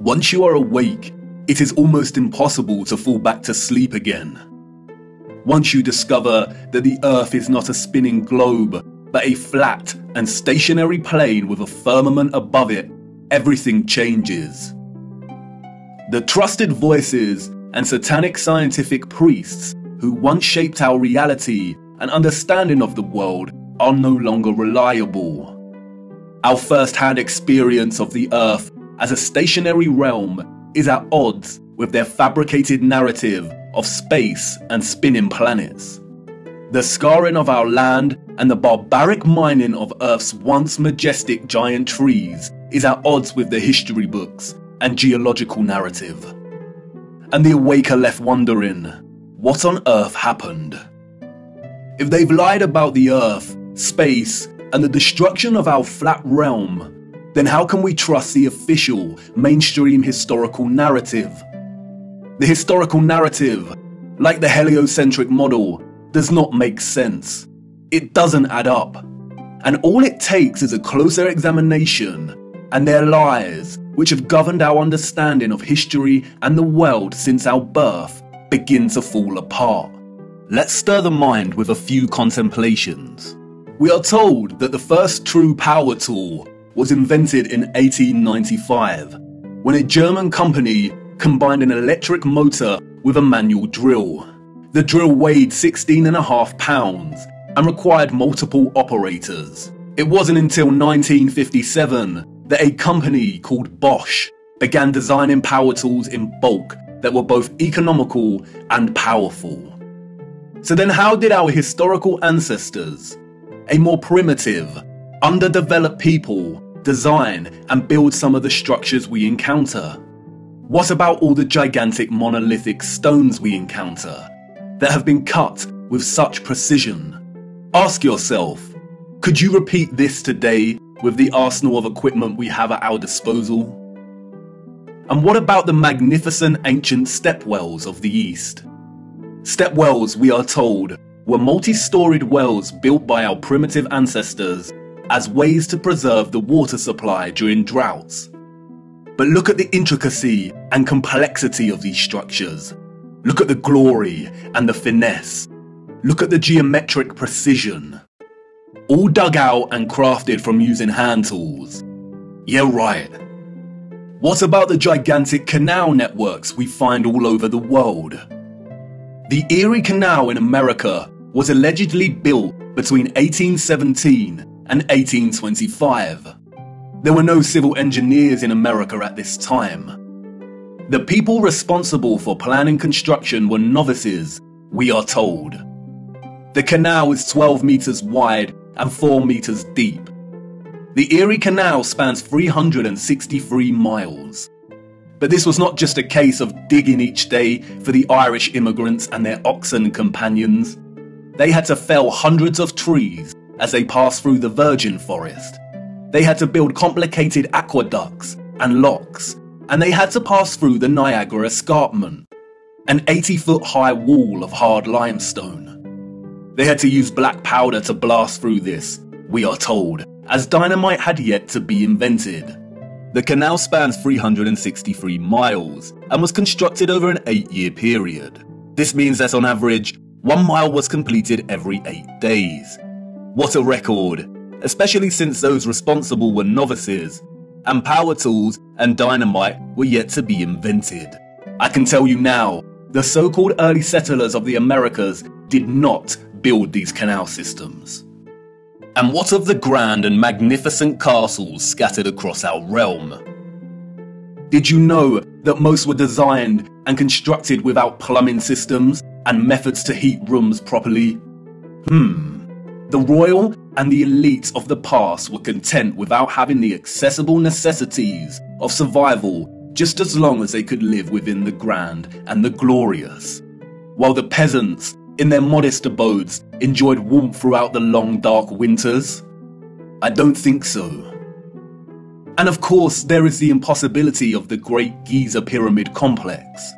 Once you are awake, it is almost impossible to fall back to sleep again. Once you discover that the Earth is not a spinning globe, but a flat and stationary plane with a firmament above it, everything changes. The trusted voices and satanic scientific priests who once shaped our reality and understanding of the world are no longer reliable. Our first-hand experience of the Earth as a stationary realm is at odds with their fabricated narrative of space and spinning planets. The scarring of our land and the barbaric mining of Earth's once majestic giant trees is at odds with the history books and geological narrative. And the awake are left wondering, what on earth happened? If they've lied about the Earth, space, and the destruction of our flat realm, then how can we trust the official, mainstream historical narrative? The historical narrative, like the heliocentric model, does not make sense. It doesn't add up. And all it takes is a closer examination, and their lies, which have governed our understanding of history and the world since our birth, begin to fall apart. Let's stir the mind with a few contemplations. We are told that the first true power tool was invented in 1895, when a German company combined an electric motor with a manual drill. The drill weighed 16.5 pounds and required multiple operators. It wasn't until 1957 that a company called Bosch began designing power tools in bulk that were both economical and powerful. So then how did our historical ancestors, a more primitive, underdeveloped people, design and build some of the structures we encounter? What about all the gigantic monolithic stones we encounter that have been cut with such precision? Ask yourself, could you repeat this today with the arsenal of equipment we have at our disposal? And what about the magnificent ancient stepwells of the East? Stepwells, we are told, were multi-storied wells built by our primitive ancestors as ways to preserve the water supply during droughts. But look at the intricacy and complexity of these structures. Look at the glory and the finesse. Look at the geometric precision. All dug out and crafted from using hand tools. Yeah, right. What about the gigantic canal networks we find all over the world? The Erie Canal in America was allegedly built between 1817 and 1825. There were no civil engineers in America at this time. The people responsible for planning construction were novices, we are told. The canal is 12 meters wide and 4 meters deep. The Erie Canal spans 363 miles. But this was not just a case of digging each day for the Irish immigrants and their oxen companions. They had to fell hundreds of trees as they passed through the virgin forest. They had to build complicated aqueducts and locks, and they had to pass through the Niagara Escarpment, an 80-foot-high wall of hard limestone. They had to use black powder to blast through this, we are told, as dynamite had yet to be invented. The canal spans 363 miles and was constructed over an 8-year period. This means that on average, 1 mile was completed every 8 days. What a record, especially since those responsible were novices, and power tools and dynamite were yet to be invented. I can tell you now, the so-called early settlers of the Americas did not build these canal systems. And what of the grand and magnificent castles scattered across our realm? Did you know that most were designed and constructed without plumbing systems and methods to heat rooms properly? The royal and the elite of the past were content without having the accessible necessities of survival just as long as they could live within the grand and the glorious, while the peasants, in their modest abodes, enjoyed warmth throughout the long dark winters? I don't think so. And of course, there is the impossibility of the Great Giza Pyramid Complex.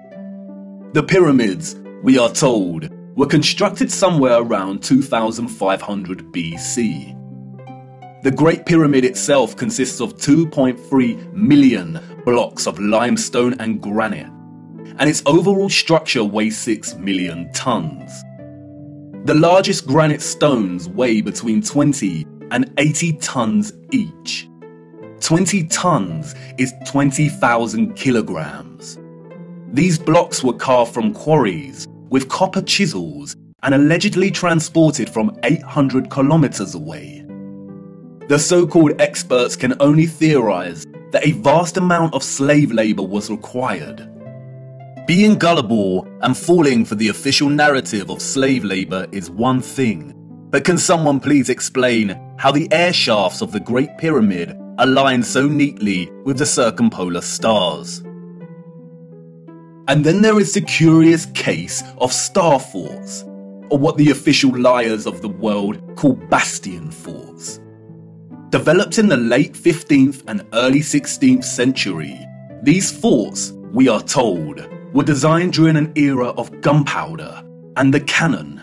The pyramids, we are told, were constructed somewhere around 2500 BC. The Great Pyramid itself consists of 2.3 million blocks of limestone and granite, and its overall structure weighs 6 million tons. The largest granite stones weigh between 20 and 80 tons each. 20 tons is 20,000 kilograms. These blocks were carved from quarries with copper chisels and allegedly transported from 800 kilometers away. The so-called experts can only theorize that a vast amount of slave labor was required. Being gullible and falling for the official narrative of slave labor is one thing, but can someone please explain how the air shafts of the Great Pyramid align so neatly with the circumpolar stars? And then there is the curious case of star forts, or what the official liars of the world call bastion forts. Developed in the late 15th and early 16th century, these forts, we are told, were designed during an era of gunpowder and the cannon.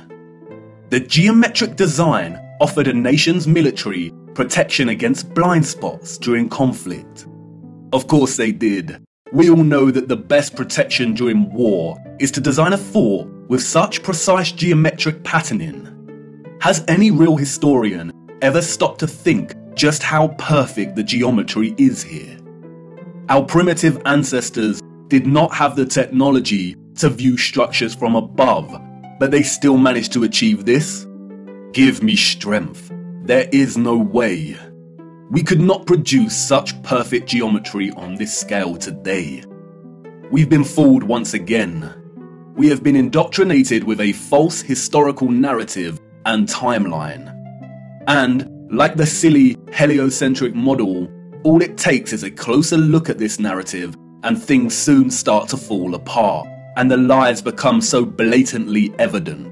The geometric design offered a nation's military protection against blind spots during conflict. Of course they did. We all know that the best protection during war is to design a fort with such precise geometric patterning. Has any real historian ever stopped to think just how perfect the geometry is here? Our primitive ancestors did not have the technology to view structures from above, but they still managed to achieve this? Give me strength. There is no way. We could not produce such perfect geometry on this scale today. We've been fooled once again. We have been indoctrinated with a false historical narrative and timeline. And, like the silly heliocentric model, all it takes is a closer look at this narrative and things soon start to fall apart, and the lies become so blatantly evident.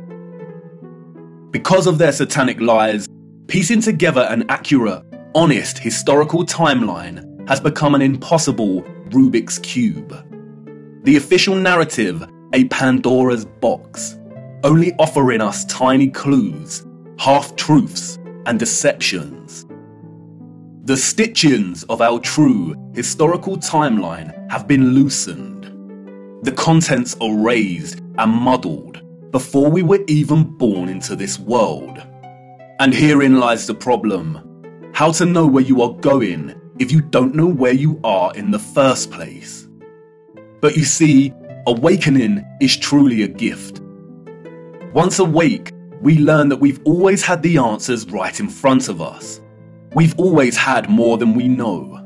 Because of their satanic lies, piecing together an accurate, honest historical timeline has become an impossible Rubik's Cube. The official narrative, a Pandora's box, only offering us tiny clues, half-truths, and deceptions. The stitchings of our true historical timeline have been loosened. The contents erased and muddled before we were even born into this world. And herein lies the problem. How to know where you are going if you don't know where you are in the first place? But you see, awakening is truly a gift. Once awake, we learn that we've always had the answers right in front of us. We've always had more than we know.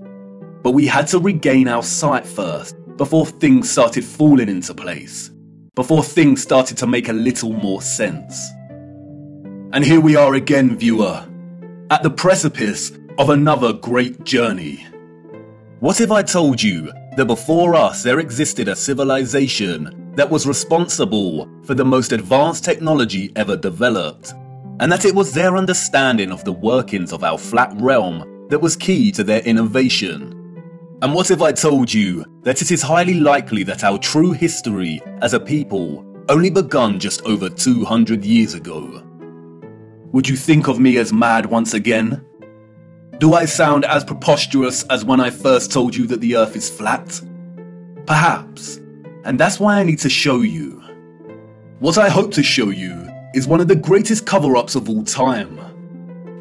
But we had to regain our sight first before things started falling into place. Before things started to make a little more sense. And here we are again, viewer, at the precipice of another great journey. What if I told you that before us there existed a civilization that was responsible for the most advanced technology ever developed, and that it was their understanding of the workings of our flat realm that was key to their innovation? And what if I told you that it is highly likely that our true history as a people only begun just over 200 years ago? Would you think of me as mad once again? Do I sound as preposterous as when I first told you that the Earth is flat? Perhaps, and that's why I need to show you. What I hope to show you is one of the greatest cover-ups of all time.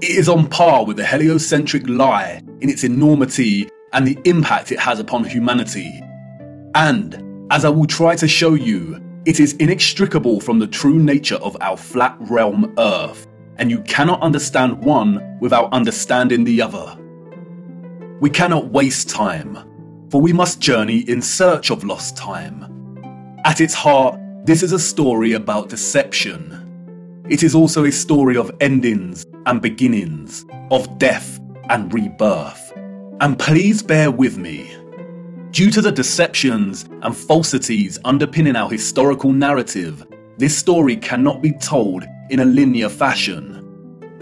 It is on par with the heliocentric lie in its enormity and the impact it has upon humanity. And, as I will try to show you, it is inextricable from the true nature of our flat realm Earth, and you cannot understand one without understanding the other. We cannot waste time, for we must journey in search of lost time. At its heart, this is a story about deception. It is also a story of endings and beginnings, of death and rebirth. And please bear with me. Due to the deceptions and falsities underpinning our historical narrative, this story cannot be told in a linear fashion.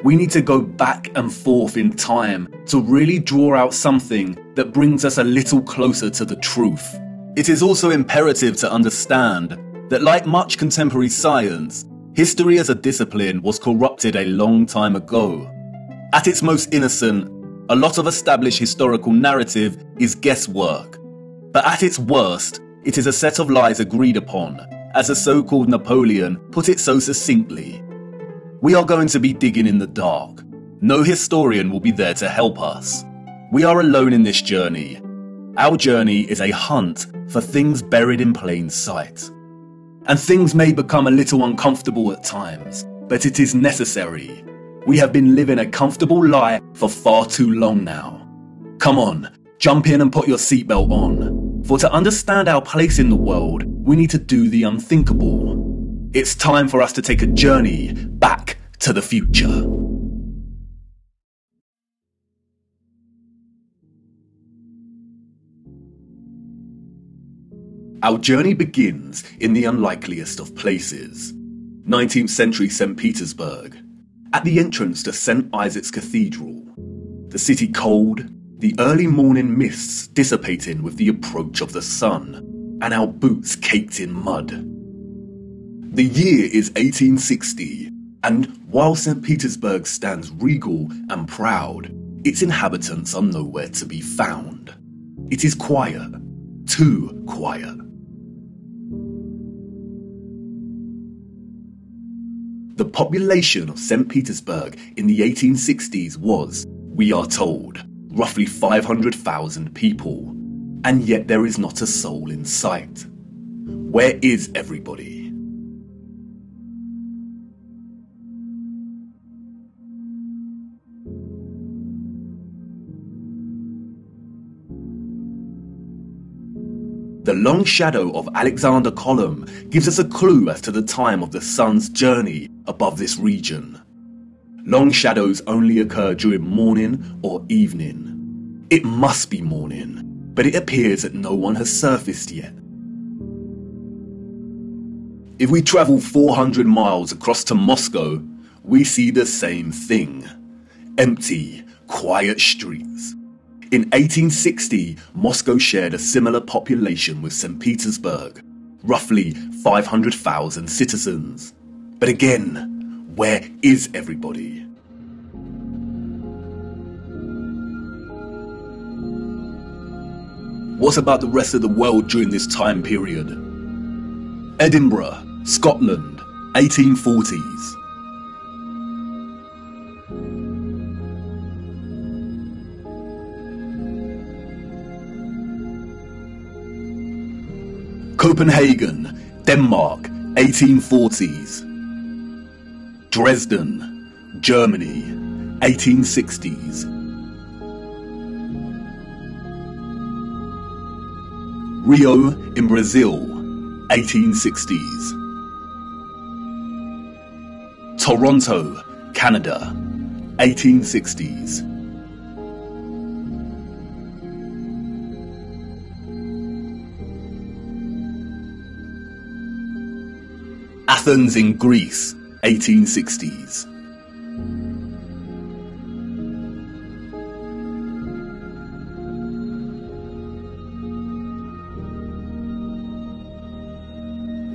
We need to go back and forth in time to really draw out something that brings us a little closer to the truth. It is also imperative to understand that, like much contemporary science, history as a discipline was corrupted a long time ago. At its most innocent, a lot of established historical narrative is guesswork. But at its worst, it is a set of lies agreed upon, as the so-called Napoleon put it so succinctly. We are going to be digging in the dark. No historian will be there to help us. We are alone in this journey. Our journey is a hunt for things buried in plain sight. And things may become a little uncomfortable at times, but it is necessary. We have been living a comfortable lie for far too long now. Come on, jump in and put your seatbelt on. For to understand our place in the world, we need to do the unthinkable. It's time for us to take a journey back to the future. Our journey begins in the unlikeliest of places, 19th century St. Petersburg, at the entrance to St. Isaac's Cathedral. The city cold, the early morning mists dissipating with the approach of the sun, and our boots caked in mud. The year is 1860, and while St. Petersburg stands regal and proud, its inhabitants are nowhere to be found. It is quiet, too quiet. The population of St. Petersburg in the 1860s was, we are told, roughly 500,000 people, and yet there is not a soul in sight. Where is everybody? The long shadow of Alexander Column gives us a clue as to the time of the sun's journey above this region. Long shadows only occur during morning or evening. It must be morning, but it appears that no one has surfaced yet. If we travel 400 miles across to Moscow, we see the same thing. Empty, quiet streets. In 1860, Moscow shared a similar population with St. Petersburg, roughly 500,000 citizens. But again, where is everybody? What about the rest of the world during this time period? Edinburgh, Scotland, 1840s. Copenhagen, Denmark, 1840s. Dresden, Germany, 1860s. Rio in Brazil, 1860s. Toronto, Canada, 1860s. Athens in Greece, 1860s.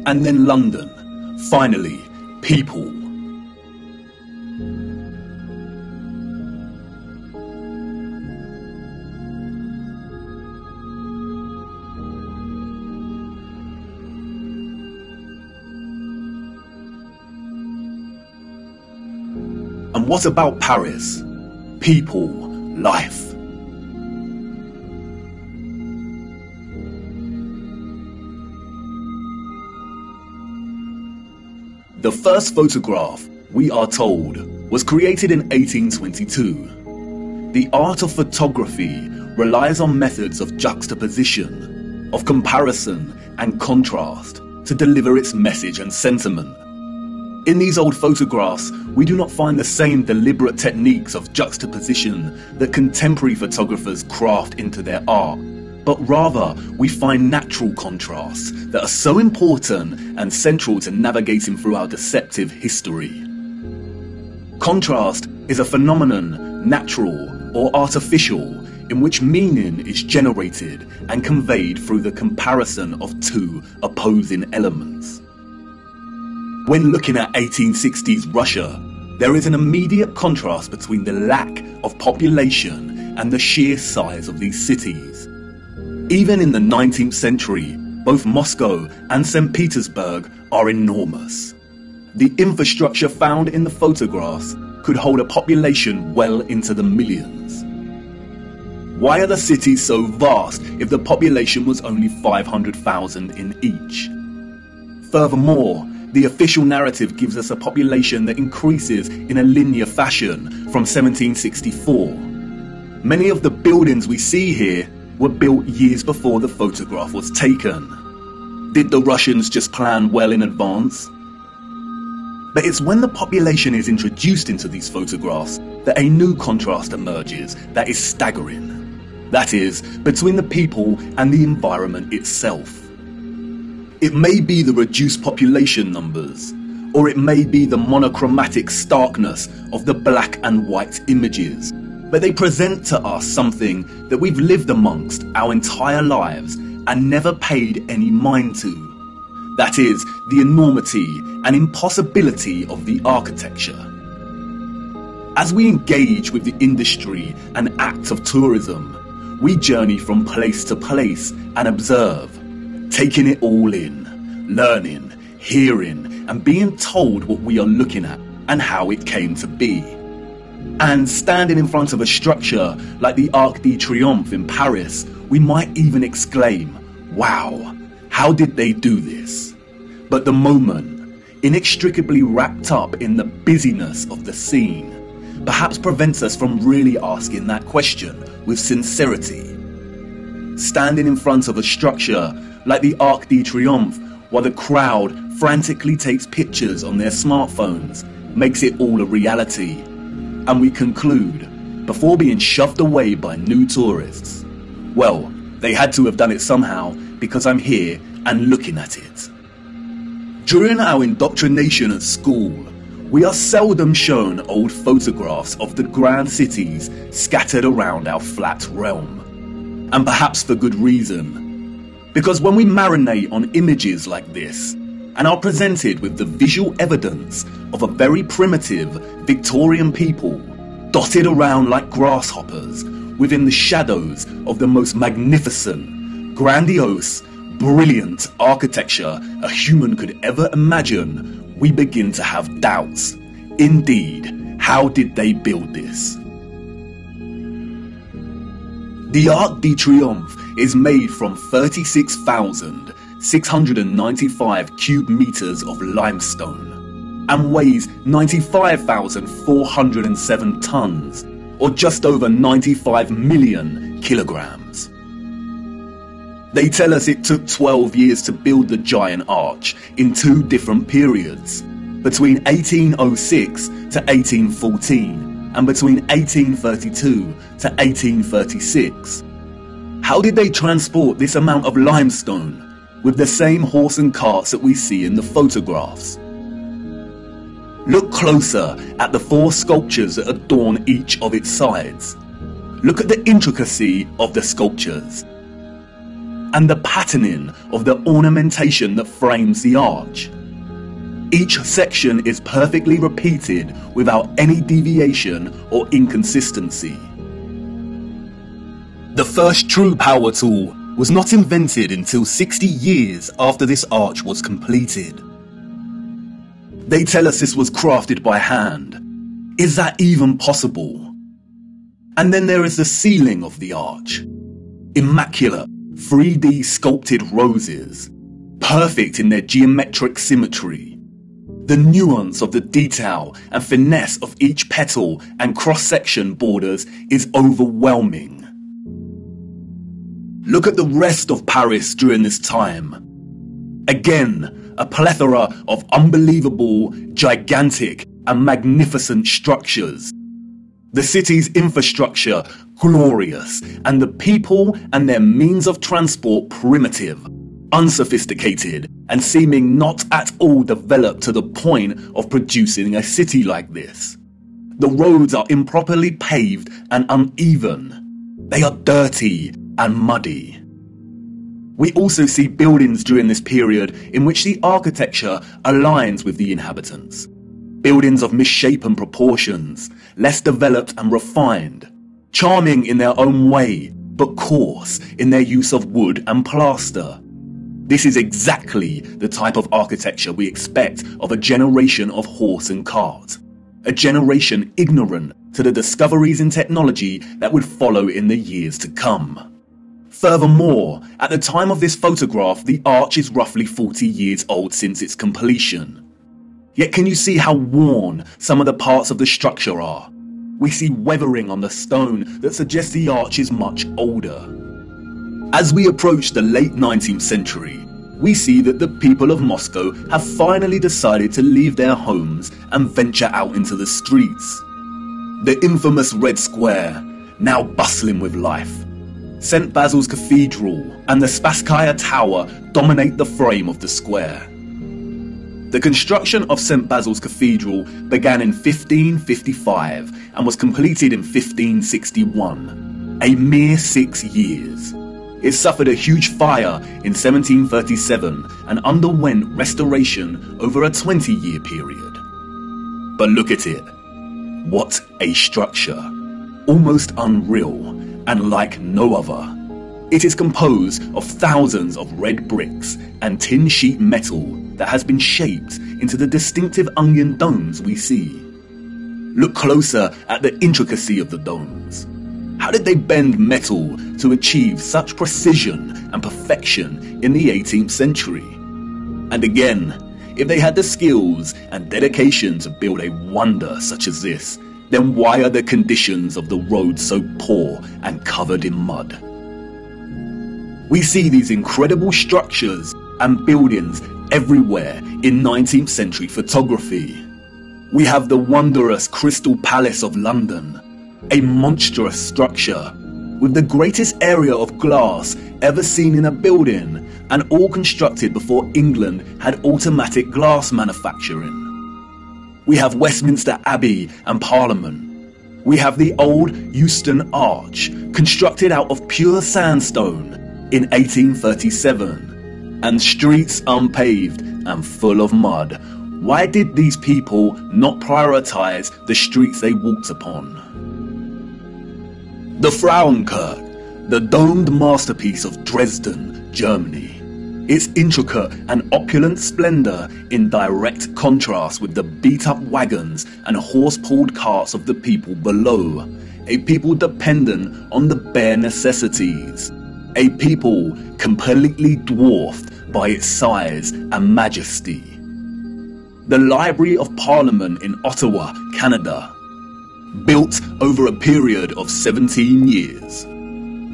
And then London, finally, people. And what about Paris? People, life. The first photograph, we are told, was created in 1822. The art of photography relies on methods of juxtaposition, of comparison and contrast to deliver its message and sentiment. In these old photographs, we do not find the same deliberate techniques of juxtaposition that contemporary photographers craft into their art, but rather we find natural contrasts that are so important and central to navigating through our deceptive history. Contrast is a phenomenon, natural or artificial, in which meaning is generated and conveyed through the comparison of two opposing elements. When looking at 1860s Russia, there is an immediate contrast between the lack of population and the sheer size of these cities. Even in the 19th century, both Moscow and St. Petersburg are enormous. The infrastructure found in the photographs could hold a population well into the millions. Why are the cities so vast if the population was only 500,000 in each? Furthermore, the official narrative gives us a population that increases in a linear fashion from 1764. Many of the buildings we see here were built years before the photograph was taken. Did the Russians just plan well in advance? But it's when the population is introduced into these photographs that a new contrast emerges that is staggering. That is, between the people and the environment itself. It may be the reduced population numbers, or it may be the monochromatic starkness of the black and white images, but they present to us something that we've lived amongst our entire lives and never paid any mind to. That is, the enormity and impossibility of the architecture. As we engage with the industry and act of tourism, we journey from place to place and observe, taking it all in, learning, hearing, and being told what we are looking at and how it came to be. And standing in front of a structure like the Arc de Triomphe in Paris, we might even exclaim, "Wow, how did they do this?" But the moment, inextricably wrapped up in the busyness of the scene, perhaps prevents us from really asking that question with sincerity. Standing in front of a structure like the Arc de Triomphe while the crowd frantically takes pictures on their smartphones makes it all a reality. And we conclude, before being shoved away by new tourists, well, they had to have done it somehow because I'm here and looking at it. During our indoctrination at school, we are seldom shown old photographs of the grand cities scattered around our flat realm. And perhaps for good reason. Because when we marinate on images like this, and are presented with the visual evidence of a very primitive Victorian people, dotted around like grasshoppers, within the shadows of the most magnificent, grandiose, brilliant architecture a human could ever imagine, we begin to have doubts. Indeed, how did they build this? The Arc de Triomphe is made from 36,695 cube meters of limestone and weighs 95,407 tons, or just over 95 million kilograms. They tell us it took 12 years to build the giant arch in two different periods, between 1806 to 1814 and between 1832 to 1836. How did they transport this amount of limestone with the same horse and carts that we see in the photographs? Look closer at the four sculptures that adorn each of its sides. Look at the intricacy of the sculptures and the patterning of the ornamentation that frames the arch. Each section is perfectly repeated without any deviation or inconsistency. The first true power tool was not invented until 60 years after this arch was completed. They tell us this was crafted by hand. Is that even possible? And then there is the ceiling of the arch. Immaculate 3D sculpted roses, perfect in their geometric symmetry. The nuance of the detail and finesse of each petal and cross-section borders is overwhelming. Look at the rest of Paris during this time. Again, a plethora of unbelievable, gigantic and magnificent structures. The city's infrastructure glorious, and the people and their means of transport primitive, unsophisticated, and seeming not at all developed to the point of producing a city like this. The roads are improperly paved and uneven. They are dirty and muddy. We also see buildings during this period in which the architecture aligns with the inhabitants. buildings of misshapen proportions, less developed and refined, charming in their own way, but coarse in their use of wood and plaster. This is exactly the type of architecture we expect of a generation of horse and cart, a generation ignorant to the discoveries in technology that would follow in the years to come. Furthermore, at the time of this photograph, the arch is roughly 40 years old since its completion. Yet can you see how worn some of the parts of the structure are? We see weathering on the stone that suggests the arch is much older. As we approach the late 19th century, we see that the people of Moscow have finally decided to leave their homes and venture out into the streets. The infamous Red Square, now bustling with life. St. Basil's Cathedral and the Spasskaya Tower dominate the frame of the square. The construction of St. Basil's Cathedral began in 1555 and was completed in 1561, a mere 6 years. It suffered a huge fire in 1737 and underwent restoration over a 20-year period. But look at it. What a structure. Almost unreal and like no other. It is composed of thousands of red bricks and tin sheet metal that has been shaped into the distinctive onion domes we see. Look closer at the intricacy of the domes. How did they bend metal to achieve such precision and perfection in the 18th century? And again, if they had the skills and dedication to build a wonder such as this, then why are the conditions of the road so poor and covered in mud? We see these incredible structures and buildings everywhere in 19th century photography. We have the wondrous Crystal Palace of London, a monstrous structure with the greatest area of glass ever seen in a building, and all constructed before England had automatic glass manufacturing. We have Westminster Abbey and Parliament. We have the old Euston Arch, constructed out of pure sandstone in 1837. And streets unpaved and full of mud. Why did these people not prioritize the streets they walked upon? The Frauenkirche, the domed masterpiece of Dresden, Germany. Its intricate and opulent splendor in direct contrast with the beat-up wagons and horse-pulled carts of the people below, a people dependent on the bare necessities. A people completely dwarfed by its size and majesty. The Library of Parliament in Ottawa, Canada. Built over a period of 17 years.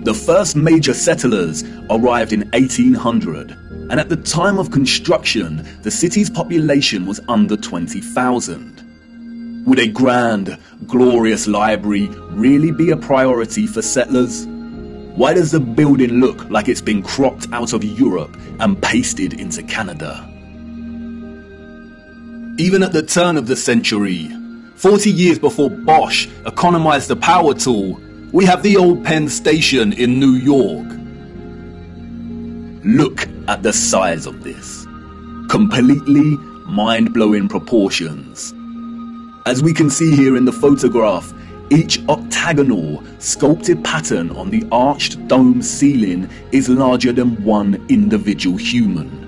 The first major settlers arrived in 1800, and at the time of construction, the city's population was under 20,000. Would a grand, glorious library really be a priority for settlers? Why does the building look like it's been cropped out of Europe and pasted into Canada? Even at the turn of the century, 40 years before Bosch economized the power tool, we have the old Penn Station in New York. Look at the size of this. Completely mind-blowing proportions. As we can see here in the photograph, each octagonal, sculpted pattern on the arched dome ceiling is larger than one individual human.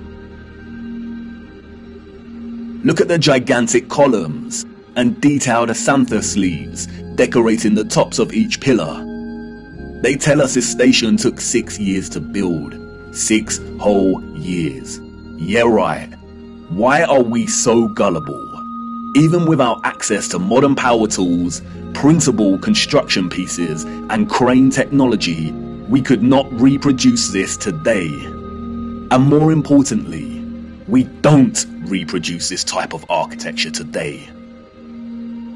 Look at the gigantic columns and detailed acanthus leaves decorating the tops of each pillar. They tell us this station took 6 years to build. 6 whole years. Yeah, right. Why are we so gullible? Even without access to modern power tools, printable construction pieces, and crane technology, we could not reproduce this today. And more importantly, we don't reproduce this type of architecture today.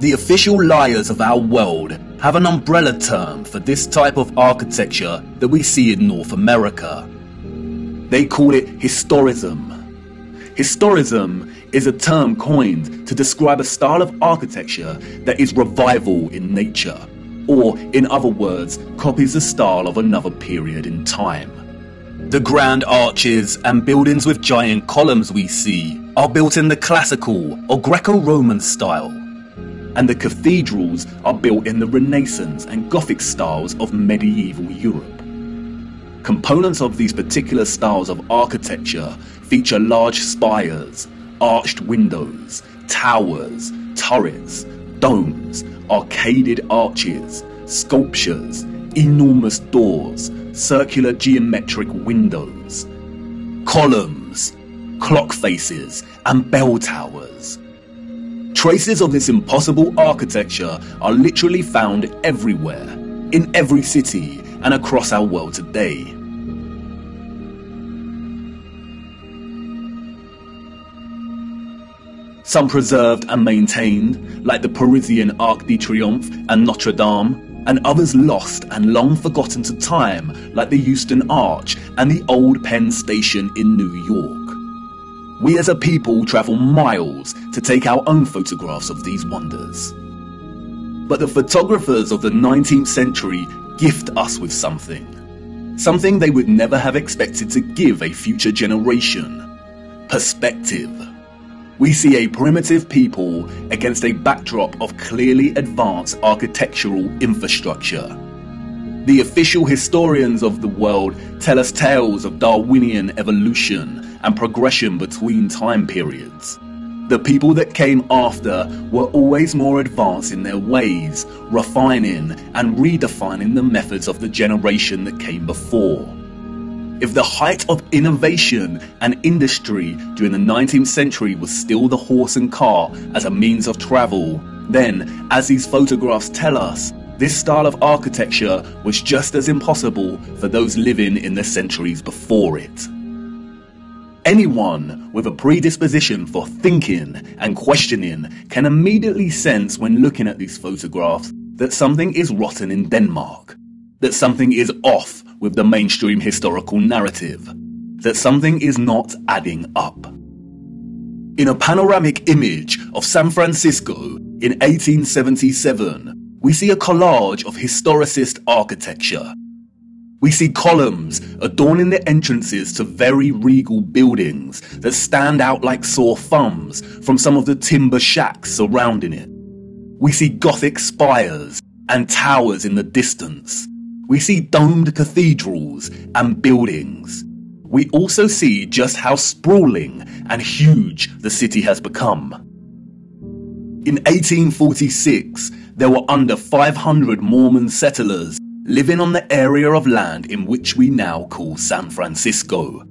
The official liars of our world have an umbrella term for this type of architecture that we see in North America. They call it historism. Historism is a term coined to describe a style of architecture that is revival in nature, or in other words, copies the style of another period in time. The grand arches and buildings with giant columns we see are built in the classical or Greco-Roman style, and the cathedrals are built in the Renaissance and Gothic styles of medieval Europe. Components of these particular styles of architecture feature large spires, arched windows, towers, turrets, domes, arcaded arches, sculptures, enormous doors, circular geometric windows, columns, clock faces, and bell towers. Traces of this impossible architecture are literally found everywhere, in every city and across our world today. Some preserved and maintained, like the Parisian Arc de Triomphe and Notre Dame, and others lost and long forgotten to time, like the Euston Arch and the Old Penn Station in New York. We as a people travel miles to take our own photographs of these wonders. But the photographers of the 19th century gift us with something they would never have expected to give a future generation: perspective. We see a primitive people against a backdrop of clearly advanced architectural infrastructure. The official historians of the world tell us tales of Darwinian evolution and progression between time periods. The people that came after were always more advanced in their ways, refining and redefining the methods of the generation that came before. If the height of innovation and industry during the 19th century was still the horse and car as a means of travel, then, as these photographs tell us, this style of architecture was just as impossible for those living in the centuries before it. Anyone with a predisposition for thinking and questioning can immediately sense when looking at these photographs that something is rotten in Denmark, that something is off with the mainstream historical narrative, that something is not adding up. In a panoramic image of San Francisco in 1877, we see a collage of historicist architecture. We see columns adorning the entrances to very regal buildings that stand out like sore thumbs from some of the timber shacks surrounding it. We see Gothic spires and towers in the distance. We see domed cathedrals and buildings. We also see just how sprawling and huge the city has become. In 1846, there were under 500 Mormon settlers living on the area of land in which we now call San Francisco.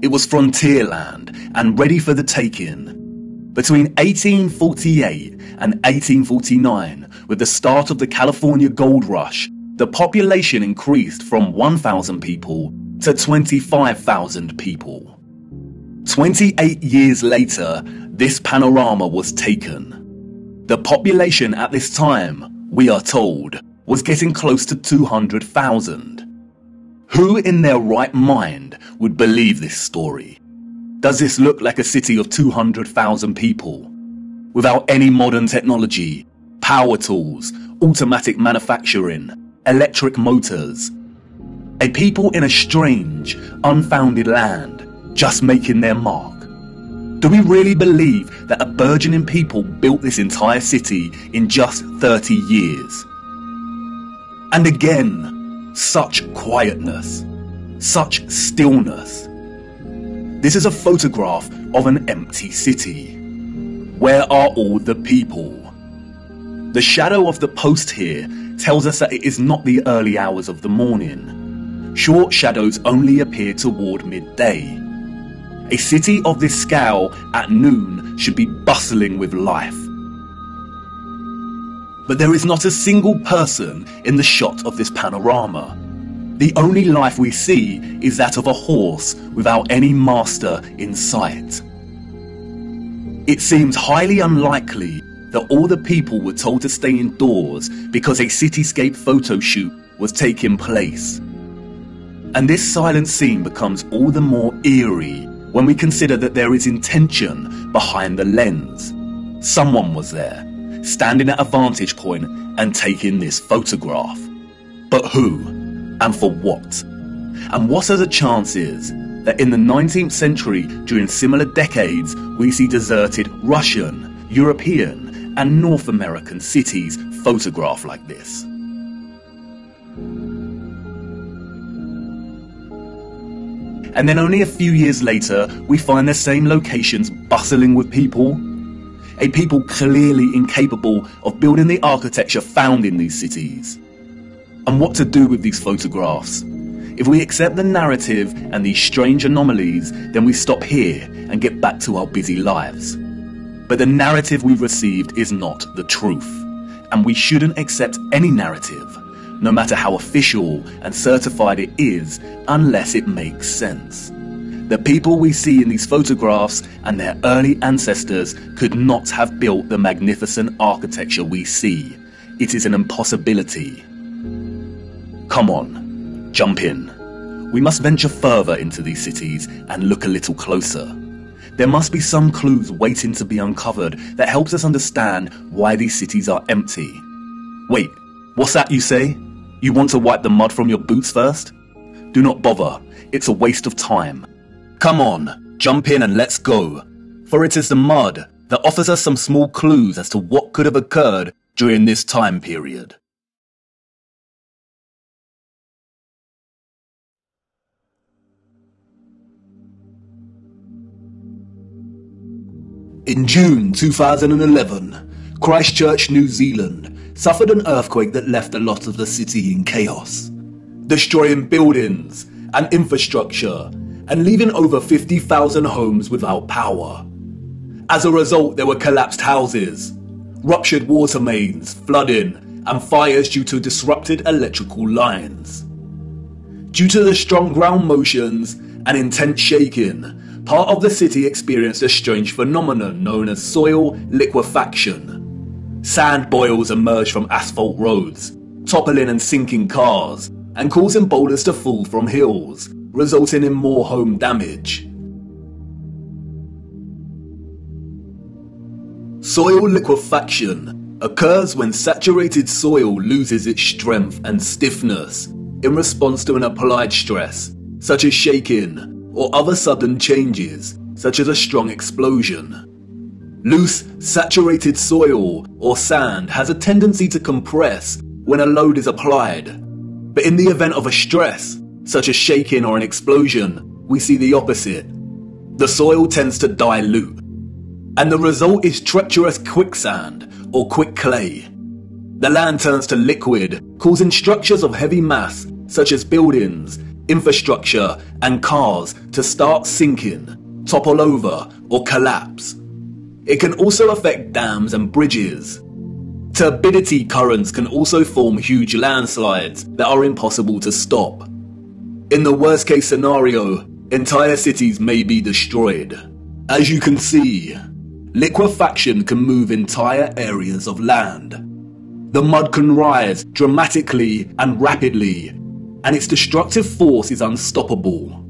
It was frontier land and ready for the taking. Between 1848 and 1849, with the start of the California Gold Rush, the population increased from 1,000 people to 25,000 people. 28 years later, this panorama was taken. The population at this time, we are told, was getting close to 200,000. Who in their right mind would believe this story? Does this look like a city of 200,000 people? Without any modern technology, power tools, automatic manufacturing, electric motors. A people in a strange, unfounded land, just making their mark. Do we really believe that a burgeoning people built this entire city in just 30 years? And again, such quietness, such stillness. This is a photograph of an empty city. Where are all the people? The shadow of the post here tells us that it is not the early hours of the morning. Short shadows only appear toward midday. A city of this scale at noon should be bustling with life. But there is not a single person in the shot of this panorama. The only life we see is that of a horse without any master in sight. It seems highly unlikely that all the people were told to stay indoors because a cityscape photo shoot was taking place. And this silent scene becomes all the more eerie when we consider that there is intention behind the lens. Someone was there, standing at a vantage point and taking this photograph. But who? And for what? And what are the chances that in the 19th century, during similar decades, we see deserted Russian, European, and North American cities photographed like this. And then only a few years later, we find the same locations bustling with people. A people clearly incapable of building the architecture found in these cities. And what to do with these photographs? If we accept the narrative and these strange anomalies, then we stop here and get back to our busy lives. But the narrative we've received is not the truth, and we shouldn't accept any narrative, no matter how official and certified it is, unless it makes sense. The people we see in these photographs and their early ancestors could not have built the magnificent architecture we see. It is an impossibility. Come on. Jump in. We must venture further into these cities and look a little closer. There must be some clues waiting to be uncovered that helps us understand why these cities are empty. Wait, what's that you say? You want to wipe the mud from your boots first? Do not bother, it's a waste of time. Come on, jump in and let's go. For it is the mud that offers us some small clues as to what could have occurred during this time period. In June 2011, Christchurch, New Zealand suffered an earthquake that left a lot of the city in chaos, destroying buildings and infrastructure and leaving over 50,000 homes without power. As a result, there were collapsed houses, ruptured water mains, flooding, and fires due to disrupted electrical lines. Due to the strong ground motions and intense shaking, part of the city experienced a strange phenomenon known as soil liquefaction. Sand boils emerged from asphalt roads, toppling and sinking cars, and causing boulders to fall from hills, resulting in more home damage. Soil liquefaction occurs when saturated soil loses its strength and stiffness in response to an applied stress, such as shaking, or other sudden changes, such as a strong explosion. Loose, saturated soil or sand has a tendency to compress when a load is applied. But in the event of a stress, such as shaking or an explosion, we see the opposite. The soil tends to dilute, and the result is treacherous quicksand or quick clay. The land turns to liquid, causing structures of heavy mass, such as buildings, infrastructure, and cars to start sinking, topple over, or collapse. It can also affect dams and bridges. Turbidity currents can also form huge landslides that are impossible to stop. In the worst case scenario, entire cities may be destroyed. As you can see, liquefaction can move entire areas of land. The mud can rise dramatically and rapidly, and its destructive force is unstoppable.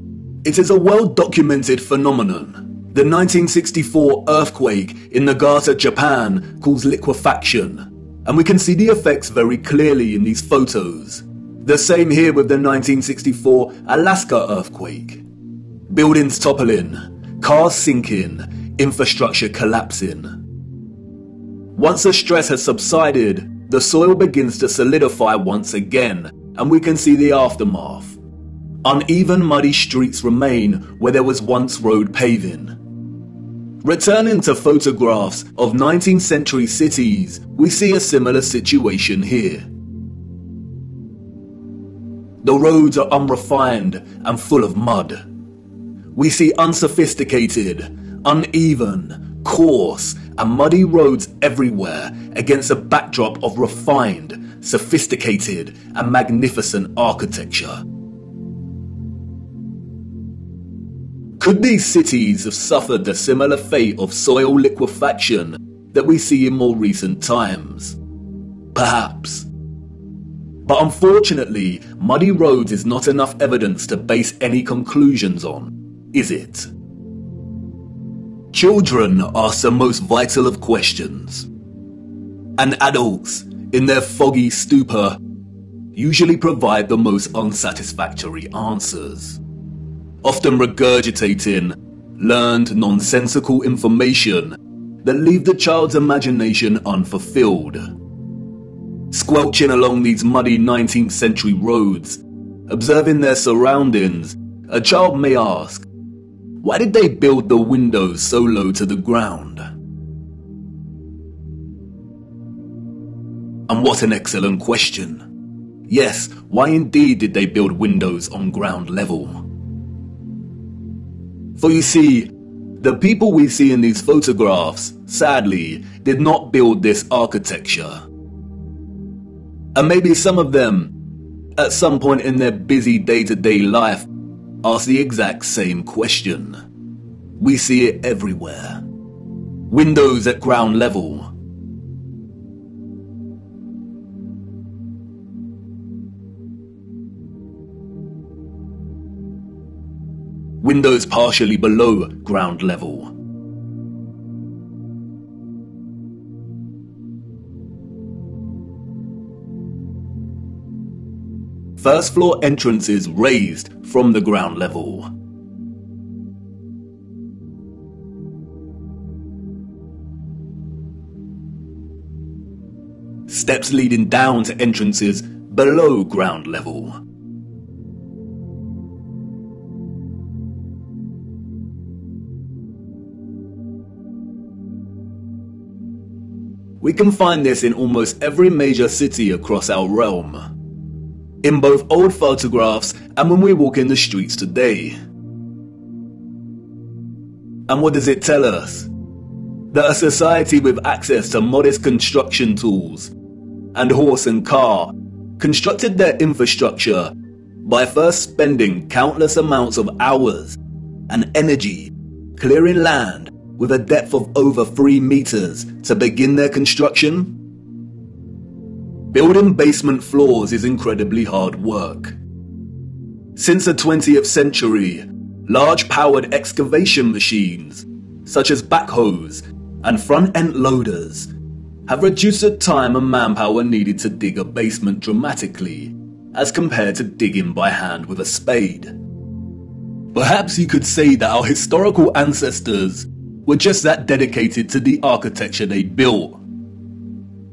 It is a well-documented phenomenon. The 1964 earthquake in Nagata, Japan caused liquefaction, and we can see the effects very clearly in these photos. The same here with the 1964 Alaska earthquake. Buildings toppling, cars sinking, infrastructure collapsing. Once the stress has subsided, the soil begins to solidify once again, and we can see the aftermath. Uneven, muddy streets remain where there was once road paving. Returning to photographs of 19th century cities, we see a similar situation here. The roads are unrefined and full of mud. We see unsophisticated, uneven, coarse, and muddy roads everywhere against a backdrop of refined, sophisticated, and magnificent architecture. Could these cities have suffered the similar fate of soil liquefaction that we see in more recent times? Perhaps. But unfortunately, muddy roads is not enough evidence to base any conclusions on, is it? Children ask the most vital of questions, and adults, in their foggy stupor, usually provide the most unsatisfactory answers. often regurgitating learned nonsensical information that leave the child's imagination unfulfilled. Squelching along these muddy 19th century roads, observing their surroundings, a child may ask, why did they build the windows so low to the ground? And what an excellent question. Yes, why indeed did they build windows on ground level? For you see, the people we see in these photographs, sadly, did not build this architecture. And maybe some of them, at some point in their busy day-to-day life, ask the exact same question. We see it everywhere. Windows at ground level. Windows partially below ground level. First floor entrances raised from the ground level. Steps leading down to entrances below ground level. We can find this in almost every major city across our realm, in both old photographs and when we walk in the streets today. And what does it tell us? That a society with access to modest construction tools and horse and car constructed their infrastructure by first spending countless amounts of hours and energy clearing land with a depth of over 3 meters to begin their construction? Building basement floors is incredibly hard work. Since the 20th century, large powered excavation machines, such as backhoes and front-end loaders, have reduced the time and manpower needed to dig a basement dramatically, as compared to digging by hand with a spade. Perhaps you could say that our historical ancestors were just that dedicated to the architecture they built.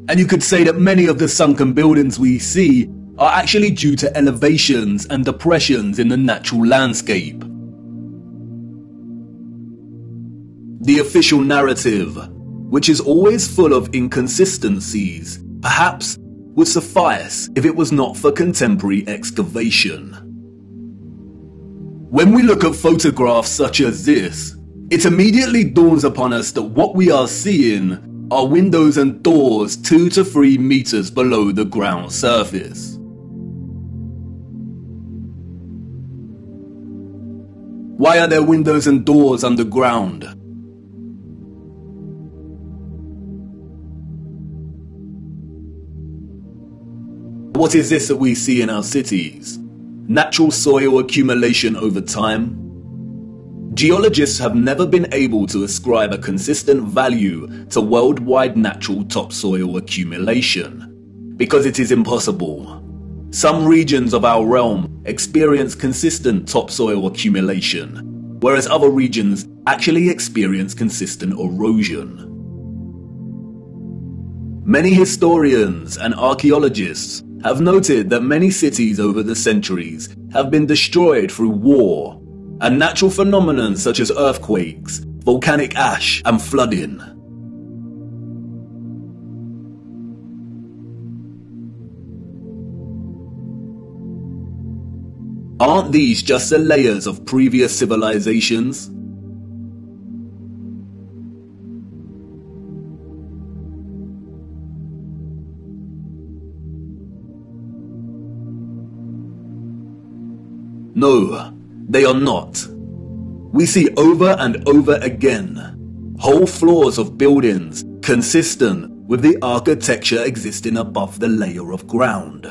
And you could say that many of the sunken buildings we see are actually due to elevations and depressions in the natural landscape. The official narrative, which is always full of inconsistencies, perhaps would suffice if it was not for contemporary excavation. When we look at photographs such as this, it immediately dawns upon us that what we are seeing are windows and doors 2 to 3 meters below the ground surface. Why are there windows and doors underground? What is this that we see in our cities? Natural soil accumulation over time? Geologists have never been able to ascribe a consistent value to worldwide natural topsoil accumulation, because it is impossible. Some regions of our realm experience consistent topsoil accumulation, whereas other regions actually experience consistent erosion. Many historians and archaeologists have noted that many cities over the centuries have been destroyed through war and natural phenomena such as earthquakes, volcanic ash, and flooding. Aren't these just the layers of previous civilizations? No, they are not. We see over and over again whole floors of buildings consistent with the architecture existing above the layer of ground.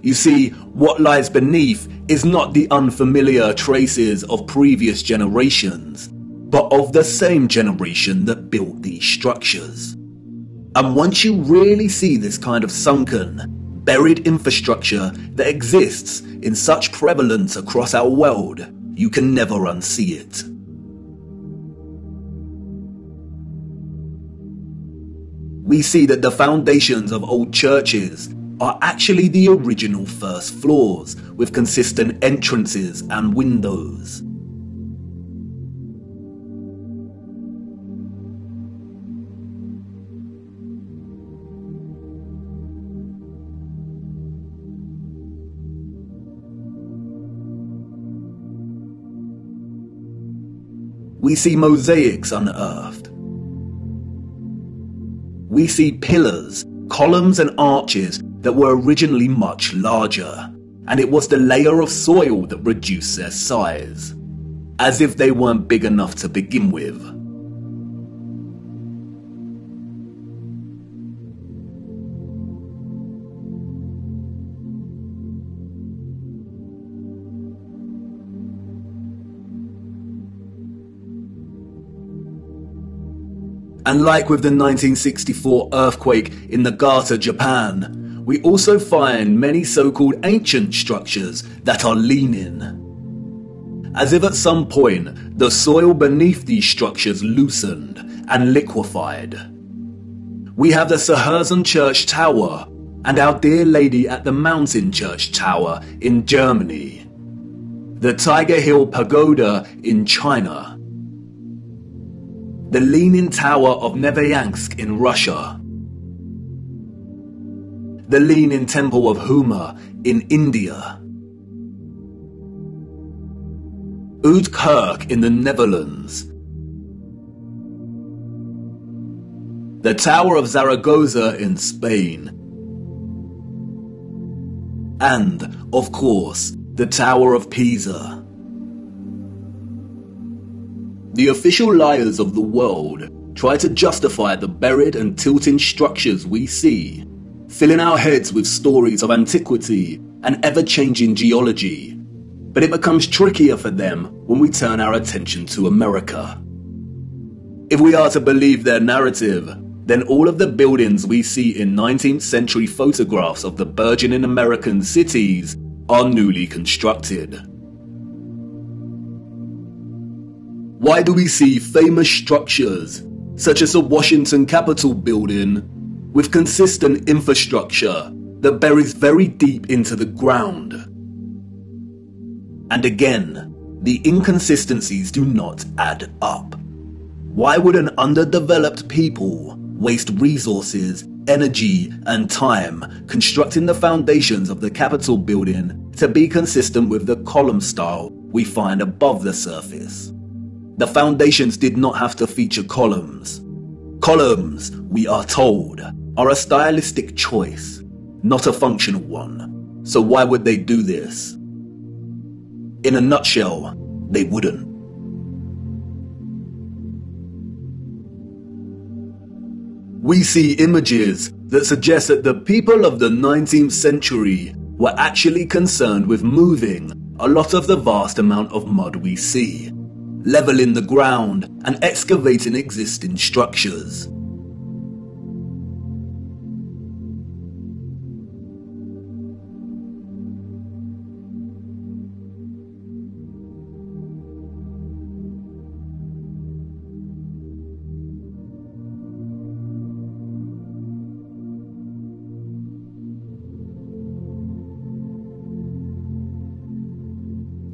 You see, what lies beneath is not the unfamiliar traces of previous generations, but of the same generation that built these structures. And once you really see this kind of sunken, buried infrastructure that exists in such prevalence across our world, you can never unsee it. We see that the foundations of old churches are actually the original first floors, with consistent entrances and windows. We see mosaics unearthed. We see pillars, columns and arches that were originally much larger, and it was the layer of soil that reduced their size, as if they weren't big enough to begin with. And like with the 1964 earthquake in Nagata, Japan, we also find many so-called ancient structures that are leaning. As if at some point, the soil beneath these structures loosened and liquefied. We have the Sahersen Church Tower and Our Dear Lady at the Mountain Church Tower in Germany, the Tiger Hill Pagoda in China, the Leaning Tower of Neveyansk in Russia, the Leaning Temple of Huma in India, Oudkerk in the Netherlands, the Tower of Zaragoza in Spain, and, of course, the Tower of Pisa. The official liars of the world try to justify the buried and tilting structures we see, filling our heads with stories of antiquity and ever-changing geology. But it becomes trickier for them when we turn our attention to America. If we are to believe their narrative, then all of the buildings we see in 19th century photographs of the burgeoning American cities are newly constructed. Why do we see famous structures, such as the Washington Capitol building, with consistent infrastructure that buries very deep into the ground? And again, the inconsistencies do not add up. Why would an underdeveloped people waste resources, energy, and time constructing the foundations of the Capitol building to be consistent with the column style we find above the surface? The foundations did not have to feature columns. Columns, we are told, are a stylistic choice, not a functional one. So why would they do this? In a nutshell, they wouldn't. We see images that suggest that the people of the 19th century were actually concerned with moving a lot of the vast amount of mud we see, leveling the ground and excavating existing structures.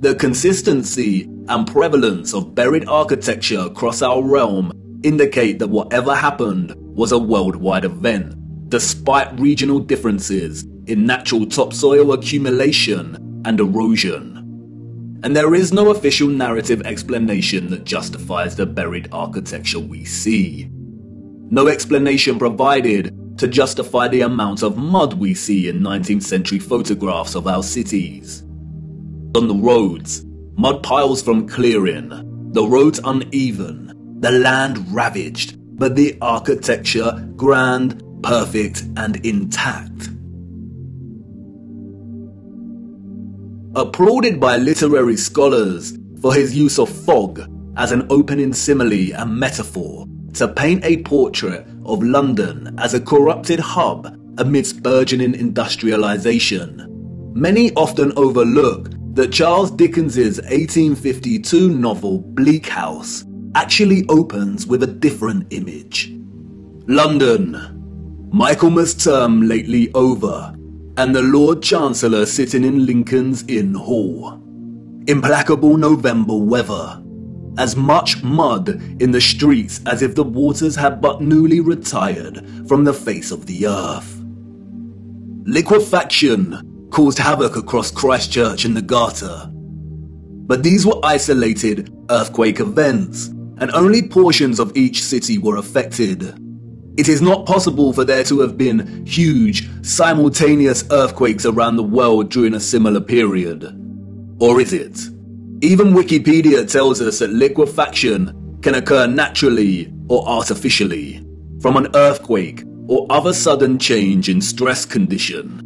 The consistency and prevalence of buried architecture across our realm indicate that whatever happened was a worldwide event, despite regional differences in natural topsoil accumulation and erosion. And there is no official narrative explanation that justifies the buried architecture we see. No explanation provided to justify the amount of mud we see in 19th century photographs of our cities. On the roads, mud piles from clearing, the roads uneven, the land ravaged, but the architecture grand, perfect, and intact. applauded by literary scholars for his use of fog as an opening simile and metaphor to paint a portrait of London as a corrupted hub amidst burgeoning industrialization. Many often overlook that Charles Dickens's 1852 novel Bleak House actually opens with a different image. London, Michaelmas term lately over, and the Lord Chancellor sitting in Lincoln's Inn Hall. Implacable November weather, as much mud in the streets as if the waters had but newly retired from the face of the earth. Liquefaction caused havoc across Christchurch and the Garter, but these were isolated earthquake events, and only portions of each city were affected. It is not possible for there to have been huge, simultaneous earthquakes around the world during a similar period. Or is it? Even Wikipedia tells us that liquefaction can occur naturally or artificially, from an earthquake or other sudden change in stress condition.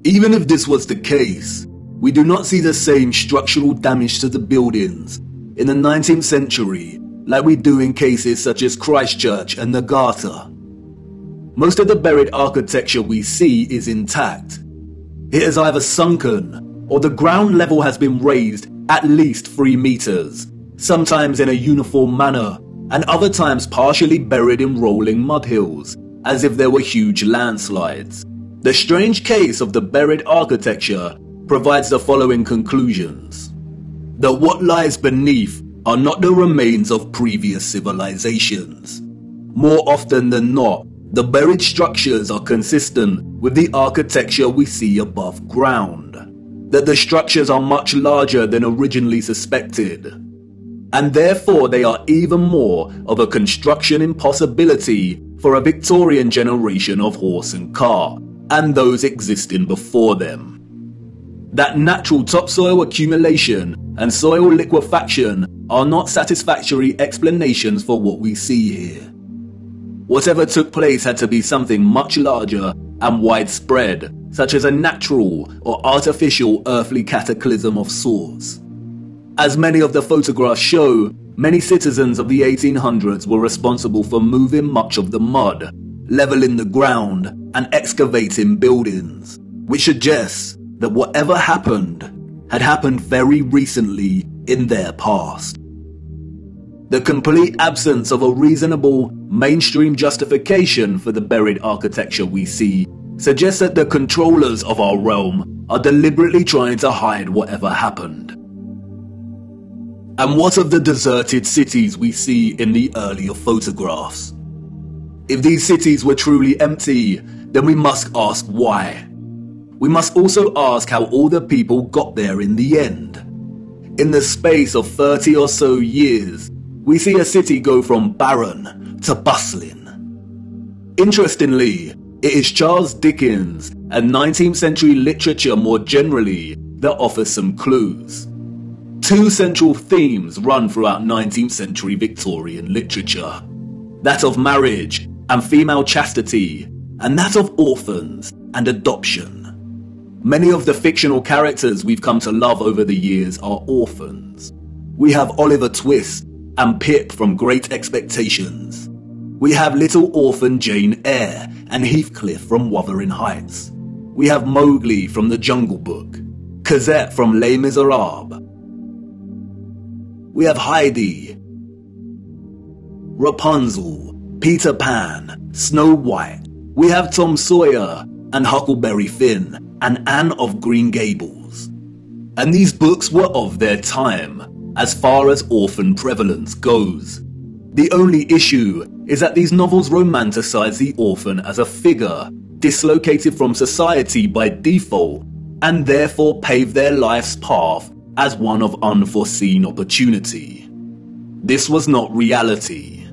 Even if this was the case, we do not see the same structural damage to the buildings in the 19th century like we do in cases such as Christchurch and the Garter. Most of the buried architecture we see is intact. It has either sunken or the ground level has been raised at least 3 meters, sometimes in a uniform manner, and other times partially buried in rolling mud hills, as if there were huge landslides. The strange case of the buried architecture provides the following conclusions: that what lies beneath are not the remains of previous civilizations. More often than not, the buried structures are consistent with the architecture we see above ground. That the structures are much larger than originally suspected, and therefore they are even more of a construction impossibility for a Victorian generation of horse and car, and those existing before them. That natural topsoil accumulation and soil liquefaction are not satisfactory explanations for what we see here. Whatever took place had to be something much larger and widespread, such as a natural or artificial earthly cataclysm of sorts. As many of the photographs show, many citizens of the 1800s were responsible for moving much of the mud, leveling the ground, and excavating buildings, which suggests that whatever happened had happened very recently in their past. The complete absence of a reasonable, mainstream justification for the buried architecture we see suggests that the controllers of our realm are deliberately trying to hide whatever happened. And what of the deserted cities we see in the earlier photographs? If these cities were truly empty, then we must ask why. We must also ask how all the people got there in the end. In the space of 30 or so years, we see a city go from barren to bustling. Interestingly, it is Charles Dickens and 19th century literature more generally that offers some clues. 2 central themes run throughout 19th century Victorian literature: that of marriage and female chastity, and that of orphans and adoption. Many of the fictional characters we've come to love over the years are orphans. We have Oliver Twist and Pip from Great Expectations. We have little orphan Jane Eyre and Heathcliff from Wuthering Heights. We have Mowgli from The Jungle Book, Cosette from Les Miserables. We have Heidi, Rapunzel, Peter Pan, Snow White. We have Tom Sawyer and Huckleberry Finn and Anne of Green Gables. And these books were of their time, as far as orphan prevalence goes. The only issue is that these novels romanticize the orphan as a figure dislocated from society by default, and therefore pave their life's path as one of unforeseen opportunity. This was not reality.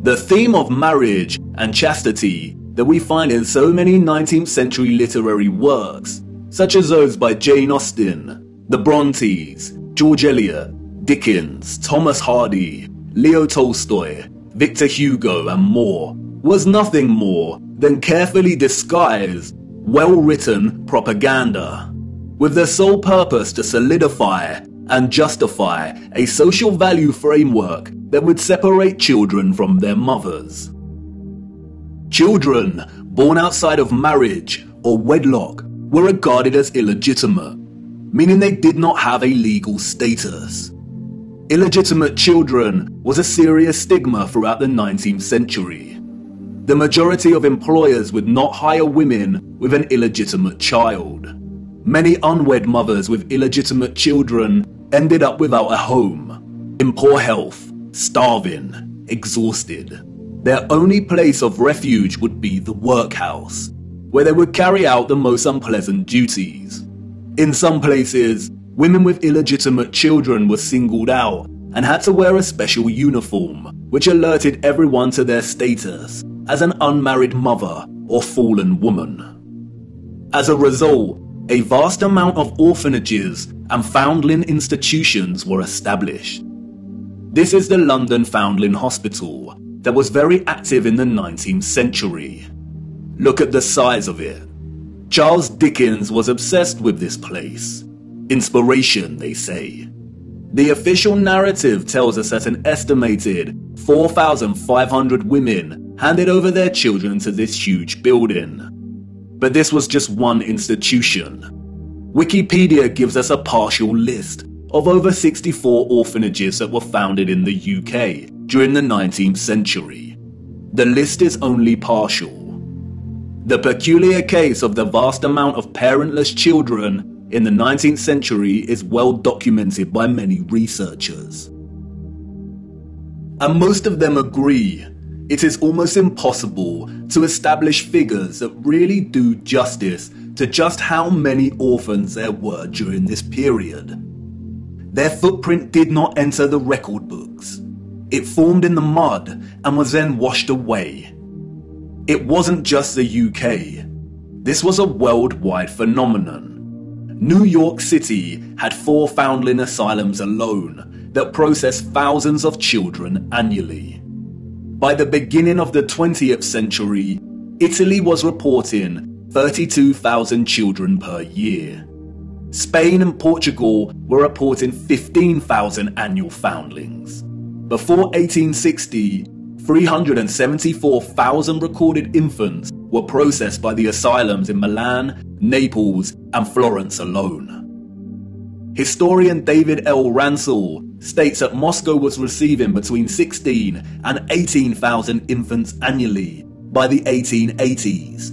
The theme of marriage and chastity that we find in so many 19th century literary works, such as those by Jane Austen, the Brontes, George Eliot, Dickens, Thomas Hardy, Leo Tolstoy, Victor Hugo, and more, was nothing more than carefully disguised, well-written propaganda. with the sole purpose to solidify and justify a social value framework that would separate children from their mothers. Children born outside of marriage or wedlock were regarded as illegitimate, meaning they did not have a legal status. Illegitimate children was a serious stigma throughout the 19th century. The majority of employers would not hire women with an illegitimate child. Many unwed mothers with illegitimate children ended up without a home, in poor health, starving, exhausted. Their only place of refuge would be the workhouse, where they would carry out the most unpleasant duties. In some places, women with illegitimate children were singled out and had to wear a special uniform, which alerted everyone to their status as an unmarried mother or fallen woman. As a result, a vast amount of orphanages and foundling institutions were established. This is the London Foundling Hospital that was very active in the 19th century. Look at the size of it. Charles Dickens was obsessed with this place. Inspiration, they say. The official narrative tells us that an estimated 4,500 women handed over their children to this huge building. But this was just one institution. Wikipedia gives us a partial list of over 64 orphanages that were founded in the UK during the 19th century. The list is only partial. The peculiar case of the vast amount of parentless children in the 19th century is well documented by many researchers. And most of them agree it is almost impossible to establish figures that really do justice to just how many orphans there were during this period. Their footprint did not enter the record books. It formed in the mud and was then washed away. It wasn't just the UK. This was a worldwide phenomenon. New York City had 4 foundling asylums alone that processed thousands of children annually. By the beginning of the 20th century, Italy was reporting 32,000 children per year. Spain and Portugal were reporting 15,000 annual foundlings. Before 1860, 374,000 recorded infants were processed by the asylums in Milan, Naples, and Florence alone. Historian David L. Ransell states that Moscow was receiving between 16 and 18,000 infants annually by the 1880s,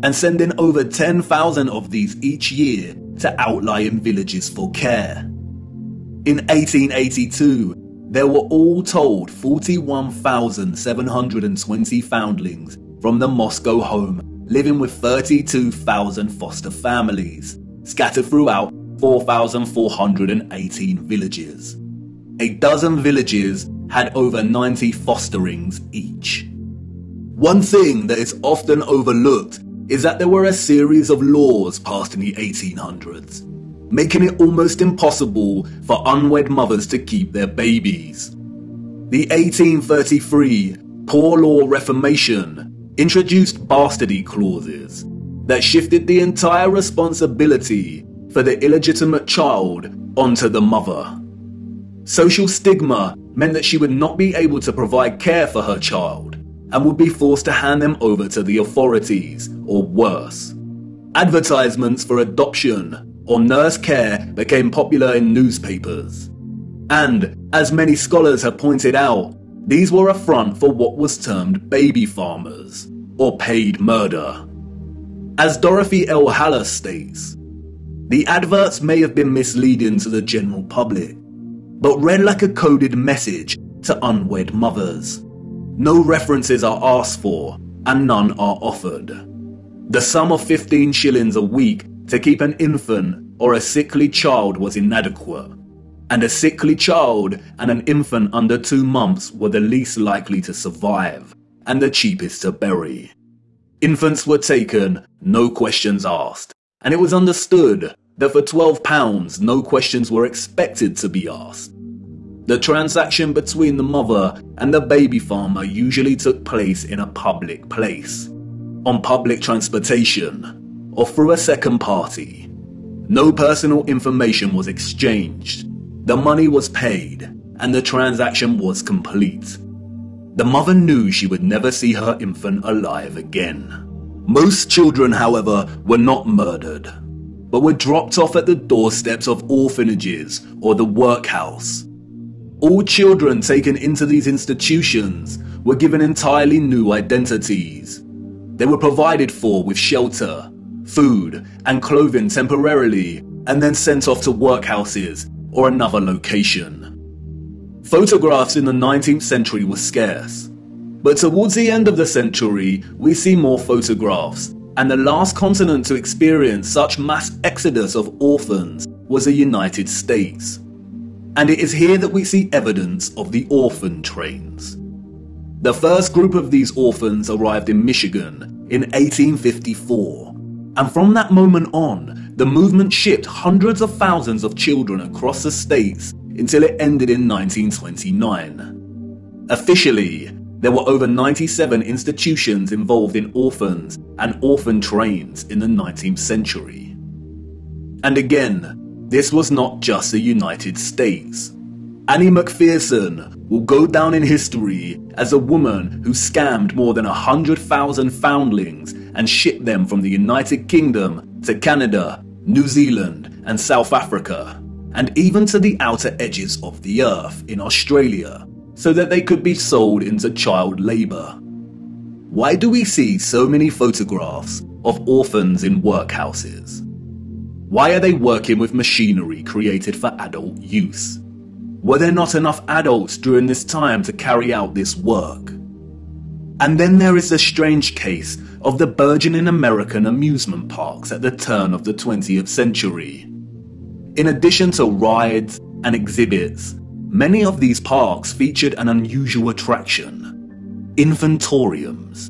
and sending over 10,000 of these each year to outlying villages for care. In 1882, there were all told 41,720 foundlings from the Moscow home living with 32,000 foster families, scattered throughout 4,418 villages. A dozen villages had over 90 fosterings each. One thing that is often overlooked is that there were a series of laws passed in the 1800s, making it almost impossible for unwed mothers to keep their babies. The 1833 Poor Law Reformation introduced bastardy clauses that shifted the entire responsibility for the illegitimate child onto the mother. Social stigma meant that she would not be able to provide care for her child and would be forced to hand them over to the authorities, or worse. Advertisements for adoption or nurse care became popular in newspapers. And, as many scholars have pointed out, these were a front for what was termed baby farmers, or paid murder. As Dorothy L. Haller states, the adverts may have been misleading to the general public, but read like a coded message to unwed mothers. No references are asked for, and none are offered. The sum of 15 shillings a week to keep an infant or a sickly child was inadequate, and a sickly child and an infant under 2 months were the least likely to survive, and the cheapest to bury. Infants were taken, no questions asked, and it was understood that for £12 no questions were expected to be asked. The transaction between the mother and the baby farmer usually took place in a public place, on public transportation, or through a second party. No personal information was exchanged. The money was paid, and the transaction was complete. The mother knew she would never see her infant alive again. Most children, however, were not murdered, but were dropped off at the doorsteps of orphanages or the workhouse. All children taken into these institutions were given entirely new identities. They were provided for with shelter, food, and clothing temporarily, and then sent off to workhouses or another location. Photographs in the 19th century were scarce, but towards the end of the century, we see more photographs, and the last continent to experience such mass exodus of orphans was the United States. And it is here that we see evidence of the orphan trains. The first group of these orphans arrived in Michigan in 1854, and from that moment on, the movement shipped hundreds of thousands of children across the states until it ended in 1929. Officially, there were over 97 institutions involved in orphans and orphan trains in the 19th century. And again, this was not just the United States. Annie McPherson will go down in history as a woman who scammed more than 100,000 foundlings and shipped them from the United Kingdom to Canada, New Zealand, and South Africa, and even to the outer edges of the earth in Australia, so that they could be sold into child labour. Why do we see so many photographs of orphans in workhouses? Why are they working with machinery created for adult use? Were there not enough adults during this time to carry out this work? And then there is the strange case of the burgeoning American amusement parks at the turn of the 20th century. In addition to rides and exhibits, many of these parks featured an unusual attraction: infantoriums.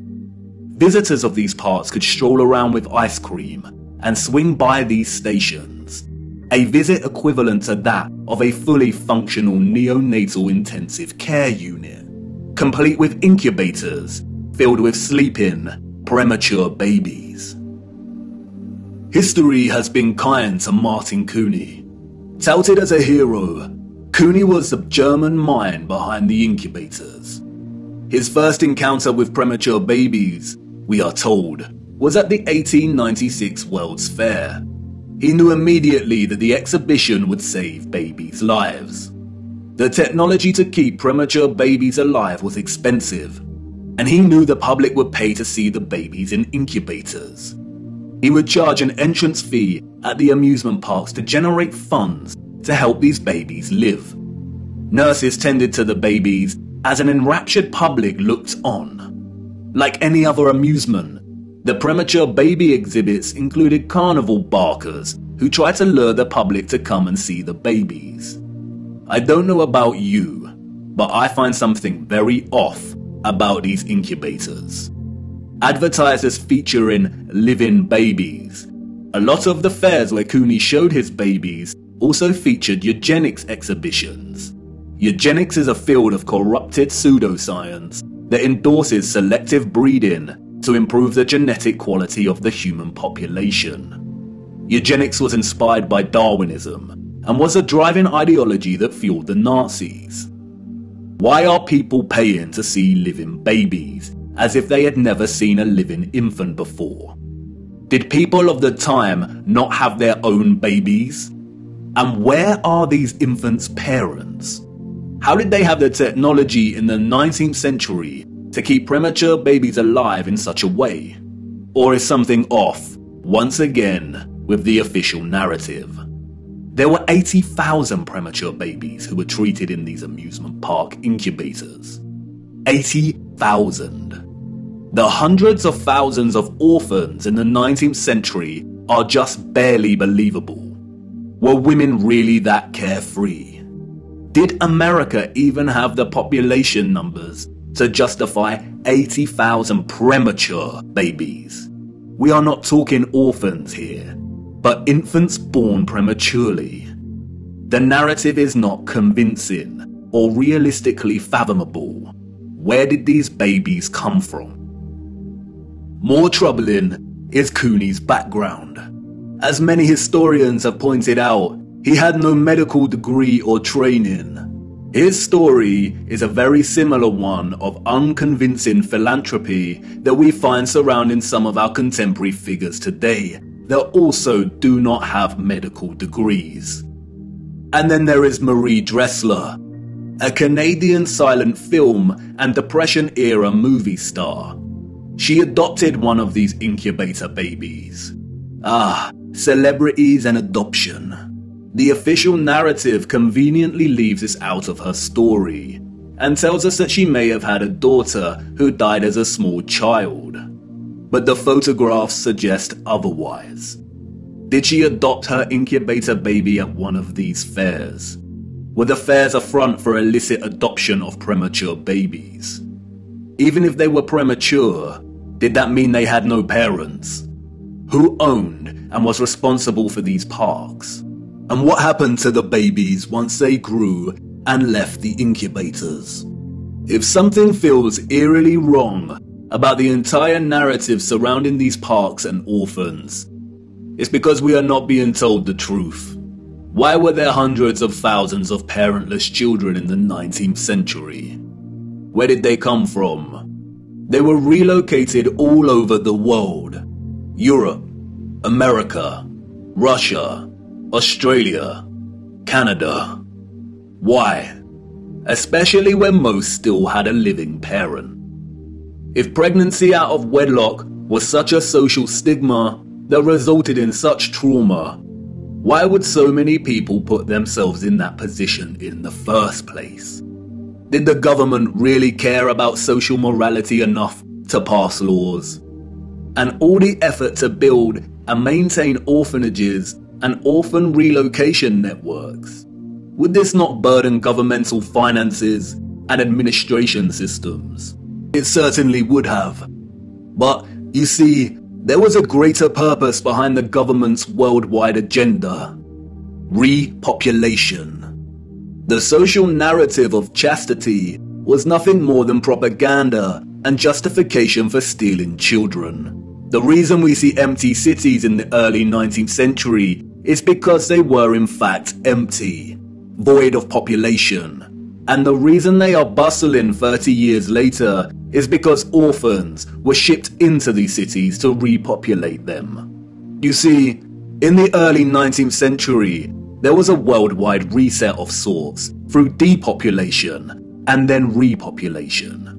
Visitors of these parks could stroll around with ice cream and swing by these stations, a visit equivalent to that of a fully functional neonatal intensive care unit, complete with incubators filled with sleeping, premature babies. History has been kind to Martin Cooney. Touted as a hero, Cooney was the German mind behind the incubators. His first encounter with premature babies, we are told, was at the 1896 World's Fair. He knew immediately that the exhibition would save babies' lives. The technology to keep premature babies alive was expensive, and he knew the public would pay to see the babies in incubators. He would charge an entrance fee at the amusement parks to generate funds to help these babies live. Nurses tended to the babies as an enraptured public looked on. Like any other amusement, the premature baby exhibits included carnival barkers who tried to lure the public to come and see the babies. I don't know about you, but I find something very off about these incubators. Advertised as featuring living babies, a lot of the fairs where Cooney showed his babies also featured eugenics exhibitions. Eugenics is a field of corrupted pseudoscience that endorses selective breeding to improve the genetic quality of the human population. Eugenics was inspired by Darwinism and was a driving ideology that fueled the Nazis. Why are people paying to see living babies as if they had never seen a living infant before? Did people of the time not have their own babies? And where are these infants' parents? How did they have the technology in the 19th century to keep premature babies alive in such a way? Or is something off, once again, with the official narrative? There were 80,000 premature babies who were treated in these amusement park incubators. 80,000. The hundreds of thousands of orphans in the 19th century are just barely believable. Were women really that carefree? Did America even have the population numbers to justify 80,000 premature babies? We are not talking orphans here, but infants born prematurely. The narrative is not convincing or realistically fathomable. Where did these babies come from? More troubling is Cooney's background. As many historians have pointed out, he had no medical degree or training. His story is a very similar one of unconvincing philanthropy that we find surrounding some of our contemporary figures today that also do not have medical degrees. And then there is Marie Dressler, a Canadian silent film and Depression-era movie star. She adopted one of these incubator babies. Celebrities and adoption. The official narrative conveniently leaves this out of her story and tells us that she may have had a daughter who died as a small child. But the photographs suggest otherwise. Did she adopt her incubator baby at one of these fairs? Were the fairs a front for illicit adoption of premature babies? Even if they were premature, did that mean they had no parents? Who owned and was responsible for these parks? And what happened to the babies once they grew and left the incubators? If something feels eerily wrong about the entire narrative surrounding these parks and orphans, it's because we are not being told the truth. Why were there hundreds of thousands of parentless children in the 19th century? Where did they come from? They were relocated all over the world. Europe, America, Russia, Australia, Canada. Why? Especially when most still had a living parent. If pregnancy out of wedlock was such a social stigma that resulted in such trauma, why would so many people put themselves in that position in the first place? Did the government really care about social morality enough to pass laws? And all the effort to build and maintain orphanages and orphan relocation networks, would this not burden governmental finances and administration systems? It certainly would have. But, you see, there was a greater purpose behind the government's worldwide agenda: repopulation. The social narrative of chastity was nothing more than propaganda and justification for stealing children. The reason we see empty cities in the early 19th century is because they were in fact empty, void of population. And the reason they are bustling 30 years later is because orphans were shipped into these cities to repopulate them. You see, in the early 19th century, there was a worldwide reset of sorts through depopulation and then repopulation.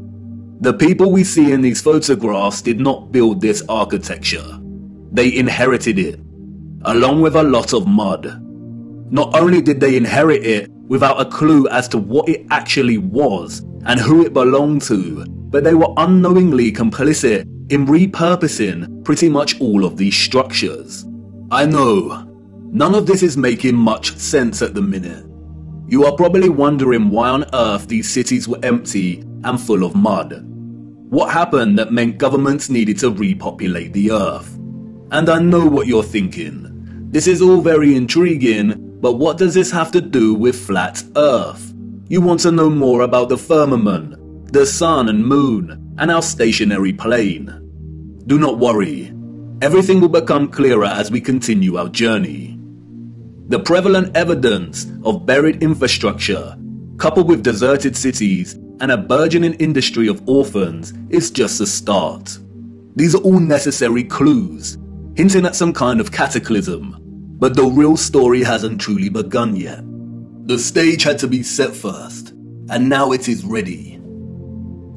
The people we see in these photographs did not build this architecture. They inherited it, along with a lot of mud. Not only did they inherit it without a clue as to what it actually was and who it belonged to, but they were unknowingly complicit in repurposing pretty much all of these structures. I know, none of this is making much sense at the minute. You are probably wondering why on earth these cities were empty and full of mud. What happened that meant governments needed to repopulate the earth? And I know what you're thinking. This is all very intriguing, but what does this have to do with flat earth? You want to know more about the firmament, the sun and moon, and our stationary plane. Do not worry. Everything will become clearer as we continue our journey. The prevalent evidence of buried infrastructure, coupled with deserted cities and a burgeoning industry of orphans, is just a start. These are all necessary clues, hinting at some kind of cataclysm, but the real story hasn't truly begun yet. The stage had to be set first, and now it is ready.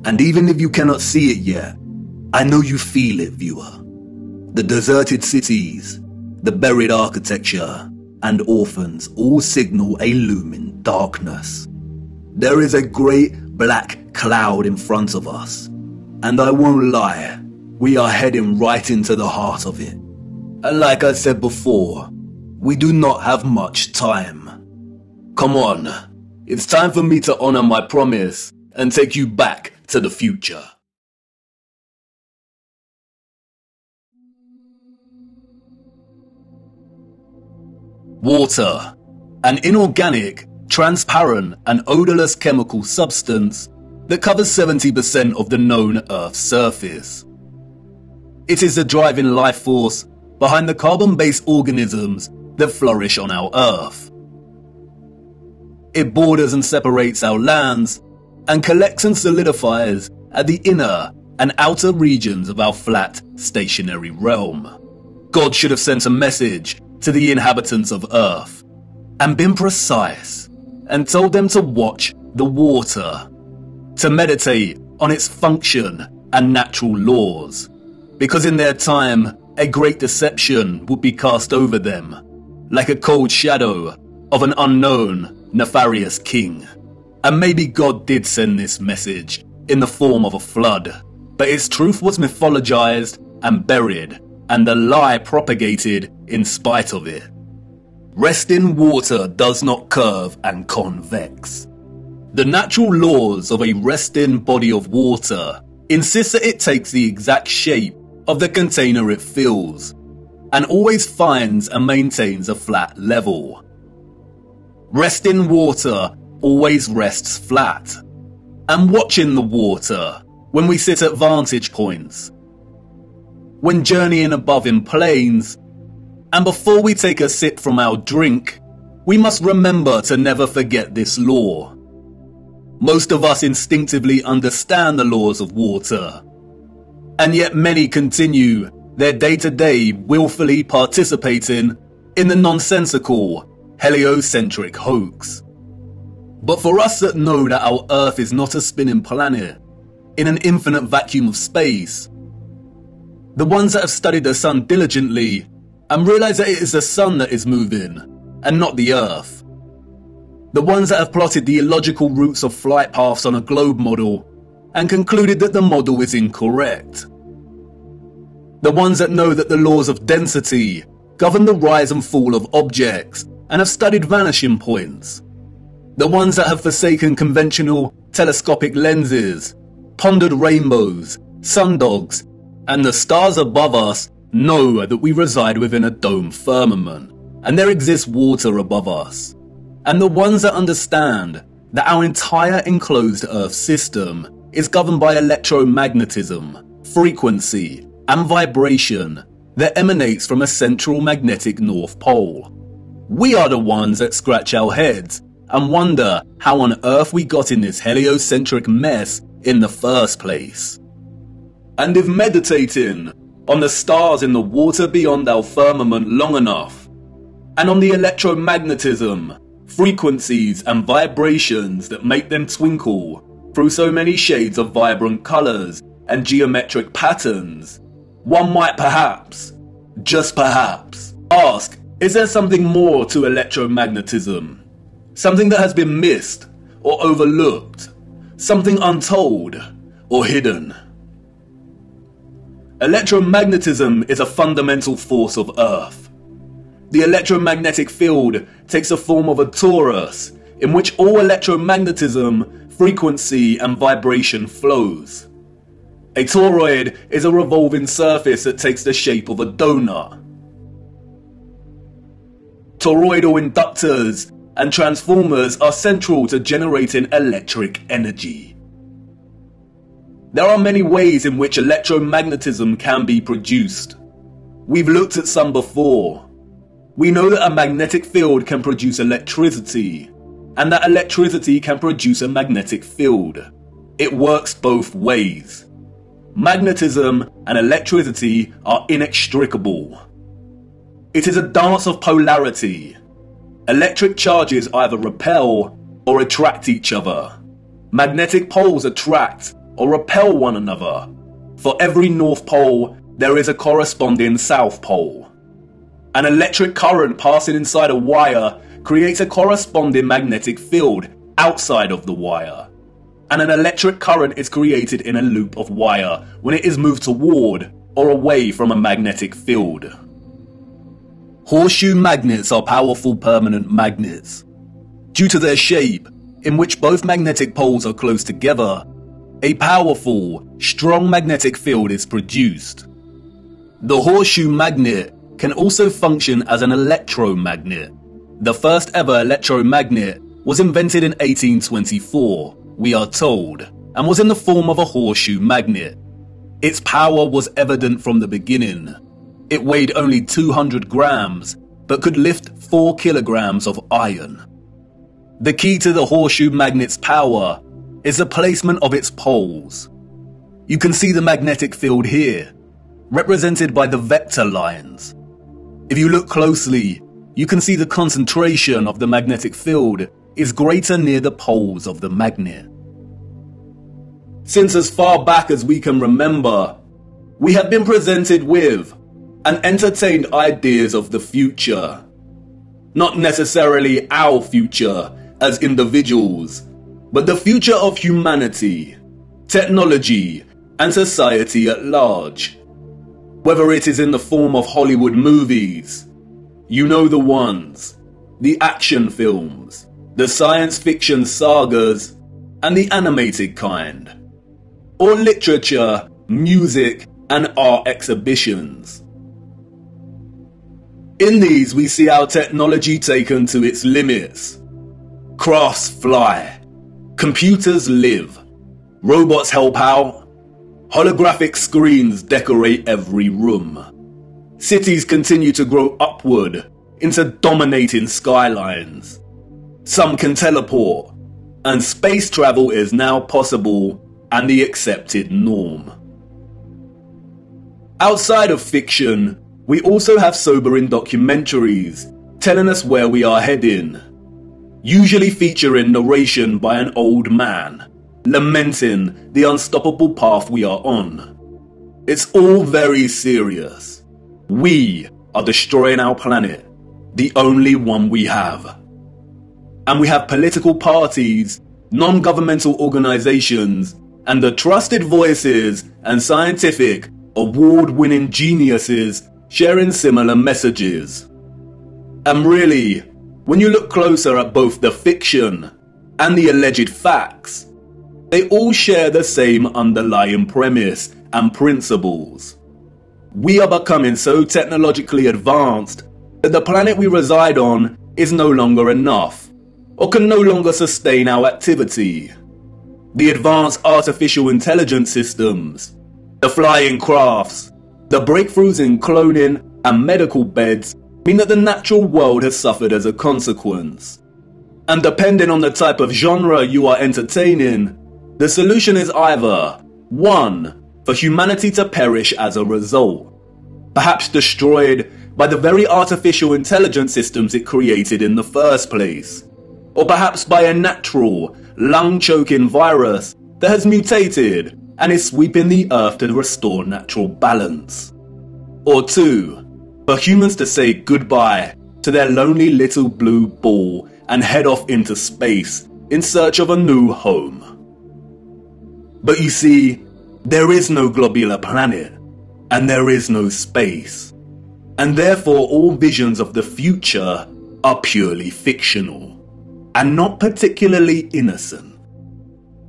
And even if you cannot see it yet, I know you feel it, viewer. The deserted cities, the buried architecture, and orphans all signal a looming darkness. There is a great black cloud in front of us, and I won't lie, we are heading right into the heart of it. And like I said before, we do not have much time. Come on, it's time for me to honor my promise and take you back to the future. Water, an inorganic, transparent and odorless chemical substance that covers 70% of the known Earth's surface. It is the driving life force behind the carbon-based organisms that flourish on our Earth. It borders and separates our lands and collects and solidifies at the inner and outer regions of our flat, stationary realm. God should have sent a message to the inhabitants of Earth and been precise and told them to watch the water, to meditate on its function and natural laws, because in their time a great deception would be cast over them, like a cold shadow of an unknown, nefarious king. And maybe God did send this message in the form of a flood, but its truth was mythologized and buried, and the lie propagated in spite of it. Resting water does not curve and convex. The natural laws of a resting body of water insist that it takes the exact shape of the container it fills, and always finds and maintains a flat level. Resting water always rests flat, and watching the water when we sit at vantage points, when journeying above in planes, and before we take a sip from our drink, we must remember to never forget this law. Most of us instinctively understand the laws of water, and yet many continue their day-to-day willfully participating in the nonsensical, heliocentric hoax. But for us that know that our Earth is not a spinning planet in an infinite vacuum of space, the ones that have studied the sun diligently and realize that it is the sun that is moving and not the Earth, the ones that have plotted the illogical routes of flight paths on a globe model and concluded that the model is incorrect, the ones that know that the laws of density govern the rise and fall of objects and have studied vanishing points, the ones that have forsaken conventional telescopic lenses, pondered rainbows, sundogs, and the stars above us know that we reside within a dome firmament and there exists water above us, and the ones that understand that our entire enclosed Earth system is governed by electromagnetism, frequency, and vibration that emanates from a central magnetic North Pole. We are the ones that scratch our heads and wonder how on earth we got in this heliocentric mess in the first place. And if meditating on the stars in the water beyond our firmament long enough, and on the electromagnetism, frequencies and vibrations that make them twinkle through so many shades of vibrant colours and geometric patterns, one might perhaps, just perhaps, ask, is there something more to electromagnetism? Something that has been missed or overlooked? Something untold or hidden? Electromagnetism is a fundamental force of Earth. The electromagnetic field takes the form of a torus in which all electromagnetism, frequency and vibration flows. A toroid is a revolving surface that takes the shape of a donut. Toroidal inductors and transformers are central to generating electric energy. There are many ways in which electromagnetism can be produced. We've looked at some before. We know that a magnetic field can produce electricity, and that electricity can produce a magnetic field. It works both ways. Magnetism and electricity are inextricable. It is a dance of polarity. Electric charges either repel or attract each other. Magnetic poles attract or repel one another. For every North Pole, there is a corresponding South Pole. An electric current passing inside a wire creates a corresponding magnetic field outside of the wire. And an electric current is created in a loop of wire when it is moved toward or away from a magnetic field. Horseshoe magnets are powerful permanent magnets. Due to their shape, in which both magnetic poles are close together, a powerful, strong magnetic field is produced. The horseshoe magnet can also function as an electromagnet. The first ever electromagnet was invented in 1824, we are told, and was in the form of a horseshoe magnet. Its power was evident from the beginning. It weighed only 200 grams, but could lift 4 kilograms of iron. The key to the horseshoe magnet's power is the placement of its poles. You can see the magnetic field here, represented by the vector lines. If you look closely, you can see the concentration of the magnetic field is greater near the poles of the magnet. Since as far back as we can remember, we have been presented with and entertained ideas of the future. Not necessarily our future as individuals, but the future of humanity, technology, and society at large. Whether it is in the form of Hollywood movies, you know the ones, the action films, the science fiction sagas, and the animated kind, or literature, music, and art exhibitions. In these we see our technology taken to its limits. Crafts fly, computers live, robots help out, holographic screens decorate every room. Cities continue to grow upward into dominating skylines. Some can teleport, and space travel is now possible and the accepted norm. Outside of fiction, we also have sobering documentaries telling us where we are heading, usually featuring narration by an old man, lamenting the unstoppable path we are on. It's all very serious. We are destroying our planet, the only one we have. And we have political parties, non-governmental organizations, and the trusted voices and scientific, award-winning geniuses sharing similar messages. And really, when you look closer at both the fiction and the alleged facts, they all share the same underlying premise and principles. We are becoming so technologically advanced that the planet we reside on is no longer enough, or can no longer sustain our activity. The advanced artificial intelligence systems, the flying crafts, the breakthroughs in cloning and medical beds mean that the natural world has suffered as a consequence. And depending on the type of genre you are entertaining, the solution is either 1. For humanity to perish as a result, perhaps destroyed by the very artificial intelligence systems it created in the first place, or perhaps by a natural, lung-choking virus that has mutated and is sweeping the earth to restore natural balance. Or 2, for humans to say goodbye to their lonely little blue ball and head off into space in search of a new home. But you see, there is no globular planet, and there is no space, and therefore all visions of the future are purely fictional, and not particularly innocent.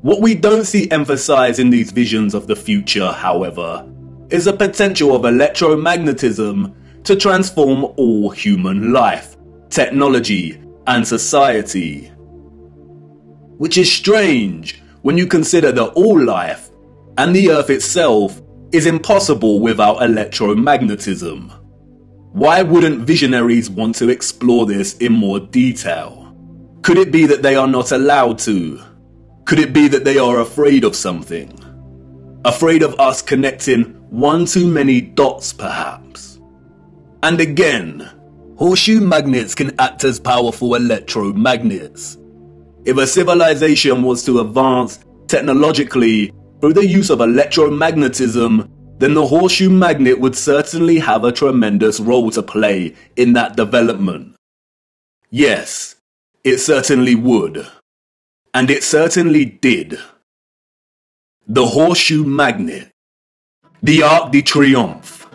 What we don't see emphasized in these visions of the future, however, is the potential of electromagnetism to transform all human life, technology, and society. Which is strange when you consider that all life, and the Earth itself, is impossible without electromagnetism. Why wouldn't visionaries want to explore this in more detail? Could it be that they are not allowed to? Could it be that they are afraid of something? Afraid of us connecting one too many dots, perhaps? And again, horseshoe magnets can act as powerful electromagnets. If a civilization was to advance technologically through the use of electromagnetism, then the horseshoe magnet would certainly have a tremendous role to play in that development. Yes, it certainly would. And it certainly did. The horseshoe magnet. The Arc de Triomphe.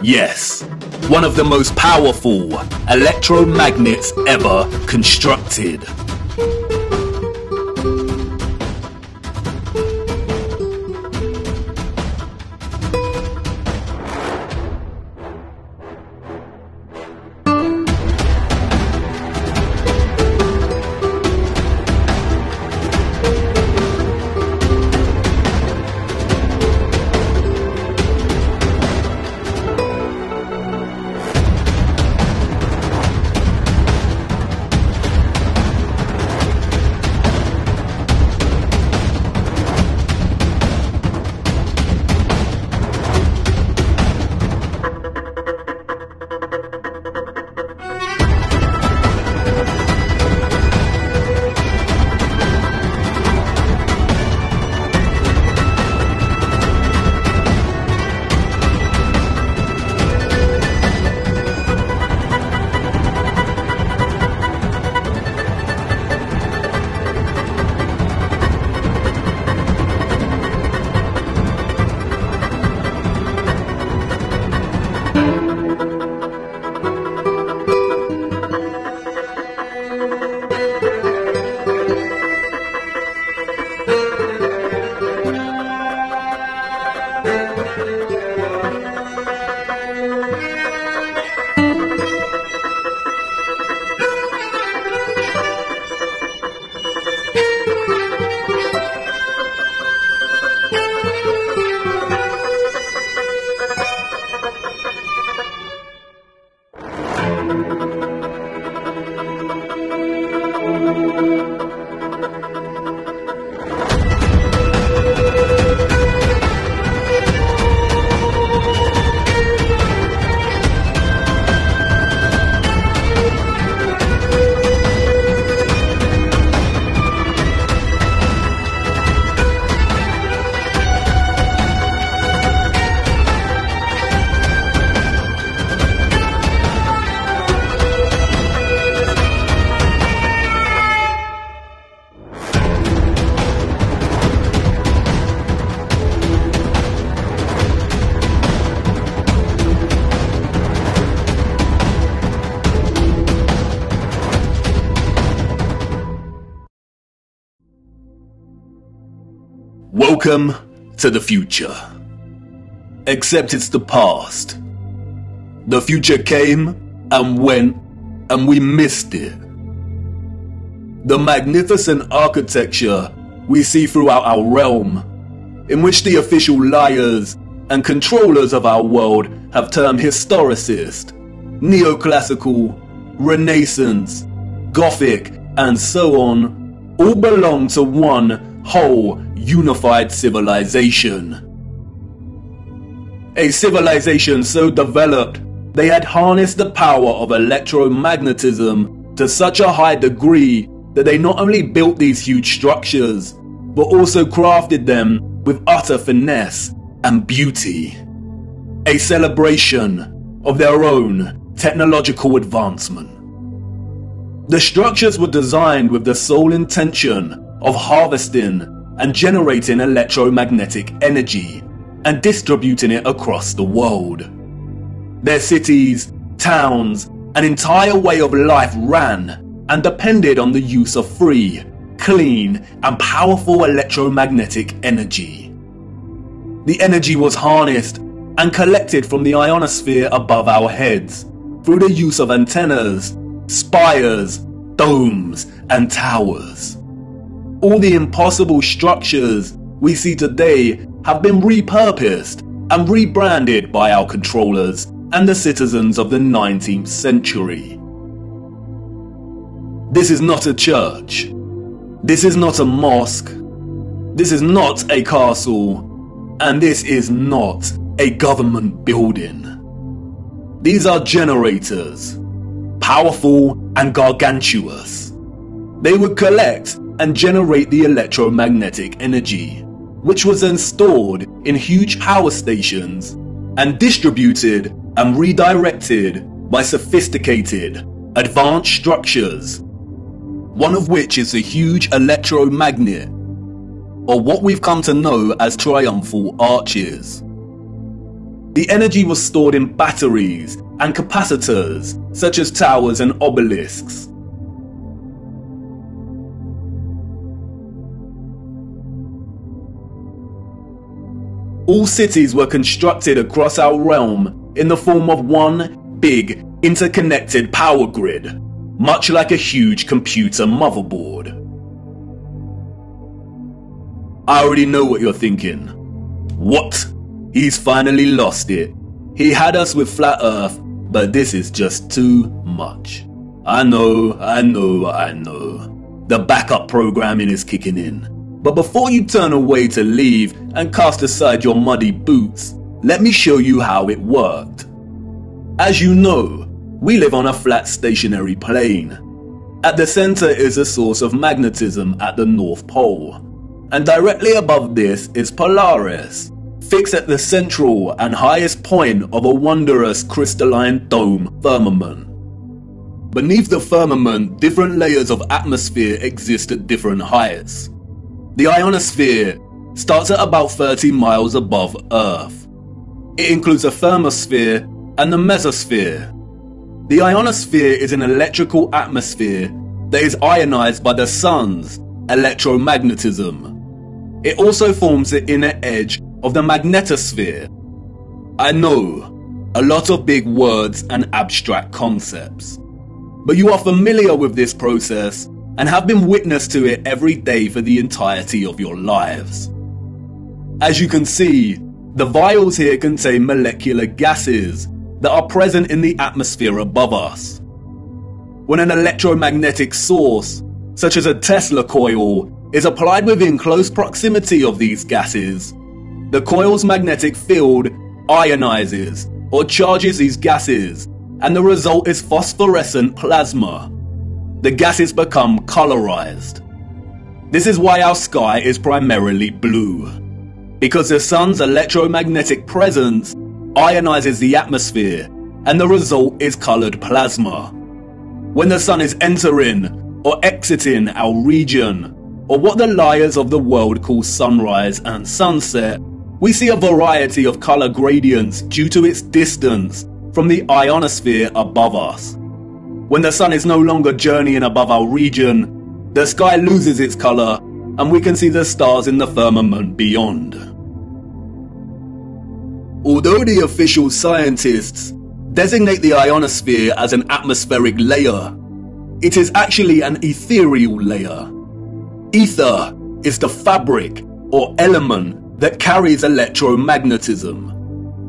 Yes, one of the most powerful electromagnets ever constructed. Welcome to the future. Except it's the past. The future came and went, and we missed it. The magnificent architecture we see throughout our realm, in which the official liars and controllers of our world have termed historicist, neoclassical, Renaissance, Gothic, and so on, all belong to one whole unified civilization. A civilization so developed they had harnessed the power of electromagnetism to such a high degree that they not only built these huge structures, but also crafted them with utter finesse and beauty. A celebration of their own technological advancement. The structures were designed with the sole intention of harvesting and generating electromagnetic energy and distributing it across the world. Their cities, towns, an entire way of life ran and depended on the use of free, clean, and powerful electromagnetic energy. The energy was harnessed and collected from the ionosphere above our heads through the use of antennas, spires, domes, and towers. All the impossible structures we see today have been repurposed and rebranded by our controllers and the citizens of the 19th century. This is not a church. This is not a mosque. This is not a castle. And this is not a government building. These are generators, powerful and gargantuous. They would collect and generate the electromagnetic energy, which was then stored in huge power stations and distributed and redirected by sophisticated, advanced structures, one of which is a huge electromagnet, or what we've come to know as triumphal arches. The energy was stored in batteries and capacitors, such as towers and obelisks. All cities were constructed across our realm in the form of one big, interconnected power grid, much like a huge computer motherboard. I already know what you're thinking. What? He's finally lost it. He had us with flat Earth, but this is just too much. I know. The backup programming is kicking in. But before you turn away to leave and cast aside your muddy boots, let me show you how it worked. As you know, we live on a flat stationary plane. At the center is a source of magnetism at the North Pole, and directly above this is Polaris, fixed at the central and highest point of a wondrous crystalline dome firmament. Beneath the firmament, different layers of atmosphere exist at different heights. The ionosphere starts at about 30 miles above Earth. It includes a thermosphere and the mesosphere. The ionosphere is an electrical atmosphere that is ionized by the sun's electromagnetism. It also forms the inner edge of the magnetosphere. I know, a lot of big words and abstract concepts, but you are familiar with this process and have been witness to it every day for the entirety of your lives. As you can see, the vials here contain molecular gases that are present in the atmosphere above us. When an electromagnetic source, such as a Dressler coil, is applied within close proximity of these gases, the coil's magnetic field ionizes or charges these gases, and the result is phosphorescent plasma. The gases become colorized. This is why our sky is primarily blue, because the sun's electromagnetic presence ionizes the atmosphere, and the result is colored plasma. When the sun is entering or exiting our region, or what the liars of the world call sunrise and sunset, we see a variety of color gradients due to its distance from the ionosphere above us. When the sun is no longer journeying above our region, the sky loses its color and we can see the stars in the firmament beyond. Although the official scientists designate the ionosphere as an atmospheric layer, it is actually an ethereal layer. Ether is the fabric or element that carries electromagnetism.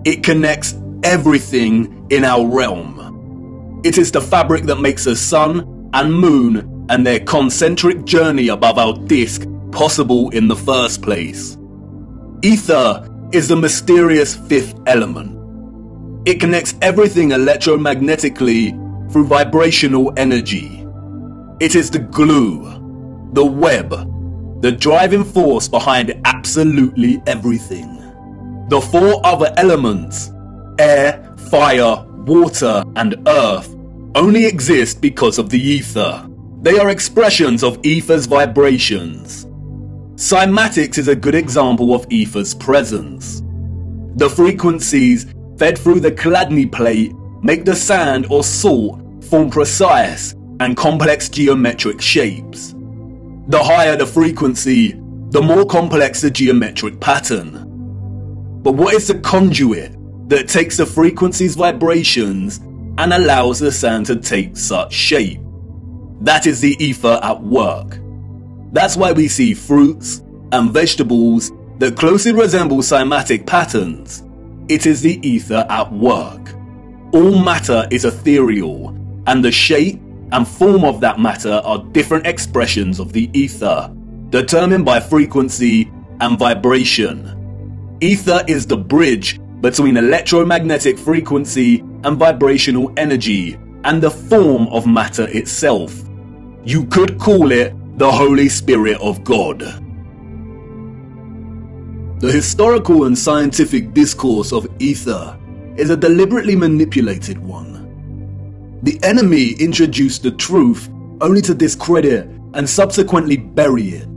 It connects everything in our realm. It is the fabric that makes the sun and moon and their concentric journey above our disk possible in the first place. Ether is the mysterious fifth element. It connects everything electromagnetically through vibrational energy. It is the glue, the web, the driving force behind absolutely everything. The four other elements, air, fire, water, and earth, only exist because of the ether. They are expressions of ether's vibrations. Cymatics is a good example of ether's presence. The frequencies fed through the Chladni plate make the sand or salt form precise and complex geometric shapes. The higher the frequency, the more complex the geometric pattern. But what is the conduit that takes the frequency's vibrations and allows the sand to take such shape? That is the ether at work. That's why we see fruits and vegetables that closely resemble cymatic patterns. It is the ether at work. All matter is ethereal, and the shape and form of that matter are different expressions of the ether, determined by frequency and vibration. Ether is the bridge between electromagnetic frequency and vibrational energy, and the form of matter itself. You could call it the Holy Spirit of God. The historical and scientific discourse of ether is a deliberately manipulated one. The enemy introduced the truth only to discredit and subsequently bury it.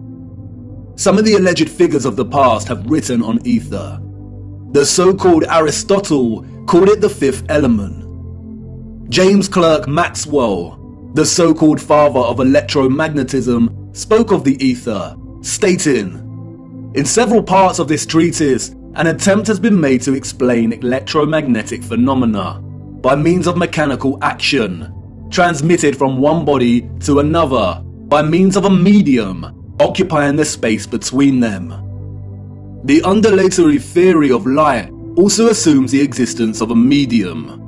Some of the alleged figures of the past have written on ether. The so-called Aristotle called it the fifth element. James Clerk Maxwell, the so-called father of electromagnetism, spoke of the ether, stating, "In several parts of this treatise, an attempt has been made to explain electromagnetic phenomena by means of mechanical action, transmitted from one body to another by means of a medium occupying the space between them. The undulatory theory of light also assumes the existence of a medium.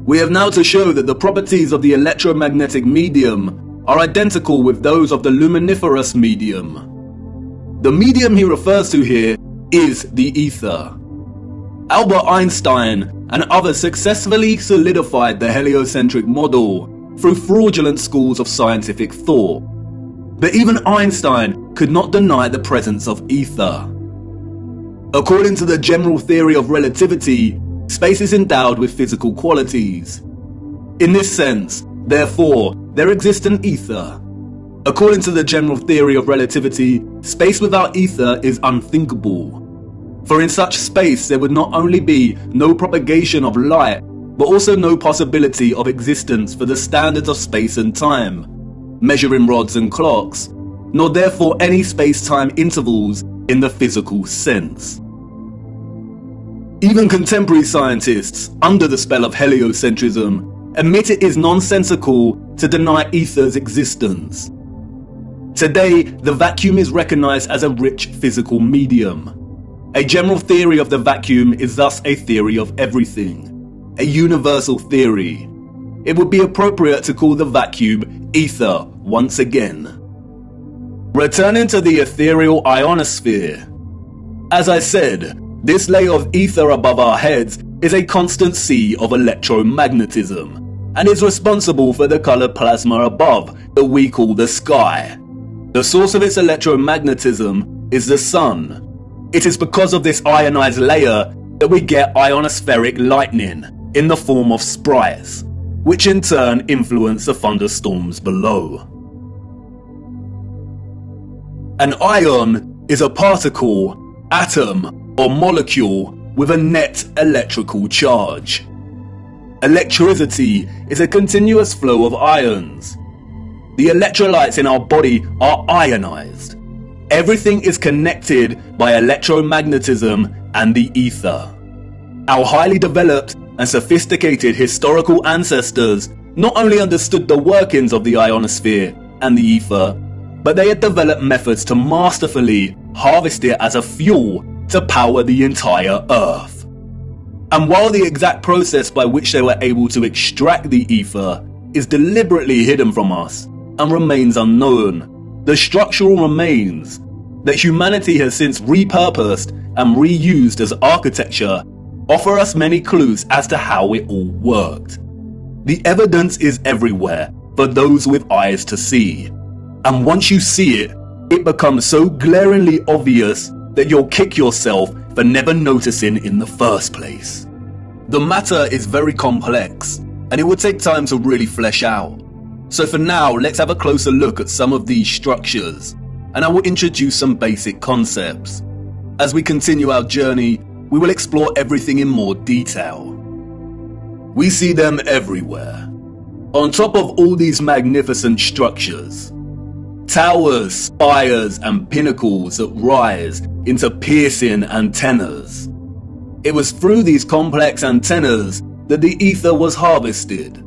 We have now to show that the properties of the electromagnetic medium are identical with those of the luminiferous medium. The medium he refers to here is the ether. Albert Einstein and others successfully solidified the heliocentric model through fraudulent schools of scientific thought. But even Einstein could not deny the presence of ether. According to the general theory of relativity, space is endowed with physical qualities. In this sense, therefore, there exists an ether. According to the general theory of relativity, space without ether is unthinkable. For in such space there would not only be no propagation of light, but also no possibility of existence for the standards of space and time, measuring rods and clocks, nor therefore any space-time intervals in the physical sense. Even contemporary scientists, under the spell of heliocentrism, admit it is nonsensical to deny ether's existence. Today, the vacuum is recognized as a rich physical medium. A general theory of the vacuum is thus a theory of everything. a universal theory. It would be appropriate to call the vacuum ether once again. Returning to the ethereal ionosphere. As I said, this layer of ether above our heads is a constant sea of electromagnetism, and is responsible for the coloured plasma above that we call the sky. The source of its electromagnetism is the sun. It is because of this ionized layer that we get ionospheric lightning in the form of sprites, which in turn influence the thunderstorms below. An ion is a particle, atom, or molecule with a net electrical charge. Electricity is a continuous flow of ions. The electrolytes in our body are ionized. Everything is connected by electromagnetism and the ether. Our highly developed and sophisticated historical ancestors not only understood the workings of the ionosphere and the ether, but they had developed methods to masterfully harvest it as a fuel to power the entire Earth. And while the exact process by which they were able to extract the ether is deliberately hidden from us and remains unknown, the structural remains that humanity has since repurposed and reused as architecture offer us many clues as to how it all worked. The evidence is everywhere for those with eyes to see, and once you see it, it becomes so glaringly obvious that you'll kick yourself for never noticing in the first place. The matter is very complex, and it would take time to really flesh out. So for now, let's have a closer look at some of these structures, and I will introduce some basic concepts. As we continue our journey, we will explore everything in more detail. We see them everywhere. On top of all these magnificent structures, towers, spires, and pinnacles that rise into piercing antennas. It was through these complex antennas that the ether was harvested.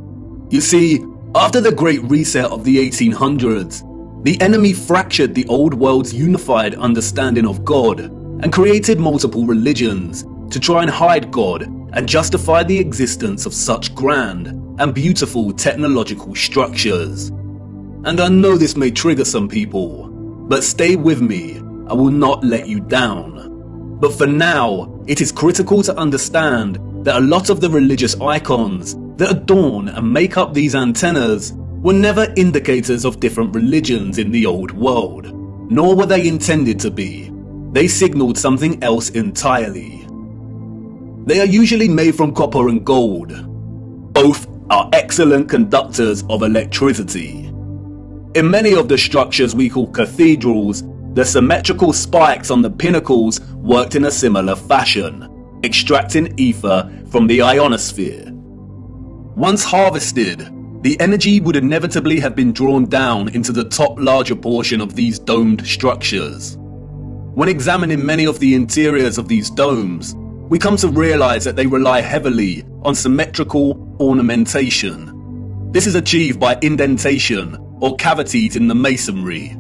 You see, after the Great Reset of the 1800s, the enemy fractured the old world's unified understanding of God and created multiple religions to try and hide God and justify the existence of such grand and beautiful technological structures. And I know this may trigger some people, but stay with me, I will not let you down. But for now, it is critical to understand that a lot of the religious icons that adorn and make up these antennas were never indicators of different religions in the old world, nor were they intended to be. They signaled something else entirely. They are usually made from copper and gold. Both are excellent conductors of electricity. In many of the structures we call cathedrals, the symmetrical spikes on the pinnacles worked in a similar fashion, extracting ether from the ionosphere. Once harvested, the energy would inevitably have been drawn down into the top larger portion of these domed structures. When examining many of the interiors of these domes, we come to realize that they rely heavily on symmetrical ornamentation. This is achieved by indentation or cavities in the masonry.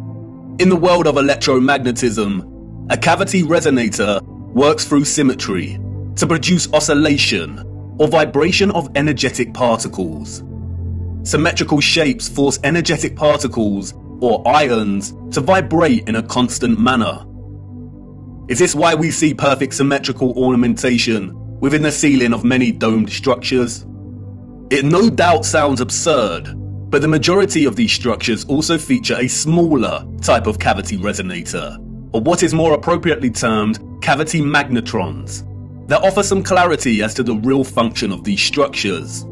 In the world of electromagnetism, a cavity resonator works through symmetry to produce oscillation or vibration of energetic particles. Symmetrical shapes force energetic particles, or ions, to vibrate in a constant manner. Is this why we see perfect symmetrical ornamentation within the ceiling of many domed structures? It no doubt sounds absurd, but the majority of these structures also feature a smaller type of cavity resonator, or what is more appropriately termed cavity magnetrons, that offer some clarity as to the real function of these structures.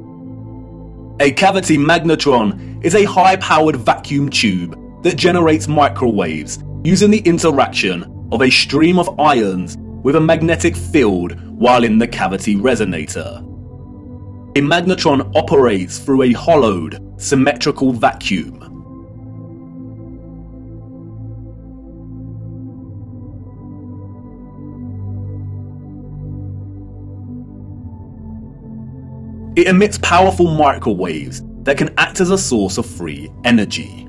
A cavity magnetron is a high-powered vacuum tube that generates microwaves using the interaction of a stream of ions with a magnetic field while in the cavity resonator. A magnetron operates through a hollowed, symmetrical vacuum. It emits powerful microwaves that can act as a source of free energy.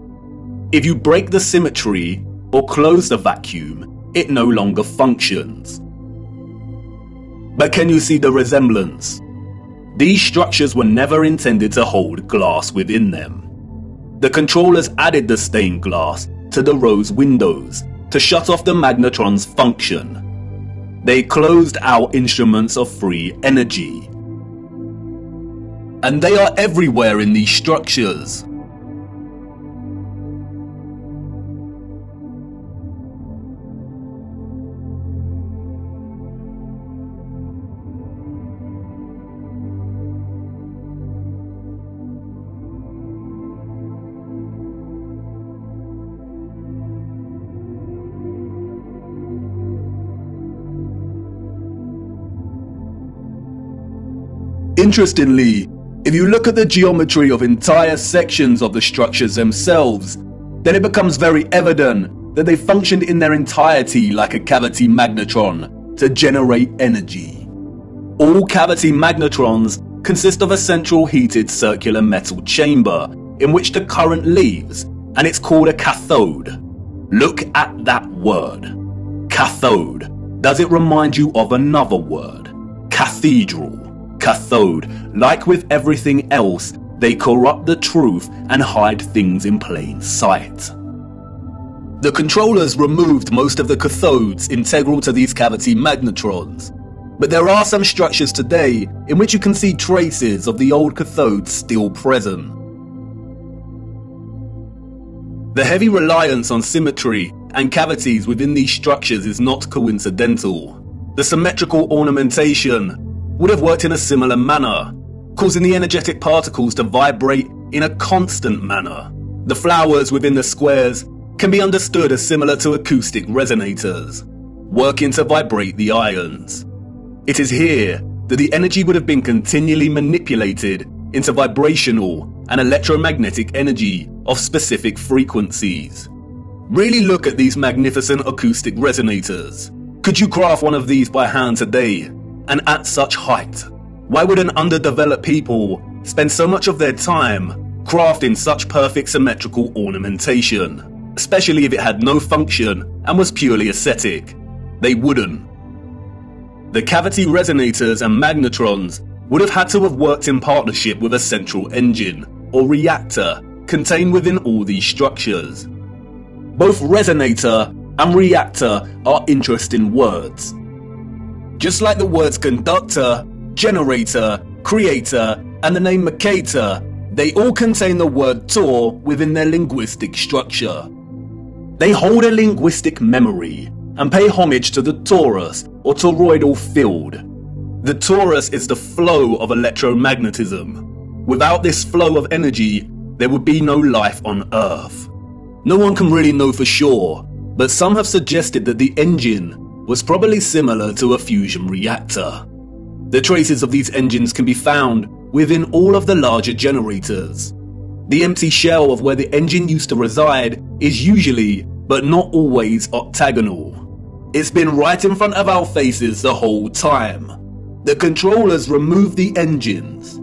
If you break the symmetry or close the vacuum, it no longer functions. But can you see the resemblance? These structures were never intended to hold glass within them. The controllers added the stained glass to the rose windows to shut off the magnetron's function. They closed out instruments of free energy. And they are everywhere in these structures. Interestingly, if you look at the geometry of entire sections of the structures themselves, then it becomes very evident that they functioned in their entirety like a cavity magnetron to generate energy. All cavity magnetrons consist of a central heated circular metal chamber in which the current leaves, and it's called a cathode. Look at that word. Cathode. Does it remind you of another word? Cathedral. Cathode. Like with everything else, they corrupt the truth and hide things in plain sight. The controllers removed most of the cathodes integral to these cavity magnetrons, but there are some structures today in which you can see traces of the old cathodes still present. The heavy reliance on symmetry and cavities within these structures is not coincidental. The symmetrical ornamentation would have worked in a similar manner, causing the energetic particles to vibrate in a constant manner. The flowers within the squares can be understood as similar to acoustic resonators, working to vibrate the ions. It is here that the energy would have been continually manipulated into vibrational and electromagnetic energy of specific frequencies. Really look at these magnificent acoustic resonators. Could you craft one of these by hand today? And at such height? Why would an underdeveloped people spend so much of their time crafting such perfect symmetrical ornamentation, especially if it had no function and was purely aesthetic? They wouldn't. The cavity resonators and magnetrons would have had to have worked in partnership with a central engine or reactor contained within all these structures. Both resonator and reactor are interesting words. Just like the words conductor, generator, creator, and the name Mercator, they all contain the word Tor within their linguistic structure. They hold a linguistic memory and pay homage to the torus or toroidal field. The torus is the flow of electromagnetism. Without this flow of energy, there would be no life on Earth. No one can really know for sure, but some have suggested that the engine was probably similar to a fusion reactor. The traces of these engines can be found within all of the larger generators. The empty shell of where the engine used to reside is usually, but not always, octagonal. It's been right in front of our faces the whole time. The controllers remove the engines,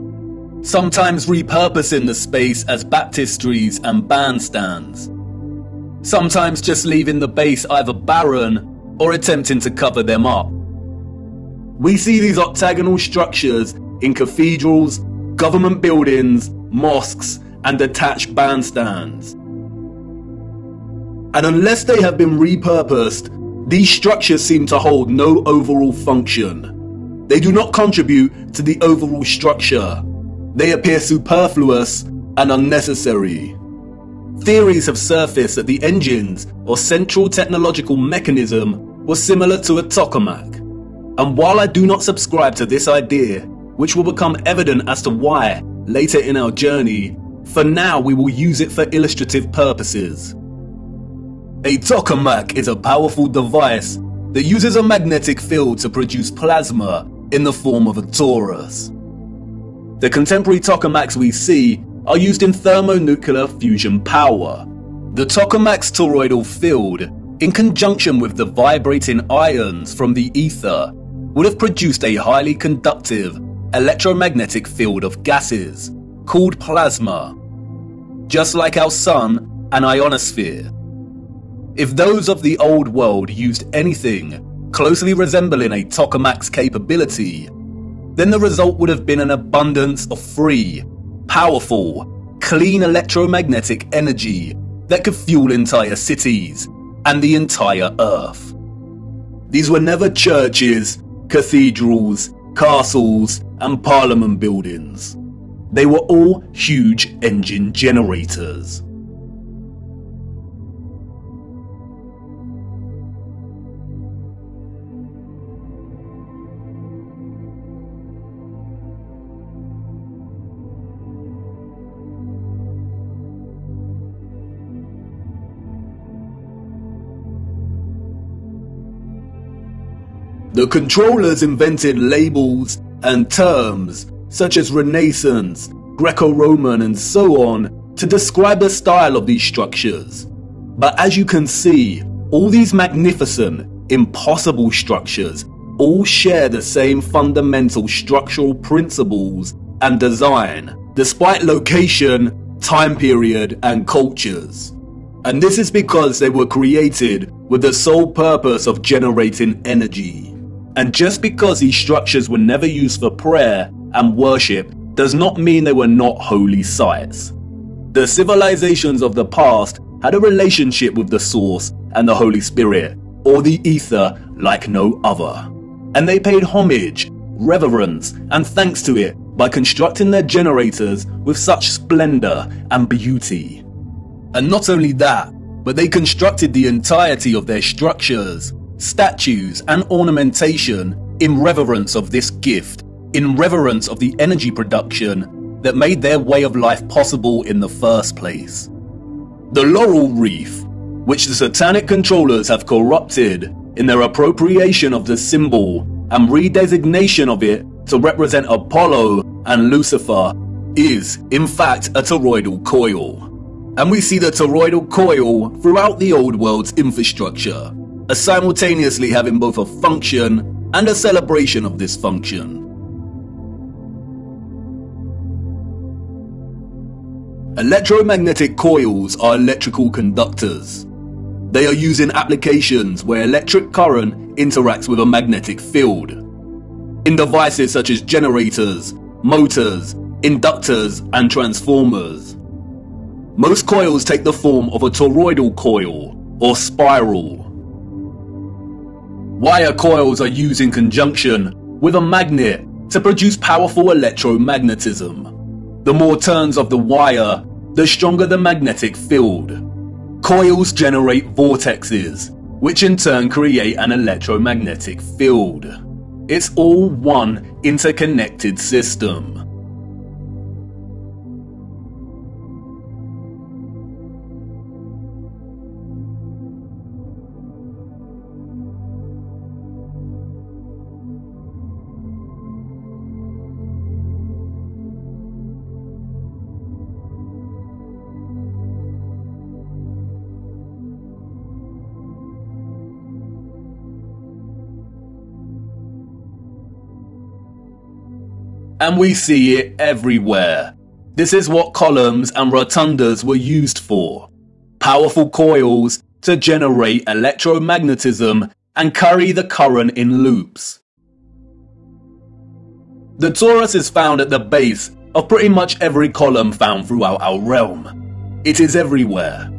sometimes repurposing the space as baptistries and bandstands, sometimes just leaving the base either barren or attempting to cover them up. We see these octagonal structures in cathedrals, government buildings, mosques, and detached bandstands. And unless they have been repurposed, these structures seem to hold no overall function. They do not contribute to the overall structure. They appear superfluous and unnecessary. Theories have surfaced that the engines or central technological mechanism was similar to a tokamak. And while I do not subscribe to this idea, which will become evident as to why later in our journey, for now we will use it for illustrative purposes. A tokamak is a powerful device that uses a magnetic field to produce plasma in the form of a torus. The contemporary tokamaks we see are used in thermonuclear fusion power. The tokamak's toroidal field, in conjunction with the vibrating ions from the ether, would have produced a highly conductive electromagnetic field of gases, called plasma, just like our Sun and Ionosphere. If those of the old world used anything closely resembling a tokamak's capability, then the result would have been an abundance of free, powerful, clean electromagnetic energy that could fuel entire cities and the entire Earth. These were never churches, cathedrals, castles, and parliament buildings. They were all huge engine generators. The controllers invented labels and terms such as Renaissance, Greco-Roman, and so on to describe the style of these structures. But as you can see, all these magnificent, impossible structures all share the same fundamental structural principles and design, despite location, time period, and cultures. And this is because they were created with the sole purpose of generating energy. And just because these structures were never used for prayer and worship does not mean they were not holy sites. The civilizations of the past had a relationship with the Source and the Holy Spirit, or the Ether, like no other. And they paid homage, reverence, and thanks to it by constructing their generators with such splendor and beauty. And not only that, but they constructed the entirety of their structures, statues, and ornamentation in reverence of this gift, in reverence of the energy production that made their way of life possible in the first place. The laurel wreath, which the satanic controllers have corrupted in their appropriation of the symbol and redesignation of it to represent Apollo and Lucifer, is in fact a toroidal coil. And we see the toroidal coil throughout the old world's infrastructure, as simultaneously having both a function and a celebration of this function. Electromagnetic coils are electrical conductors. They are used in applications where electric current interacts with a magnetic field. In devices such as generators, motors, inductors, and transformers. Most coils take the form of a toroidal coil or spiral. Wire coils are used in conjunction with a magnet to produce powerful electromagnetism. The more turns of the wire, the stronger the magnetic field. Coils generate vortexes, which in turn create an electromagnetic field. It's all one interconnected system. And we see it everywhere. This is what columns and rotundas were used for. Powerful coils to generate electromagnetism and carry the current in loops. The torus is found at the base of pretty much every column found throughout our realm. It is everywhere.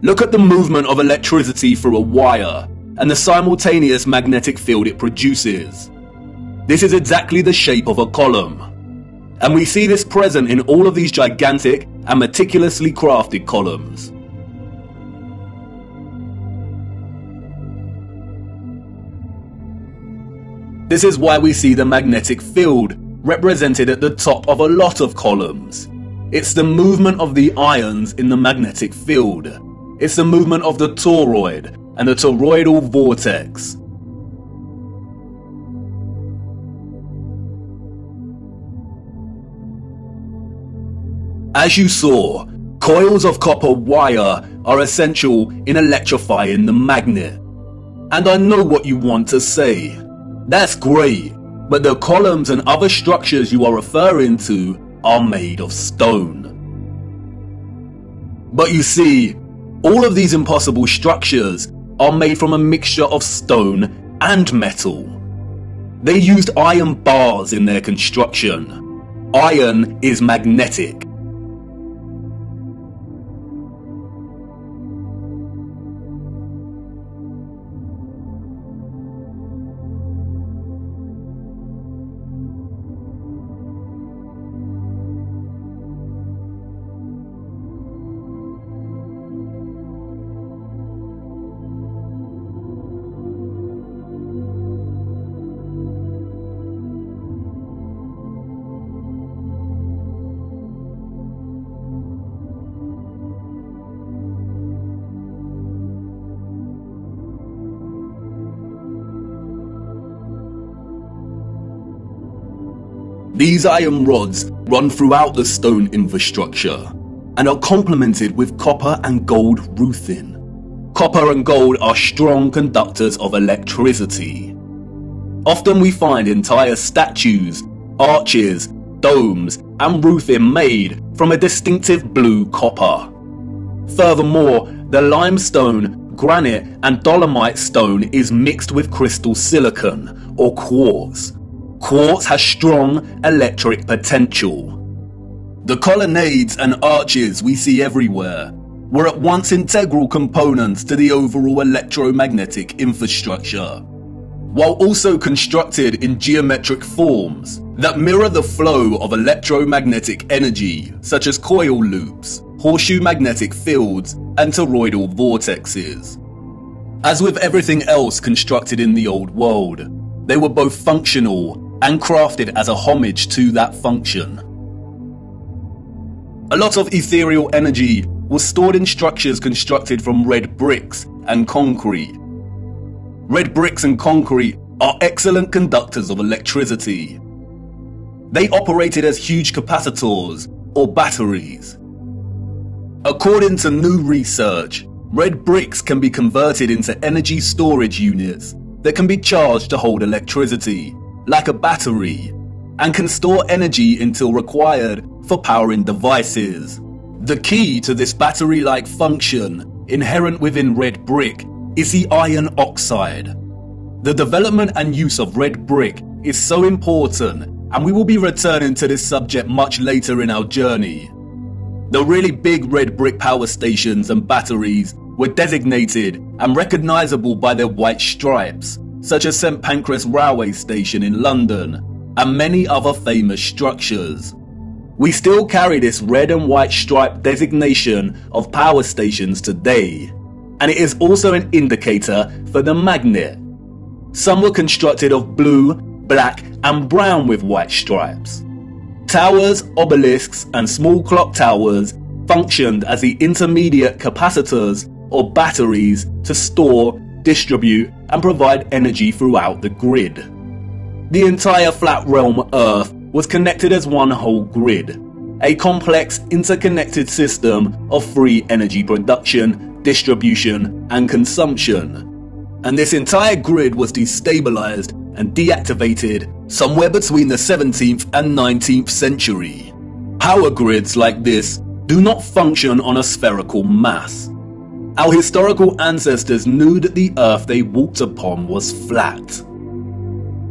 Look at the movement of electricity through a wire and the simultaneous magnetic field it produces. This is exactly the shape of a column. And we see this present in all of these gigantic and meticulously crafted columns. This is why we see the magnetic field represented at the top of a lot of columns. It's the movement of the ions in the magnetic field. It's the movement of the toroid and the toroidal vortex. As you saw, coils of copper wire are essential in electrifying the magnet. And I know what you want to say. That's great, but the columns and other structures you are referring to are made of stone. But you see, all of these impossible structures are made from a mixture of stone and metal. They used iron bars in their construction. Iron is magnetic. These iron rods run throughout the stone infrastructure and are complemented with copper and gold roofing. Copper and gold are strong conductors of electricity. Often we find entire statues, arches, domes, and roofing made from a distinctive blue copper. Furthermore, the limestone, granite, and dolomite stone is mixed with crystal silicon or quartz. Quartz has strong electric potential. The colonnades and arches we see everywhere were at once integral components to the overall electromagnetic infrastructure, while also constructed in geometric forms that mirror the flow of electromagnetic energy, such as coil loops, horseshoe magnetic fields, and toroidal vortexes. As with everything else constructed in the old world, they were both functional and crafted as a homage to that function. A lot of ethereal energy was stored in structures constructed from red bricks and concrete. Red bricks and concrete are excellent conductors of electricity. They operated as huge capacitors or batteries. According to new research, red bricks can be converted into energy storage units that can be charged to hold electricity, like a battery, and can store energy until required for powering devices. The key to this battery-like function, inherent within red brick, is the iron oxide. The development and use of red brick is so important, and we will be returning to this subject much later in our journey. The really big red brick power stations and batteries were designated and recognizable by their white stripes, such as St Pancras Railway Station in London, and many other famous structures. We still carry this red and white stripe designation of power stations today, and it is also an indicator for the magnet. Some were constructed of blue, black, and brown with white stripes. Towers, obelisks, and small clock towers functioned as the intermediate capacitors or batteries to store, distribute, and provide energy throughout the grid. The entire flat realm Earth was connected as one whole grid, a complex interconnected system of free energy production, distribution, and consumption. And this entire grid was destabilized and deactivated somewhere between the 17th and 19th century. Power grids like this do not function on a spherical mass. Our historical ancestors knew that the Earth they walked upon was flat.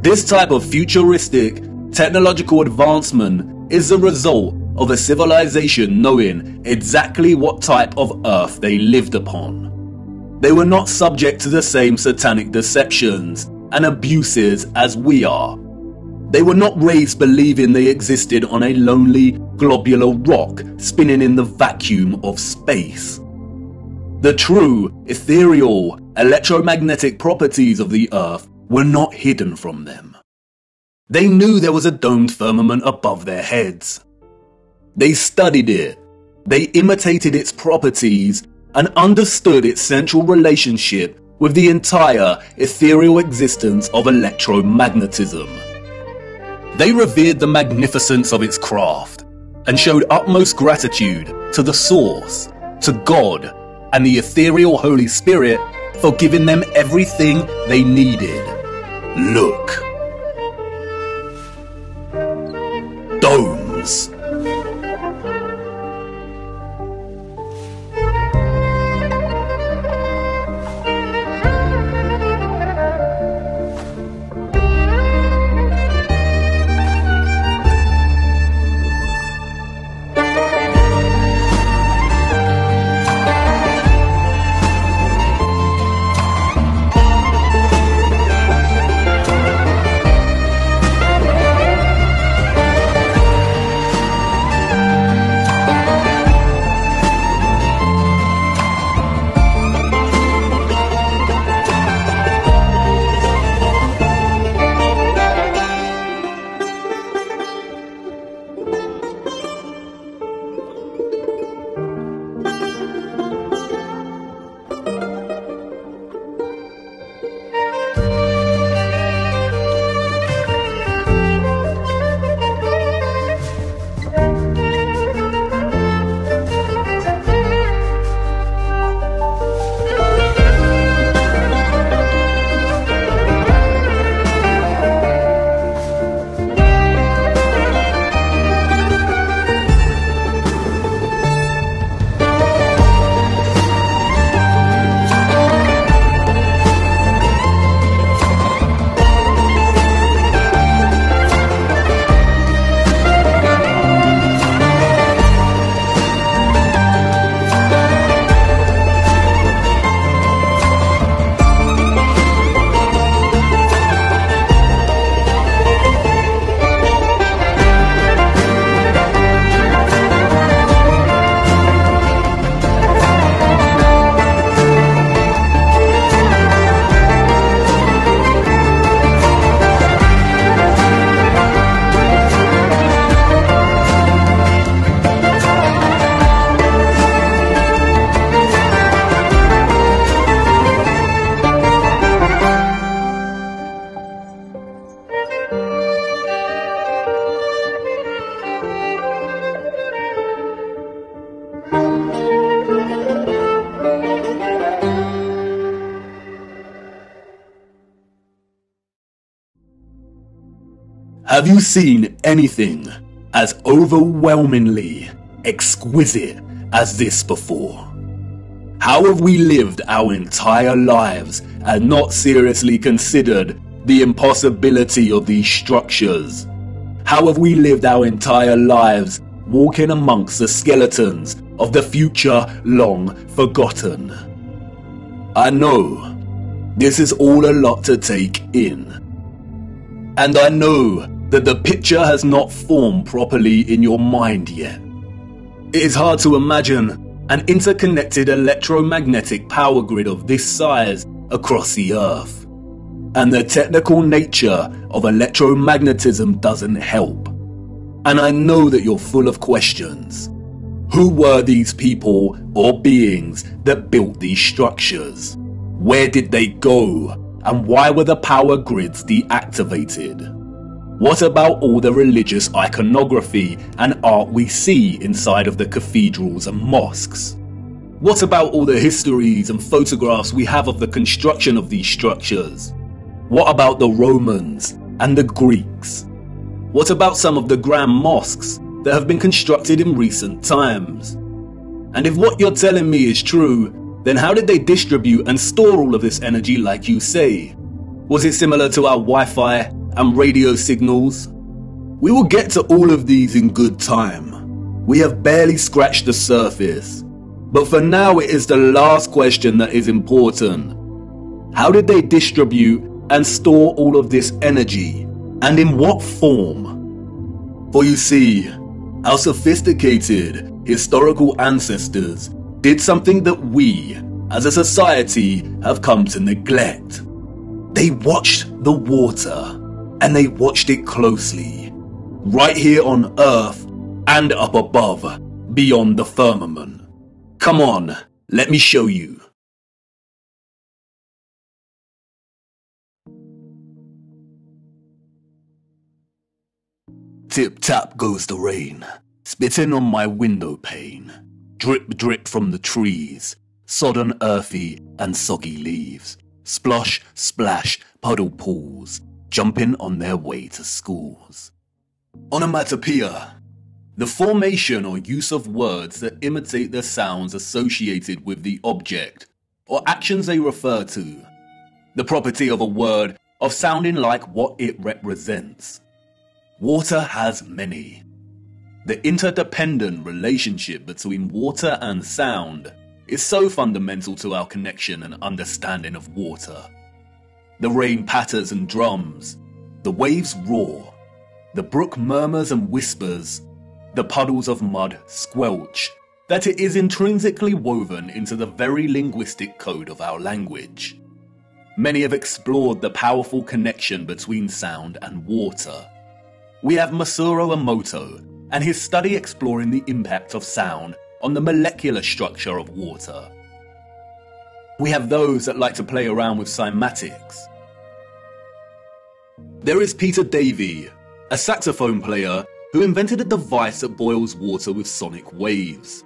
This type of futuristic technological advancement is the result of a civilization knowing exactly what type of Earth they lived upon. They were not subject to the same satanic deceptions and abuses as we are. They were not raised believing they existed on a lonely globular rock spinning in the vacuum of space. The true, ethereal, electromagnetic properties of the Earth were not hidden from them. They knew there was a domed firmament above their heads. They studied it, they imitated its properties, and understood its central relationship with the entire ethereal existence of electromagnetism. They revered the magnificence of its craft, and showed utmost gratitude to the Source, to God, and the ethereal Holy Spirit for giving them everything they needed. Look. Domes. Have you seen anything as overwhelmingly exquisite as this before? How have we lived our entire lives and not seriously considered the impossibility of these structures? How have we lived our entire lives walking amongst the skeletons of the future long forgotten? I know this is all a lot to take in, and I know that the picture has not formed properly in your mind yet. It is hard to imagine an interconnected electromagnetic power grid of this size across the Earth. And the technical nature of electromagnetism doesn't help. And I know that you're full of questions. Who were these people or beings that built these structures? Where did they go? And why were the power grids deactivated? What about all the religious iconography and art we see inside of the cathedrals and mosques? What about all the histories and photographs we have of the construction of these structures? What about the Romans and the Greeks? What about some of the grand mosques that have been constructed in recent times? And if what you're telling me is true, then how did they distribute and store all of this energy like you say? Was it similar to our Wi-Fi and radio signals? We will get to all of these in good time. We have barely scratched the surface. But for now, it is the last question that is important. How did they distribute and store all of this energy? And in what form? For you see, our sophisticated historical ancestors did something that we, as a society, have come to neglect. They watched the water. And they watched it closely, right here on Earth and up above, beyond the firmament. Come on, let me show you. Tip-tap goes the rain, spitting on my window pane. Drip-drip from the trees, sodden earthy and soggy leaves. Splosh, splash, puddle pools, jumping on their way to schools. Onomatopoeia, the formation or use of words that imitate the sounds associated with the object or actions they refer to. The property of a word of sounding like what it represents. Water has many. The interdependent relationship between water and sound is so fundamental to our connection and understanding of water. The rain patters and drums, the waves roar, the brook murmurs and whispers, the puddles of mud squelch, that it is intrinsically woven into the very linguistic code of our language. Many have explored the powerful connection between sound and water. We have Masaru Emoto and his study exploring the impact of sound on the molecular structure of water. We have those that like to play around with cymatics. There is Peter Davey, a saxophone player who invented a device that boils water with sonic waves.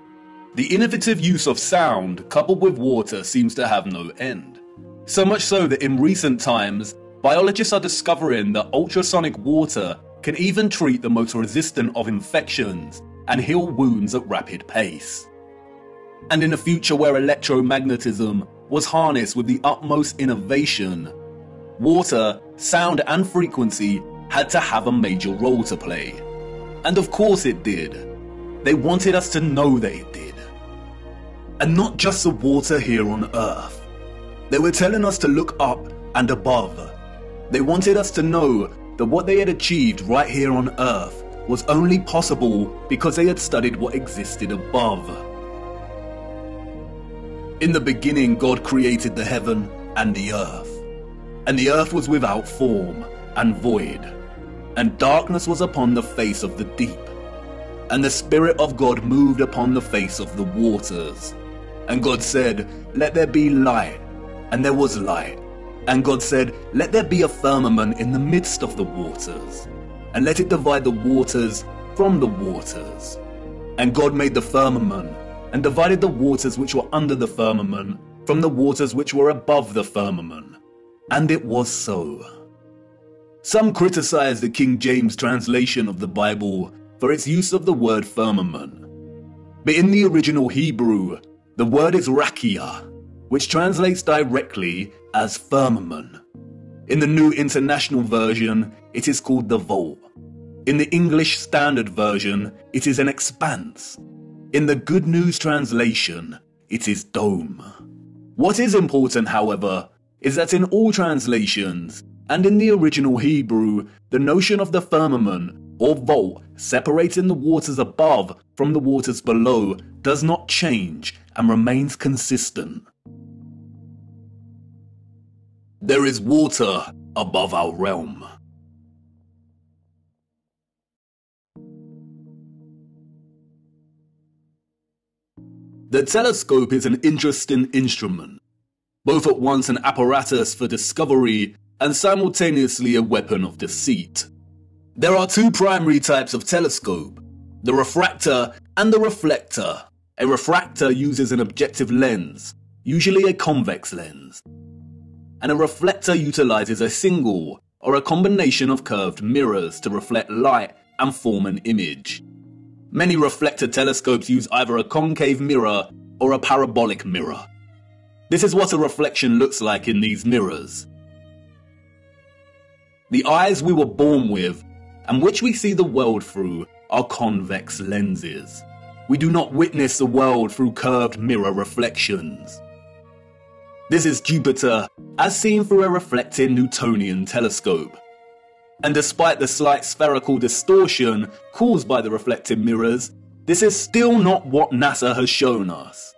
The innovative use of sound coupled with water seems to have no end. So much so that in recent times, biologists are discovering that ultrasonic water can even treat the most resistant of infections and heal wounds at rapid pace. And in a future where electromagnetism was harnessed with the utmost innovation, water, sound and frequency had to have a major role to play. And of course it did. They wanted us to know that it did. And not just the water here on Earth. They were telling us to look up and above. They wanted us to know that what they had achieved right here on Earth was only possible because they had studied what existed above. In the beginning, God created the heaven and the earth. And the earth was without form and void, and darkness was upon the face of the deep. And the Spirit of God moved upon the face of the waters. And God said, "Let there be light." And there was light. And God said, "Let there be a firmament in the midst of the waters, and let it divide the waters from the waters." And God made the firmament, and divided the waters which were under the firmament from the waters which were above the firmament. And it was so. Some criticize the King James translation of the Bible for its use of the word firmament. But in the original Hebrew, the word is rakia, which translates directly as firmament. In the New International Version, it is called the vault. In the English Standard Version, it is an expanse. In the Good News Translation, it is dome. What is important, however, is that in all translations, and in the original Hebrew, the notion of the firmament or vault separating the waters above from the waters below does not change and remains consistent. There is water above our realm. The telescope is an interesting instrument, both at once an apparatus for discovery and simultaneously a weapon of deceit. There are two primary types of telescope, the refractor and the reflector. A refractor uses an objective lens, usually a convex lens, and a reflector utilizes a single or a combination of curved mirrors to reflect light and form an image. Many reflector telescopes use either a concave mirror or a parabolic mirror. This is what a reflection looks like in these mirrors. The eyes we were born with, and which we see the world through, are convex lenses. We do not witness the world through curved mirror reflections. This is Jupiter, as seen through a reflecting Newtonian telescope. And despite the slight spherical distortion caused by the reflected mirrors, this is still not what NASA has shown us.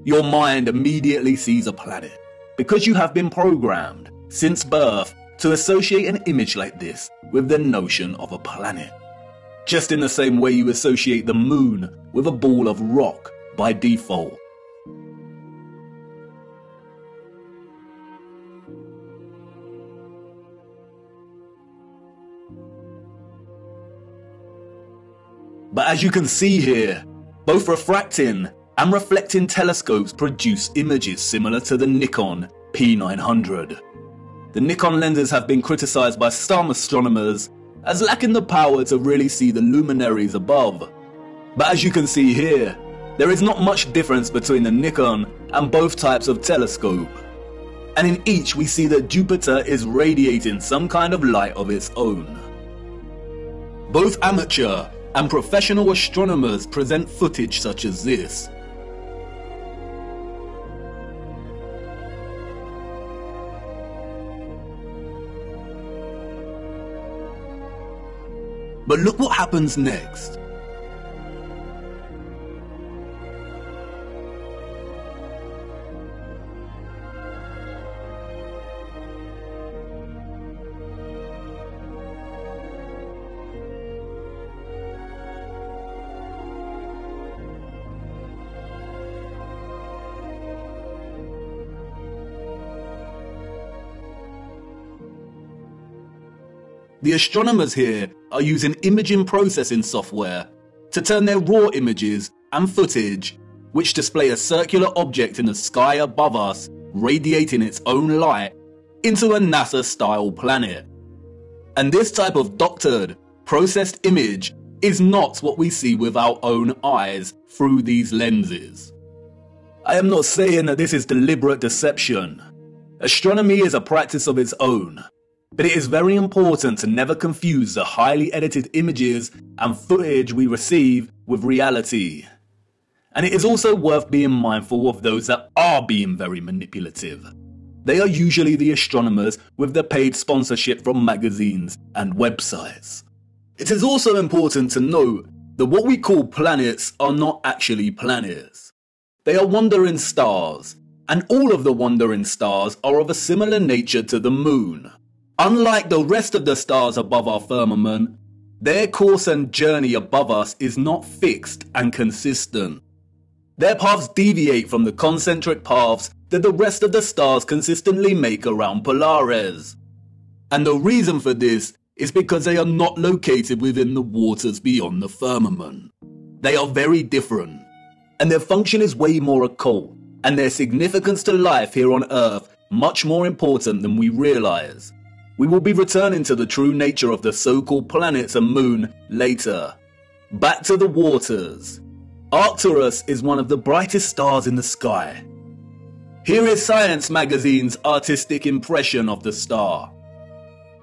Your mind immediately sees a planet, because you have been programmed, since birth, to associate an image like this with the notion of a planet. Just in the same way you associate the moon with a ball of rock by default. But as you can see here, both refracting and reflecting telescopes produce images similar to the Nikon P900. The Nikon lenses have been criticized by some astronomers as lacking the power to really see the luminaries above. But as you can see here, there is not much difference between the Nikon and both types of telescope. And in each we see that Jupiter is radiating some kind of light of its own. Both amateur and professional astronomers present footage such as this. But look what happens next. The astronomers here are using imaging processing software to turn their raw images and footage, which display a circular object in the sky above us radiating its own light, into a NASA-style planet. And this type of doctored, processed image is not what we see with our own eyes through these lenses. I am not saying that this is deliberate deception. Astronomy is a practice of its own. But it is very important to never confuse the highly edited images and footage we receive with reality. And it is also worth being mindful of those that are being very manipulative. They are usually the astronomers with the paid sponsorship from magazines and websites. It is also important to note that what we call planets are not actually planets. They are wandering stars, and all of the wandering stars are of a similar nature to the moon. Unlike the rest of the stars above our firmament, their course and journey above us is not fixed and consistent. Their paths deviate from the concentric paths that the rest of the stars consistently make around Polaris. And the reason for this is because they are not located within the waters beyond the firmament. They are very different, and their function is way more occult, and their significance to life here on Earth much more important than we realize. We will be returning to the true nature of the so-called planets and moon later. Back to the waters. Arcturus is one of the brightest stars in the sky. Here is Science magazine's artistic impression of the star.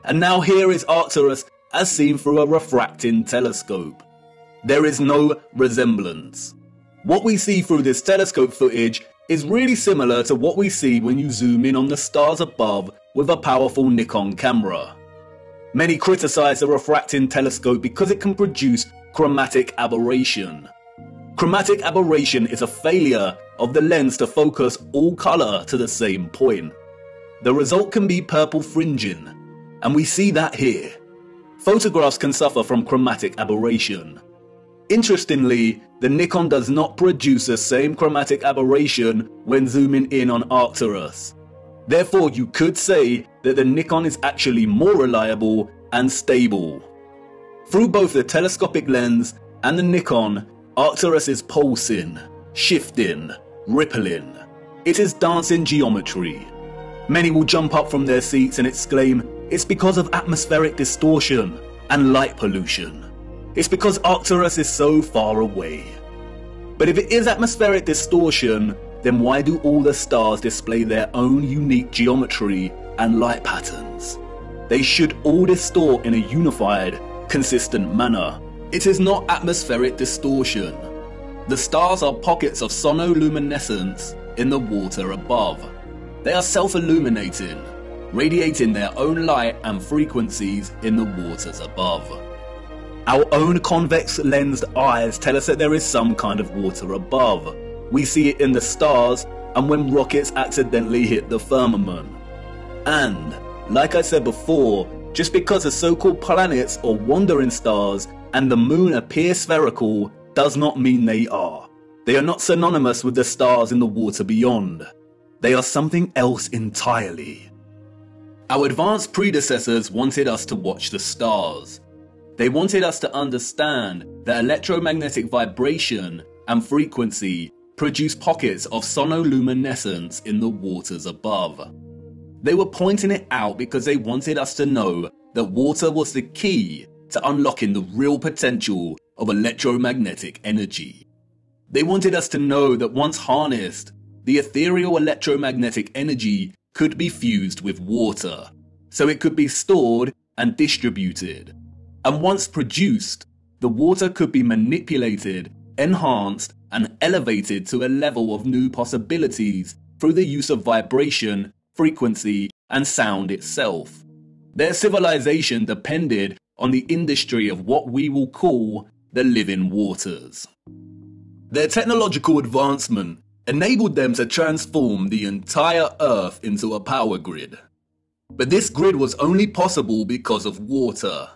And now here is Arcturus as seen through a refracting telescope. There is no resemblance. What we see through this telescope footage is really similar to what we see when you zoom in on the stars above with a powerful Nikon camera. Many criticize the refracting telescope because it can produce chromatic aberration. Chromatic aberration is a failure of the lens to focus all color to the same point. The result can be purple fringing, and we see that here. Photographs can suffer from chromatic aberration. Interestingly, the Nikon does not produce the same chromatic aberration when zooming in on Arcturus. Therefore, you could say that the Nikon is actually more reliable and stable. Through both the telescopic lens and the Nikon, Arcturus is pulsing, shifting, rippling. It is dancing geometry. Many will jump up from their seats and exclaim, it's because of atmospheric distortion and light pollution. It's because Arcturus is so far away. But if it is atmospheric distortion, then why do all the stars display their own unique geometry and light patterns? They should all distort in a unified, consistent manner. It is not atmospheric distortion. The stars are pockets of sonoluminescence in the water above. They are self-illuminating, radiating their own light and frequencies in the waters above. Our own convex-lensed eyes tell us that there is some kind of water above. We see it in the stars and when rockets accidentally hit the firmament. And, like I said before, just because the so-called planets or wandering stars and the moon appear spherical does not mean they are. They are not synonymous with the stars in the water beyond. They are something else entirely. Our advanced predecessors wanted us to watch the stars. They wanted us to understand that electromagnetic vibration and frequency produce pockets of sonoluminescence in the waters above. They were pointing it out because they wanted us to know that water was the key to unlocking the real potential of electromagnetic energy. They wanted us to know that once harnessed, the ethereal electromagnetic energy could be fused with water, so it could be stored and distributed. And once produced, the water could be manipulated, enhanced, and elevated to a level of new possibilities through the use of vibration, frequency, and sound itself. Their civilization depended on the industry of what we will call the living waters. Their technological advancement enabled them to transform the entire Earth into a power grid. But this grid was only possible because of water.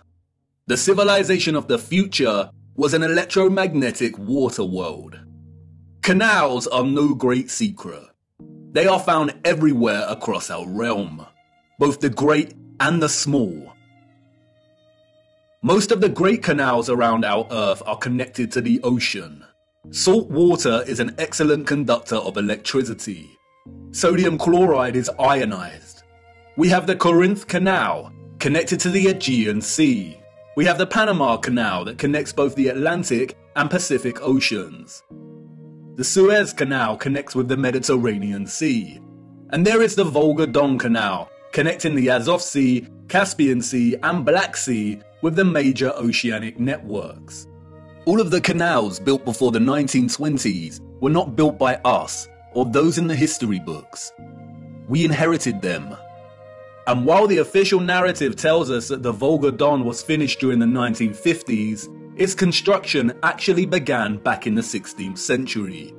The civilization of the future was an electromagnetic water world. Canals are no great secret. They are found everywhere across our realm, both the great and the small. Most of the great canals around our Earth are connected to the ocean. Salt water is an excellent conductor of electricity. Sodium chloride is ionized. We have the Corinth Canal, connected to the Aegean Sea. We have the Panama Canal that connects both the Atlantic and Pacific Oceans. The Suez Canal connects with the Mediterranean Sea. And there is the Volga-Don Canal, connecting the Azov Sea, Caspian Sea and Black Sea with the major oceanic networks. All of the canals built before the 1920s were not built by us or those in the history books. We inherited them. And while the official narrative tells us that the Volga-Don was finished during the 1950s, its construction actually began back in the 16th century.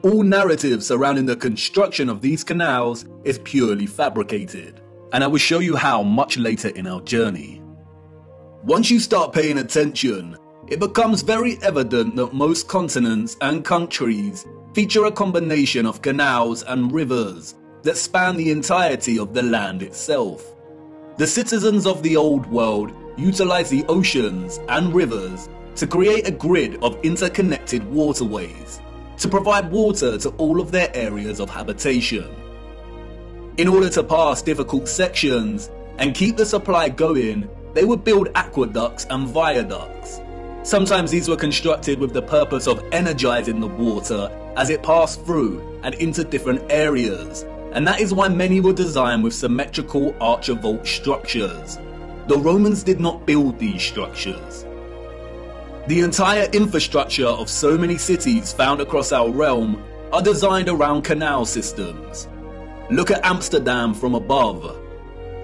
All narrative surrounding the construction of these canals is purely fabricated, and I will show you how much later in our journey. Once you start paying attention, it becomes very evident that most continents and countries feature a combination of canals and rivers that span the entirety of the land itself. The citizens of the old world utilize the oceans and rivers to create a grid of interconnected waterways to provide water to all of their areas of habitation. In order to pass difficult sections, And keep the supply going, they would build aqueducts and viaducts. Sometimes these were constructed with the purpose of energizing the water as it passed through and into different areas, and that is why many were designed with symmetrical archivolt structures. The Romans did not build these structures. The entire infrastructure of so many cities found across our realm are designed around canal systems. Look at Amsterdam from above.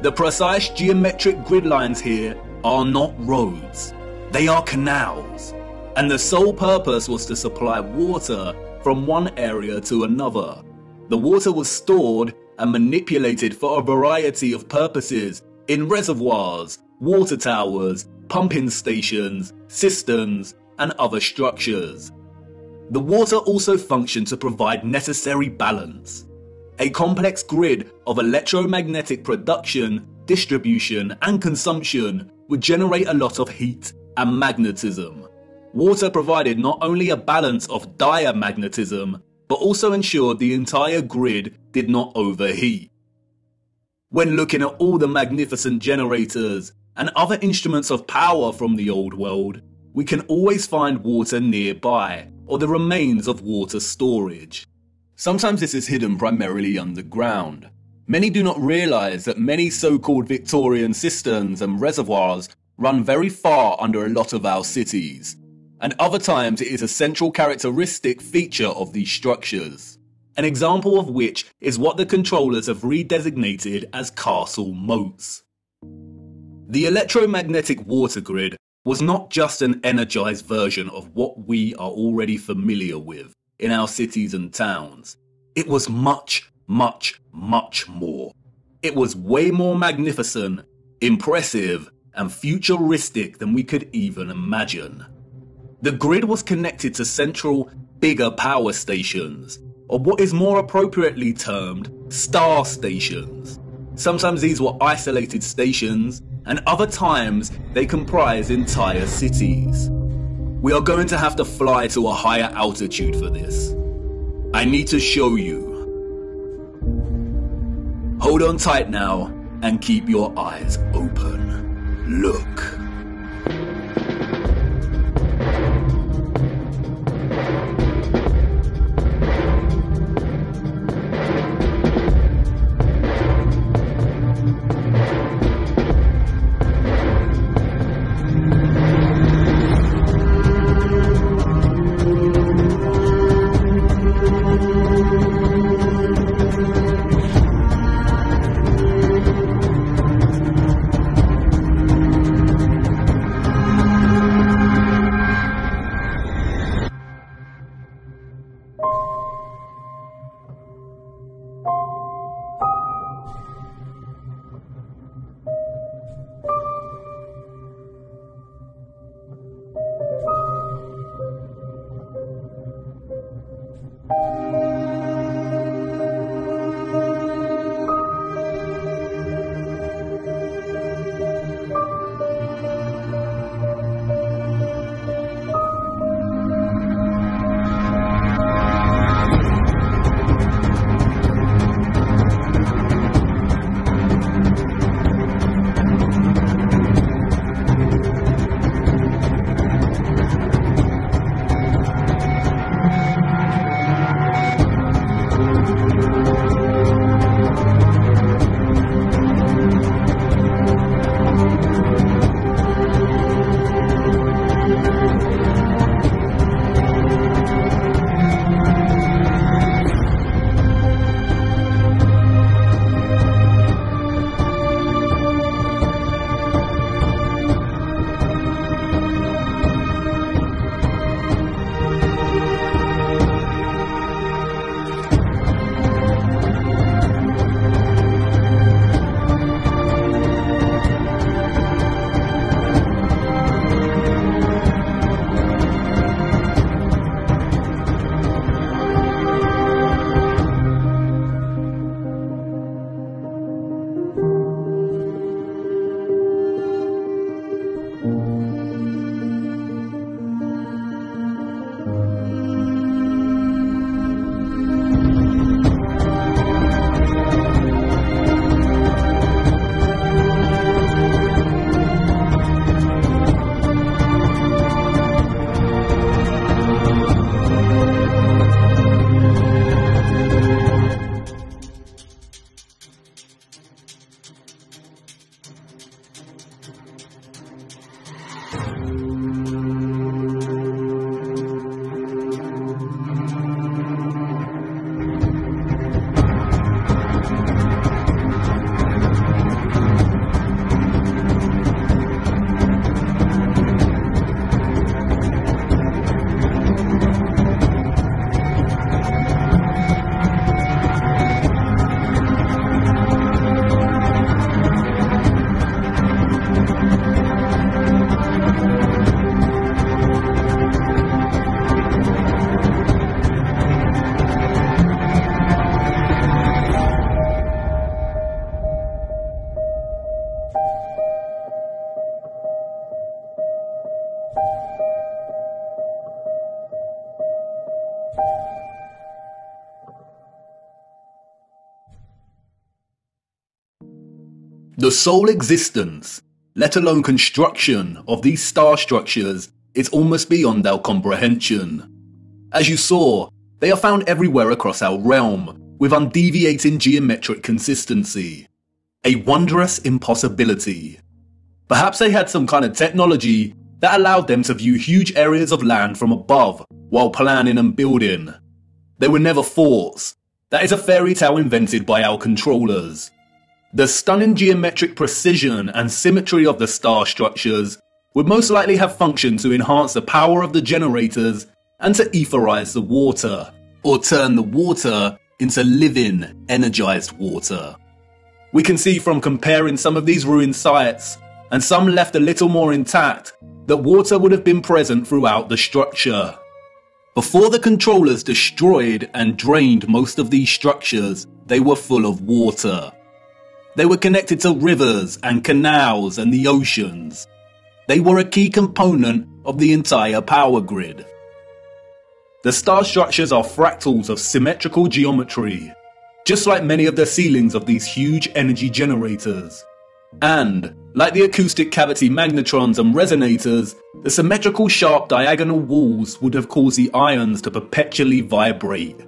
The precise geometric grid lines here are not roads, they are canals, and the sole purpose was to supply water from one area to another. The water was stored and manipulated for a variety of purposes in reservoirs, water towers, pumping stations, cisterns, and other structures. The water also functioned to provide necessary balance. A complex grid of electromagnetic production, distribution, and consumption would generate a lot of heat and magnetism. Water provided not only a balance of diamagnetism, but also ensured the entire grid did not overheat. When looking at all the magnificent generators and other instruments of power from the old world, we can always find water nearby, or the remains of water storage. Sometimes this is hidden primarily underground. Many do not realise that many so-called Victorian cisterns and reservoirs run very far under a lot of our cities, and other times it is a central characteristic feature of these structures. An example of which is what the controllers have redesignated as castle moats. The electromagnetic water grid was not just an energized version of what we are already familiar with in our cities and towns. It was much, much, much more. It was way more magnificent, impressive, and futuristic than we could even imagine. The grid was connected to central, bigger power stations, or what is more appropriately termed star stations. Sometimes these were isolated stations, and other times they comprised entire cities. We are going to have to fly to a higher altitude for this. I need to show you. Hold on tight now and keep your eyes open. Look. The sole existence, let alone construction, of these star structures is almost beyond our comprehension. As you saw, they are found everywhere across our realm, with undeviating geometric consistency. A wondrous impossibility. Perhaps they had some kind of technology that allowed them to view huge areas of land from above while planning and building. They were never forts. That is a fairy tale invented by our controllers. The stunning geometric precision and symmetry of the star structures would most likely have functioned to enhance the power of the generators and to etherize the water, or turn the water into living, energized water. We can see from comparing some of these ruined sites, and some left a little more intact, that water would have been present throughout the structure. Before the controllers destroyed and drained most of these structures, they were full of water. They were connected to rivers and canals and the oceans. They were a key component of the entire power grid. The star structures are fractals of symmetrical geometry, just like many of the ceilings of these huge energy generators. And, like the acoustic cavity magnetrons and resonators, the symmetrical sharp diagonal walls would have caused the ions to perpetually vibrate.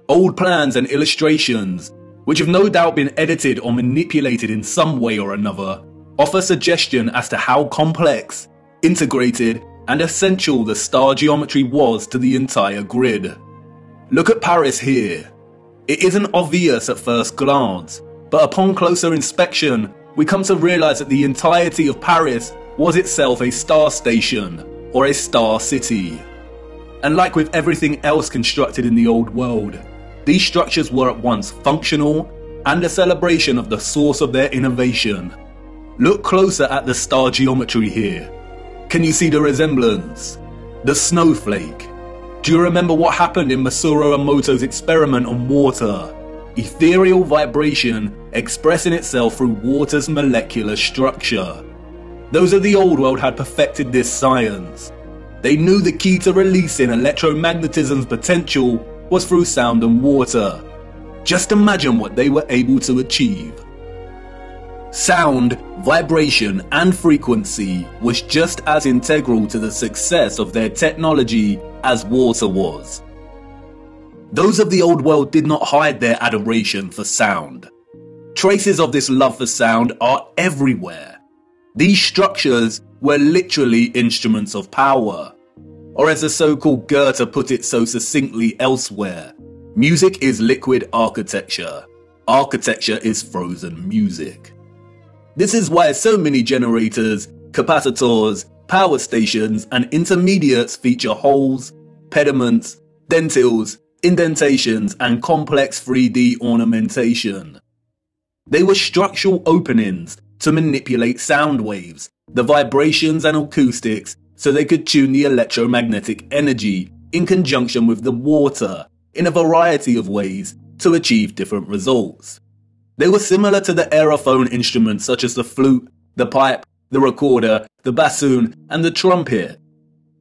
Old plans and illustrations, which have no doubt been edited or manipulated in some way or another, offer suggestion as to how complex, integrated, and essential the star geometry was to the entire grid. Look at Paris here. It isn't obvious at first glance, but upon closer inspection, we come to realize that the entirety of Paris was itself a star station, or a star city. And like with everything else constructed in the old world, these structures were at once functional and a celebration of the source of their innovation. Look closer at the star geometry here. Can you see the resemblance? The snowflake. Do you remember what happened in Masaru Emoto's experiment on water? Ethereal vibration expressing itself through water's molecular structure. Those of the old world had perfected this science. They knew the key to releasing electromagnetism's potential was through sound and water. Just imagine what they were able to achieve. Sound, vibration, and frequency was just as integral to the success of their technology as water was. Those of the old world did not hide their adoration for sound. Traces of this love for sound are everywhere. These structures were literally instruments of power. Or as the so-called Goethe put it so succinctly elsewhere, music is liquid architecture. Architecture is frozen music. This is why so many generators, capacitors, power stations, and intermediates feature holes, pediments, dentils, indentations, and complex 3D ornamentation. They were structural openings to manipulate sound waves, the vibrations and acoustics, so they could tune the electromagnetic energy in conjunction with the water in a variety of ways to achieve different results. They were similar to the aerophone instruments such as the flute, the pipe, the recorder, the bassoon, and the trumpet.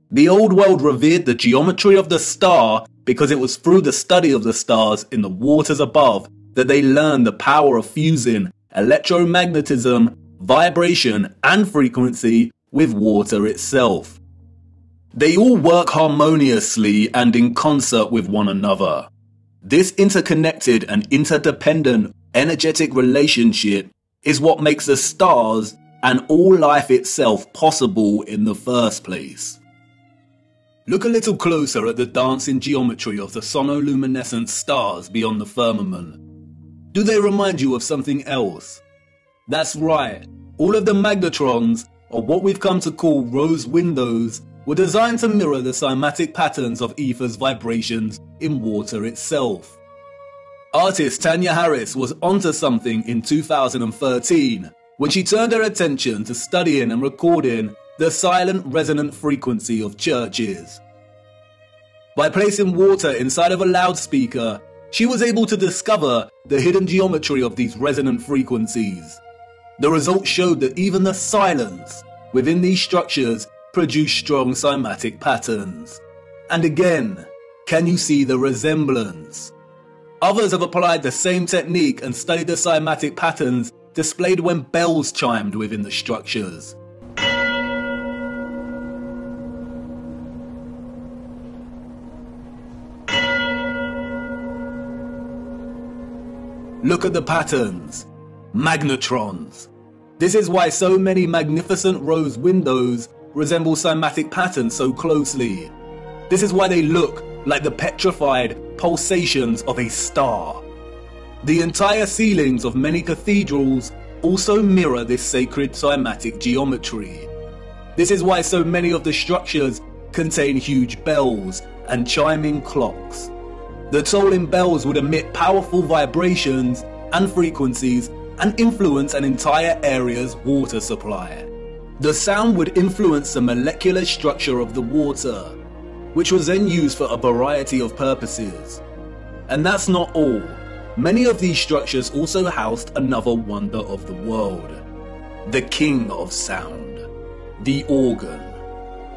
The old world revered the geometry of the star because it was through the study of the stars in the waters above that they learned the power of fusing electromagnetism, vibration, and frequency with water itself. They all work harmoniously and in concert with one another. This interconnected and interdependent energetic relationship is what makes the stars and all life itself possible in the first place. Look a little closer at the dancing geometry of the sonoluminescent stars beyond the firmament. Do they remind you of something else? That's right, all of the magnetrons, or what we've come to call rose windows, were designed to mirror the cymatic patterns of ether's vibrations in water itself. Artist Tanya Harris was onto something in 2013 when she turned her attention to studying and recording the silent resonant frequency of churches. By placing water inside of a loudspeaker, she was able to discover the hidden geometry of these resonant frequencies. The results showed that even the silence within these structures produced strong cymatic patterns. And again, can you see the resemblance? Others have applied the same technique and studied the cymatic patterns displayed when bells chimed within the structures. Look at the patterns. Magnetrons. This is why so many magnificent rose windows resemble cymatic patterns so closely. This is why they look like the petrified pulsations of a star. The entire ceilings of many cathedrals also mirror this sacred cymatic geometry. This is why so many of the structures contain huge bells and chiming clocks. The tolling bells would emit powerful vibrations and frequencies and influence an entire area's water supply. The sound would influence the molecular structure of the water, which was then used for a variety of purposes. And that's not all. Many of these structures also housed another wonder of the world, the king of sound, the organ.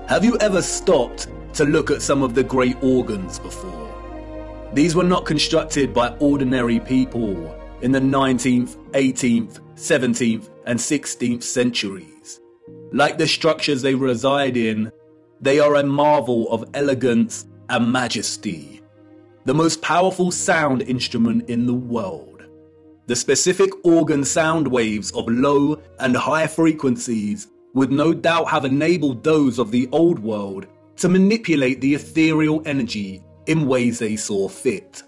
Have you ever stopped to look at some of the great organs before? These were not constructed by ordinary people in the 19th, 18th, 17th and 16th centuries. Like the structures they reside in, they are a marvel of elegance and majesty. The most powerful sound instrument in the world. The specific organ sound waves of low and high frequencies would no doubt have enabled those of the old world to manipulate the ethereal energy in ways they saw fit.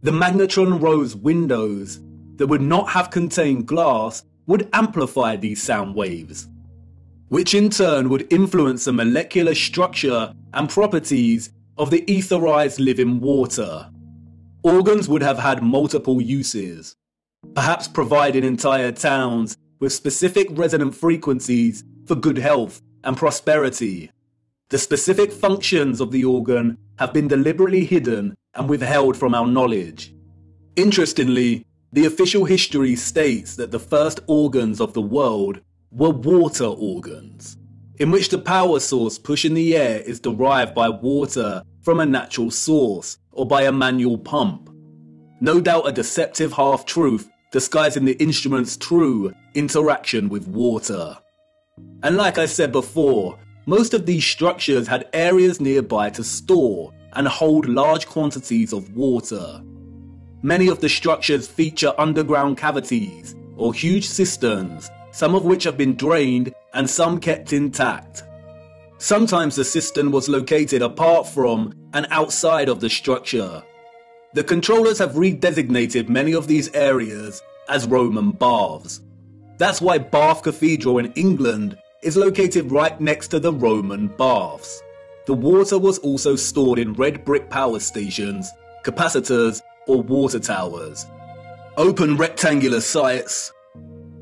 The magnetron rose windows that would not have contained glass would amplify these sound waves, which in turn would influence the molecular structure and properties of the etherized living water. Organs would have had multiple uses, perhaps providing entire towns with specific resonant frequencies for good health and prosperity. The specific functions of the organ have been deliberately hidden and withheld from our knowledge. Interestingly, the official history states that the first organs of the world were water organs, in which the power source pushing the air is derived by water from a natural source or by a manual pump. No doubt a deceptive half-truth disguising the instrument's true interaction with water. And like I said before, most of these structures had areas nearby to store and hold large quantities of water. Many of the structures feature underground cavities or huge cisterns, some of which have been drained and some kept intact. Sometimes the cistern was located apart from and outside of the structure. The controllers have redesignated many of these areas as Roman baths. That's why Bath Cathedral in England is located right next to the Roman baths. The water was also stored in red brick power stations, capacitors, or water towers. Open rectangular sites,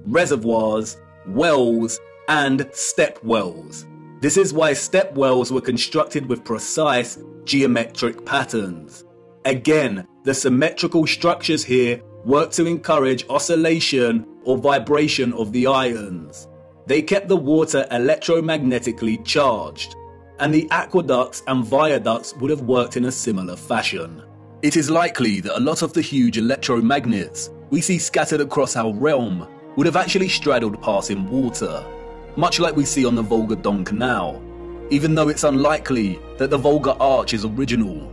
reservoirs, wells, and step wells. This is why step wells were constructed with precise geometric patterns. Again, the symmetrical structures here work to encourage oscillation or vibration of the ions. They kept the water electromagnetically charged, and the aqueducts and viaducts would have worked in a similar fashion. It is likely that a lot of the huge electromagnets we see scattered across our realm would have actually straddled passing water, much like we see on the Volga-Don Canal, even though it's unlikely that the Volga Arch is original,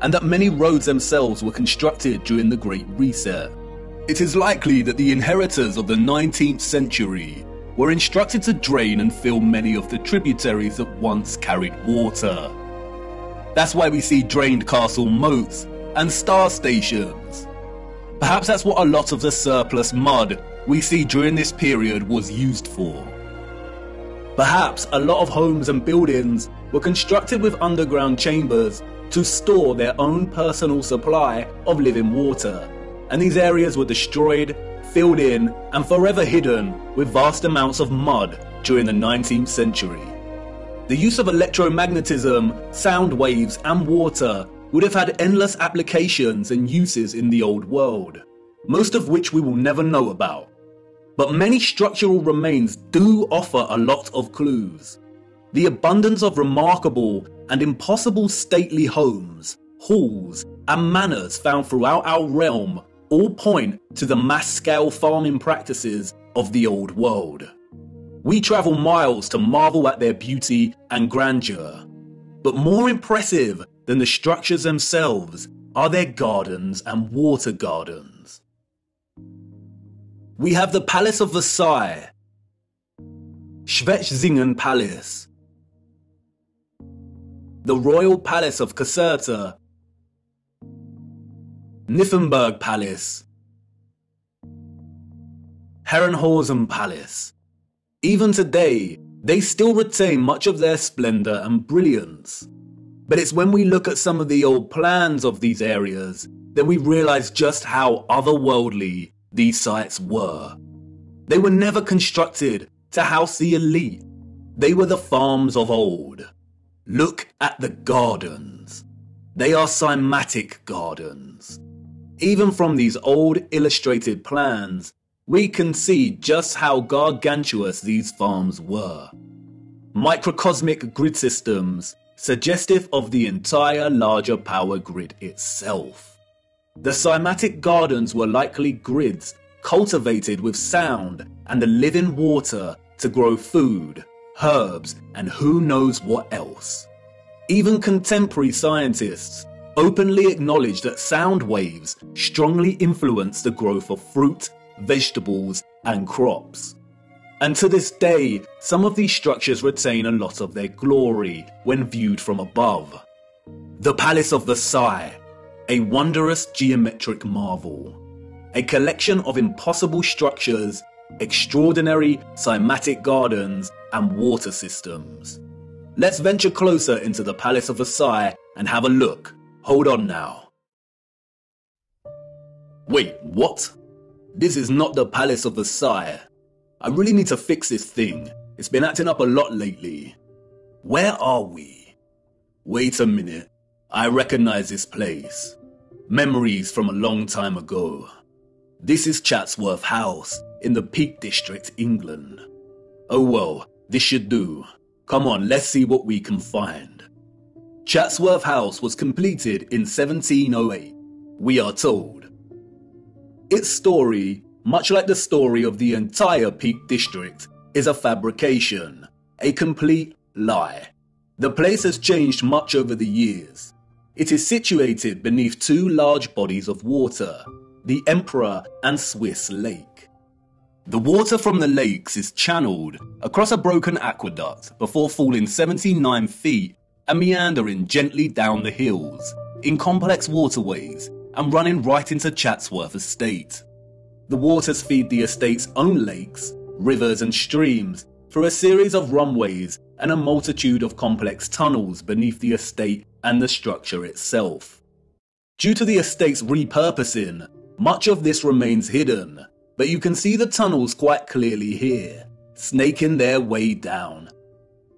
and that many roads themselves were constructed during the Great Reset. It is likely that the inheritors of the 19th century were instructed to drain and fill many of the tributaries that once carried water. That's why we see drained castle moats and star stations. Perhaps that's what a lot of the surplus mud we see during this period was used for. Perhaps a lot of homes and buildings were constructed with underground chambers to store their own personal supply of living water, and these areas were destroyed, filled in, and forever hidden with vast amounts of mud during the 19th century. The use of electromagnetism, sound waves, and water would have had endless applications and uses in the old world, most of which we will never know about. But many structural remains do offer a lot of clues. The abundance of remarkable and impossible stately homes, halls, and manors found throughout our realm all point to the mass-scale farming practices of the old world. We travel miles to marvel at their beauty and grandeur. But more impressive than the structures themselves are their gardens and water gardens. We have the Palace of Versailles, Schwetzingen Palace, the Royal Palace of Caserta, Nymphenburg Palace, Herrenhausen Palace. Even today, they still retain much of their splendour and brilliance. But it's when we look at some of the old plans of these areas that we realise just how otherworldly these sites were. They were never constructed to house the elite. They were the farms of old. Look at the gardens. They are cymatic gardens. Even from these old illustrated plans, we can see just how gargantuous these farms were. Microcosmic grid systems, suggestive of the entire larger power grid itself. The Cymatic Gardens were likely grids cultivated with sound and the living water to grow food, herbs, and who knows what else. Even contemporary scientists openly acknowledge that sound waves strongly influence the growth of fruit, vegetables, and crops. And to this day, some of these structures retain a lot of their glory when viewed from above. The Palace of Versailles, a wondrous geometric marvel, a collection of impossible structures, extraordinary cymatic gardens, and water systems. Let's venture closer into the Palace of Versailles and have a look. Hold on now. Wait, what? This is not the Palace of Versailles. I really need to fix this thing. It's been acting up a lot lately. Where are we? Wait a minute. I recognize this place. Memories from a long time ago. This is Chatsworth House in the Peak District, England. Oh well, this should do. Come on, let's see what we can find. Chatsworth House was completed in 1708, we are told. Its story, much like the story of the entire Peak District, is a fabrication, a complete lie. The place has changed much over the years. It is situated beneath two large bodies of water, the Emperor and Swiss Lake. The water from the lakes is channeled across a broken aqueduct before falling 79 feet and meandering gently down the hills in complex waterways and running right into Chatsworth Estate. The waters feed the estate's own lakes, rivers and streams through a series of runways and a multitude of complex tunnels beneath the estate and the structure itself. Due to the estate's repurposing, much of this remains hidden, but you can see the tunnels quite clearly here, snaking their way down.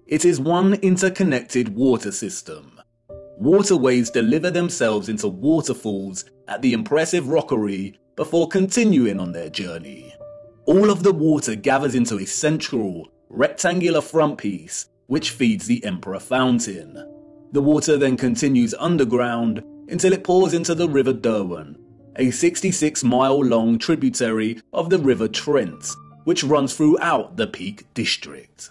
It is one interconnected water system. Waterways deliver themselves into waterfalls at the impressive rockery before continuing on their journey. All of the water gathers into a central, rectangular front piece which feeds the Emperor Fountain. The water then continues underground until it pours into the River Derwent, a 66-mile-long tributary of the River Trent, which runs throughout the Peak District.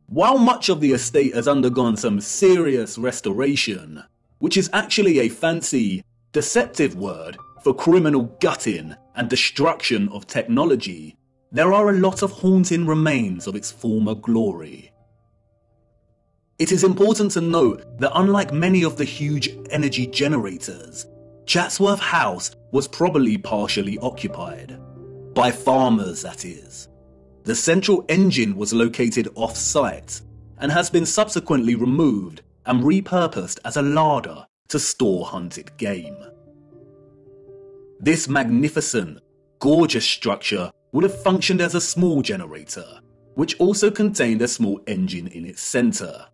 While much of the estate has undergone some serious restoration, which is actually a fancy, deceptive word for criminal gutting and destruction of technology, there are a lot of haunting remains of its former glory. It is important to note that unlike many of the huge energy generators, Chatsworth House was probably partially occupied. By farmers, that is. The central engine was located off-site and has been subsequently removed and repurposed as a larder to store hunted game. This magnificent, gorgeous structure would have functioned as a small generator, which also contained a small engine in its centre.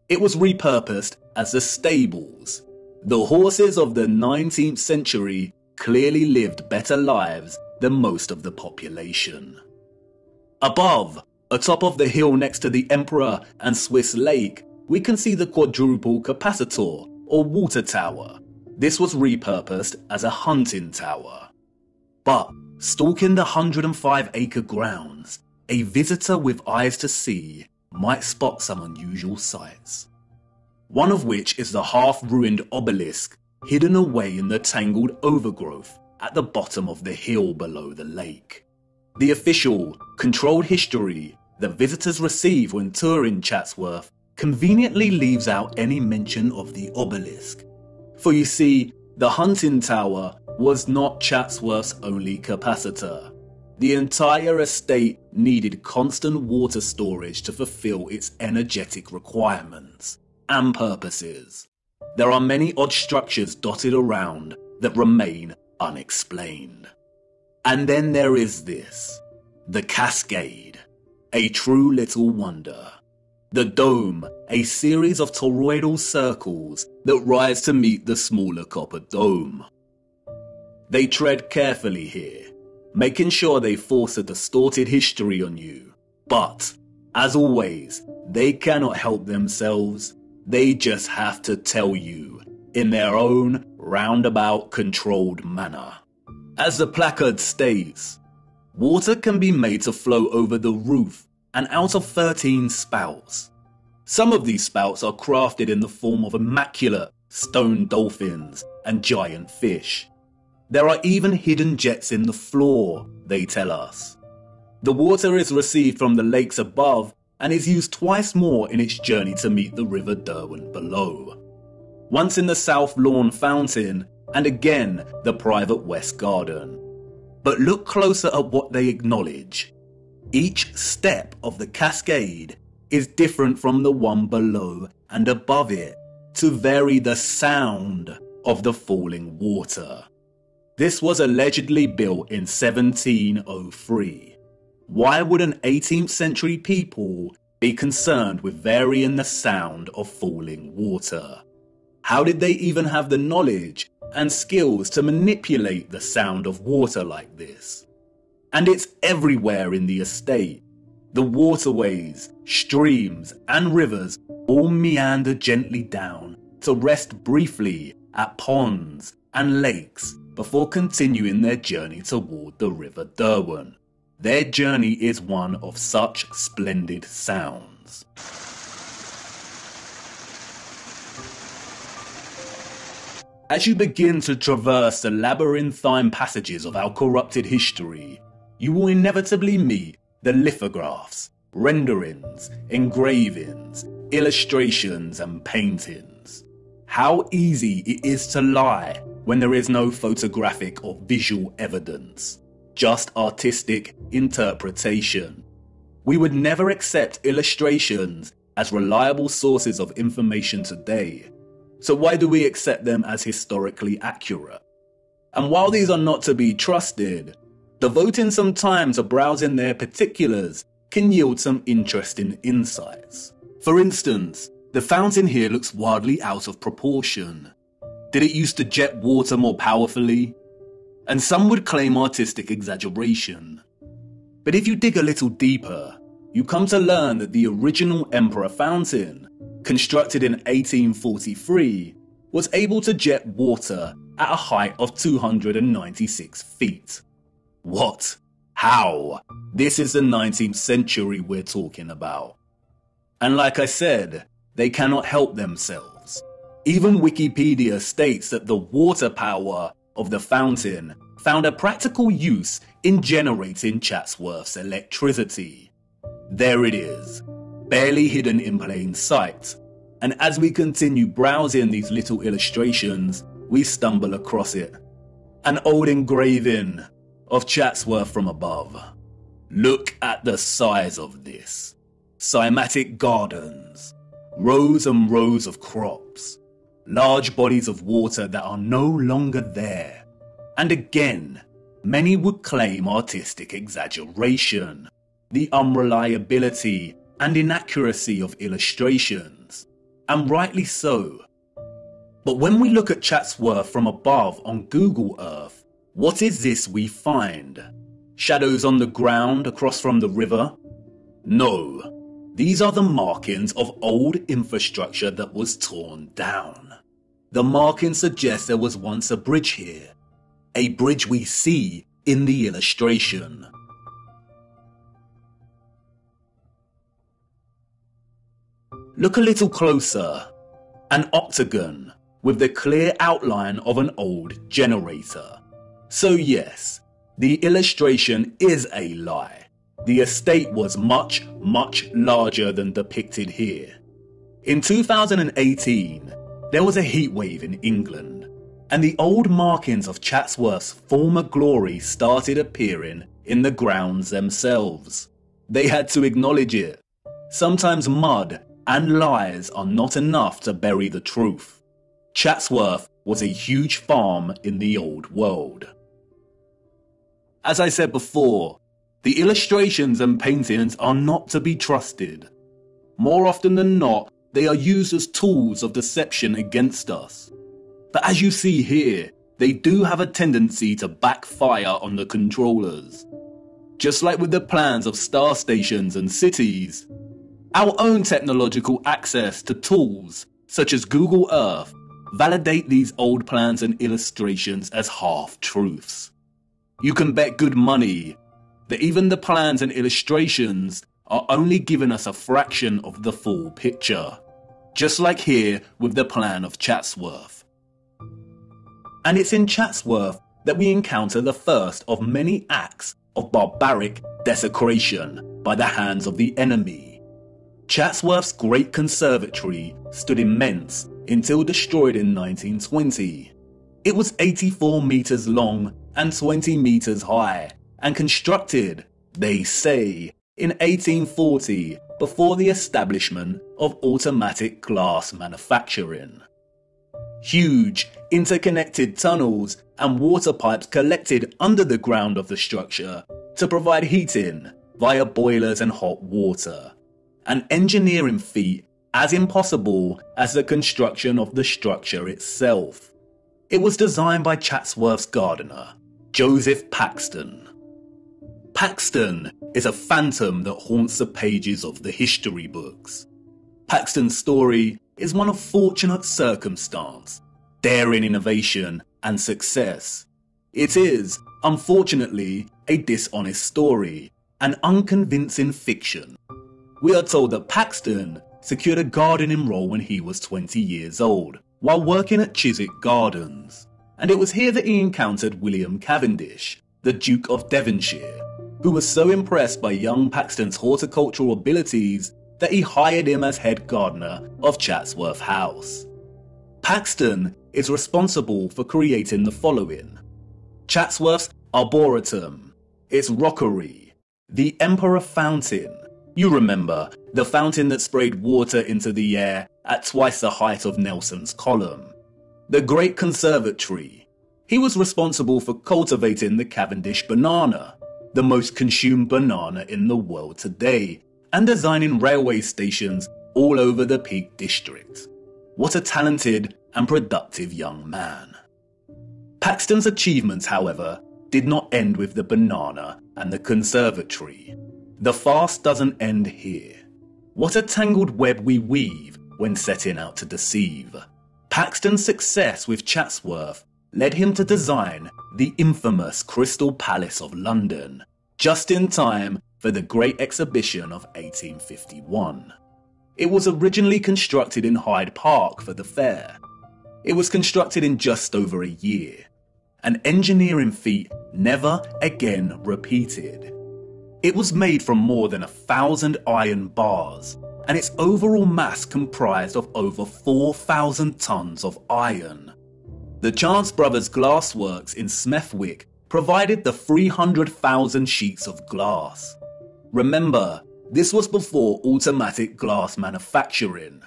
It was repurposed as the stables. The horses of the 19th century clearly lived better lives than most of the population. Above, Atop of the hill next to the Emperor and Swiss Lake, we can see the quadruple capacitor or water tower. This was repurposed as a hunting tower. But stalking the 105-acre grounds, a visitor with eyes to see might spot some unusual sights. One of which is the half-ruined obelisk hidden away in the tangled overgrowth at the bottom of the hill below the lake. The official, controlled history that visitors receive when touring Chatsworth conveniently leaves out any mention of the obelisk. For you see, the hunting tower was not Chatsworth's only capacitor. The entire estate needed constant water storage to fulfill its energetic requirements and purposes. There are many odd structures dotted around that remain unexplained. And then there is this, the cascade, a true little wonder. The dome, a series of toroidal circles that rise to meet the smaller copper dome. They tread carefully here, making sure they force a distorted history on you. But, as always, they cannot help themselves. They just have to tell you, in their own roundabout controlled manner. As the placard states, water can be made to flow over the roof and out of 13 spouts. Some of these spouts are crafted in the form of immaculate stone dolphins and giant fish. There are even hidden jets in the floor, they tell us. The water is received from the lakes above and is used twice more in its journey to meet the River Derwent below. Once in the South Lawn Fountain and again the private West Garden. But look closer at what they acknowledge. Each step of the cascade is different from the one below and above it to vary the sound of the falling water. This was allegedly built in 1703. Why would an 18th century people be concerned with varying the sound of falling water? How did they even have the knowledge and skills to manipulate the sound of water like this? And it's everywhere in the estate. The waterways, streams and rivers all meander gently down to rest briefly at ponds and lakes before continuing their journey toward the River Derwent. Their journey is one of such splendid sounds. As you begin to traverse the labyrinthine passages of our corrupted history, you will inevitably meet the lithographs, renderings, engravings, illustrations and paintings. How easy it is to lie when there is no photographic or visual evidence, just artistic interpretation. We would never accept illustrations as reliable sources of information today, so why do we accept them as historically accurate? And while these are not to be trusted, devoting some time to browsing their particulars can yield some interesting insights. For instance, the fountain here looks wildly out of proportion. Did it used to jet water more powerfully? And some would claim artistic exaggeration. But if you dig a little deeper, you come to learn that the original Emperor fountain, constructed in 1843, was able to jet water at a height of 296 feet. What? How? This is the 19th century we're talking about. And like I said, they cannot help themselves. Even Wikipedia states that the water power of the fountain found a practical use in generating Chatsworth's electricity. There it is, barely hidden in plain sight. And as we continue browsing these little illustrations, we stumble across it. An old engraving of Chatsworth from above. Look at the size of this. Cymatic Gardens. Rows and rows of crops. Large bodies of water that are no longer there. And again, many would claim artistic exaggeration, the unreliability and inaccuracy of illustrations, and rightly so. But when we look at Chatsworth from above on Google Earth, what is this we find? Shadows on the ground across from the river? No, these are the markings of old infrastructure that was torn down. The markings suggest there was once a bridge here, a bridge we see in the illustration. Look a little closer. An octagon with the clear outline of an old generator. So yes, the illustration is a lie. The estate was much, much larger than depicted here. In 2018, there was a heatwave in England, and the old markings of Chatsworth's former glory started appearing in the grounds themselves. They had to acknowledge it. Sometimes mud and lies are not enough to bury the truth. Chatsworth was a huge farm in the old world. As I said before, the illustrations and paintings are not to be trusted. More often than not, they are used as tools of deception against us. But as you see here, they do have a tendency to backfire on the controllers. Just like with the plans of star stations and cities, our own technological access to tools, such as Google Earth, validate these old plans and illustrations as half-truths. You can bet good money that even the plans and illustrations are only giving us a fraction of the full picture, just like here with the plan of Chatsworth. And it's in Chatsworth that we encounter the first of many acts of barbaric desecration by the hands of the enemy. Chatsworth's great conservatory stood immense until destroyed in 1920. It was 84 meters long and 20 meters high, and constructed, they say, in 1840 before the establishment of automatic glass manufacturing. Huge interconnected tunnels and water pipes collected under the ground of the structure to provide heating via boilers and hot water, an engineering feat as impossible as the construction of the structure itself. It was designed by Chatsworth's gardener, Joseph Paxton. Paxton is a phantom that haunts the pages of the history books. Paxton's story is one of fortunate circumstance, daring innovation and success. It is, unfortunately, a dishonest story, an unconvincing fiction. We are told that Paxton secured a gardening role when he was 20 years old, while working at Chiswick Gardens, and it was here that he encountered William Cavendish, the Duke of Devonshire, who was so impressed by young Paxton's horticultural abilities that he hired him as head gardener of Chatsworth House. Paxton is responsible for creating the following: Chatsworth's Arboretum, its rockery, the Emperor Fountain. You remember, the fountain that sprayed water into the air at twice the height of Nelson's Column. The Great Conservatory. He was responsible for cultivating the Cavendish banana, the most consumed banana in the world today, and designing railway stations all over the Peak District. What a talented and productive young man. Paxton's achievements, however, did not end with the banana and the conservatory. The farce doesn't end here. What a tangled web we weave when setting out to deceive. Paxton's success with Chatsworth led him to design the infamous Crystal Palace of London, just in time for the Great Exhibition of 1851. It was originally constructed in Hyde Park for the fair. It was constructed in just over a year, an engineering feat never again repeated. It was made from more than 1,000 iron bars, and its overall mass comprised of over 4,000 tons of iron. The Chance Brothers Glassworks in Smethwick provided the 300,000 sheets of glass. Remember, this was before automatic glass manufacturing.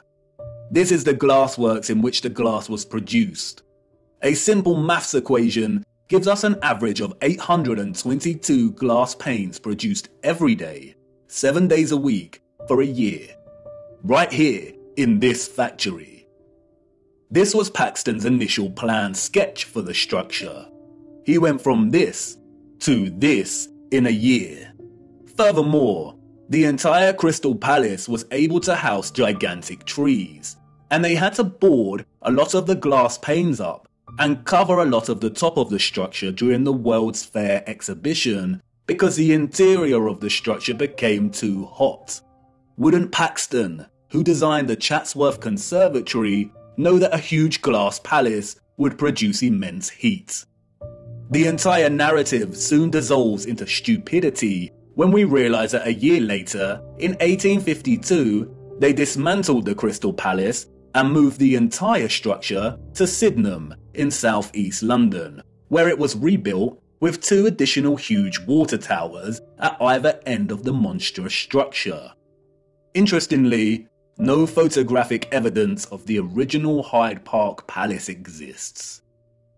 This is the glassworks in which the glass was produced. A simple maths equation gives us an average of 822 glass panes produced every day, 7 days a week, for a year. Right here, in this factory. This was Paxton's initial plan sketch for the structure. He went from this to this in a year. Furthermore, The entire Crystal Palace was able to house gigantic trees, and they had to board a lot of the glass panes up and cover a lot of the top of the structure during the World's Fair exhibition because the interior of the structure became too hot. Wouldn't Paxton, who designed the Chatsworth Conservatory, know that a huge glass palace would produce immense heat? The entire narrative soon dissolves into stupidity when we realise that a year later, in 1852, they dismantled the Crystal Palace and moved the entire structure to Sydenham in southeast London, where it was rebuilt with 2 additional huge water towers at either end of the monstrous structure. Interestingly, no photographic evidence of the original Hyde Park Palace exists.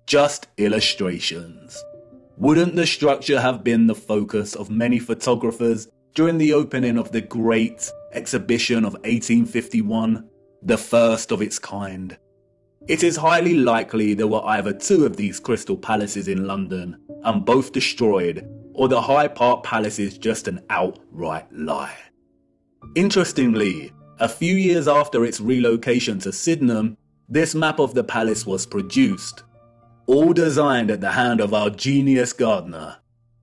Just illustrations. Wouldn't the structure have been the focus of many photographers during the opening of the Great Exhibition of 1851, the first of its kind? It is highly likely there were either 2 of these crystal palaces in London and both destroyed, or the Hyde Park Palace is just an outright lie. Interestingly, a few years after its relocation to Sydenham, this map of the palace was produced, all designed at the hand of our genius gardener.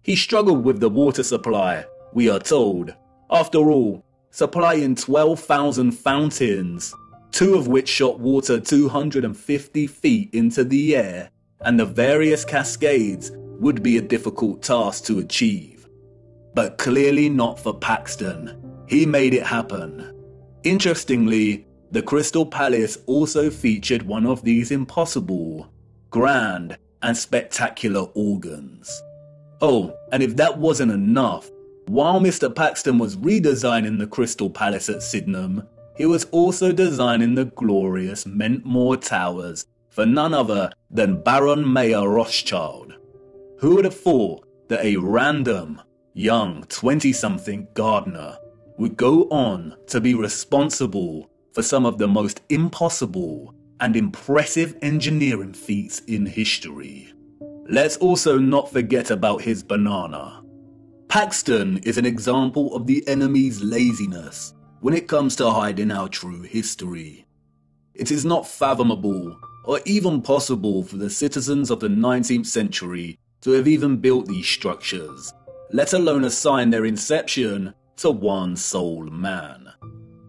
He struggled with the water supply, we are told, after all, supplying 12,000 fountains, 2 of which shot water 250 feet into the air, and the various cascades would be a difficult task to achieve. But clearly not for Paxton. He made it happen. Interestingly, the Crystal Palace also featured one of these impossible, grand, and spectacular organs. Oh, and if that wasn't enough, while Mr. Paxton was redesigning the Crystal Palace at Sydenham, he was also designing the glorious Mentmore Towers for none other than Baron Mayer Rothschild. Who would have thought that a random, young 20-something gardener would go on to be responsible for some of the most impossible and impressive engineering feats in history? Let's also not forget about his banana. Paxton is an example of the enemy's laziness when it comes to hiding our true history. It is not fathomable or even possible for the citizens of the 19th century to have even built these structures, let alone assign their inception to one sole man.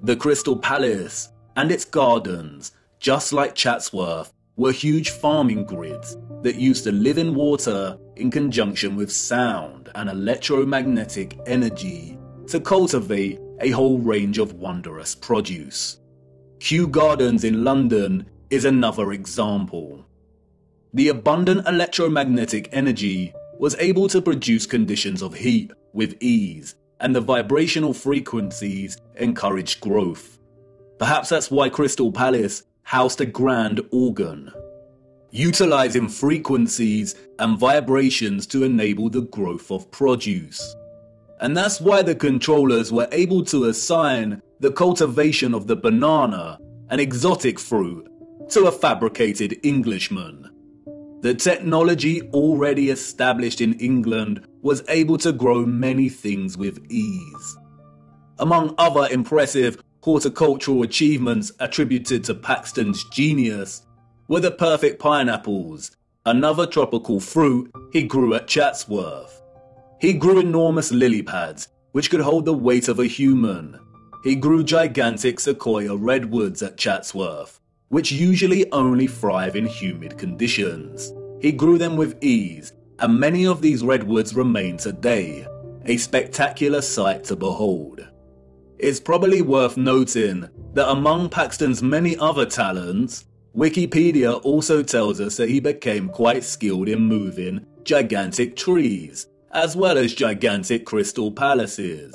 The Crystal Palace and its gardens, just like Chatsworth, were huge farming grids that used to live in water in conjunction with sound and electromagnetic energy to cultivate a whole range of wondrous produce. Kew Gardens in London is another example. The abundant electromagnetic energy was able to produce conditions of heat with ease, and the vibrational frequencies encouraged growth. Perhaps that's why Crystal Palace housed a grand organ, utilizing frequencies and vibrations to enable the growth of produce. And that's why the controllers were able to assign the cultivation of the banana, an exotic fruit, to a fabricated Englishman. The technology already established in England was able to grow many things with ease. Among other impressive horticultural achievements attributed to Paxton's genius were the perfect pineapples, another tropical fruit he grew at Chatsworth. He grew enormous lily pads, which could hold the weight of a human. He grew gigantic sequoia redwoods at Chatsworth, which usually only thrive in humid conditions. He grew them with ease, and many of these redwoods remain today, a spectacular sight to behold. It's probably worth noting that among Paxton's many other talents, Wikipedia also tells us that he became quite skilled in moving gigantic trees, as well as gigantic crystal palaces.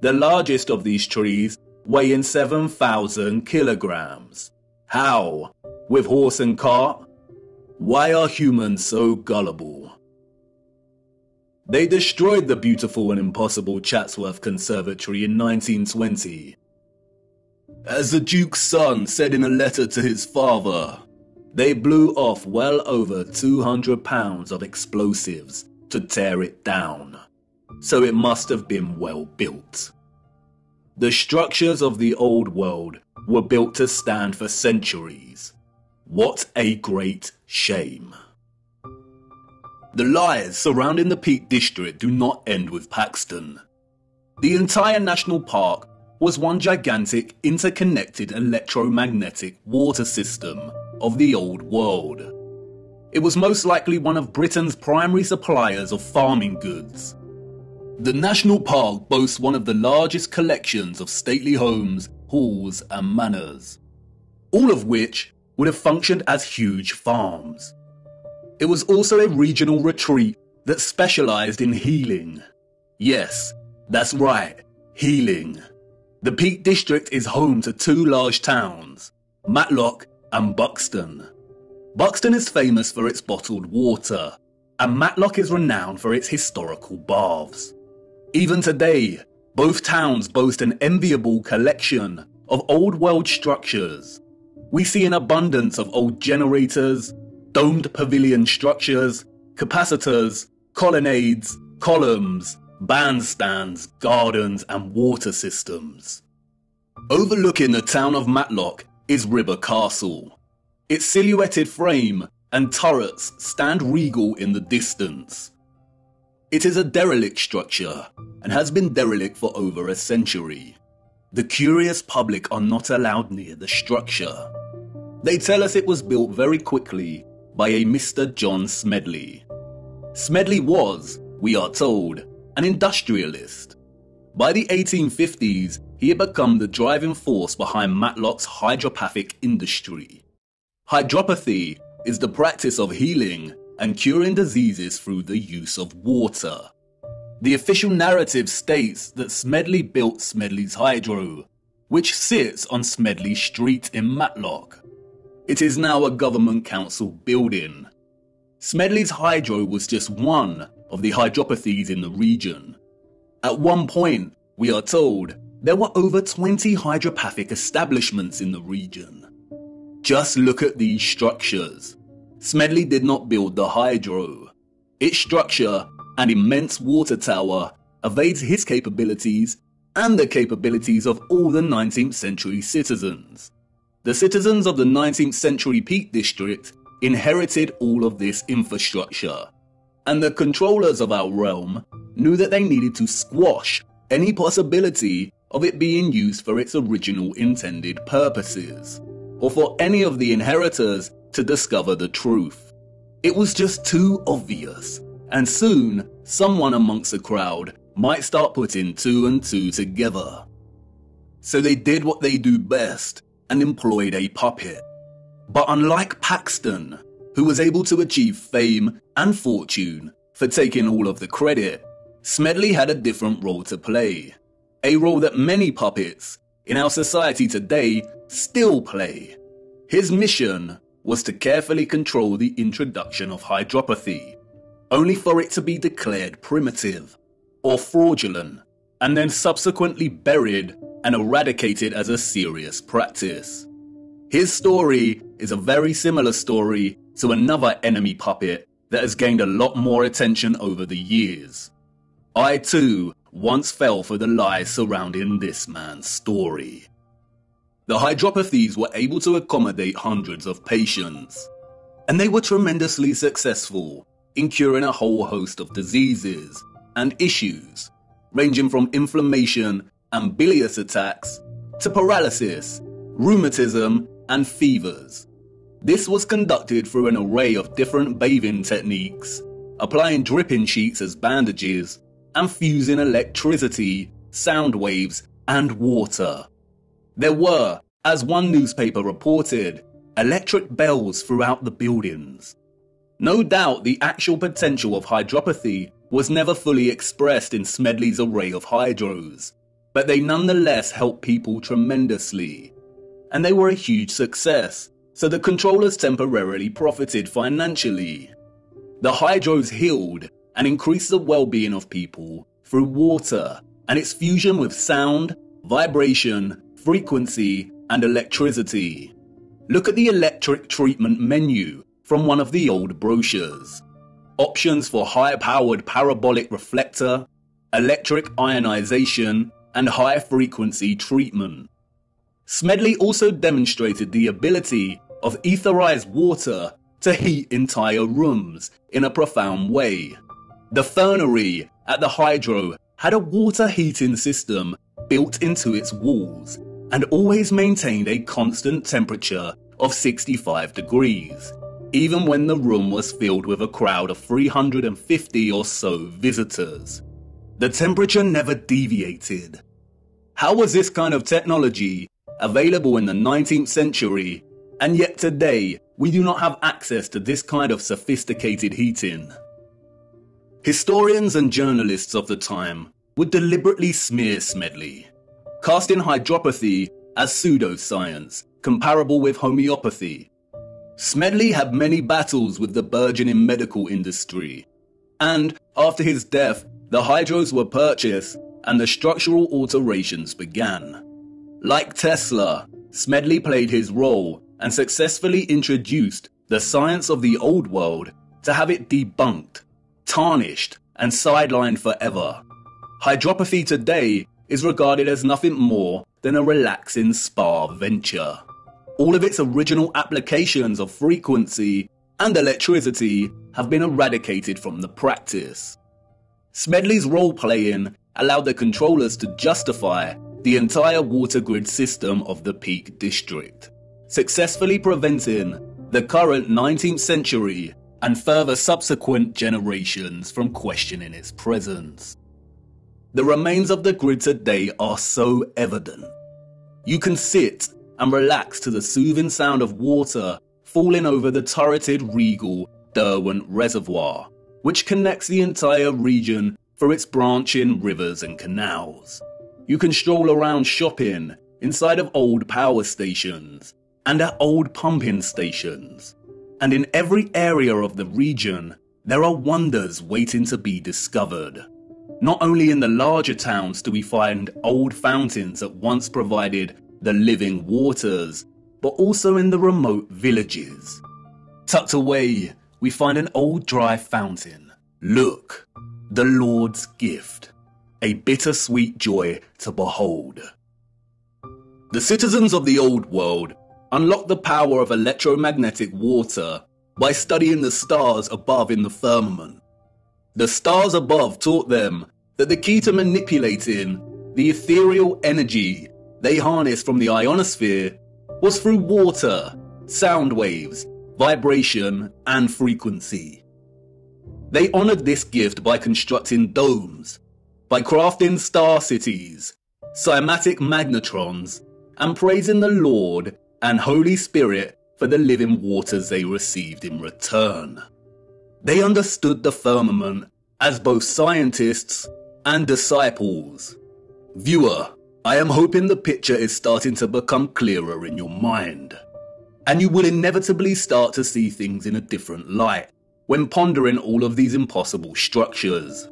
The largest of these trees weighing 7,000 kilograms. How? With horse and cart? Why are humans so gullible? They destroyed the beautiful and impossible Chatsworth Conservatory in 1920. As the Duke's son said in a letter to his father, they blew off well over 200 pounds of explosives to tear it down, so it must have been well built. The structures of the old world were built to stand for centuries. What a great shame. The lies surrounding the Peak District do not end with Paxton. The entire national park was one gigantic interconnected electromagnetic water system of the old world. It was most likely one of Britain's primary suppliers of farming goods. The national park boasts one of the largest collections of stately homes, halls and manors, all of which would have functioned as huge farms. It was also a regional retreat that specialised in healing. Yes, that's right, healing. The Peak District is home to two large towns, Matlock and Buxton. Buxton is famous for its bottled water, and Matlock is renowned for its historical baths. Even today, both towns boast an enviable collection of old world structures. We see an abundance of old generators, domed pavilion structures, capacitors, colonnades, columns, bandstands, gardens and water systems. Overlooking the town of Matlock is River Castle. Its silhouetted frame and turrets stand regal in the distance. It is a derelict structure and has been derelict for over a century. The curious public are not allowed near the structure. They tell us it was built very quickly by a Mr. John Smedley. Smedley was, we are told, an industrialist. By the 1850s, he had become the driving force behind Matlock's hydropathic industry. Hydropathy is the practice of healing and curing diseases through the use of water. The official narrative states that Smedley built Smedley's Hydro, which sits on Smedley Street in Matlock. It is now a government council building. Smedley's Hydro was just one of the hydropathies in the region. At one point, we are told, there were over 20 hydropathic establishments in the region. Just look at these structures. Smedley did not build the Hydro. Its structure, an immense water tower, evades his capabilities and the capabilities of all the 19th century citizens. The citizens of the 19th century Peak District inherited all of this infrastructure, and the controllers of our realm knew that they needed to squash any possibility of it being used for its original intended purposes, or for any of the inheritors to discover the truth. It was just too obvious, and soon someone amongst the crowd might start putting two and two together. So they did what they do best and employed a puppet. But unlike Paxton, who was able to achieve fame and fortune for taking all of the credit, Smedley had a different role to play. A role that many puppets in our society today still play. His mission was to carefully control the introduction of hydropathy, only for it to be declared primitive or fraudulent, and then subsequently buried and eradicated as a serious practice. His story is a very similar story to another enemy puppet that has gained a lot more attention over the years. I too once fell for the lies surrounding this man's story. The hydropathies were able to accommodate hundreds of patients, and they were tremendously successful in curing a whole host of diseases and issues, ranging from inflammation and bilious attacks to paralysis, rheumatism, and fevers. This was conducted through an array of different bathing techniques, applying dripping sheets as bandages, and fusing electricity, sound waves, and water. There were, as one newspaper reported, electric bells throughout the buildings. No doubt the actual potential of hydropathy was never fully expressed in Smedley's array of hydros, but they nonetheless helped people tremendously. And they were a huge success, so the controllers temporarily profited financially. The hydros healed and increased the well-being of people through water and its fusion with sound, vibration, frequency, and electricity. Look at the electric treatment menu from one of the old brochures. Options for high-powered parabolic reflector, electric ionization, and high-frequency treatment. Smedley also demonstrated the ability of etherized water to heat entire rooms in a profound way. The fernery at the hydro had a water heating system built into its walls and always maintained a constant temperature of 65 degrees, even when the room was filled with a crowd of 350 or so visitors. The temperature never deviated. How was this kind of technology available in the 19th century, and yet today we do not have access to this kind of sophisticated heating? Historians and journalists of the time would deliberately smear Smedley, casting hydropathy as pseudoscience, comparable with homeopathy. Smedley had many battles with the burgeoning medical industry, and after his death, the hydros were purchased and the structural alterations began. Like Tesla, Smedley played his role and successfully introduced the science of the old world to have it debunked, tarnished, and sidelined forever. Hydropathy today is regarded as nothing more than a relaxing spa venture. All of its original applications of frequency and electricity have been eradicated from the practice. Smedley's role-playing allowed the controllers to justify the entire water grid system of the Peak District, successfully preventing the current 19th century and further subsequent generations from questioning its presence. The remains of the grid today are so evident. You can sit and relax to the soothing sound of water falling over the turreted regal Derwent Reservoir, which connects the entire region through its branching rivers and canals. You can stroll around shopping inside of old power stations and at old pumping stations. And in every area of the region, there are wonders waiting to be discovered. Not only in the larger towns do we find old fountains that once provided the living waters, but also in the remote villages. Tucked away, we find an old dry fountain. Look, the Lord's gift, a bittersweet joy to behold. The citizens of the old world unlocked the power of electromagnetic water by studying the stars above in the firmament. The stars above taught them that the key to manipulating the ethereal energy they harnessed from the ionosphere was through water, sound waves, vibration, and frequency. They honored this gift by constructing domes, by crafting star cities, cymatic magnetrons, and praising the Lord and Holy Spirit for the living waters they received in return. They understood the firmament as both scientists and disciples. Viewer, I am hoping the picture is starting to become clearer in your mind, and you will inevitably start to see things in a different light when pondering all of these impossible structures.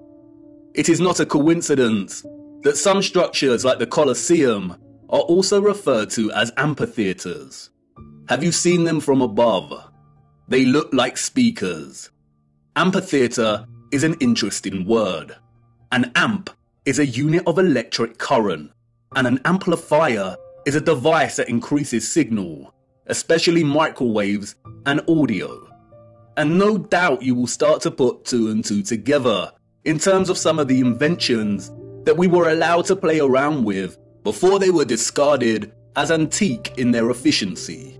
It is not a coincidence that some structures like the Colosseum are also referred to as amphitheaters. Have you seen them from above? They look like speakers. Amphitheater is an interesting word. An amp is a unit of electric current, and an amplifier is a device that increases signal, especially microwaves and audio. And no doubt you will start to put two and two together in terms of some of the inventions that we were allowed to play around with before they were discarded as antique in their efficiency.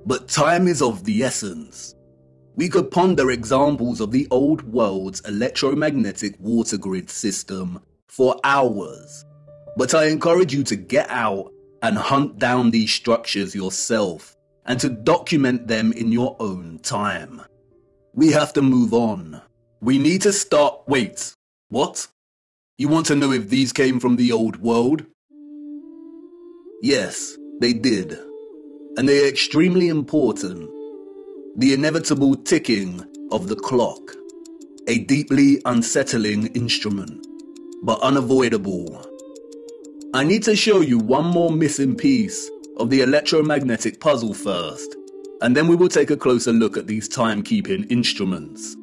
But time is of the essence. We could ponder examples of the old world's electromagnetic water grid system for hours, but I encourage you to get out and hunt down these structures yourself and to document them in your own time. We have to move on. We need to start... Wait, what? You want to know if these came from the old world? Yes, they did. And they are extremely important. The inevitable ticking of the clock. A deeply unsettling instrument, but unavoidable. I need to show you one more missing piece of the electromagnetic puzzle first, and then we will take a closer look at these timekeeping instruments.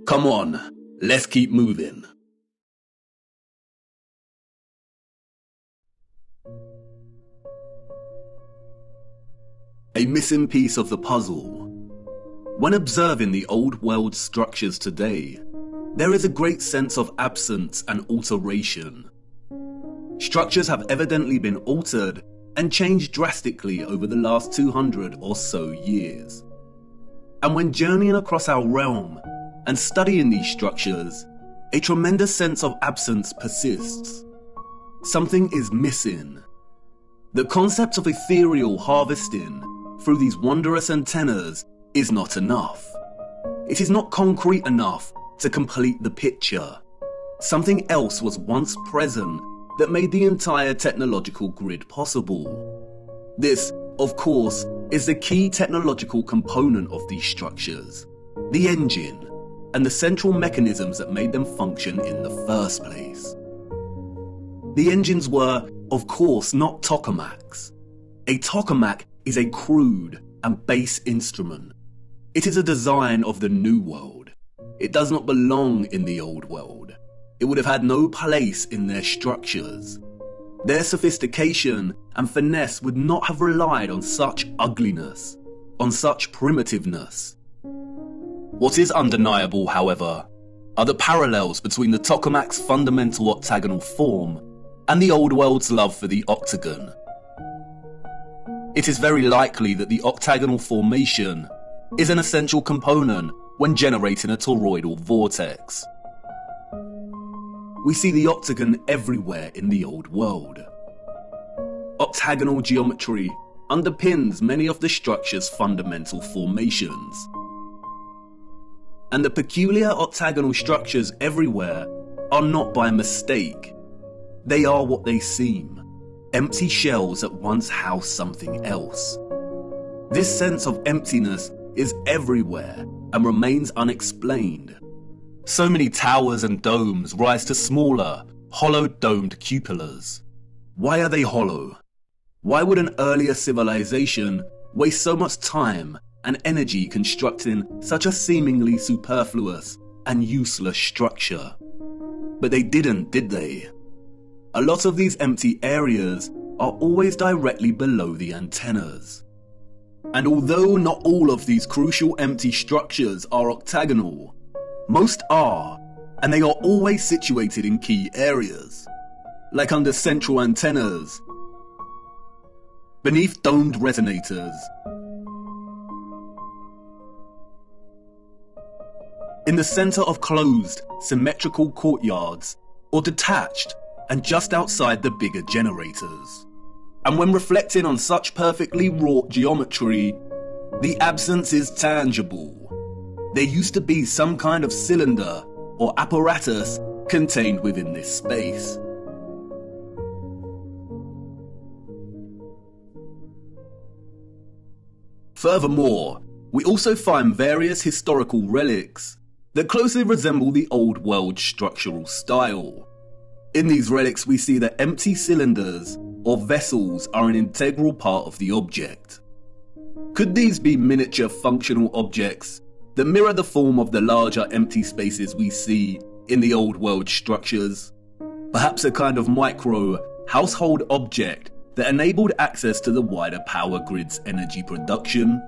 Come on, let's keep moving. a missing piece of the puzzle. When observing the old world structures today, there is a great sense of absence and alteration. Structures have evidently been altered and changed drastically over the last 200 or so years. And when journeying across our realm and studying these structures, a tremendous sense of absence persists. Something is missing. The concept of ethereal harvesting through these wondrous antennas is not enough. It is not concrete enough to complete the picture. Something else was once present that made the entire technological grid possible. This, of course, is the key technological component of these structures, the engine, and the central mechanisms that made them function in the first place. The engines were, of course, not tokamaks. A tokamak is a crude and base instrument. It is a design of the New World. It does not belong in the Old World. It would have had no place in their structures. Their sophistication and finesse would not have relied on such ugliness, on such primitiveness. What is undeniable, however, are the parallels between the tokamak's fundamental octagonal form and the Old World's love for the octagon. It is very likely that the octagonal formation is an essential component when generating a toroidal vortex. We see the octagon everywhere in the Old World. Octagonal geometry underpins many of the structure's fundamental formations. And the peculiar octagonal structures everywhere are not by mistake. They are what they seem, empty shells that once housed something else. This sense of emptiness is everywhere and remains unexplained. So many towers and domes rise to smaller, hollow domed cupolas. Why are they hollow? Why would an earlier civilization waste so much time and energy constructing such a seemingly superfluous and useless structure? But they didn't, did they? A lot of these empty areas are always directly below the antennas. And although not all of these crucial empty structures are octagonal, most are, and they are always situated in key areas, like under central antennas, beneath domed resonators, in the center of closed, symmetrical courtyards, or detached and just outside the bigger generators. And when reflecting on such perfectly wrought geometry, the absence is tangible. There used to be some kind of cylinder or apparatus contained within this space. Furthermore, we also find various historical relics that closely resemble the Old World structural style. In these relics, we see that empty cylinders or vessels are an integral part of the object. Could these be miniature functional objects that mirror the form of the larger empty spaces we see in the Old World structures? Perhaps a kind of micro household object that enabled access to the wider power grid's energy production?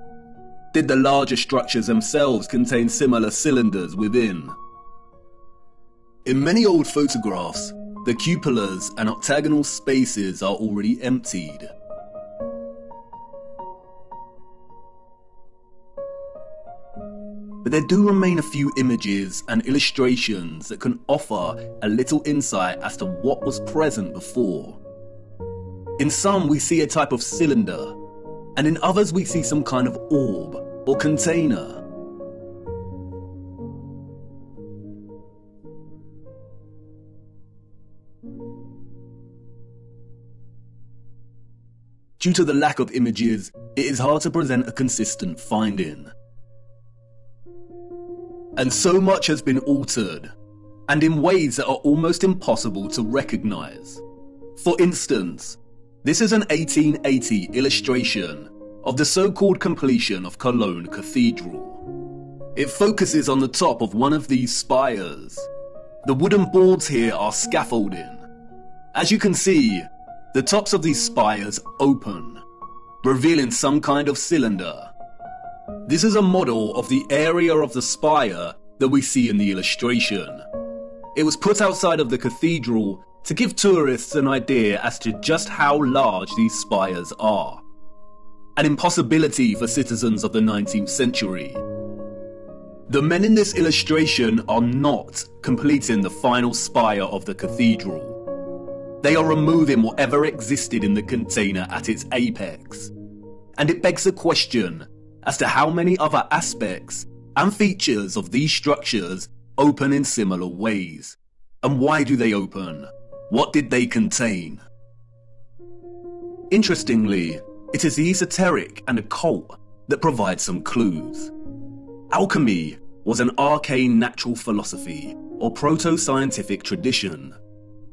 Did the larger structures themselves contain similar cylinders within? In many old photographs, the cupolas and octagonal spaces are already emptied. But there do remain a few images and illustrations that can offer a little insight as to what was present before. In some we see a type of cylinder, and in others we see some kind of orb or container. Due to the lack of images, it is hard to present a consistent finding. And so much has been altered, and in ways that are almost impossible to recognize. For instance, this is an 1880 illustration of the so-called completion of Cologne Cathedral. It focuses on the top of one of these spires. The wooden boards here are scaffolding. As you can see, the tops of these spires open, revealing some kind of cylinder. This is a model of the area of the spire that we see in the illustration. It was put outside of the cathedral to give tourists an idea as to just how large these spires are. An impossibility for citizens of the 19th century. The men in this illustration are not completing the final spire of the cathedral. They are removing whatever existed in the container at its apex. And it begs the question as to how many other aspects and features of these structures open in similar ways. And why do they open? What did they contain? Interestingly, it is the esoteric and occult that provide some clues. Alchemy was an arcane natural philosophy or proto-scientific tradition.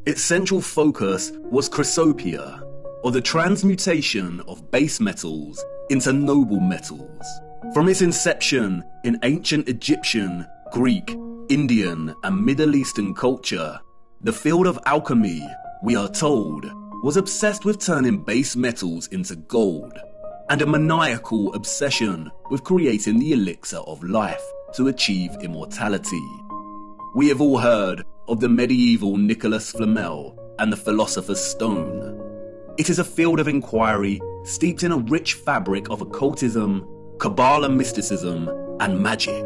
Its central focus was chrysopia, or the transmutation of base metals into noble metals. From its inception in ancient Egyptian, Greek, Indian, and Middle Eastern culture, the field of alchemy, we are told, was obsessed with turning base metals into gold, and a maniacal obsession with creating the elixir of life to achieve immortality. We have all heard of the medieval Nicholas Flamel and the Philosopher's Stone. It is a field of inquiry steeped in a rich fabric of occultism, Kabbalah mysticism, and magic.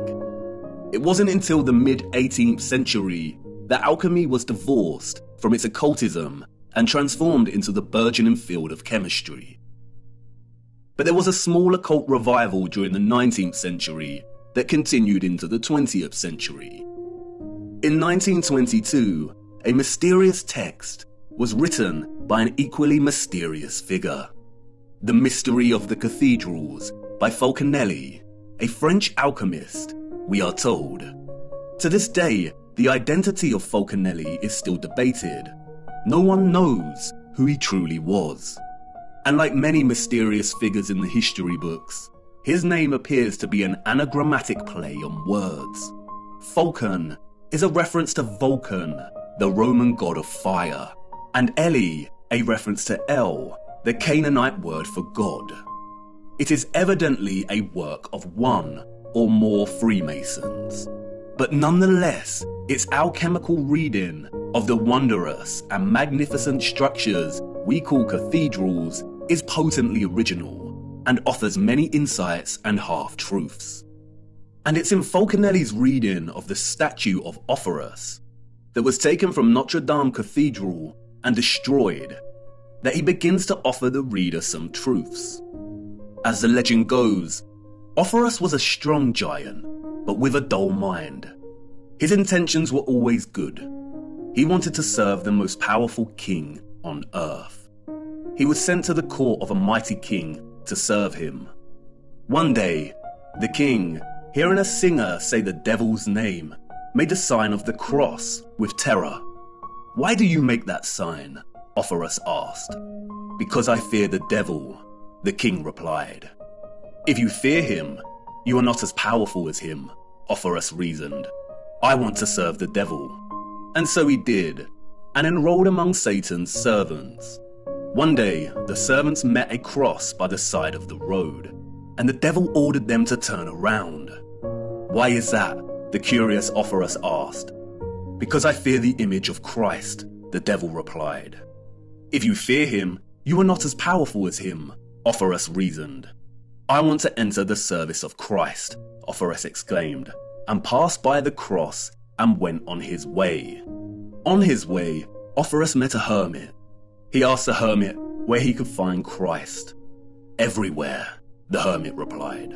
It wasn't until the mid-18th century that alchemy was divorced from its occultism and transformed into the burgeoning field of chemistry. But there was a small occult revival during the 19th century that continued into the 20th century. In 1922, a mysterious text was written by an equally mysterious figure. The Mystery of the Cathedrals by Fulcanelli, a French alchemist, we are told. To this day, the identity of Fulcanelli is still debated. No one knows who he truly was. And like many mysterious figures in the history books, his name appears to be an anagrammatic play on words. Fulcan is a reference to Vulcan, the Roman god of fire, and Eli, a reference to El, the Canaanite word for God. It is evidently a work of one or more Freemasons, but nonetheless, its alchemical reading of the wondrous and magnificent structures we call cathedrals is potently original and offers many insights and half-truths. And it's in Fulcanelli's reading of the statue of Arcturus that was taken from Notre Dame Cathedral and destroyed that he begins to offer the reader some truths. As the legend goes, Arcturus was a strong giant, but with a dull mind. His intentions were always good. He wanted to serve the most powerful king on earth. He was sent to the court of a mighty king to serve him. One day, the king, hearing a singer say the devil's name, made the sign of the cross with terror. "Why do you make that sign?" Arcturus asked. "Because I fear the devil," the king replied. "If you fear him, you are not as powerful as him," Arcturus reasoned. "I want to serve the devil." And so he did, and enrolled among Satan's servants. One day, the servants met a cross by the side of the road, and the devil ordered them to turn around. "Why is that?" the curious Arcturus asked. "Because I fear the image of Christ," the devil replied. "If you fear him, you are not as powerful as him," Arcturus reasoned. "I want to enter the service of Christ," Arcturus exclaimed, and passed by the cross and went on his way. On his way, Arcturus met a hermit. He asked the hermit where he could find Christ. "Everywhere," the hermit replied.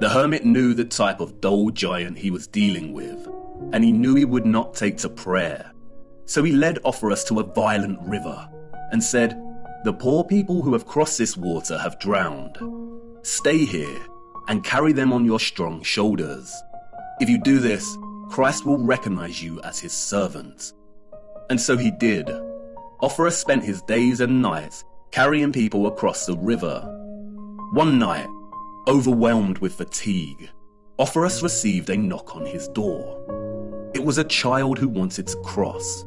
The hermit knew the type of dull giant he was dealing with, and he knew he would not take to prayer. So he led Arcturus to a violent river and said, "The poor people who have crossed this water have drowned. Stay here and carry them on your strong shoulders. If you do this, Christ will recognize you as his servant." And so he did. Arcturus spent his days and nights carrying people across the river. One night, overwhelmed with fatigue, Arcturus received a knock on his door. It was a child who wanted to cross.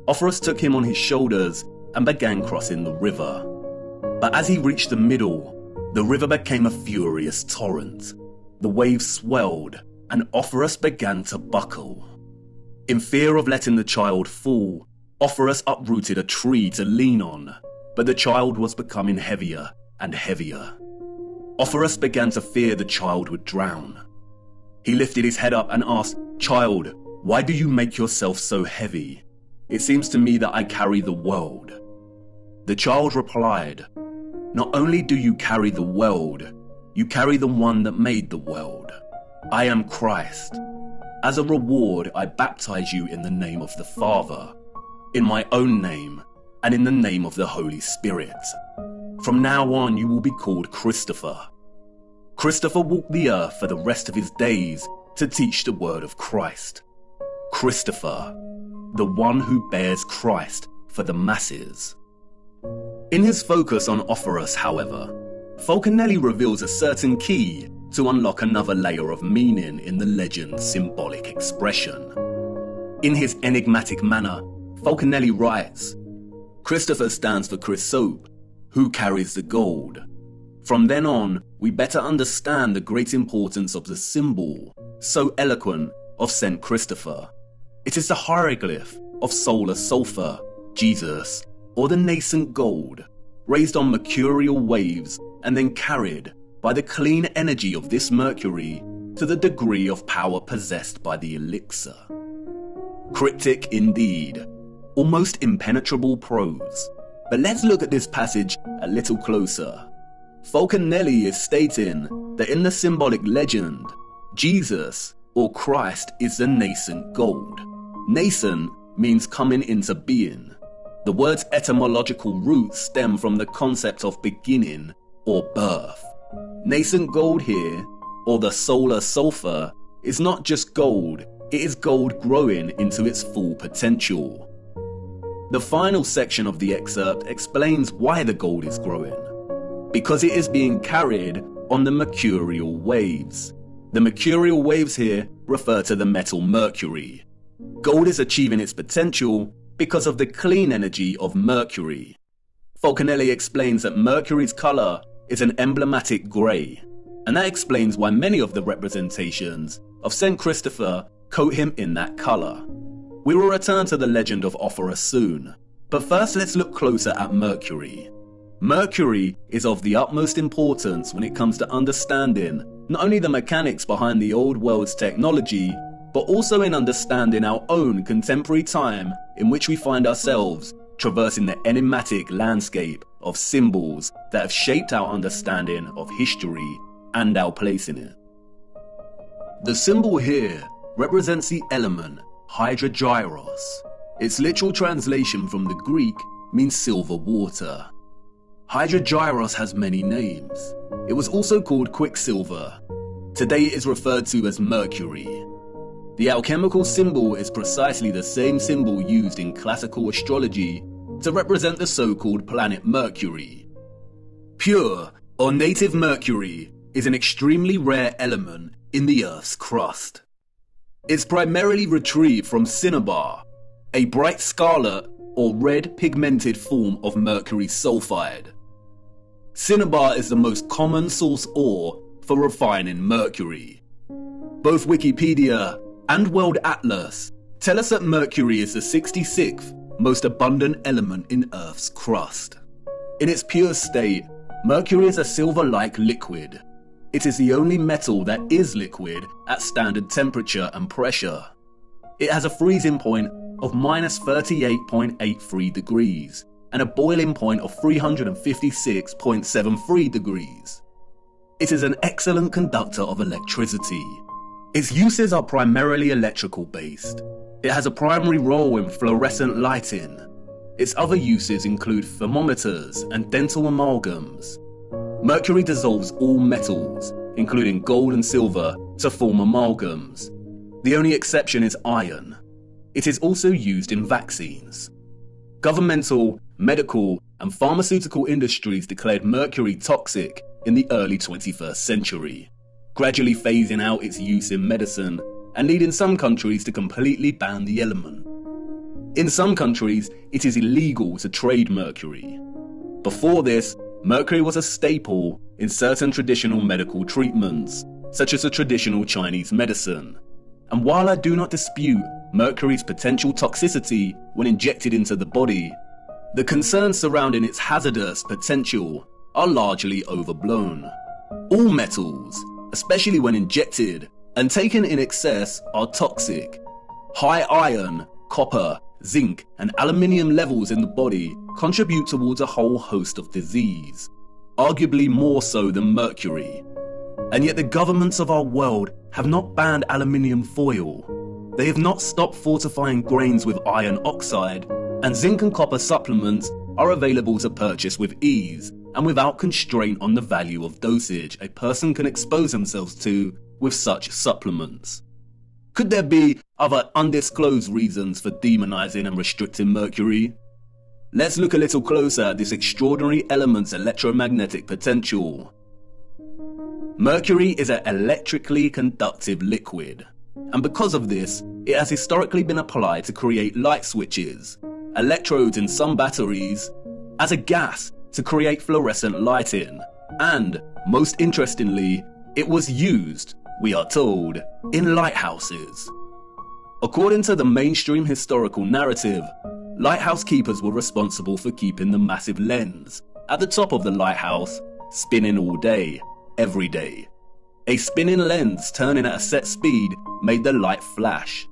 Arcturus took him on his shoulders and began crossing the river. But as he reached the middle, the river became a furious torrent. The waves swelled, and Orpheus began to buckle. In fear of letting the child fall, Orpheus uprooted a tree to lean on, but the child was becoming heavier and heavier. Orpheus began to fear the child would drown. He lifted his head up and asked, "Child, why do you make yourself so heavy? It seems to me that I carry the world." The child replied, "Not only do you carry the world, you carry the one that made the world. I am Christ. As a reward, I baptize you in the name of the Father, in my own name, and in the name of the Holy Spirit. From now on, you will be called Christopher." Christopher walked the earth for the rest of his days to teach the word of Christ. Christopher, the one who bears Christ for the masses. In his focus on Orpheus, however, Falconelli reveals a certain key to unlock another layer of meaning in the legend's symbolic expression. In his enigmatic manner, Falconelli writes, "Christopher stands for Chrysope, who carries the gold. From then on, we better understand the great importance of the symbol, so eloquent, of St. Christopher. It is the hieroglyph of solar sulfur, Jesus, or the nascent gold, raised on mercurial waves and then carried by the clean energy of this mercury to the degree of power possessed by the elixir." Cryptic indeed, almost impenetrable prose. But let's look at this passage a little closer. Falconelli is stating that in the symbolic legend, Jesus, or Christ, is the nascent gold. Nascent means coming into being. The word's etymological roots stem from the concept of beginning or birth. Nascent gold here, or the solar sulfur, is not just gold, it is gold growing into its full potential. The final section of the excerpt explains why the gold is growing. Because it is being carried on the mercurial waves. The mercurial waves here refer to the metal mercury. Gold is achieving its potential because of the clean energy of mercury. Falconelli explains that mercury's colour is an emblematic grey, and that explains why many of the representations of St. Christopher coat him in that colour. We will return to the legend of Orpheus soon, but first let's look closer at Mercury. Mercury is of the utmost importance when it comes to understanding not only the mechanics behind the old world's technology, but also in understanding our own contemporary time in which we find ourselves traversing the enigmatic landscape of symbols that have shaped our understanding of history and our place in it. The symbol here represents the element hydrogyros. Its literal translation from the Greek means silver water. Hydrogyros has many names. It was also called quicksilver. Today it is referred to as mercury. The alchemical symbol is precisely the same symbol used in classical astrology to represent the so-called planet Mercury. Pure or native mercury is an extremely rare element in the Earth's crust. It's primarily retrieved from cinnabar, a bright scarlet or red pigmented form of mercury sulfide. Cinnabar is the most common source ore for refining mercury. Both Wikipedia and World Atlas tell us that mercury is the 66th most abundant element in Earth's crust. In its pure state, mercury is a silver-like liquid. It is the only metal that is liquid at standard temperature and pressure. It has a freezing point of -38.83 degrees and a boiling point of 356.73 degrees. It is an excellent conductor of electricity. Its uses are primarily electrical based. It has a primary role in fluorescent lighting. Its other uses include thermometers and dental amalgams. Mercury dissolves all metals, including gold and silver, to form amalgams. The only exception is iron. It is also used in vaccines. Governmental, medical, and pharmaceutical industries declared mercury toxic in the early 21st century, gradually phasing out its use in medicine and leading some countries to completely ban the element. In some countries, it is illegal to trade mercury. Before this, Mercury was a staple in certain traditional medical treatments, such as the traditional Chinese medicine. And while I do not dispute mercury's potential toxicity when injected into the body, the concerns surrounding its hazardous potential are largely overblown. All metals, especially when injected and taken in excess, are toxic. High iron, copper, zinc, and aluminium levels in the body contribute towards a whole host of disease, arguably more so than mercury. And yet the governments of our world have not banned aluminium foil. They have not stopped fortifying grains with iron oxide, and zinc and copper supplements are available to purchase with ease and without constraint on the value of dosage a person can expose themselves to with such supplements. Could there be other undisclosed reasons for demonizing and restricting mercury? Let's look a little closer at this extraordinary element's electromagnetic potential. Mercury is an electrically conductive liquid, and because of this, it has historically been applied to create light switches, electrodes in some batteries, as a gas to create fluorescent lighting, and, most interestingly, it was used, we are told, in lighthouses. According to the mainstream historical narrative, lighthouse keepers were responsible for keeping the massive lens at the top of the lighthouse spinning all day, every day. A spinning lens turning at a set speed made the light flash.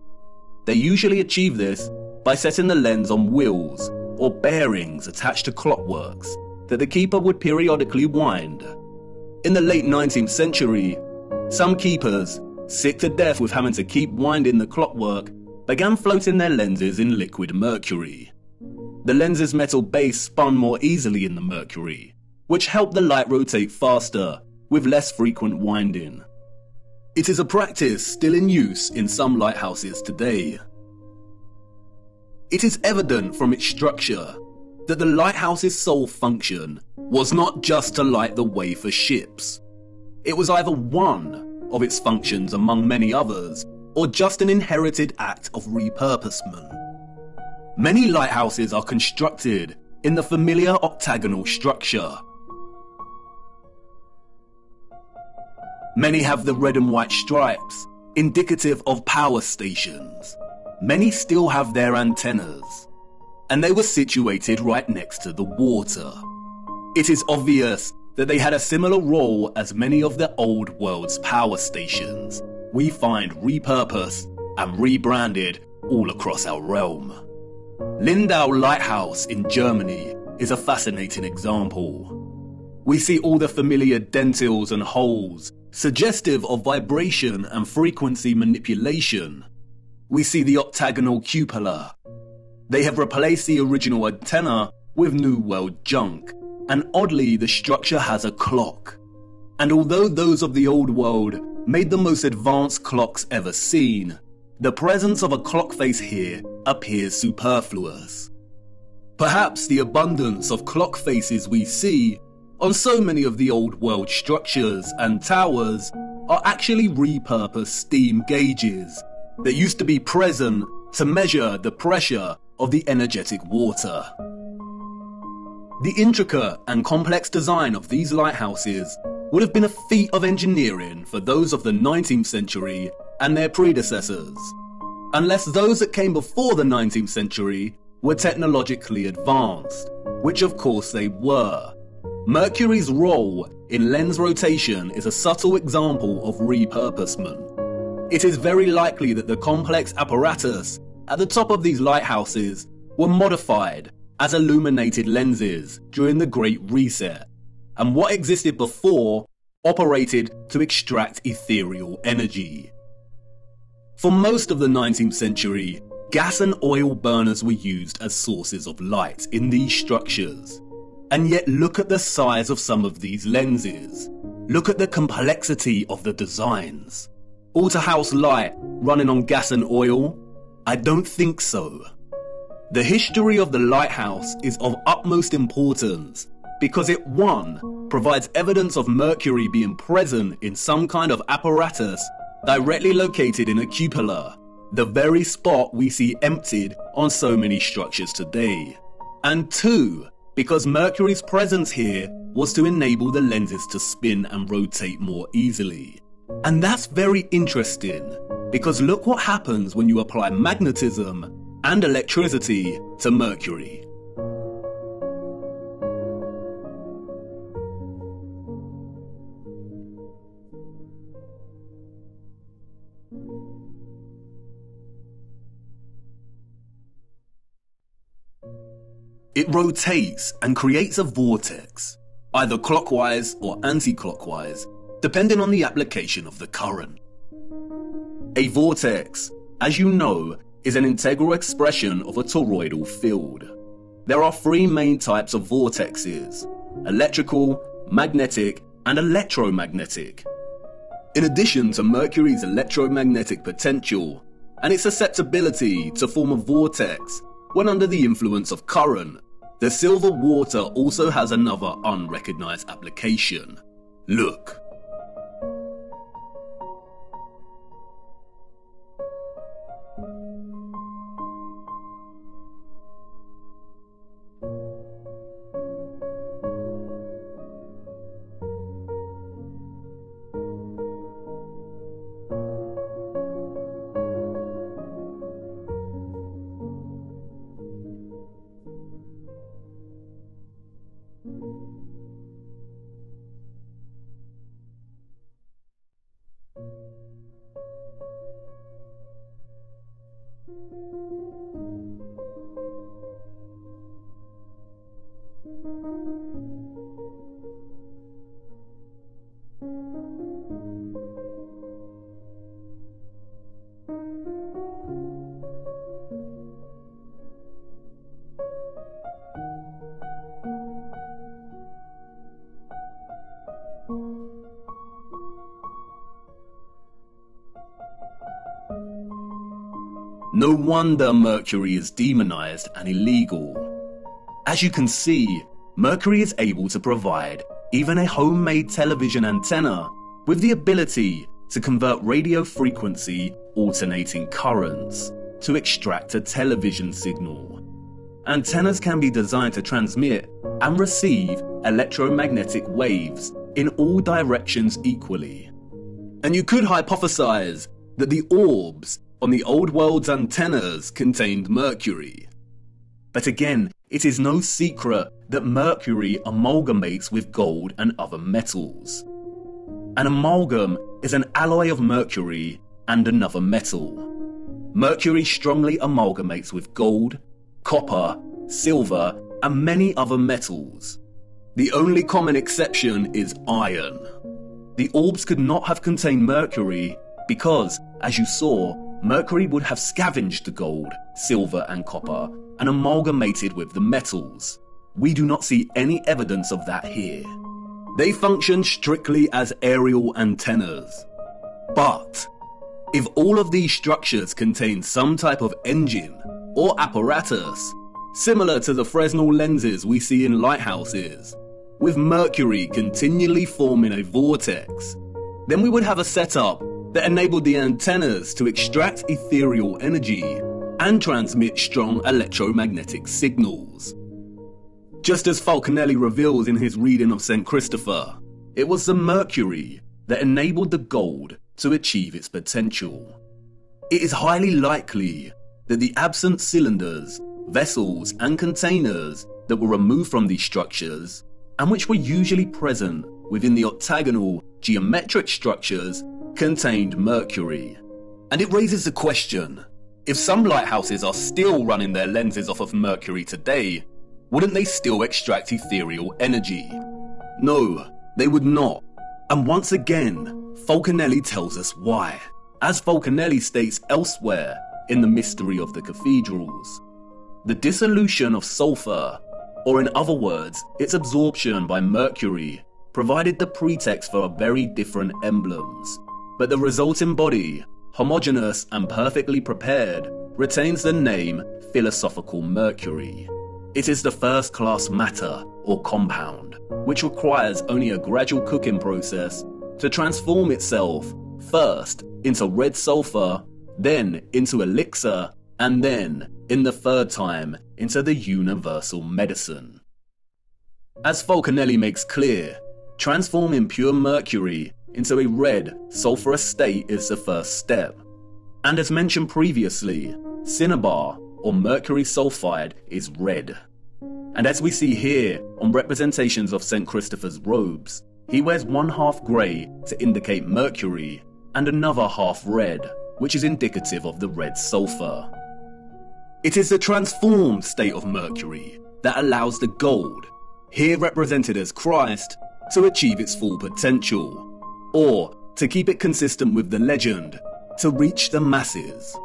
They usually achieve this by setting the lens on wheels or bearings attached to clockworks that the keeper would periodically wind. In the late 19th century, some keepers, sick to death with having to keep winding the clockwork, began floating their lenses in liquid mercury. The lens's metal base spun more easily in the mercury, which helped the light rotate faster with less frequent winding. It is a practice still in use in some lighthouses today. It is evident from its structure that the lighthouse's sole function was not just to light the way for ships. It was either one of its functions among many others, or just an inherited act of repurposement. Many lighthouses are constructed in the familiar octagonal structure. Many have the red and white stripes, indicative of power stations. Many still have their antennas, and they were situated right next to the water. It is obvious that they had a similar role as many of the old world's power stations we find repurposed and rebranded all across our realm. Lindau Lighthouse in Germany is a fascinating example. We see all the familiar dentils and holes, suggestive of vibration and frequency manipulation. We see the octagonal cupola. They have replaced the original antenna with New World junk, and oddly the structure has a clock. And although those of the old world made the most advanced clocks ever seen, the presence of a clock face here appears superfluous. Perhaps the abundance of clock faces we see on so many of the old world structures and towers are actually repurposed steam gauges that used to be present to measure the pressure of the energetic water. The intricate and complex design of these lighthouses would have been a feat of engineering for those of the 19th century and their predecessors, unless those that came before the 19th century were technologically advanced, which of course they were. Mercury's role in lens rotation is a subtle example of repurposement. It is very likely that the complex apparatus at the top of these lighthouses were modified as illuminated lenses during the Great Reset, and what existed before operated to extract ethereal energy. For most of the 19th century, gas and oil burners were used as sources of light in these structures. And yet look at the size of some of these lenses. Look at the complexity of the designs. All to house light running on gas and oil? I don't think so. The history of the lighthouse is of utmost importance because it, 1, provides evidence of Mercury being present in some kind of apparatus directly located in a cupola, the very spot we see emptied on so many structures today. And 2, because Mercury's presence here was to enable the lenses to spin and rotate more easily. And that's very interesting, because look what happens when you apply magnetism and electricity to Mercury. It rotates and creates a vortex, either clockwise or anti-clockwise, depending on the application of the current. A vortex, as you know, is an integral expression of a toroidal field. There are three main types of vortexes: electrical, magnetic, and electromagnetic. In addition to Mercury's electromagnetic potential and its susceptibility to form a vortex when under the influence of current, the silver water also has another unrecognized application. Look. No wonder Mercury is demonized and illegal. As you can see, Mercury is able to provide even a homemade television antenna with the ability to convert radio frequency alternating currents to extract a television signal. Antennas can be designed to transmit and receive electromagnetic waves in all directions equally. And you could hypothesize that the orbs on the old world's antennas contained mercury. But again, it is no secret that mercury amalgamates with gold and other metals. An amalgam is an alloy of mercury and another metal. Mercury strongly amalgamates with gold, copper, silver, and many other metals. The only common exception is iron. The orbs could not have contained mercury because, as you saw, mercury would have scavenged the gold, silver, and copper and amalgamated with the metals. We do not see any evidence of that here. They function strictly as aerial antennas. But if all of these structures contain some type of engine or apparatus, similar to the Fresnel lenses we see in lighthouses, with mercury continually forming a vortex, then we would have a setup that enabled the antennas to extract ethereal energy and transmit strong electromagnetic signals. Just as Falconelli reveals in his reading of St. Christopher, it was the mercury that enabled the gold to achieve its potential. It is highly likely that the absent cylinders, vessels, and containers that were removed from these structures, and which were usually present within the octagonal geometric structures, contained mercury. And it raises the question, if some lighthouses are still running their lenses off of mercury today, wouldn't they still extract ethereal energy? No, they would not. And once again, Falconelli tells us why, as Falconelli states elsewhere in The Mystery of the Cathedrals. The dissolution of sulfur, or in other words, its absorption by mercury, provided the pretext for very different emblems. But the resulting body, homogeneous and perfectly prepared, retains the name philosophical mercury. It is the first-class matter, or compound, which requires only a gradual cooking process to transform itself first into red sulfur, then into elixir, and then, in the third time, into the universal medicine. As Falconelli makes clear, transforming pure mercury into a red, sulfurous state is the first step. And as mentioned previously, cinnabar, or mercury sulfide, is red. And as we see here on representations of St. Christopher's robes, he wears one half grey to indicate mercury and another half red, which is indicative of the red sulfur. It is the transformed state of mercury that allows the gold, here represented as Christ, to achieve its full potential, or, to keep it consistent with the legend, to reach the masses.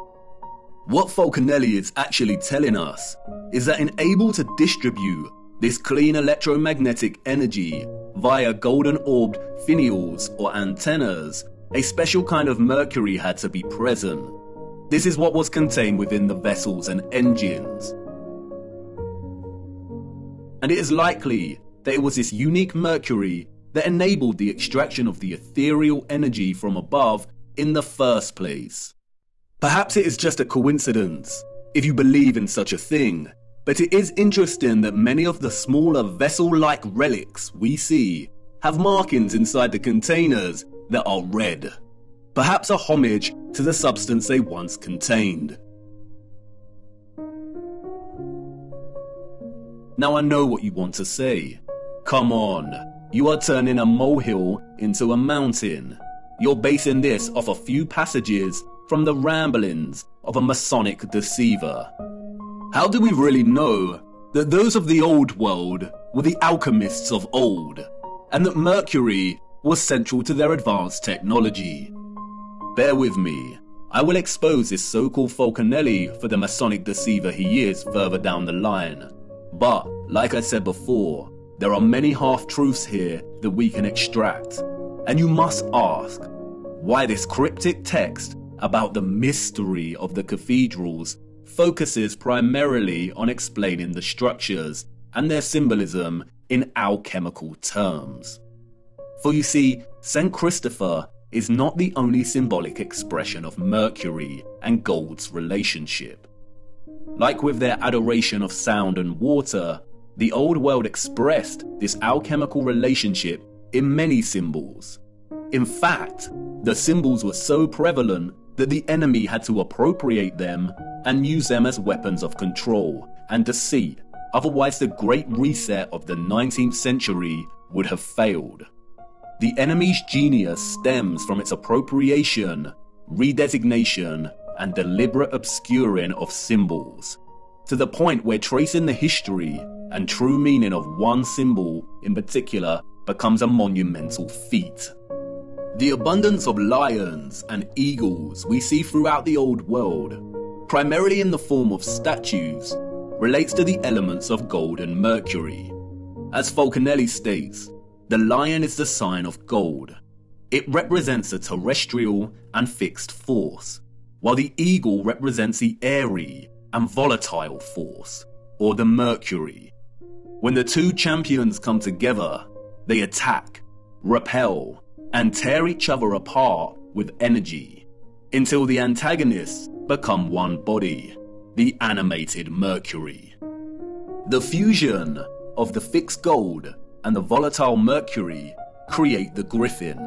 What Falconelli is actually telling us is that in able to distribute this clean electromagnetic energy via golden-orbed finials or antennas, a special kind of mercury had to be present. This is what was contained within the vessels and engines. And it is likely that it was this unique mercury that enabled the extraction of the ethereal energy from above in the first place. Perhaps it is just a coincidence, if you believe in such a thing, but it is interesting that many of the smaller vessel-like relics we see have markings inside the containers that are red, perhaps a homage to the substance they once contained. Now I know what you want to say. Come on, you are turning a molehill into a mountain. You're basing this off a few passages from the ramblings of a Masonic deceiver. How do we really know that those of the old world were the alchemists of old, and that mercury was central to their advanced technology? Bear with me, I will expose this so-called Falconelli for the Masonic deceiver he is further down the line. But, like I said before, there are many half-truths here that we can extract, and you must ask, why this cryptic text about the mystery of the cathedrals focuses primarily on explaining the structures and their symbolism in alchemical terms. For you see, St. Christopher is not the only symbolic expression of Mercury and gold's relationship. Like with their adoration of sound and water, the old world expressed this alchemical relationship in many symbols. In fact, the symbols were so prevalent that the enemy had to appropriate them and use them as weapons of control and deceit, otherwise the great reset of the 19th century would have failed. The enemy's genius stems from its appropriation, redesignation, and deliberate obscuring of symbols, to the point where tracing the history and true meaning of one symbol in particular becomes a monumental feat. The abundance of lions and eagles we see throughout the old world, primarily in the form of statues, relates to the elements of gold and mercury. As Falconelli states, the lion is the sign of gold. It represents a terrestrial and fixed force, while the eagle represents the airy and volatile force, or the mercury. When the two champions come together, they attack, repel, and tear each other apart with energy, until the antagonists become one body, the animated mercury. The fusion of the fixed gold and the volatile mercury create the griffin,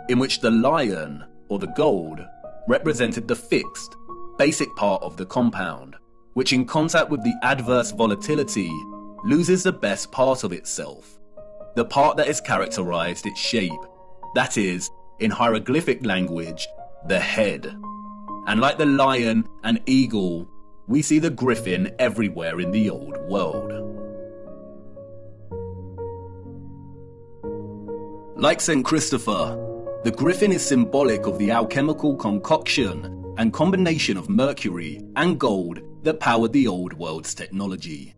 in which the lion, or the gold, represented the fixed, basic part of the compound, which in contact with the adverse volatility loses the best part of itself, the part that has characterized its shape, that is, in hieroglyphic language, the head. And like the lion and eagle, we see the griffin everywhere in the old world. Like St. Christopher, the griffin is symbolic of the alchemical concoction and combination of mercury and gold that powered the old world's technology.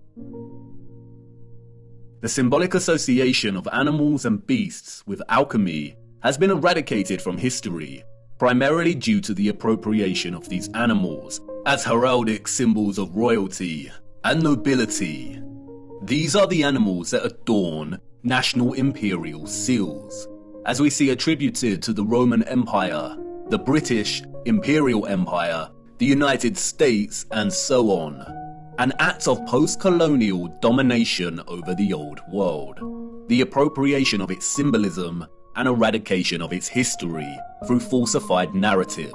The symbolic association of animals and beasts with alchemy has been eradicated from history, primarily due to the appropriation of these animals as heraldic symbols of royalty and nobility. These are the animals that adorn national imperial seals, as we see attributed to the Roman Empire, the British Imperial Empire, the United States, and so on. an act of post-colonial domination over the old world, the appropriation of its symbolism and eradication of its history through falsified narrative.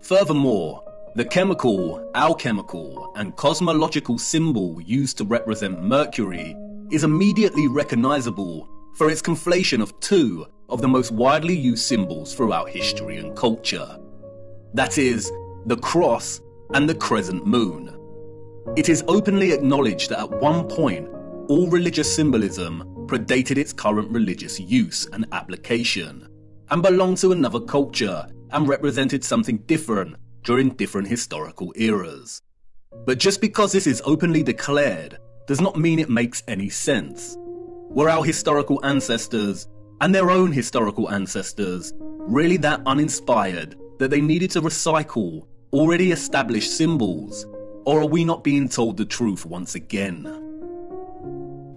Furthermore, the chemical, alchemical, and cosmological symbol used to represent Mercury is immediately recognizable for its conflation of two of the most widely used symbols throughout history and culture. That is, the cross and the crescent moon. It is openly acknowledged that at one point, all religious symbolism predated its current religious use and application, and belonged to another culture and represented something different during different historical eras. But just because this is openly declared does not mean it makes any sense. Were our historical ancestors, and their own historical ancestors, really that uninspired that they needed to recycle already established symbols, or are we not being told the truth once again?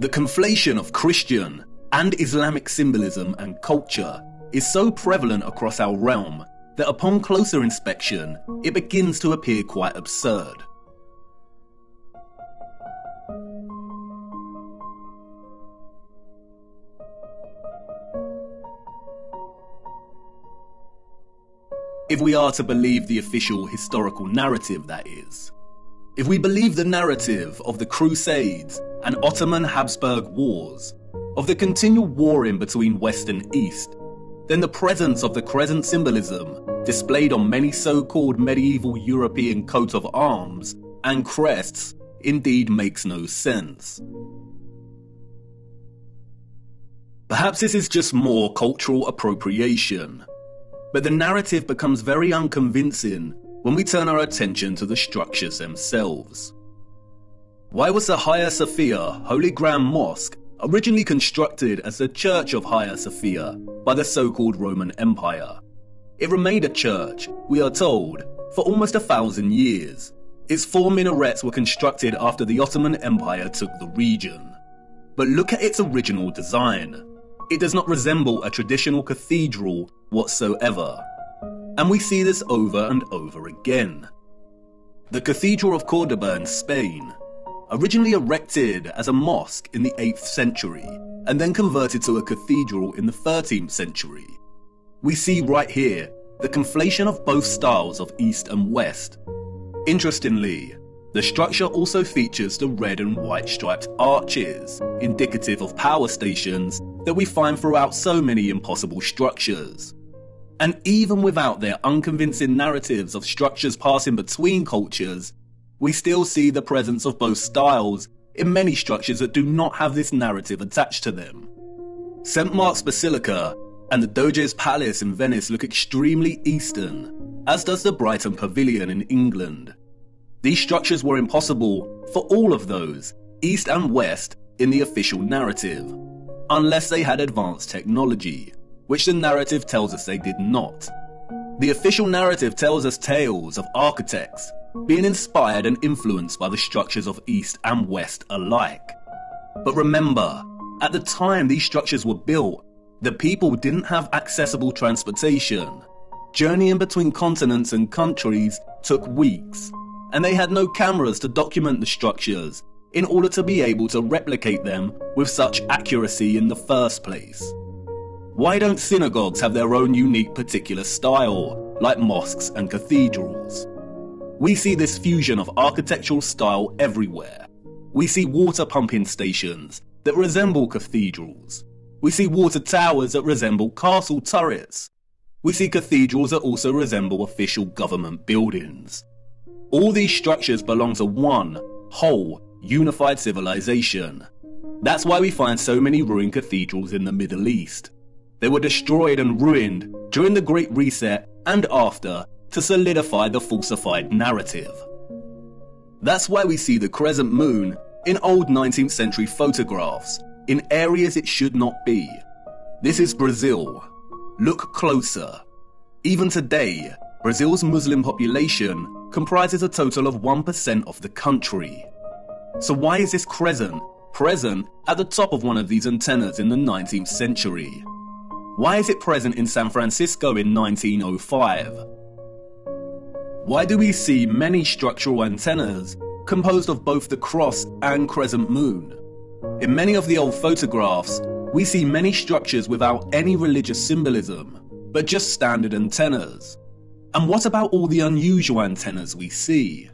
The conflation of Christian and Islamic symbolism and culture is so prevalent across our realm that upon closer inspection, it begins to appear quite absurd. If we are to believe the official historical narrative, that is. If we believe the narrative of the Crusades and Ottoman Habsburg Wars, of the continual warring between West and East, then the presence of the crescent symbolism displayed on many so-called medieval European coat of arms and crests indeed makes no sense. Perhaps this is just more cultural appropriation, but the narrative becomes very unconvincing when we turn our attention to the structures themselves. Why was the Hagia Sophia Holy Grand Mosque originally constructed as the Church of Hagia Sophia by the so-called Roman Empire? It remained a church, we are told, for almost 1,000 years. Its 4 minarets were constructed after the Ottoman Empire took the region. But look at its original design. It does not resemble a traditional cathedral whatsoever. And we see this over and over again. The Cathedral of Cordoba in Spain, originally erected as a mosque in the 8th century, and then converted to a cathedral in the 13th century. We see right here the conflation of both styles of East and West. Interestingly, the structure also features the red and white striped arches, indicative of power stations that we find throughout so many impossible structures. And even without their unconvincing narratives of structures passing between cultures, we still see the presence of both styles in many structures that do not have this narrative attached to them. St. Mark's Basilica and the Doge's Palace in Venice look extremely Eastern, as does the Brighton Pavilion in England. These structures were impossible for all of those, East and West, in the official narrative, unless they had advanced technology, which the narrative tells us they did not. The official narrative tells us tales of architects being inspired and influenced by the structures of East and West alike. But remember, at the time these structures were built, the people didn't have accessible transportation. Journeying between continents and countries took weeks, and they had no cameras to document the structures in order to be able to replicate them with such accuracy in the first place. Why don't synagogues have their own unique particular style, like mosques and cathedrals? We see this fusion of architectural style everywhere. We see water pumping stations that resemble cathedrals. We see water towers that resemble castle turrets. We see cathedrals that also resemble official government buildings. All these structures belong to one whole, unified civilization. That's why we find so many ruined cathedrals in the Middle East. They were destroyed and ruined during the Great Reset and after to solidify the falsified narrative. That's why we see the crescent moon in old 19th century photographs in areas it should not be. This is Brazil. Look closer. Even today, Brazil's Muslim population comprises a total of 1% of the country. So why is this crescent present at the top of one of these antennas in the 19th century? Why is it present in San Francisco in 1905? Why do we see many structural antennas composed of both the cross and crescent moon. In many of the old photographs, we see many structures without any religious symbolism, but just standard antennas. And what about all the unusual antennas we see?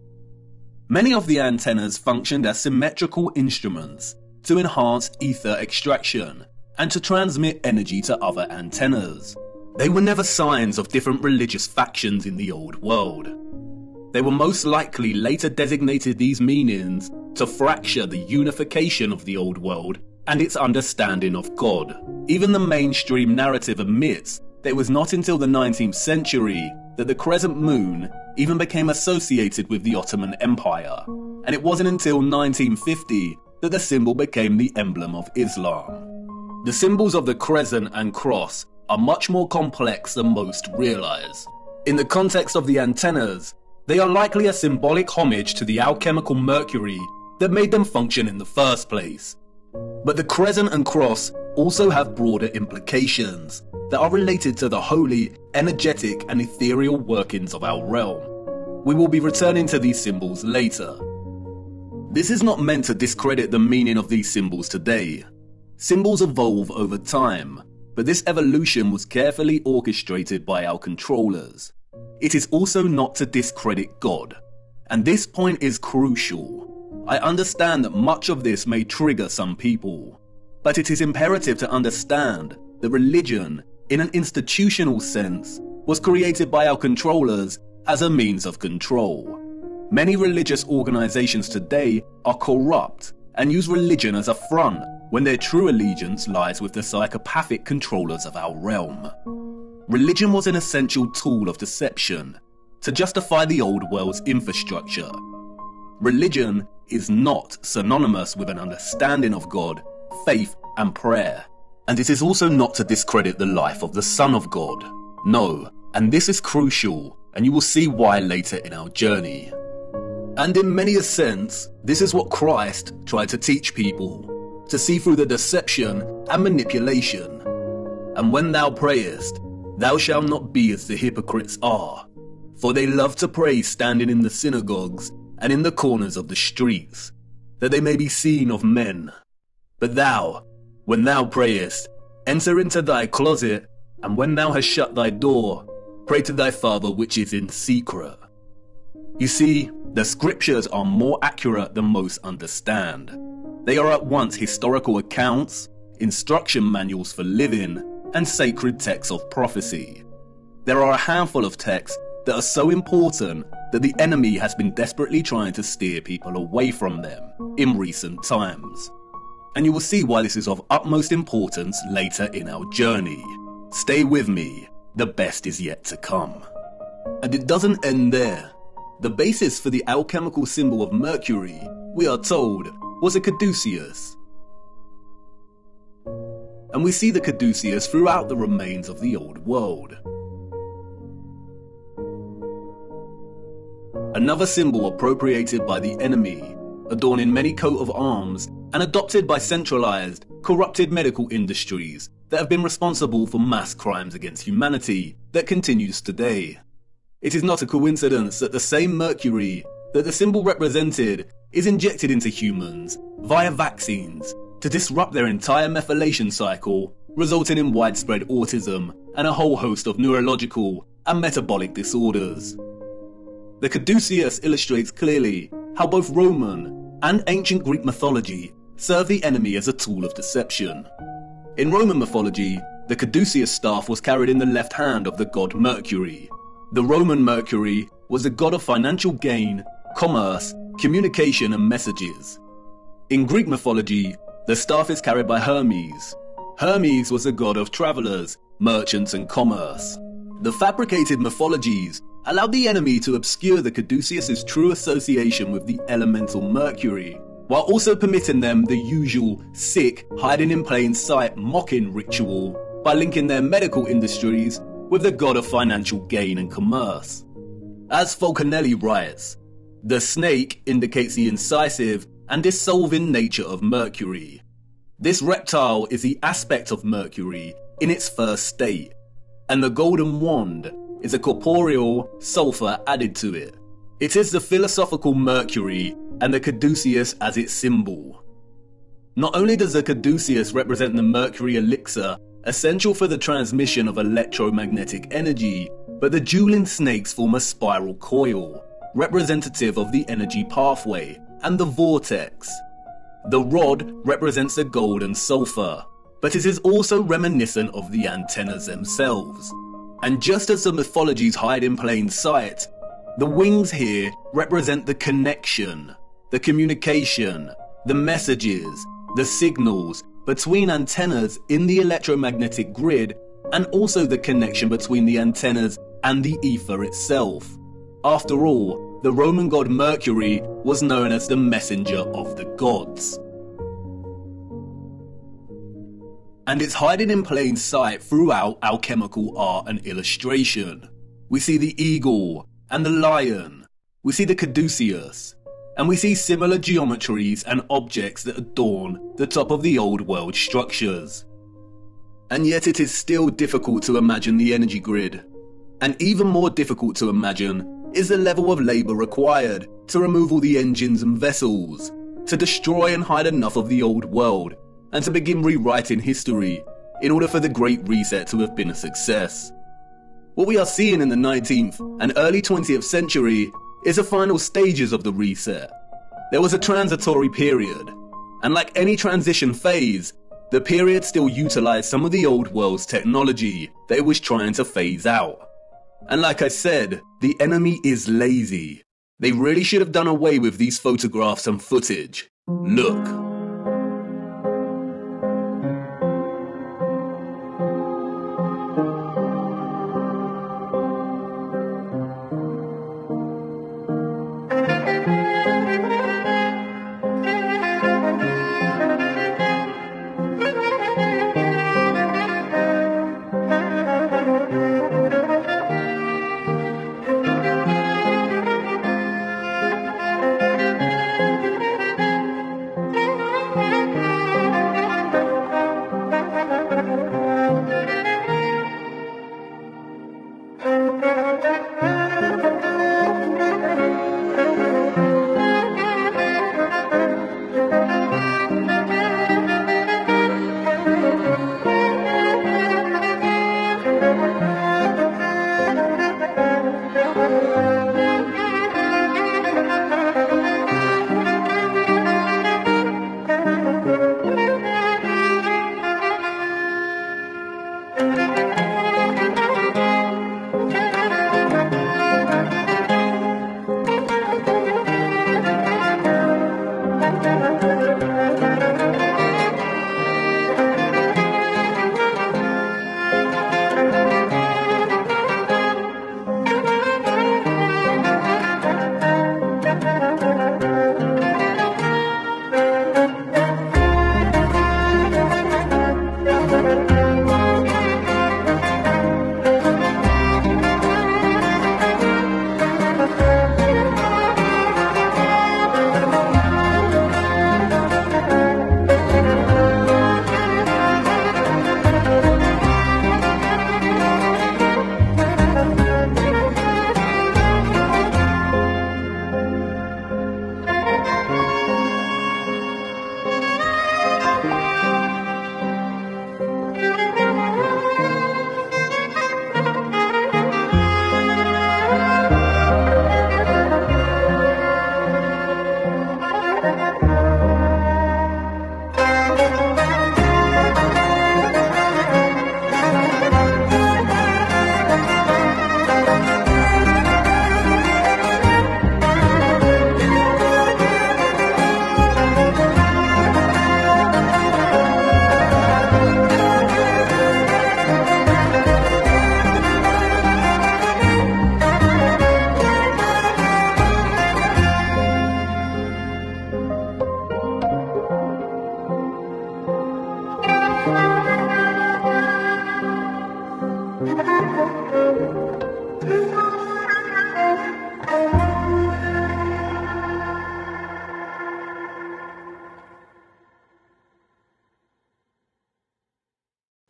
Many of the antennas functioned as symmetrical instruments to enhance ether extraction and to transmit energy to other antennas. They were never signs of different religious factions in the old world. They were most likely later designated these meanings to fracture the unification of the old world and its understanding of God. Even the mainstream narrative admits that it was not until the 19th century that the crescent moon even became associated with the Ottoman Empire, and it wasn't until 1950 that the symbol became the emblem of Islam. The symbols of the crescent and cross are much more complex than most realize. In the context of the antennas, they are likely a symbolic homage to the alchemical mercury that made them function in the first place. But the crescent and cross also have broader implications that are related to the holy, energetic and ethereal workings of our realm. We will be returning to these symbols later. This is not meant to discredit the meaning of these symbols today. Symbols evolve over time, but this evolution was carefully orchestrated by our controllers. It is also not to discredit God, and this point is crucial. I understand that much of this may trigger some people, but it is imperative to understand that religion, in an institutional sense, was created by our controllers as a means of control. Many religious organizations today are corrupt and use religion as a front when their true allegiance lies with the psychopathic controllers of our realm. Religion was an essential tool of deception to justify the old world's infrastructure. Religion is not synonymous with an understanding of God, faith and prayer. And it is also not to discredit the life of the Son of God. No, and this is crucial, and you will see why later in our journey. And in many a sense, this is what Christ tried to teach people, to see through the deception and manipulation. And when thou prayest, thou shalt not be as the hypocrites are, for they love to pray standing in the synagogues and in the corners of the streets, that they may be seen of men. But thou, when thou prayest, enter into thy closet, and when thou hast shut thy door, pray to thy Father which is in secret. You see, the scriptures are more accurate than most understand. They are at once historical accounts, instruction manuals for living, and sacred texts of prophecy. There are a handful of texts that are so important that the enemy has been desperately trying to steer people away from them in recent times. And you will see why this is of utmost importance later in our journey. Stay with me, the best is yet to come. And it doesn't end there. The basis for the alchemical symbol of Mercury, we are told, was a caduceus. And we see the caduceus throughout the remains of the old world. Another symbol appropriated by the enemy, adorning many coat of arms, and adopted by centralized, corrupted medical industries that have been responsible for mass crimes against humanity that continues today. It is not a coincidence that the same Mercury that the symbol represented is injected into humans via vaccines to disrupt their entire methylation cycle, resulting in widespread autism and a whole host of neurological and metabolic disorders. The caduceus illustrates clearly how both Roman and ancient Greek mythology serve the enemy as a tool of deception. In Roman mythology, the caduceus staff was carried in the left hand of the god Mercury. The Roman Mercury was the god of financial gain, commerce, communication and messages. In Greek mythology, the staff is carried by Hermes. Hermes was the god of travelers, merchants and commerce. The fabricated mythologies allowed the enemy to obscure the caduceus's true association with the elemental Mercury, while also permitting them the usual sick, hiding in plain sight mocking ritual by linking their medical industries with the god of financial gain and commerce. As Falconelli writes, the snake indicates the incisive and dissolving nature of Mercury. This reptile is the aspect of Mercury in its first state, and the golden wand is a corporeal sulfur added to it. It is the philosophical Mercury and the caduceus as its symbol. Not only does the caduceus represent the Mercury elixir essential for the transmission of electromagnetic energy, but the dueling snakes form a spiral coil, representative of the energy pathway, and the vortex. The rod represents the gold and sulfur, but it is also reminiscent of the antennas themselves. And just as the mythologies hide in plain sight, the wings here represent the connection, the communication, the messages, the signals between antennas in the electromagnetic grid, and also the connection between the antennas and the ether itself. After all, the Roman god Mercury was known as the messenger of the gods. And it's hiding in plain sight throughout alchemical art and illustration. We see the eagle and the lion, we see the caduceus, and we see similar geometries and objects that adorn the top of the old world structures. And yet it is still difficult to imagine the energy grid. And even more difficult to imagine is the level of labour required to remove all the engines and vessels, to destroy and hide enough of the old world, and to begin rewriting history in order for the Great Reset to have been a success. What we are seeing in the 19th and early 20th century is the final stages of the reset. There was a transitory period, and like any transition phase, the period still utilised some of the old world's technology that it was trying to phase out. And like I said, the enemy is lazy. They really should have done away with these photographs and footage. Look.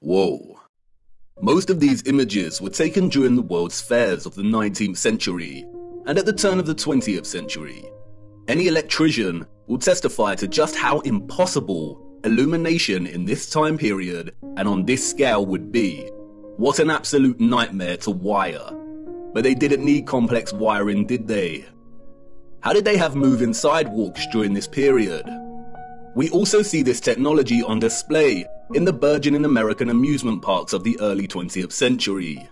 Whoa. Most of these images were taken during the World's Fairs of the 19th century, and at the turn of the 20th century. Any electrician will testify to just how impossible illumination in this time period and on this scale would be. What an absolute nightmare to wire. But they didn't need complex wiring, did they? How did they have moving sidewalks during this period? We also see this technology on display in the burgeoning American amusement parks of the early 20th century.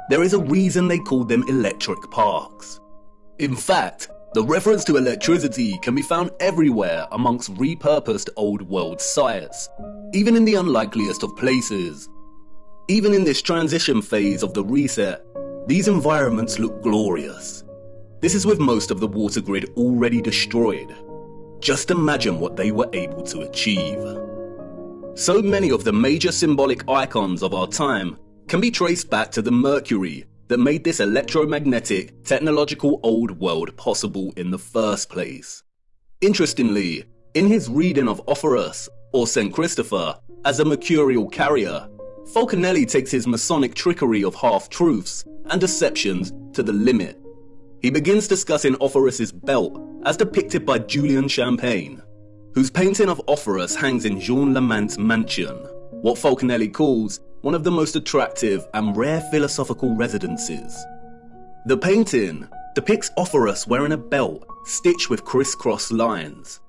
There is a reason they called them electric parks. In fact, the reference to electricity can be found everywhere amongst repurposed old world sites, even in the unlikeliest of places. Even in this transition phase of the reset, these environments look glorious. This is with most of the water grid already destroyed. Just imagine what they were able to achieve. So many of the major symbolic icons of our time can be traced back to the Mercury that made this electromagnetic, technological old world possible in the first place. Interestingly, in his reading of Orpheus, or St. Christopher, as a mercurial carrier, Falconelli takes his Masonic trickery of half-truths and deceptions to the limit. He begins discussing Orpheus's belt as depicted by Julian Champagne, whose painting of Orpheus hangs in Jean Lamante's mansion, what Falconelli calls one of the most attractive and rare philosophical residences. The painting depicts Orpheus wearing a belt stitched with crisscross lines.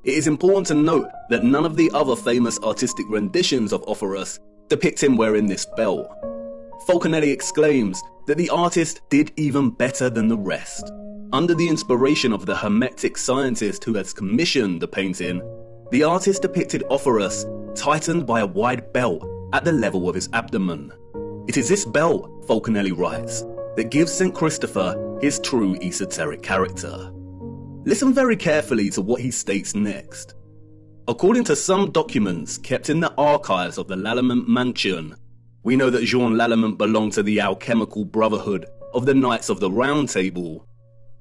It is important to note that none of the other famous artistic renditions of Orpheus depict him wearing this belt. Falconelli exclaims that the artist did even better than the rest. Under the inspiration of the Hermetic scientist who has commissioned the painting, the artist depicted Orpheus tightened by a wide belt at the level of his abdomen. It is this belt, Falconelli writes, that gives St. Christopher his true esoteric character. Listen very carefully to what he states next. According to some documents kept in the archives of the Lallement mansion, we know that Jean Lallement belonged to the alchemical brotherhood of the Knights of the Round Table.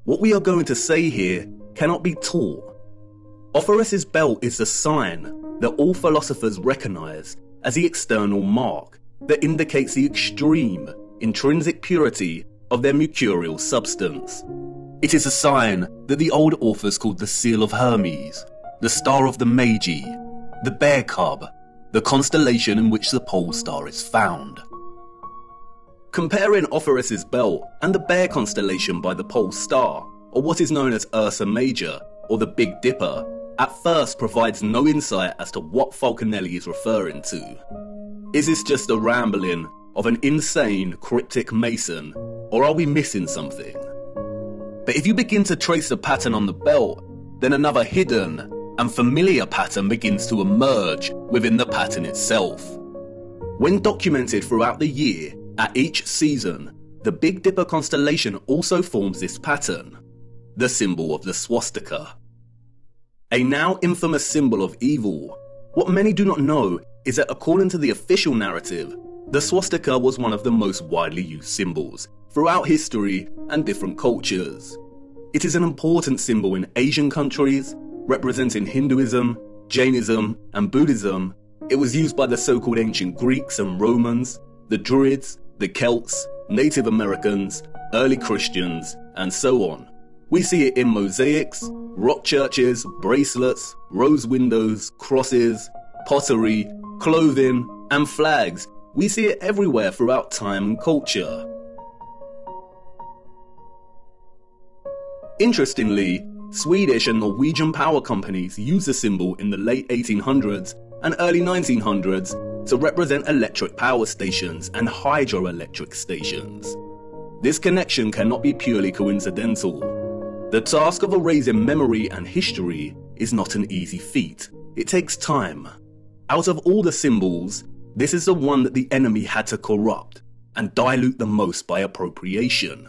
What we are going to say here cannot be taught. Orpheus's belt is the sign that all philosophers recognize as the external mark that indicates the extreme, intrinsic purity of their mercurial substance. It is a sign that the old authors called the Seal of Hermes, the Star of the Magi, the Bear Cub, the constellation in which the pole star is found. Comparing Orpheus's belt and the Bear constellation by the pole star, or what is known as Ursa Major, or the Big Dipper, at first provides no insight as to what Falconelli is referring to. Is this just a rambling of an insane cryptic mason, or are we missing something? But if you begin to trace the pattern on the belt, then another hidden and familiar pattern begins to emerge within the pattern itself. When documented throughout the year, at each season, the Big Dipper constellation also forms this pattern, the symbol of the swastika. A now infamous symbol of evil. What many do not know is that according to the official narrative, the swastika was one of the most widely used symbols throughout history and different cultures. It is an important symbol in Asian countries, representing Hinduism, Jainism, and Buddhism. It was used by the so-called ancient Greeks and Romans, the Druids, the Celts, Native Americans, early Christians, and so on. We see it in mosaics, rock churches, bracelets, rose windows, crosses, pottery, clothing, and flags. We see it everywhere throughout time and culture. Interestingly, Swedish and Norwegian power companies used the symbol in the late 1800s and early 1900s to represent electric power stations and hydroelectric stations. This connection cannot be purely coincidental. The task of erasing memory and history is not an easy feat. It takes time. Out of all the symbols, this is the one that the enemy had to corrupt and dilute the most by appropriation.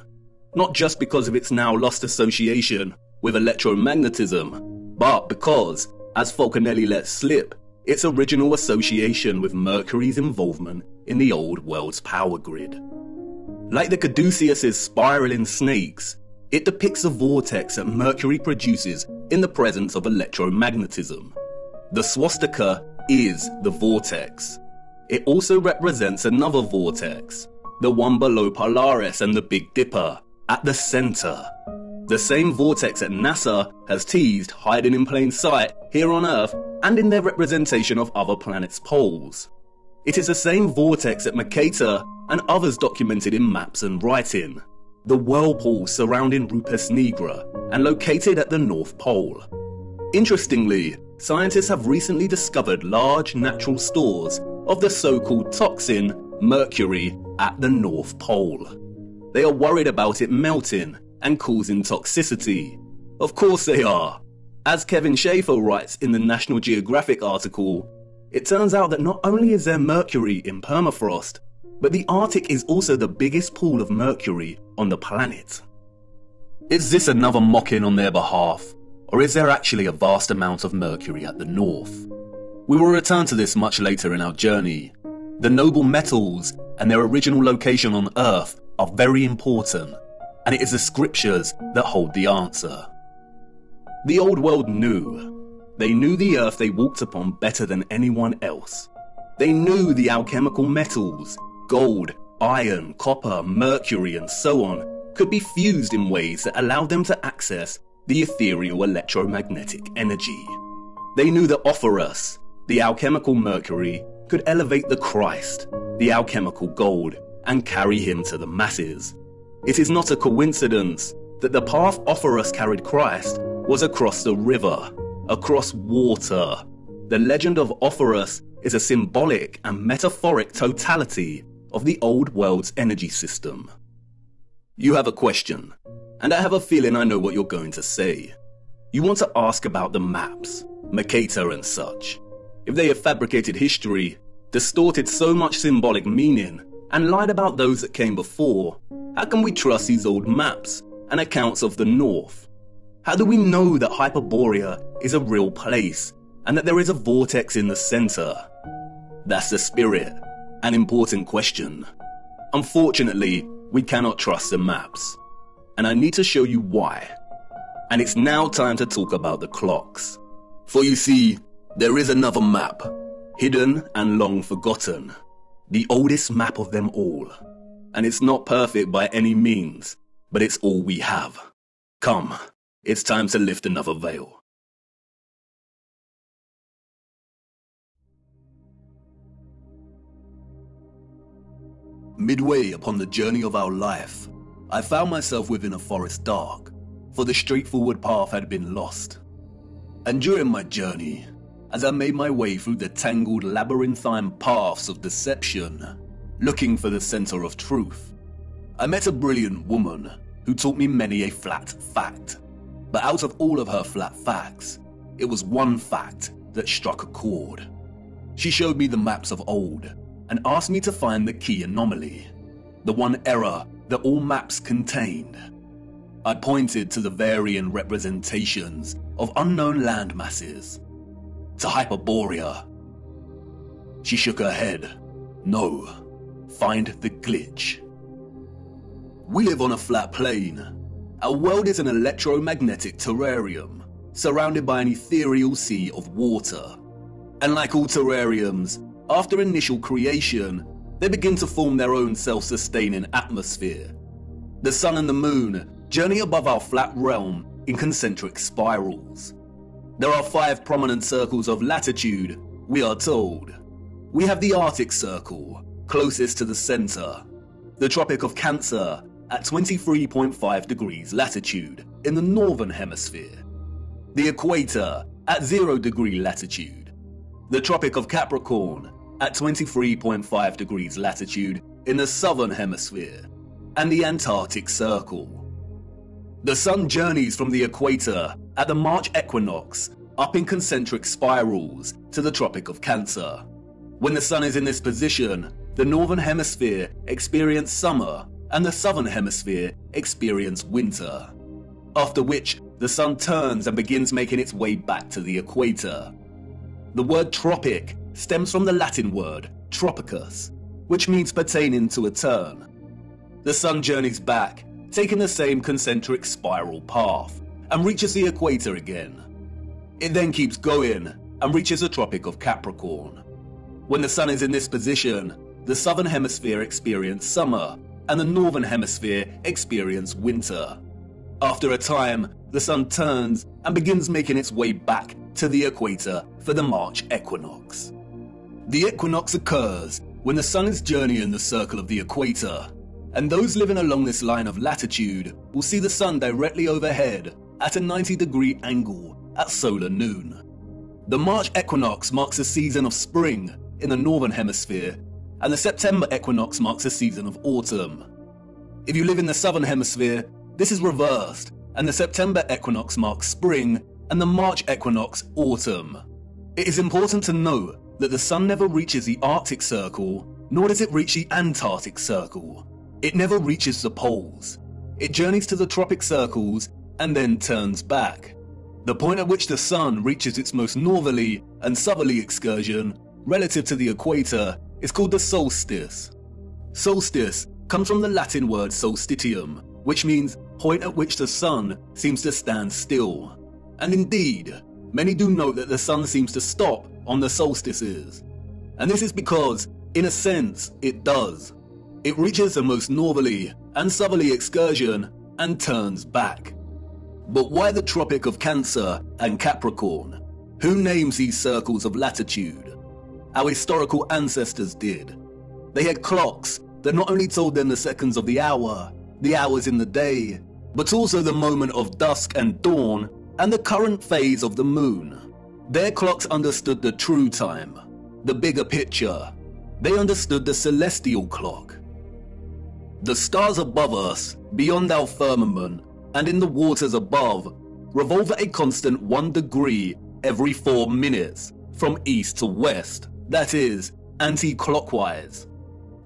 Not just because of its now lost association with electromagnetism, but because, as Falconelli let slip, its original association with Mercury's involvement in the old world's power grid. Like the Caduceus's spiraling snakes, it depicts a vortex that Mercury produces in the presence of electromagnetism. The swastika is the vortex. It also represents another vortex, the one below Polaris and the Big Dipper, at the center. The same vortex that NASA has teased hiding in plain sight here on Earth and in their representation of other planets' poles. It is the same vortex that Mercator and others documented in maps and writing. The whirlpool surrounding Rupes Nigra and located at the North Pole. Interestingly, scientists have recently discovered large natural stores of the so-called toxin mercury at the North Pole. They are worried about it melting and causing toxicity. Of course they are. As Kevin Schaefer writes in the National Geographic article, it turns out that not only is there mercury in permafrost, but the Arctic is also the biggest pool of mercury on the planet. Is this another mocking on their behalf, or is there actually a vast amount of mercury at the north? We will return to this much later in our journey. The noble metals and their original location on Earth are very important, and it is the scriptures that hold the answer. The old world knew. They knew the Earth they walked upon better than anyone else. They knew the alchemical metals, gold, iron, copper, mercury, and so on, could be fused in ways that allowed them to access the ethereal electromagnetic energy. They knew that Orpheus, the alchemical mercury, could elevate the Christ, the alchemical gold, and carry him to the masses. It is not a coincidence that the path Orpheus carried Christ was across the river, across water. The legend of Orpheus is a symbolic and metaphoric totality of the old world's energy system. You have a question, and I have a feeling I know what you're going to say. You want to ask about the maps, Mercator and such. If they have fabricated history, distorted so much symbolic meaning, and lied about those that came before, how can we trust these old maps and accounts of the North? How do we know that Hyperborea is a real place and that there is a vortex in the center? That's the spirit, an important question. Unfortunately, we cannot trust the maps, and I need to show you why. And it's now time to talk about the clocks. For you see, there is another map, hidden and long forgotten, the oldest map of them all. And it's not perfect by any means, but it's all we have. Come, it's time to lift another veil. Midway upon the journey of our life, I found myself within a forest dark, for the straightforward path had been lost. And during my journey, as I made my way through the tangled labyrinthine paths of deception, looking for the center of truth, I met a brilliant woman who taught me many a flat fact. But out of all of her flat facts, it was one fact that struck a chord. She showed me the maps of old and asked me to find the key anomaly, the one error that all maps contained. I pointed to the varying representations of unknown land masses, to Hyperborea. She shook her head. No, find the glitch. We live on a flat plane. Our world is an electromagnetic terrarium, surrounded by an ethereal sea of water. And like all terrariums, after initial creation, they begin to form their own self-sustaining atmosphere. The sun and the moon journey above our flat realm in concentric spirals. There are 5 prominent circles of latitude, we are told. We have the Arctic Circle, closest to the center, the Tropic of Cancer at 23.5 degrees latitude in the northern hemisphere, the Equator at 0 degree latitude, the Tropic of Capricorn at 23.5 degrees latitude in the southern hemisphere, and the Antarctic Circle. The sun journeys from the equator at the March equinox up in concentric spirals to the Tropic of Cancer. When the sun is in this position, the northern hemisphere experiences summer and the southern hemisphere experiences winter, after which the sun turns and begins making its way back to the equator. The word tropic stems from the Latin word tropicus, which means pertaining to a turn. The sun journeys back, taking the same concentric spiral path, and reaches the equator again. It then keeps going and reaches the Tropic of Capricorn. When the sun is in this position, the southern hemisphere experiences summer and the northern hemisphere experience winter. After a time, the sun turns and begins making its way back to the equator for the March equinox. The equinox occurs when the sun is journeying the circle of the equator, and those living along this line of latitude will see the sun directly overhead at a 90-degree angle at solar noon. The March equinox marks a season of spring in the northern hemisphere, and the September equinox marks a season of autumn. If you live in the southern hemisphere, this is reversed, and the September equinox marks spring and the March equinox autumn. It is important to note that the sun never reaches the Arctic Circle, nor does it reach the Antarctic Circle. It never reaches the poles. It journeys to the tropic circles and then turns back. The point at which the sun reaches its most northerly and southerly excursion relative to the equator is called the solstice. Solstice comes from the Latin word solstitium, which means point at which the sun seems to stand still. And indeed, many do note that the sun seems to stop on the solstices. And this is because, in a sense, it does. It reaches the most northerly and southerly excursion and turns back. But why the Tropic of Cancer and Capricorn? Who names these circles of latitude? Our historical ancestors did. They had clocks that not only told them the seconds of the hour, the hours in the day, but also the moment of dusk and dawn and the current phase of the moon. Their clocks understood the true time, the bigger picture. They understood the celestial clock. The stars above us, beyond our firmament, and in the waters above, revolve at a constant 1 degree every 4 minutes, from east to west, that is, anti-clockwise.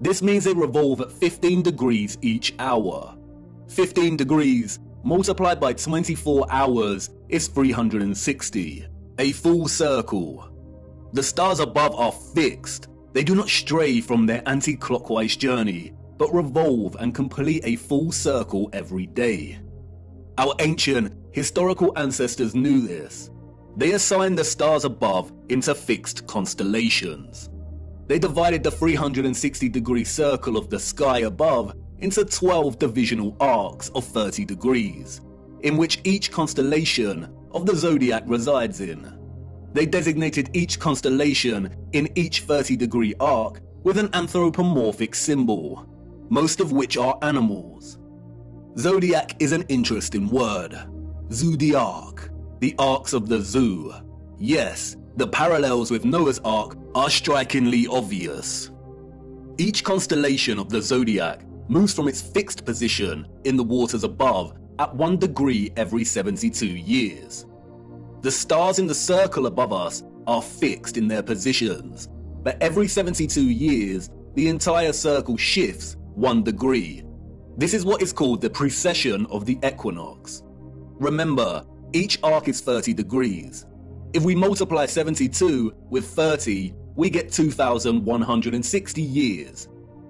This means they revolve at 15 degrees each hour. 15 degrees multiplied by 24 hours is 360, a full circle. The stars above are fixed. They do not stray from their anti-clockwise journey, but revolve and complete a full circle every day. Our ancient, historical ancestors knew this. They assigned the stars above into fixed constellations. They divided the 360-degree circle of the sky above into 12 divisional arcs of 30 degrees, in which each constellation of the zodiac resides in. They designated each constellation in each 30-degree arc with an anthropomorphic symbol, most of which are animals. Zodiac is an interesting word. Zodiac, the arcs of the zoo. Yes, the parallels with Noah's Ark are strikingly obvious. Each constellation of the zodiac moves from its fixed position in the waters above at 1 degree every 72 years. The stars in the circle above us are fixed in their positions, but every 72 years, the entire circle shifts 1 degree. This is what is called the precession of the equinox. Remember, each arc is 30 degrees. If we multiply 72 with 30, we get 2,160 years.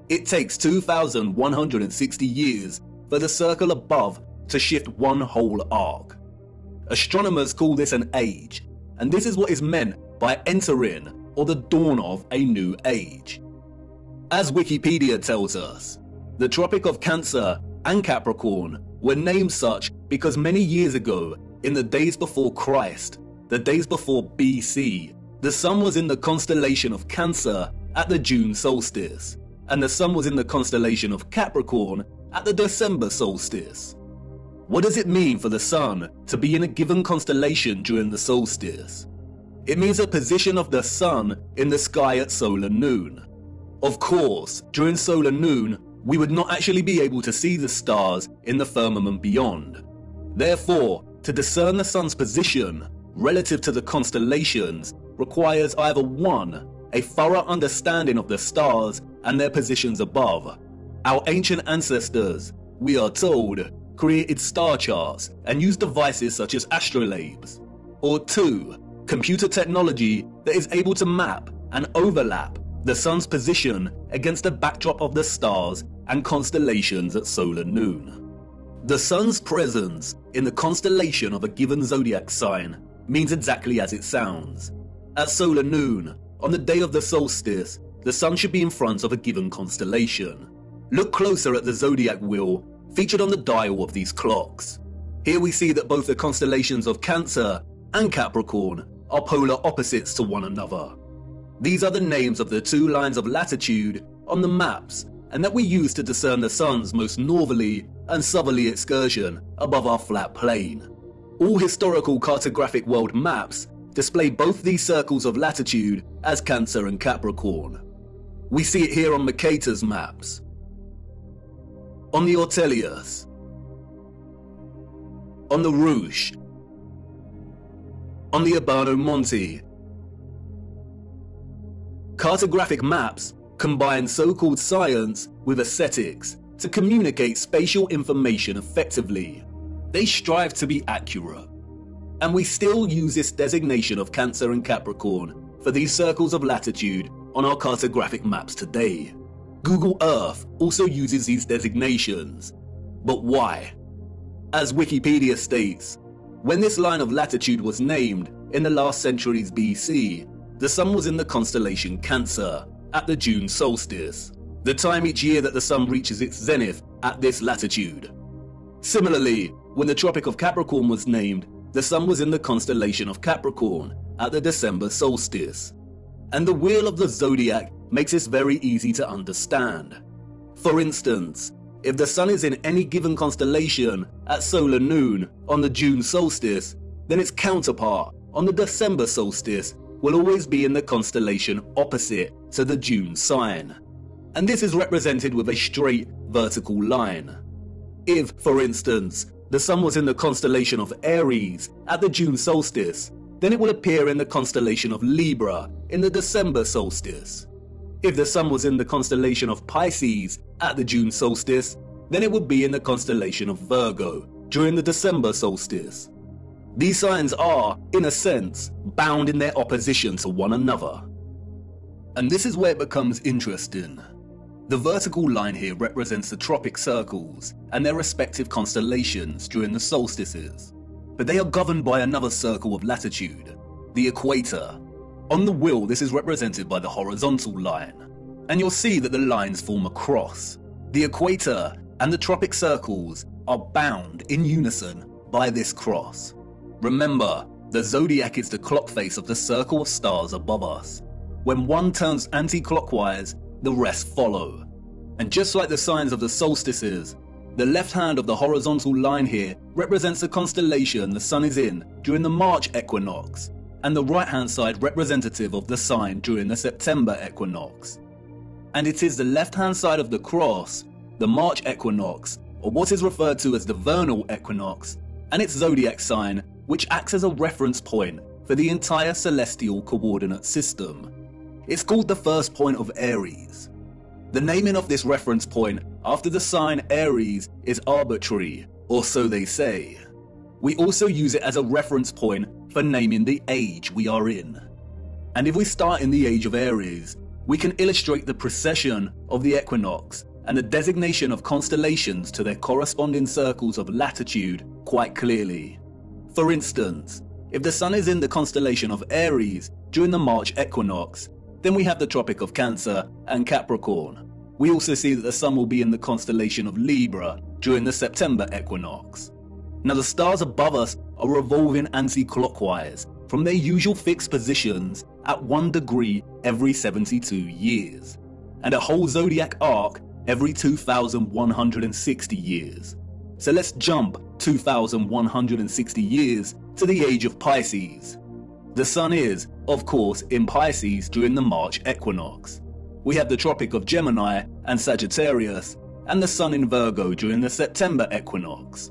It takes 2,160 years for the circle above to shift 1 whole arc. Astronomers call this an age, and this is what is meant by entering or the dawn of a new age. As Wikipedia tells us, the Tropic of Cancer and Capricorn were named such because many years ago, in the days before Christ, the days before BC, the sun was in the constellation of Cancer at the June solstice, and the sun was in the constellation of Capricorn at the December solstice. What does it mean for the sun to be in a given constellation during the solstice? It means a position of the sun in the sky at solar noon. Of course, during solar noon, we would not actually be able to see the stars in the firmament beyond. Therefore, to discern the sun's position relative to the constellations requires either 1, a thorough understanding of the stars and their positions above. Our ancient ancestors, we are told, created star charts and used devices such as astrolabes. Or 2, computer technology that is able to map and overlap the sun's position against the backdrop of the stars and constellations at solar noon. The sun's presence in the constellation of a given zodiac sign means exactly as it sounds. At solar noon, on the day of the solstice, the sun should be in front of a given constellation. Look closer at the zodiac wheel featured on the dial of these clocks. Here we see that both the constellations of Cancer and Capricorn are polar opposites to one another. These are the names of the two lines of latitude on the maps, and that we use to discern the sun's most northerly and southerly excursion above our flat plane. All historical cartographic world maps display both these circles of latitude as Cancer and Capricorn. We see it here on Mercator's maps, on the Ortelius, on the Rouge, on the Urbano Monte. Cartographic maps combine so-called science with aesthetics to communicate spatial information effectively. They strive to be accurate. And we still use this designation of Cancer and Capricorn for these circles of latitude on our cartographic maps today. Google Earth also uses these designations. But why? As Wikipedia states, when this line of latitude was named in the last centuries BC, the sun was in the constellation Cancer at the June solstice, the time each year that the sun reaches its zenith at this latitude. Similarly, when the Tropic of Capricorn was named, the sun was in the constellation of Capricorn at the December solstice. And the wheel of the zodiac makes this very easy to understand. For instance, if the sun is in any given constellation at solar noon on the June solstice, then its counterpart on the December solstice will always be in the constellation opposite to the June sign. And this is represented with a straight vertical line. If, for instance, the sun was in the constellation of Aries at the June solstice, then it will appear in the constellation of Libra in the December solstice. If the sun was in the constellation of Pisces at the June solstice, then it would be in the constellation of Virgo during the December solstice. These signs are, in a sense, bound in their opposition to one another. And this is where it becomes interesting. The vertical line here represents the tropic circles and their respective constellations during the solstices, but they are governed by another circle of latitude, the equator. On the wheel, this is represented by the horizontal line, and you'll see that the lines form a cross. The equator and the tropic circles are bound in unison by this cross. Remember, the zodiac is the clock face of the circle of stars above us. When one turns anti-clockwise, the rest follow. And just like the signs of the solstices, the left hand of the horizontal line here represents the constellation the sun is in during the March equinox, and the right hand side representative of the sign during the September equinox. And it is the left hand side of the cross, the March equinox, or what is referred to as the vernal equinox, and its zodiac sign, which acts as a reference point for the entire celestial coordinate system. It's called the first point of Aries. The naming of this reference point after the sign Aries is arbitrary, or so they say. We also use it as a reference point for naming the age we are in. And if we start in the age of Aries, we can illustrate the precession of the equinox and the designation of constellations to their corresponding circles of latitude quite clearly. For instance, if the sun is in the constellation of Aries during the March equinox, then we have the Tropic of Cancer and Capricorn. We also see that the sun will be in the constellation of Libra during the September equinox. Now the stars above us are revolving anti-clockwise from their usual fixed positions at 1 degree every 72 years, and a whole zodiac arc every 2,160 years. So let's jump 2,160 years to the age of Pisces. The sun is, of course, in Pisces during the March equinox. We have the Tropic of Gemini and Sagittarius, and the sun in Virgo during the September equinox.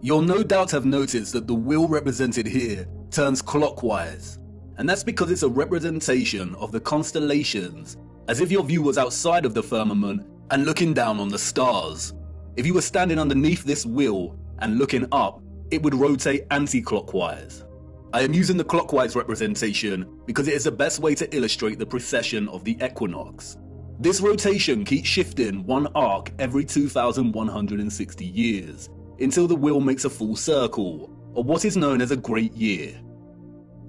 You'll no doubt have noticed that the wheel represented here turns clockwise, and that's because it's a representation of the constellations, as if your view was outside of the firmament and looking down on the stars. If you were standing underneath this wheel and looking up, it would rotate anti-clockwise. I am using the clockwise representation because it is the best way to illustrate the precession of the equinox. This rotation keeps shifting one arc every 2,160 years until the wheel makes a full circle, or what is known as a great year.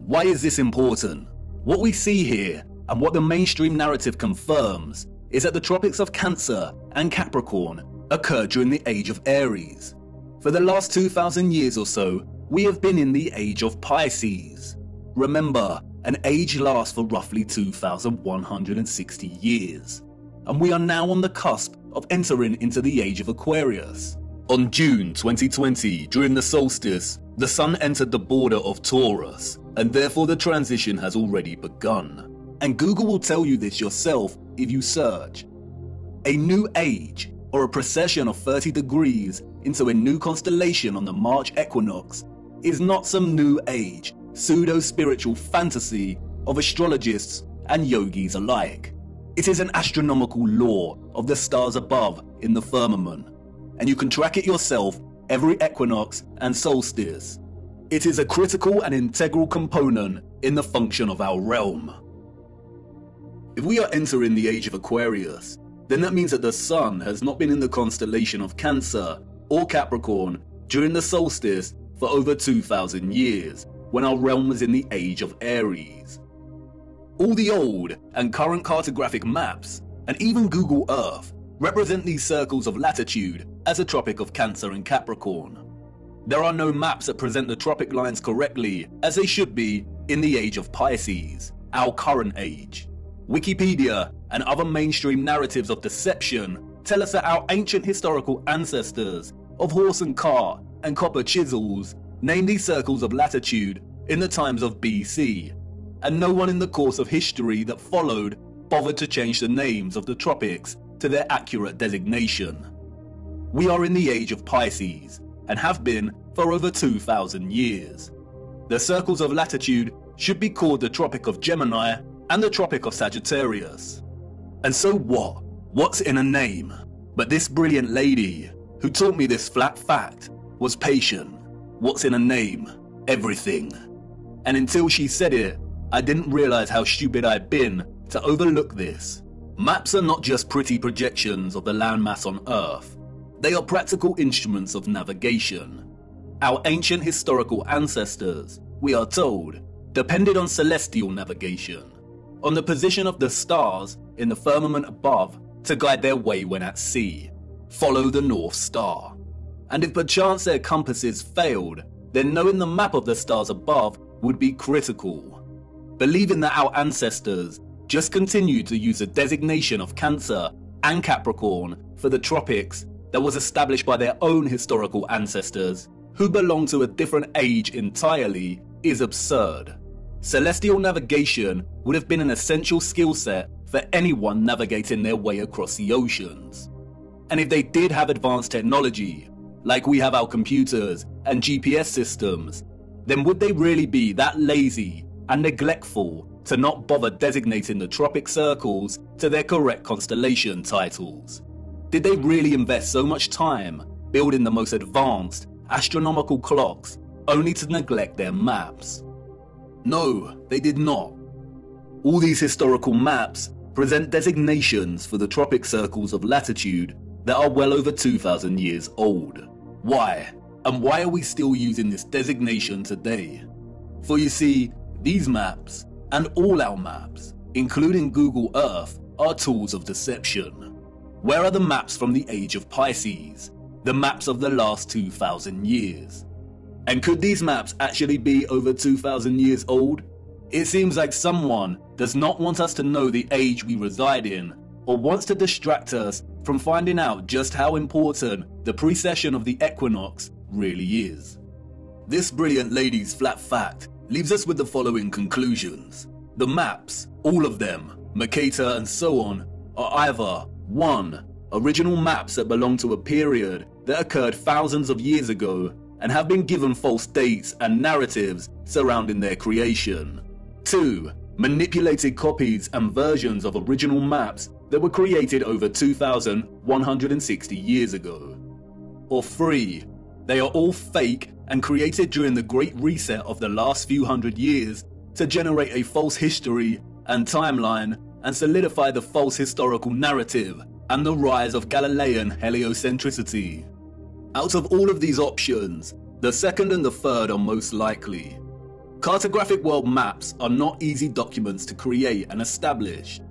Why is this important? What we see here, and what the mainstream narrative confirms, is that the tropics of Cancer and Capricorn occurred during the age of Aries. For the last 2,000 years or so, we have been in the age of Pisces. Remember, an age lasts for roughly 2,160 years. And we are now on the cusp of entering into the age of Aquarius. On June 2020, during the solstice, the sun entered the border of Taurus, and therefore the transition has already begun. And Google will tell you this yourself if you search. A new age, or a precession of 30 degrees into a new constellation on the March equinox, is not some new age, pseudo-spiritual fantasy of astrologists and yogis alike. It is an astronomical law of the stars above in the firmament, and you can track it yourself every equinox and solstice. It is a critical and integral component in the function of our realm. If we are entering the age of Aquarius, then that means that the sun has not been in the constellation of Cancer or Capricorn during the solstice for over 2,000 years, when our realm was in the age of Aries. All the old and current cartographic maps, and even Google Earth, represent these circles of latitude as a tropic of Cancer and Capricorn. There are no maps that present the tropic lines correctly as they should be in the age of Pisces, our current age. Wikipedia and other mainstream narratives of deception tell us that our ancient historical ancestors of horse and cart and copper chisels named these circles of latitude in the times of BC, and no one in the course of history that followed bothered to change the names of the tropics to their accurate designation. We are in the age of Pisces, and have been for over 2,000 years. The circles of latitude should be called the Tropic of Gemini and the Tropic of Sagittarius. And so what? What's in a name? But this brilliant lady, who taught me this flat fact, was patient. What's in a name? Everything. And until she said it, I didn't realize how stupid I'd been to overlook this. Maps are not just pretty projections of the landmass on Earth. They are practical instruments of navigation. Our ancient historical ancestors, we are told, depended on celestial navigation, on the position of the stars in the firmament above to guide their way when at sea. Follow the North Star. And if perchance their compasses failed, then knowing the map of the stars above would be critical. Believing that our ancestors just continued to use the designation of Cancer and Capricorn for the tropics that was established by their own historical ancestors, who belong to a different age entirely, is absurd. Celestial navigation would have been an essential skill set for anyone navigating their way across the oceans. And if they did have advanced technology, like we have our computers and GPS systems, then would they really be that lazy and neglectful to not bother designating the tropic circles to their correct constellation titles? Did they really invest so much time building the most advanced astronomical clocks only to neglect their maps? No, they did not. All these historical maps present designations for the tropic circles of latitude that are well over 2,000 years old. Why? And why are we still using this designation today? For you see, these maps, and all our maps, including Google Earth, are tools of deception. Where are the maps from the age of Pisces? The maps of the last 2,000 years? And could these maps actually be over 2,000 years old? It seems like someone does not want us to know the age we reside in, or wants to distract us from finding out just how important the precession of the equinox really is. This brilliant lady's flat fact leaves us with the following conclusions. The maps, all of them, Mercator and so on, are either 1. Original maps that belong to a period that occurred thousands of years ago and have been given false dates and narratives surrounding their creation. 2. Manipulated copies and versions of original maps that were created over 2,160 years ago. Or 3. They are all fake and created during the Great Reset of the last few hundred years to generate a false history and timeline and solidify the false historical narrative and the rise of Galilean heliocentricity. Out of all of these options, the second and the third are most likely. Cartographic world maps are not easy documents to create and establish.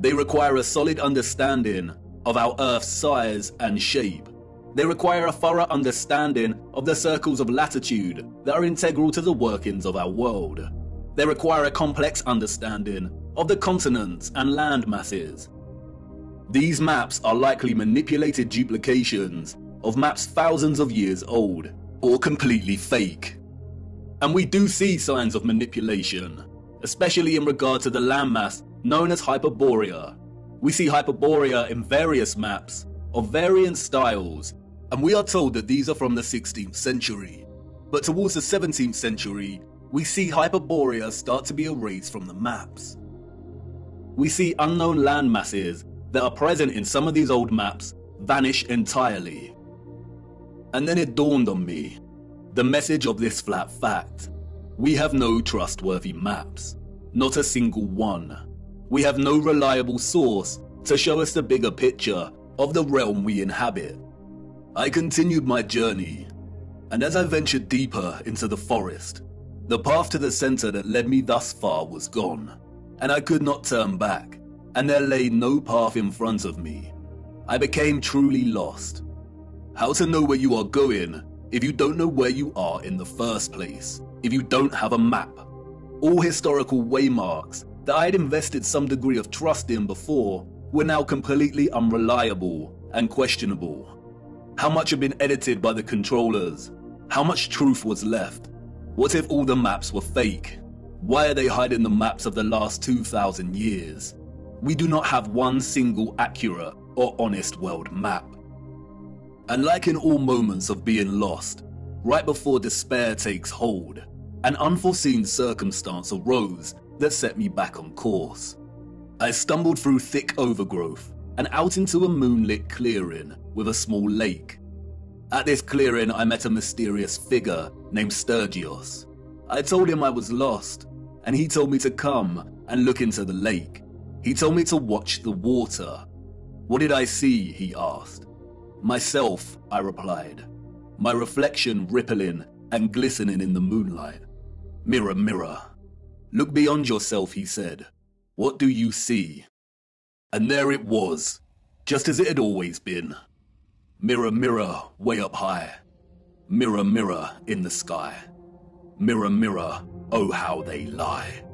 They require a solid understanding of our Earth's size and shape. They require a thorough understanding of the circles of latitude that are integral to the workings of our world. They require a complex understanding of the continents and land masses. These maps are likely manipulated duplications of maps thousands of years old, or completely fake. And we do see signs of manipulation, especially in regard to the landmass known as Hyperborea. We see Hyperborea in various maps of variant styles, and we are told that these are from the 16th century. But towards the 17th century, we see Hyperborea start to be erased from the maps. We see unknown land masses that are present in some of these old maps vanish entirely. And then it dawned on me, the message of this flat fact. We have no trustworthy maps, not a single one. We have no reliable source to show us the bigger picture of the realm we inhabit. I continued my journey, and as I ventured deeper into the forest, the path to the center that led me thus far was gone, and I could not turn back, and there lay no path in front of me. I became truly lost. How to know where you are going if you don't know where you are in the first place, if you don't have a map? All historical waymarks that I had invested some degree of trust in before were now completely unreliable and questionable. How much had been edited by the controllers? How much truth was left? What if all the maps were fake? Why are they hiding the maps of the last 2,000 years? We do not have one single accurate or honest world map. And like in all moments of being lost, right before despair takes hold, an unforeseen circumstance arose that set me back on course. I stumbled through thick overgrowth and out into a moonlit clearing with a small lake. At this clearing, I met a mysterious figure named Sturgios. I told him I was lost, and he told me to come and look into the lake. He told me to watch the water. What did I see? He asked. Myself, I replied, my reflection rippling and glistening in the moonlight. Mirror, mirror, look beyond yourself, he said. What do you see? And there it was, just as it had always been. Mirror, mirror, way up high. Mirror, mirror, in the sky. Mirror, mirror, oh how they lie.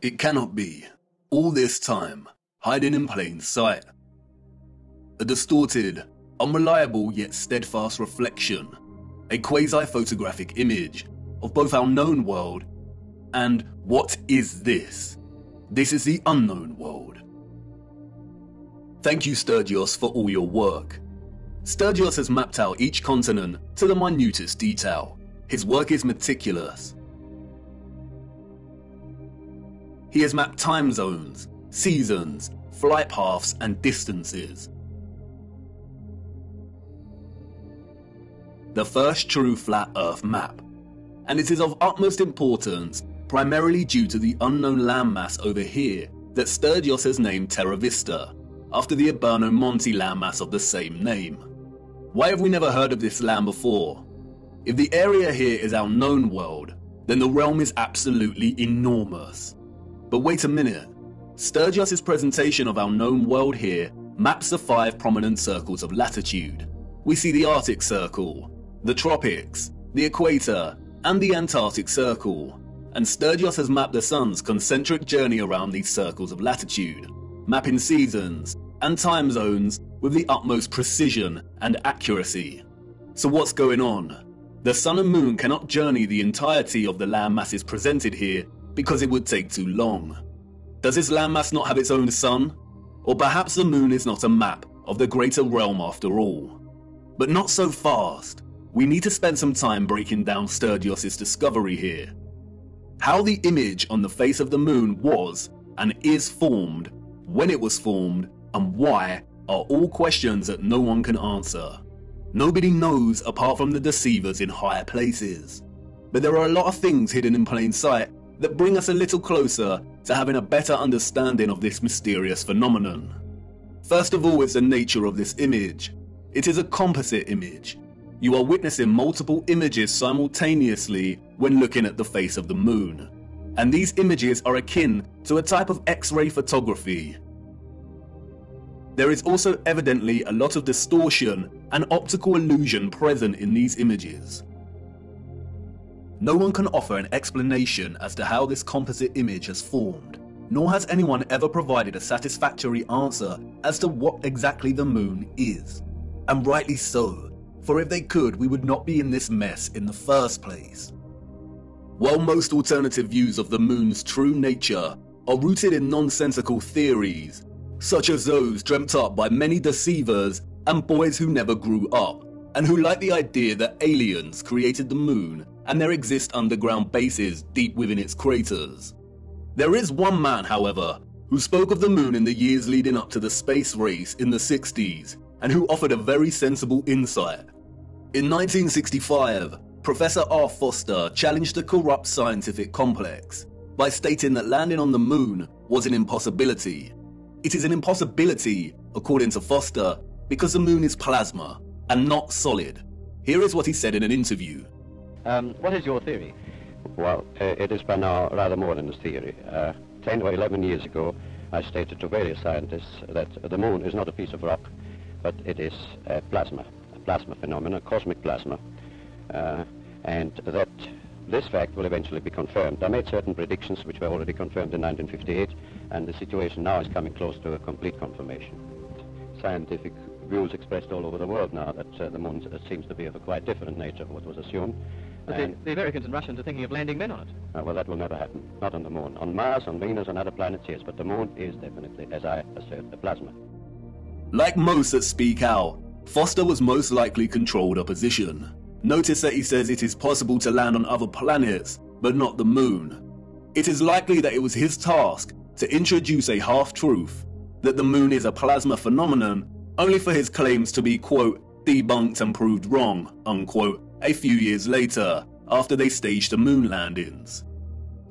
It cannot be. All this time, hiding in plain sight. A distorted, unreliable yet steadfast reflection, a quasi-photographic image of both our known world and what is this? This is the unknown world. Thank you, Sturgios, for all your work. Sturgios has mapped out each continent to the minutest detail. His work is meticulous. He has mapped time zones, seasons, flight paths, and distances. The first true flat Earth map, and it is of utmost importance primarily due to the unknown landmass over here that Sturgios has named Terra Vista, after the Urbano Monte landmass of the same name. Why have we never heard of this land before? If the area here is our known world, then the realm is absolutely enormous. But wait a minute, Sturgios' presentation of our known world here maps the 5 prominent circles of latitude. We see the Arctic Circle, the Tropics, the Equator, and the Antarctic Circle, and Sturgios has mapped the Sun's concentric journey around these circles of latitude, mapping seasons and time zones with the utmost precision and accuracy. So what's going on? The Sun and Moon cannot journey the entirety of the landmasses presented here because it would take too long. Does this landmass not have its own sun? Or perhaps the Moon is not a map of the greater realm after all. But not so fast. We need to spend some time breaking down Sturgios' discovery here. How the image on the face of the Moon was and is formed, when it was formed, and why are all questions that no one can answer. Nobody knows apart from the deceivers in higher places. But there are a lot of things hidden in plain sight that bring us a little closer to having a better understanding of this mysterious phenomenon. First of all is the nature of this image. It is a composite image. You are witnessing multiple images simultaneously when looking at the face of the Moon. And these images are akin to a type of X-ray photography. There is also evidently a lot of distortion and optical illusion present in these images. No one can offer an explanation as to how this composite image has formed, nor has anyone ever provided a satisfactory answer as to what exactly the Moon is. And rightly so, for if they could, we would not be in this mess in the first place. While most alternative views of the Moon's true nature are rooted in nonsensical theories, such as those dreamt up by many deceivers and boys who never grew up, and who like the idea that aliens created the Moon and there exist underground bases deep within its craters. There is one man, however, who spoke of the Moon in the years leading up to the space race in the 60s, and who offered a very sensible insight. In 1965, Professor R. Foster challenged the corrupt scientific complex by stating that landing on the Moon was an impossibility. It is an impossibility, according to Foster, because the Moon is plasma and not solid. Here is what he said in an interview. What is your theory? Well, it is by now rather more than a theory. 10 or 11 years ago, I stated to various scientists that the Moon is not a piece of rock, but it is a plasma phenomenon, cosmic plasma, and that this fact will eventually be confirmed. I made certain predictions which were already confirmed in 1958, and the situation now is coming close to a complete confirmation. Scientific views expressed all over the world now that the Moon seems to be of a quite different nature from what was assumed. But the Americans and Russians are thinking of landing men on it. Well, that will never happen. Not on the Moon. On Mars, on Venus, on other planets, yes, but the Moon is definitely, as I assert, a plasma. Like most that speak out, Foster was most likely controlled opposition. Notice that he says it is possible to land on other planets, but not the Moon. It is likely that it was his task to introduce a half-truth, that the Moon is a plasma phenomenon, only for his claims to be, quote, debunked and proved wrong, unquote, a few years later, after they staged the Moon landings.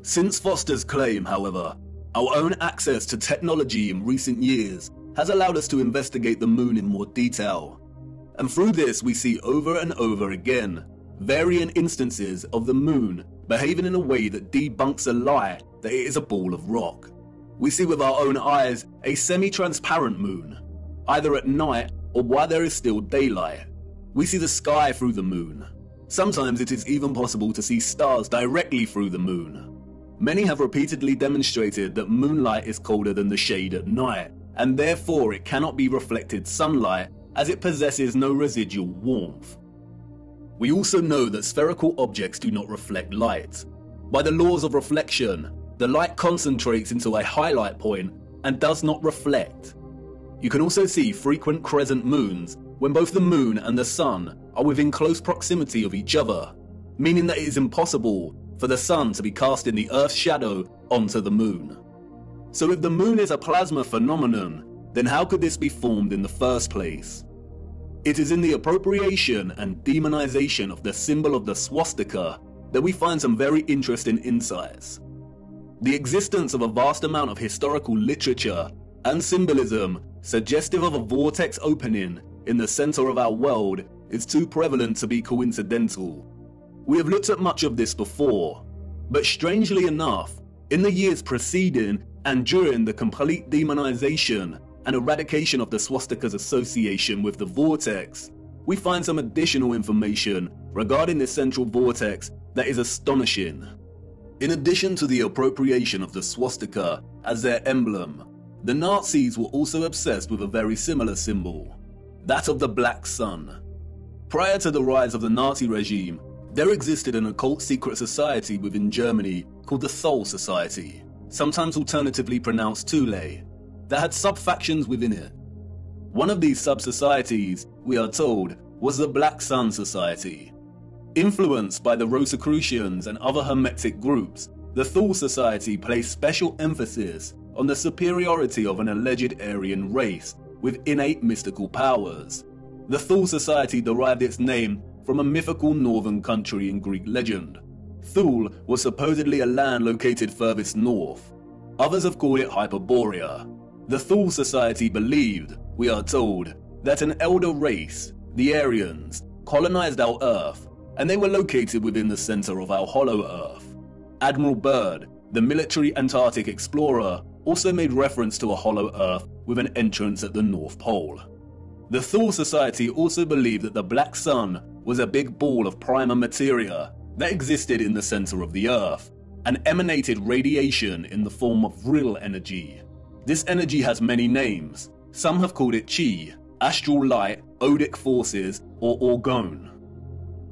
Since Foster's claim, however, our own access to technology in recent years has allowed us to investigate the Moon in more detail. And through this we see over and over again varying instances of the Moon behaving in a way that debunks a lie that it is a ball of rock. We see with our own eyes a semi-transparent Moon, either at night or while there is still daylight. We see the sky through the Moon. Sometimes it is even possible to see stars directly through the Moon. Many have repeatedly demonstrated that moonlight is colder than the shade at night, and therefore it cannot be reflected sunlight as it possesses no residual warmth. We also know that spherical objects do not reflect light. By the laws of reflection, the light concentrates into a highlight point and does not reflect. You can also see frequent crescent moons when both the moon and the sun are within close proximity of each other, meaning that it is impossible for the sun to be casting the Earth's shadow onto the moon. So if the moon is a plasma phenomenon, then how could this be formed in the first place? It is in the appropriation and demonization of the symbol of the swastika that we find some very interesting insights. The existence of a vast amount of historical literature and symbolism suggestive of a vortex opening in the center of our world is too prevalent to be coincidental. We have looked at much of this before, but strangely enough, in the years preceding and during the complete demonization and eradication of the swastika's association with the vortex, we find some additional information regarding this central vortex that is astonishing. In addition to the appropriation of the swastika as their emblem, the Nazis were also obsessed with a very similar symbol, that of the Black Sun. Prior to the rise of the Nazi regime, there existed an occult secret society within Germany called the Thule Society, sometimes alternatively pronounced Thule, that had sub-factions within it. One of these sub-societies, we are told, was the Black Sun Society. Influenced by the Rosicrucians and other Hermetic groups, the Thule Society placed special emphasis on the superiority of an alleged Aryan race with innate mystical powers. The Thule Society derived its name from a mythical northern country in Greek legend. Thule was supposedly a land located furthest north. Others have called it Hyperborea. The Thule Society believed, we are told, that an elder race, the Aryans, colonized our Earth, and they were located within the center of our hollow Earth. Admiral Byrd, the military Antarctic explorer, also made reference to a hollow Earth with an entrance at the North Pole. The Thule Society also believed that the Black Sun was a big ball of primer materia that existed in the center of the Earth and emanated radiation in the form of real energy. This energy has many names. Some have called it Chi, astral light, odic forces, or orgone.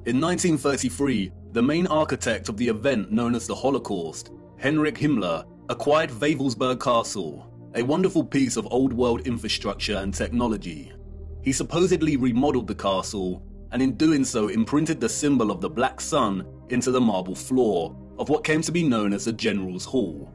In 1933, the main architect of the event known as the Holocaust, Heinrich Himmler, acquired Wavelsberg Castle, a wonderful piece of old world infrastructure and technology. He supposedly remodeled the castle, and in doing so imprinted the symbol of the Black Sun into the marble floor of what came to be known as the General's Hall.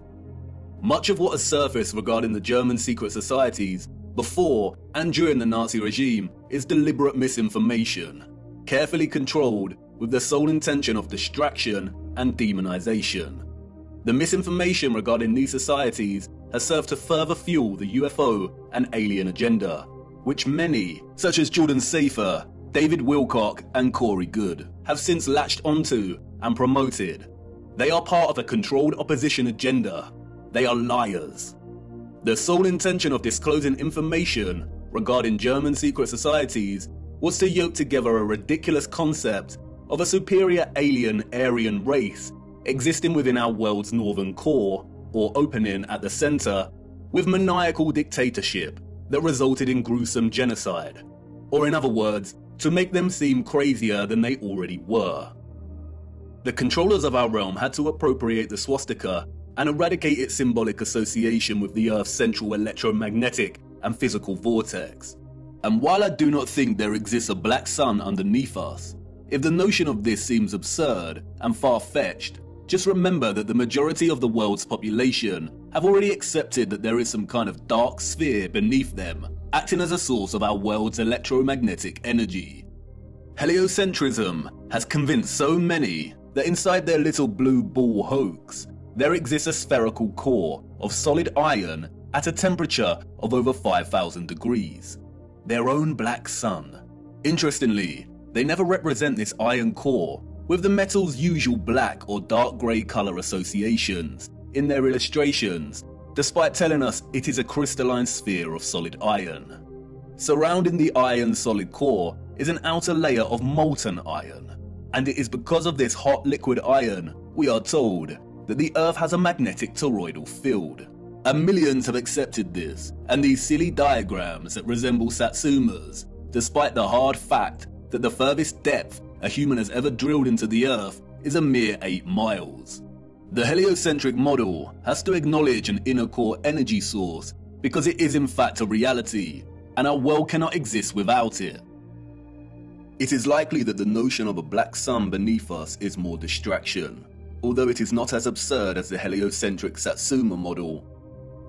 Much of what has surfaced regarding the German secret societies before and during the Nazi regime is deliberate misinformation, carefully controlled with the sole intention of distraction and demonization. The misinformation regarding these societies has served to further fuel the UFO and alien agenda, which many, such as Jordan Safer, David Wilcock and Corey Good, have since latched onto and promoted. They are part of a controlled opposition agenda. They are liars. The sole intention of disclosing information regarding German secret societies was to yoke together a ridiculous concept of a superior alien Aryan race existing within our world's northern core, or opening at the center, with maniacal dictatorship that resulted in gruesome genocide, or in other words, to make them seem crazier than they already were. The controllers of our realm had to appropriate the swastika and eradicate its symbolic association with the Earth's central electromagnetic and physical vortex. And while I do not think there exists a black sun underneath us, if the notion of this seems absurd and far-fetched, just remember that the majority of the world's population have already accepted that there is some kind of dark sphere beneath them, acting as a source of our world's electromagnetic energy. Heliocentrism has convinced so many that inside their little blue ball hoax, there exists a spherical core of solid iron at a temperature of over 5,000 degrees. Their own black sun. Interestingly, they never represent this iron core with the metal's usual black or dark grey colour associations in their illustrations, despite telling us it is a crystalline sphere of solid iron. Surrounding the iron's solid core is an outer layer of molten iron, and it is because of this hot liquid iron, we are told, that the Earth has a magnetic toroidal field. And millions have accepted this, and these silly diagrams that resemble Satsumas, despite the hard fact that the furthest depth a human has ever drilled into the Earth is a mere 8 miles. The heliocentric model has to acknowledge an inner core energy source because it is in fact a reality, and our world cannot exist without it. It is likely that the notion of a black sun beneath us is more distraction, although it is not as absurd as the heliocentric Satsuma model.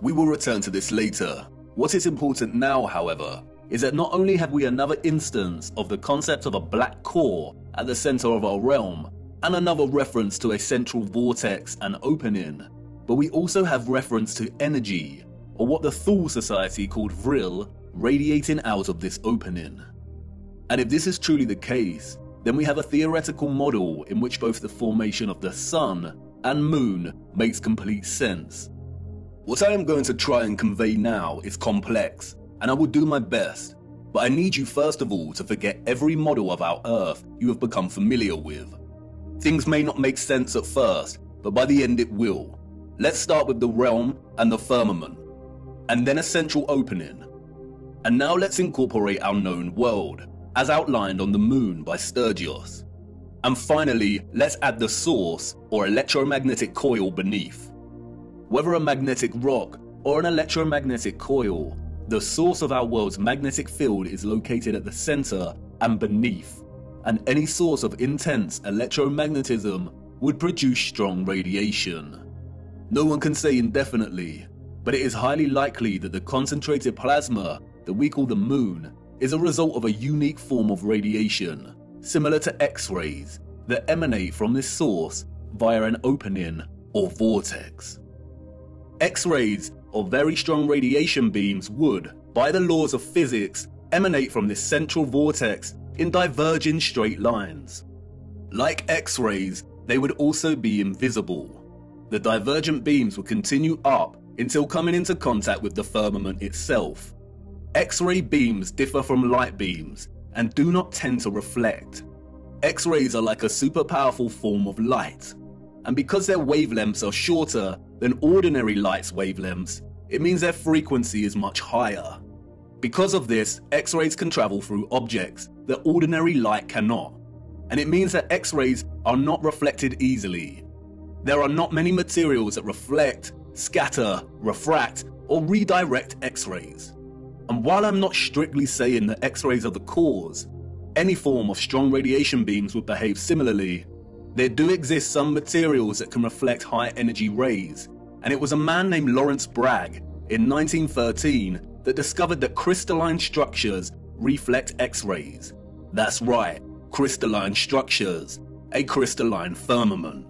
We will return to this later. What is important now, however, is that not only have we another instance of the concept of a black core at the center of our realm, and another reference to a central vortex and opening, but we also have reference to energy, or what the Thule Society called vril, radiating out of this opening. And if this is truly the case, then we have a theoretical model in which both the formation of the sun and moon makes complete sense. What I am going to try and convey now is complex, and I will do my best, but I need you first of all to forget every model of our Earth you have become familiar with. Things may not make sense at first, but by the end it will. Let's start with the realm and the firmament, and then a central opening. And now let's incorporate our known world, as outlined on the moon by Sturgios. And finally, let's add the source, or electromagnetic coil beneath. Whether a magnetic rock or an electromagnetic coil, the source of our world's magnetic field is located at the center and beneath, and any source of intense electromagnetism would produce strong radiation. No one can say indefinitely, but it is highly likely that the concentrated plasma that we call the moon is a result of a unique form of radiation, similar to X-rays, that emanate from this source via an opening or vortex. X-rays, or very strong radiation beams, would, by the laws of physics, emanate from this central vortex in diverging straight lines. Like X-rays, they would also be invisible. The divergent beams would continue up until coming into contact with the firmament itself. X-ray beams differ from light beams and do not tend to reflect. X-rays are like a super powerful form of light, and because their wavelengths are shorter than ordinary light's wavelengths, it means their frequency is much higher. Because of this, X-rays can travel through objects that ordinary light cannot, and it means that X-rays are not reflected easily. There are not many materials that reflect, scatter, refract, or redirect X-rays. And while I'm not strictly saying that X-rays are the cause, any form of strong radiation beams would behave similarly. There do exist some materials that can reflect high energy rays, and it was a man named Lawrence Bragg in 1913 that discovered that crystalline structures reflect X-rays. That's right, crystalline structures, a crystalline firmament.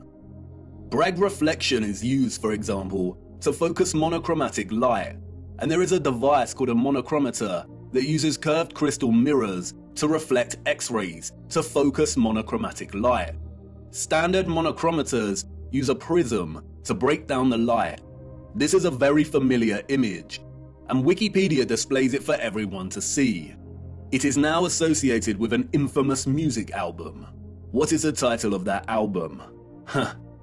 Bragg reflection is used, for example, to focus monochromatic light, and there is a device called a monochromator that uses curved crystal mirrors to reflect X-rays to focus monochromatic light. Standard monochromators use a prism to break down the light. This is a very familiar image, and Wikipedia displays it for everyone to see. It is now associated with an infamous music album. What is the title of that album?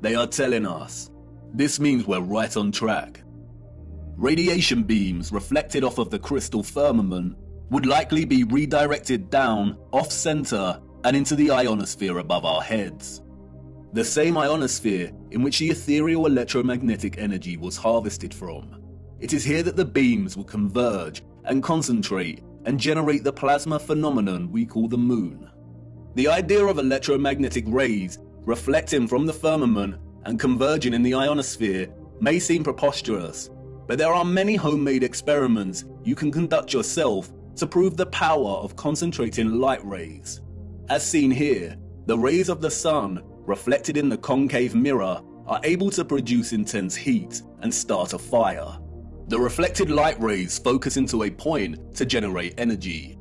They are telling us. This means we're right on track. Radiation beams reflected off of the crystal firmament would likely be redirected down, off-center, and into the ionosphere above our heads. The same ionosphere in which the ethereal electromagnetic energy was harvested from. It is here that the beams will converge and concentrate and generate the plasma phenomenon we call the moon. The idea of electromagnetic rays reflecting from the firmament and converging in the ionosphere may seem preposterous, but there are many homemade experiments you can conduct yourself to prove the power of concentrating light rays. As seen here, the rays of the sun reflected in the concave mirror are able to produce intense heat and start a fire. The reflected light rays focus into a point to generate energy.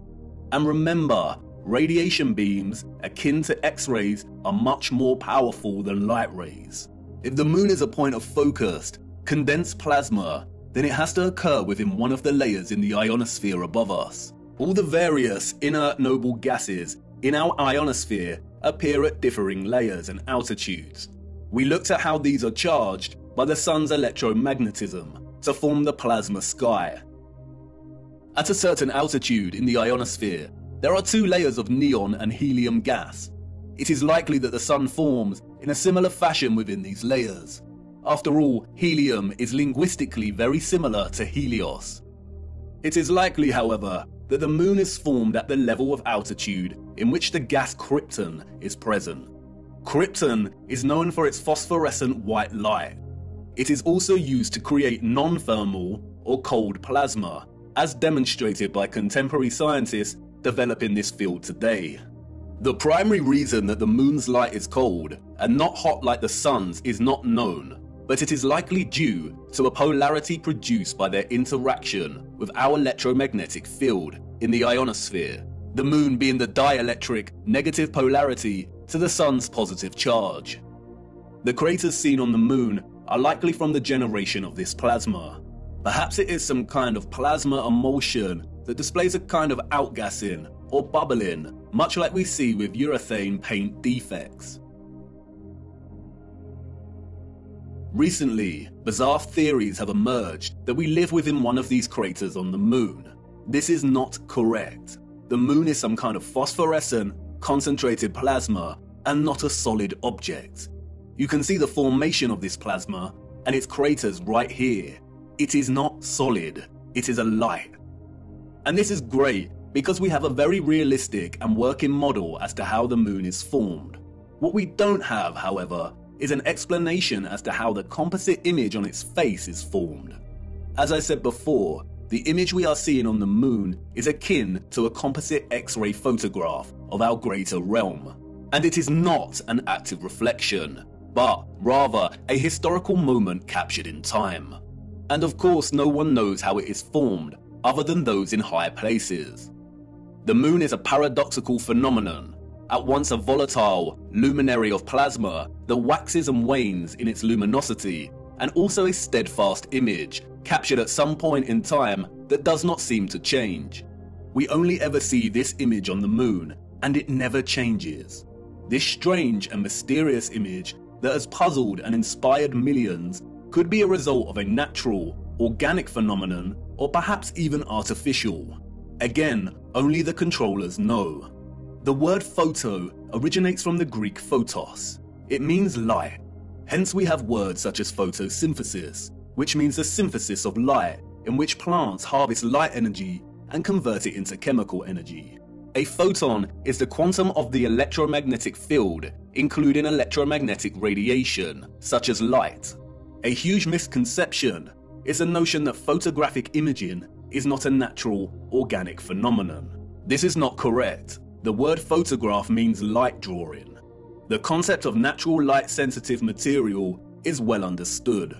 And remember, radiation beams akin to X-rays are much more powerful than light rays. If the moon is a point of focused, condensed plasma, then it has to occur within one of the layers in the ionosphere above us. All the various inert noble gases in our ionosphere appear at differing layers and altitudes. We looked at how these are charged by the sun's electromagnetism to form the plasma sky. At a certain altitude in the ionosphere, there are two layers of neon and helium gas. It is likely that the sun forms in a similar fashion within these layers. After all, helium is linguistically very similar to Helios. It is likely, however, that the moon is formed at the level of altitude in which the gas krypton is present. Krypton is known for its phosphorescent white light. It is also used to create non-thermal or cold plasma, as demonstrated by contemporary scientists developing this field today. The primary reason that the moon's light is cold and not hot like the sun's is not known, but it is likely due to a polarity produced by their interaction with our electromagnetic field in the ionosphere, the moon being the dielectric negative polarity to the sun's positive charge. The craters seen on the moon are likely from the generation of this plasma. Perhaps it is some kind of plasma emulsion that displays a kind of outgassing or bubbling, much like we see with urethane paint defects. Recently, bizarre theories have emerged that we live within one of these craters on the moon. This is not correct. The moon is some kind of phosphorescent, concentrated plasma and not a solid object. You can see the formation of this plasma and its craters right here. It is not solid, it is a light. And this is great because we have a very realistic and working model as to how the moon is formed. What we don't have, however, is an explanation as to how the composite image on its face is formed. As I said before, the image we are seeing on the moon is akin to a composite X-ray photograph of our greater realm. And it is not an active reflection, but rather a historical moment captured in time. And of course, no one knows how it is formed other than those in high places. The moon is a paradoxical phenomenon, at once a volatile luminary of plasma that waxes and wanes in its luminosity, and also a steadfast image captured at some point in time that does not seem to change. We only ever see this image on the moon, and it never changes. This strange and mysterious image that has puzzled and inspired millions could be a result of a natural, organic phenomenon, or perhaps even artificial. Again, only the controllers know. The word photo originates from the Greek photos. It means light. Hence we have words such as photosynthesis, which means the synthesis of light, in which plants harvest light energy and convert it into chemical energy. A photon is the quantum of the electromagnetic field, including electromagnetic radiation, such as light. A huge misconception is the notion that photographic imaging is not a natural, organic phenomenon. This is not correct. The word photograph means light drawing. The concept of natural light-sensitive material is well understood.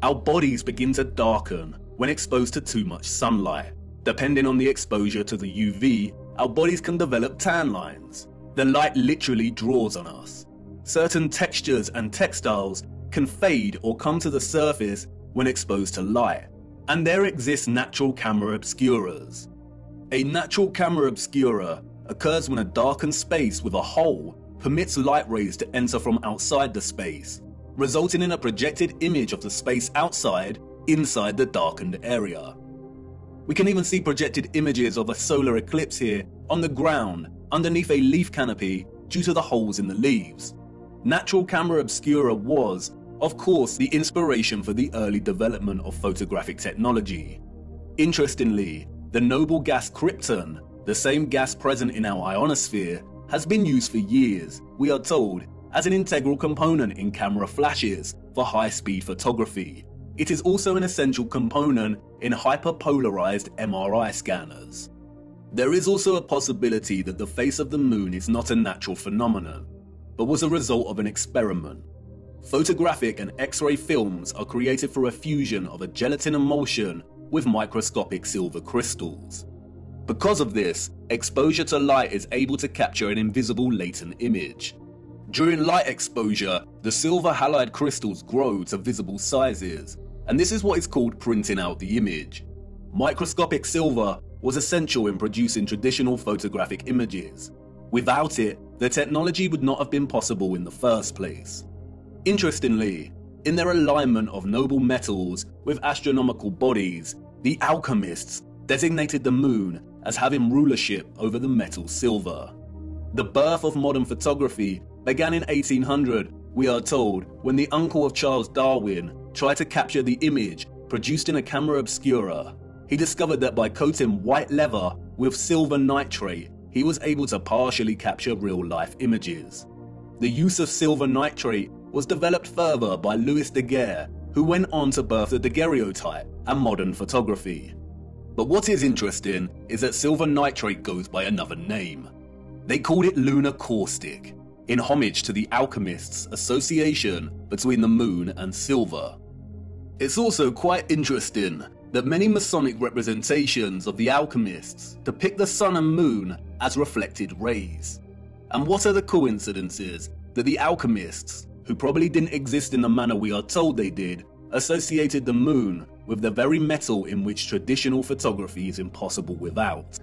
Our bodies begin to darken when exposed to too much sunlight. Depending on the exposure to the UV, our bodies can develop tan lines. The light literally draws on us. Certain textures and textiles can fade or come to the surface when exposed to light, and there exist natural camera obscuras. A natural camera obscura occurs when a darkened space with a hole permits light rays to enter from outside the space, resulting in a projected image of the space outside inside the darkened area. We can even see projected images of a solar eclipse here on the ground underneath a leaf canopy due to the holes in the leaves. Natural camera obscura was, of course, the inspiration for the early development of photographic technology. Interestingly, the noble gas krypton, the same gas present in our ionosphere, has been used for years, we are told, as an integral component in camera flashes for high-speed photography. It is also an essential component in hyperpolarized MRI scanners. There is also a possibility that the face of the moon is not a natural phenomenon, but was a result of an experiment. Photographic and X-ray films are created through a fusion of a gelatin emulsion with microscopic silver crystals. Because of this, exposure to light is able to capture an invisible latent image. During light exposure, the silver halide crystals grow to visible sizes, and this is what is called printing out the image. Microscopic silver was essential in producing traditional photographic images. Without it, the technology would not have been possible in the first place. Interestingly, in their alignment of noble metals with astronomical bodies, the alchemists designated the moon as having rulership over the metal silver. The birth of modern photography began in 1800, we are told, when the uncle of Charles Darwin tried to capture the image produced in a camera obscura. He discovered that by coating white leather with silver nitrate, he was able to partially capture real-life images. The use of silver nitrate was developed further by Louis Daguerre, who went on to birth the daguerreotype and modern photography. But what is interesting is that silver nitrate goes by another name. They called it lunar caustic, in homage to the alchemists' association between the moon and silver. It's also quite interesting that many Masonic representations of the alchemists depict the sun and moon as reflected rays. And what are the coincidences that the alchemists, who probably didn't exist in the manner we are told they did, associated the moon with the very metal in which traditional photography is impossible without?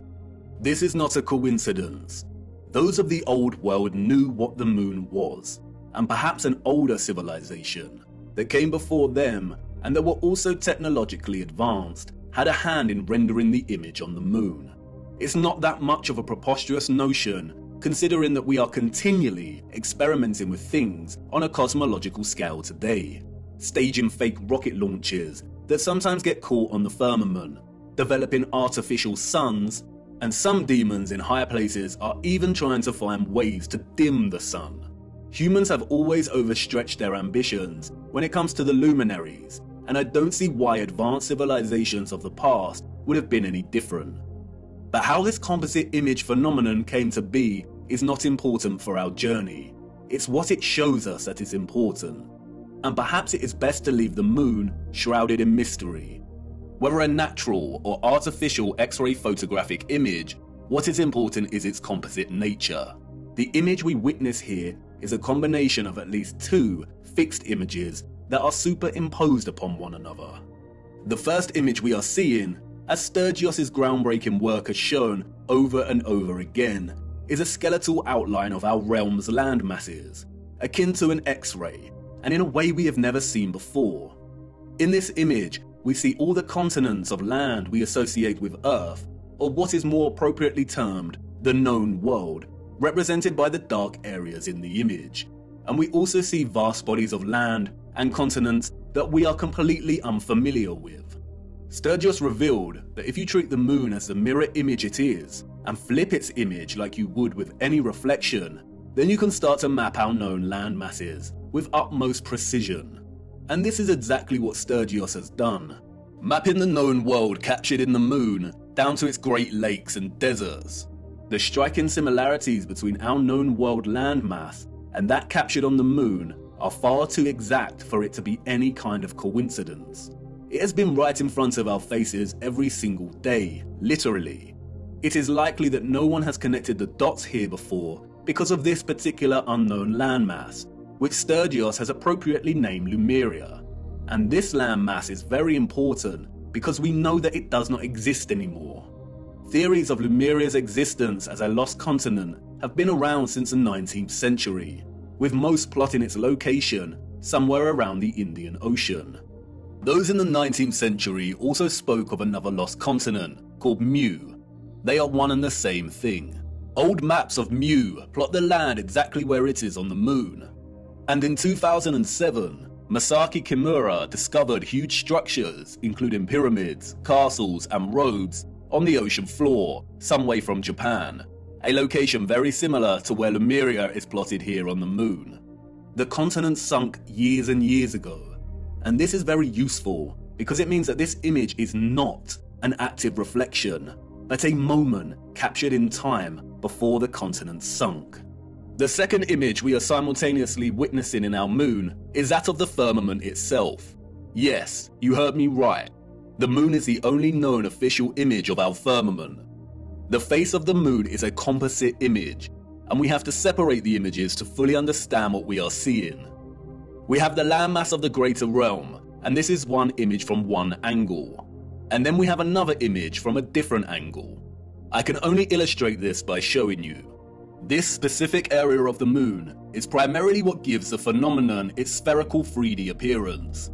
This is not a coincidence. Those of the old world knew what the moon was, and perhaps an older civilization that came before them and that were also technologically advanced had a hand in rendering the image on the moon. It's not that much of a preposterous notion, considering that we are continually experimenting with things on a cosmological scale today, staging fake rocket launches that sometimes get caught on the firmament, developing artificial suns, and some demons in higher places are even trying to find ways to dim the sun. Humans have always overstretched their ambitions when it comes to the luminaries, and I don't see why advanced civilizations of the past would have been any different. But how this composite image phenomenon came to be is not important for our journey. It's what it shows us that is important. And perhaps it is best to leave the moon shrouded in mystery. Whether a natural or artificial X-ray photographic image, what is important is its composite nature. The image we witness here is a combination of at least two fixed images that are superimposed upon one another. The first image we are seeing, as Sturgios' groundbreaking work has shown over and over again, is a skeletal outline of our realm's land masses, akin to an X-ray, and in a way we have never seen before. In this image, we see all the continents of land we associate with Earth, or what is more appropriately termed the known world, represented by the dark areas in the image. And we also see vast bodies of land and continents that we are completely unfamiliar with. Sturgios revealed that if you treat the moon as the mirror image it is, and flip its image like you would with any reflection, then you can start to map our known land masses with utmost precision. And this is exactly what Sturgios has done, mapping the known world captured in the moon down to its Great Lakes and deserts. The striking similarities between our known world landmass and that captured on the moon are far too exact for it to be any kind of coincidence. It has been right in front of our faces every single day, literally. It is likely that no one has connected the dots here before because of this particular unknown landmass, which Sturgios has appropriately named Lemuria. And this landmass is very important because we know that it does not exist anymore. Theories of Lemuria's existence as a lost continent have been around since the 19th century, with most plotting its location somewhere around the Indian Ocean. Those in the 19th century also spoke of another lost continent called Mu. They are one and the same thing. Old maps of Mu plot the land exactly where it is on the moon. And in 2007, Masaki Kimura discovered huge structures, including pyramids, castles, and roads, on the ocean floor, some way from Japan, a location very similar to where Lemuria is plotted here on the moon. The continent sunk years and years ago, and this is very useful because it means that this image is not an active reflection, but a moment captured in time before the continent sunk. The second image we are simultaneously witnessing in our moon is that of the firmament itself. Yes, you heard me right. The moon is the only known official image of our firmament. The face of the moon is a composite image, and we have to separate the images to fully understand what we are seeing. We have the landmass of the greater realm, and this is one image from one angle. And then we have another image from a different angle. I can only illustrate this by showing you. This specific area of the moon is primarily what gives the phenomenon its spherical 3D appearance.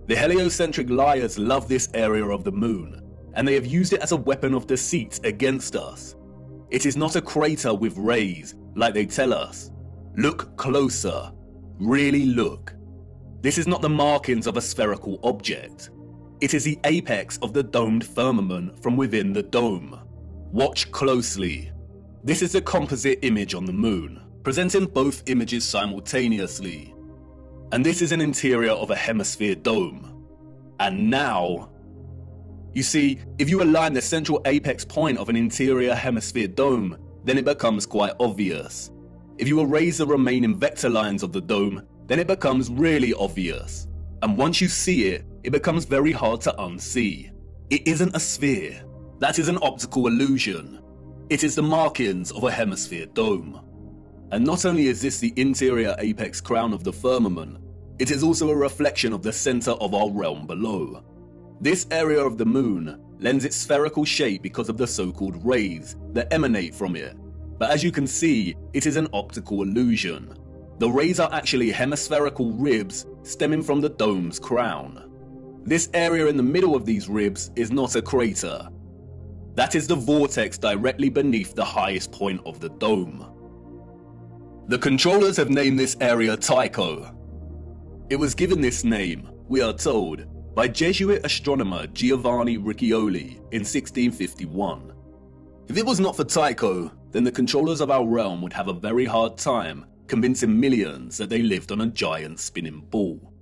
The heliocentric liars love this area of the moon, and they have used it as a weapon of deceit against us. It is not a crater with rays, like they tell us. Look closer. Really look. This is not the markings of a spherical object. It is the apex of the domed firmament from within the dome. Watch closely. This is a composite image on the moon, presenting both images simultaneously. And this is an interior of a hemisphere dome. And now, you see, if you align the central apex point of an interior hemisphere dome, then it becomes quite obvious. If you erase the remaining vector lines of the dome, then it becomes really obvious. And once you see it, it becomes very hard to unsee. It isn't a sphere. That is an optical illusion. It is the markings of a hemisphere dome. And not only is this the interior apex crown of the firmament, it is also a reflection of the center of our realm below. This area of the moon lends its spherical shape because of the so-called rays that emanate from it. But as you can see, it is an optical illusion. The rays are actually hemispherical ribs stemming from the dome's crown. This area in the middle of these ribs is not a crater. That is the vortex directly beneath the highest point of the dome. The controllers have named this area Tycho. It was given this name, we are told, by Jesuit astronomer Giovanni Riccioli in 1651. If it was not for Tycho, then the controllers of our realm would have a very hard time convincing millions that they lived on a giant spinning ball.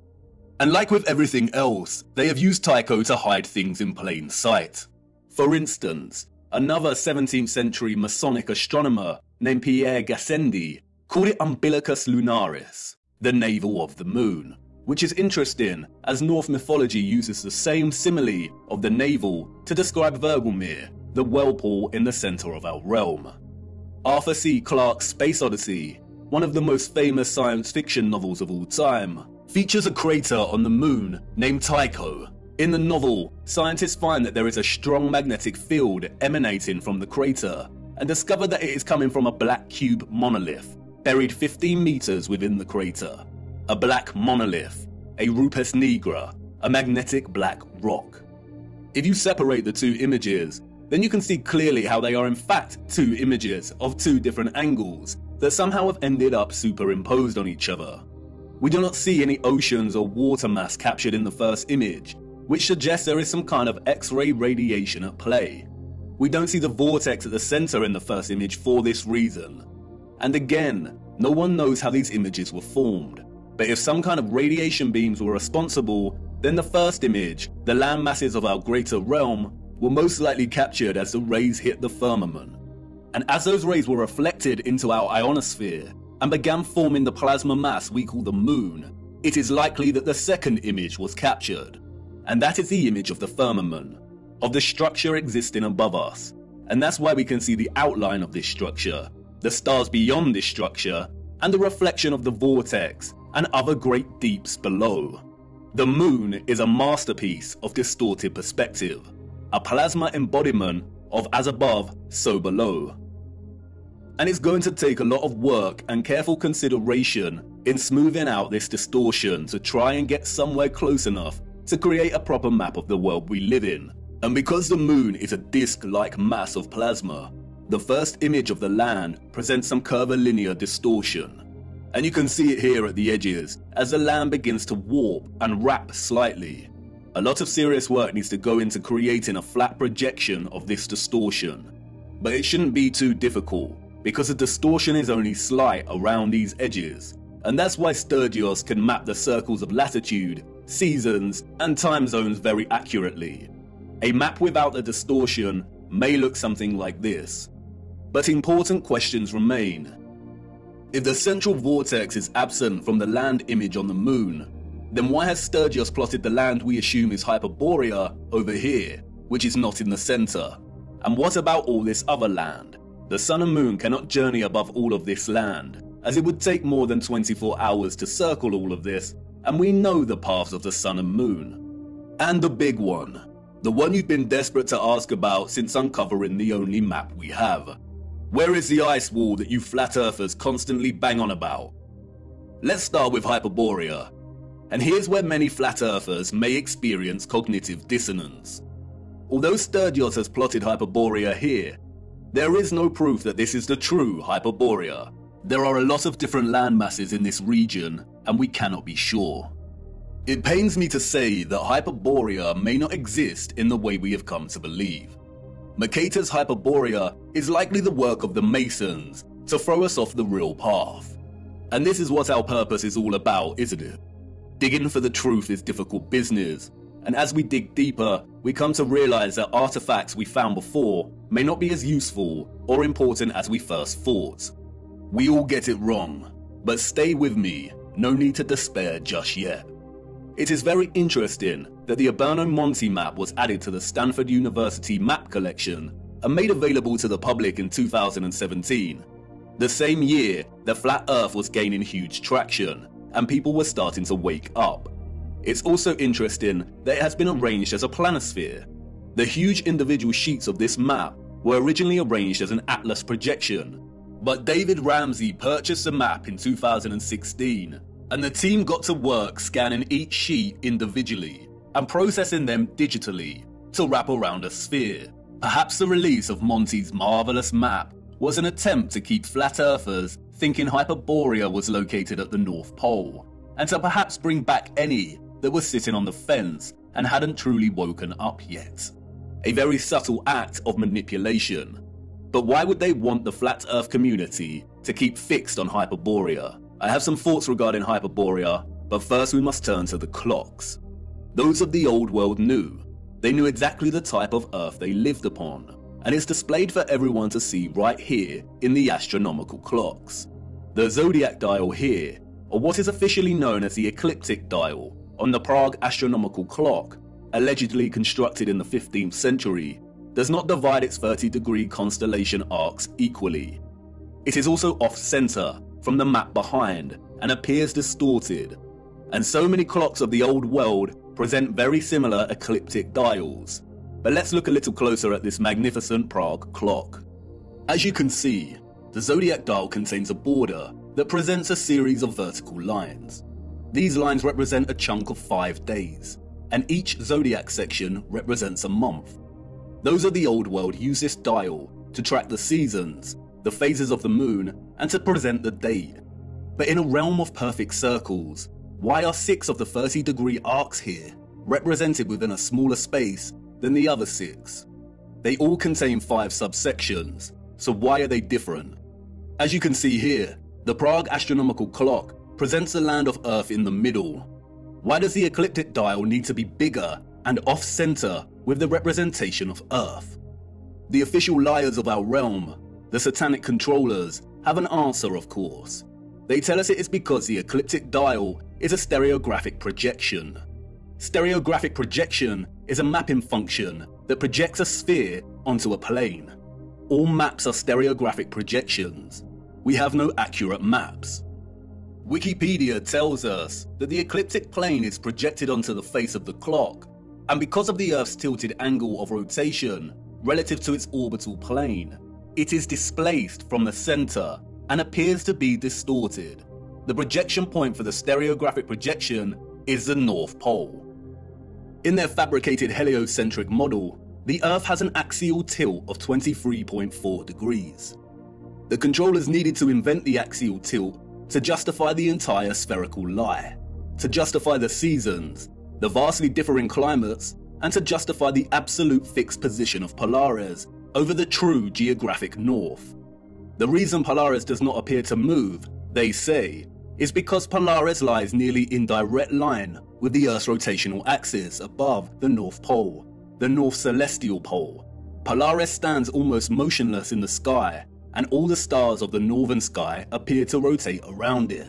And like with everything else, they have used Tycho to hide things in plain sight. For instance, another 17th century Masonic astronomer named Pierre Gassendi called it Umbilicus Lunaris, the navel of the moon, which is interesting as Norse mythology uses the same simile of the navel to describe Vergelmir, the whirlpool in the center of our realm. Arthur C. Clarke's Space Odyssey, one of the most famous science fiction novels of all time, features a crater on the moon named Tycho. In the novel, scientists find that there is a strong magnetic field emanating from the crater and discover that it is coming from a black cube monolith buried 15 meters within the crater. A black monolith, a rupes nigra, a magnetic black rock. If you separate the two images, then you can see clearly how they are in fact two images of two different angles that somehow have ended up superimposed on each other. We do not see any oceans or water mass captured in the first image, which suggests there is some kind of X-ray radiation at play. We don't see the vortex at the center in the first image for this reason. And again, no one knows how these images were formed. But if some kind of radiation beams were responsible, then the first image, the land masses of our greater realm, were most likely captured as the rays hit the firmament. And as those rays were reflected into our ionosphere and began forming the plasma mass we call the moon, it is likely that the second image was captured. And that is the image of the firmament, of the structure existing above us. And that's why we can see the outline of this structure, the stars beyond this structure, and the reflection of the vortex and other great deeps below. The moon is a masterpiece of distorted perspective, a plasma embodiment of as above, so below. And it's going to take a lot of work and careful consideration in smoothing out this distortion to try and get somewhere close enough to create a proper map of the world we live in. And because the moon is a disc-like mass of plasma, the first image of the land presents some curvilinear distortion. And you can see it here at the edges as the land begins to warp and wrap slightly. A lot of serious work needs to go into creating a flat projection of this distortion. But it shouldn't be too difficult, because the distortion is only slight around these edges. And that's why Sturgios can map the circles of latitude, seasons, and time zones very accurately. A map without the distortion may look something like this. But important questions remain. If the central vortex is absent from the land image on the moon, then why has Sturgios plotted the land we assume is Hyperborea over here, which is not in the center? And what about all this other land? The sun and moon cannot journey above all of this land, as it would take more than 24 hours to circle all of this, and we know the paths of the sun and moon. And the big one, the one you've been desperate to ask about since uncovering the only map we have. Where is the ice wall that you flat earthers constantly bang on about? Let's start with Hyperborea. And here's where many flat earthers may experience cognitive dissonance. Although Sturdios has plotted Hyperborea here, there is no proof that this is the true Hyperborea. There are a lot of different land masses in this region, and we cannot be sure. It pains me to say that Hyperborea may not exist in the way we have come to believe. Mercator's Hyperborea is likely the work of the Masons to throw us off the real path. And this is what our purpose is all about, isn't it? Digging for the truth is difficult business, and as we dig deeper, we come to realize that artifacts we found before may not be as useful or important as we first thought. We all get it wrong, but stay with me, no need to despair just yet. It is very interesting that the Urbano Monte map was added to the Stanford University map collection and made available to the public in 2017, the same year that Flat Earth was gaining huge traction and people were starting to wake up. It's also interesting that it has been arranged as a planisphere. The huge individual sheets of this map were originally arranged as an atlas projection, but David Ramsey purchased the map in 2016, and the team got to work scanning each sheet individually and processing them digitally to wrap around a sphere. Perhaps the release of Monte's marvelous map was an attempt to keep flat earthers thinking Hyperborea was located at the North Pole, and to perhaps bring back any that were sitting on the fence and hadn't truly woken up yet. A very subtle act of manipulation. But why would they want the flat earth community to keep fixed on Hyperborea? I have some thoughts regarding Hyperborea, but first we must turn to the clocks. Those of the old world knew. They knew exactly the type of earth they lived upon, and it's displayed for everyone to see right here in the astronomical clocks. The zodiac dial here, or what is officially known as the ecliptic dial, on the Prague astronomical clock, allegedly constructed in the 15th century, does not divide its 30-degree constellation arcs equally. It is also off-center from the map behind and appears distorted, and so many clocks of the old world present very similar ecliptic dials. But let's look a little closer at this magnificent Prague clock. As you can see, the zodiac dial contains a border that presents a series of vertical lines. These lines represent a chunk of 5 days, and each zodiac section represents a month. Those of the old world use this dial to track the seasons, the phases of the moon, and to present the date. But in a realm of perfect circles, why are 6 of the 30-degree arcs here represented within a smaller space than the other 6? They all contain 5 subsections, so why are they different? As you can see here, the Prague astronomical clock presents the land of Earth in the middle. Why does the ecliptic dial need to be bigger and off-center with the representation of Earth? The official liars of our realm, the satanic controllers, have an answer, of course. They tell us it is because the ecliptic dial is a stereographic projection. Stereographic projection is a mapping function that projects a sphere onto a plane. All maps are stereographic projections. We have no accurate maps. Wikipedia tells us that the ecliptic plane is projected onto the face of the clock, and because of the Earth's tilted angle of rotation relative to its orbital plane, it is displaced from the center and appears to be distorted. The projection point for the stereographic projection is the North Pole. In their fabricated heliocentric model, the Earth has an axial tilt of 23.4 degrees. The controllers needed to invent the axial tilt to justify the entire spherical lie, to justify the seasons, the vastly differing climates, and to justify the absolute fixed position of Polaris over the true geographic north. The reason Polaris does not appear to move, they say, is because Polaris lies nearly in direct line with the Earth's rotational axis above the North Pole, the North Celestial Pole. Polaris stands almost motionless in the sky, and all the stars of the northern sky appear to rotate around it.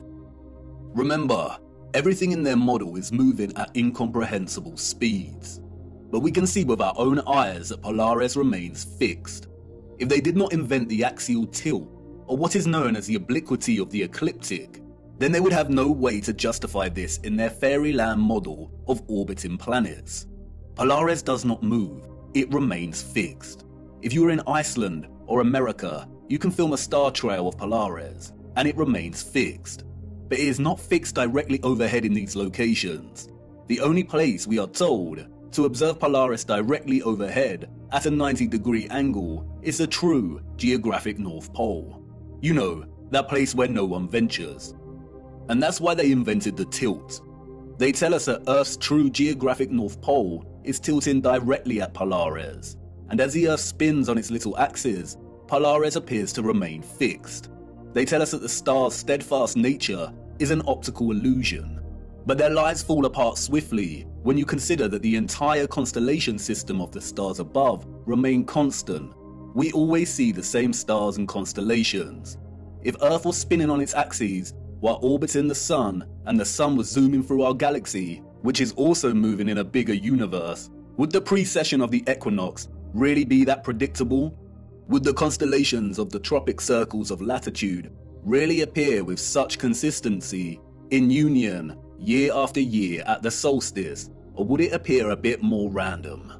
Remember, everything in their model is moving at incomprehensible speeds. But we can see with our own eyes that Polaris remains fixed. If they did not invent the axial tilt, or what is known as the obliquity of the ecliptic, then they would have no way to justify this in their fairyland model of orbiting planets. Polaris does not move, it remains fixed. If you were in Iceland or America, you can film a star trail of Polaris, and it remains fixed. But it is not fixed directly overhead in these locations. The only place we are told to observe Polaris directly overhead at a 90-degree angle is the true geographic North Pole. You know, that place where no one ventures. And that's why they invented the tilt. They tell us that Earth's true geographic North Pole is tilting directly at Polaris, and as the Earth spins on its little axis, Polaris appears to remain fixed. They tell us that the star's steadfast nature is an optical illusion, but their lies fall apart swiftly when you consider that the entire constellation system of the stars above remain constant. We always see the same stars and constellations. If Earth was spinning on its axis while orbiting the Sun, and the Sun was zooming through our galaxy, which is also moving in a bigger universe, would the precession of the equinox really be that predictable? Would the constellations of the tropic circles of latitude really appear with such consistency in union year after year at the solstice, or would it appear a bit more random?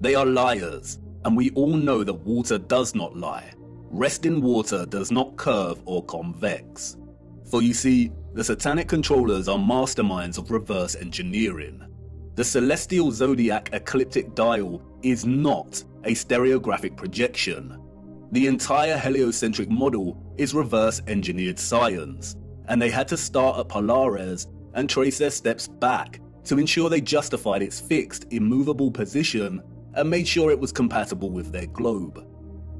They are liars, and we all know that water does not lie. Resting water does not curve or convex. For you see, the satanic controllers are masterminds of reverse engineering. The celestial zodiac ecliptic dial is not a stereographic projection. The entire heliocentric model is reverse engineered science, and they had to start at Polaris and trace their steps back to ensure they justified its fixed, immovable position and made sure it was compatible with their globe.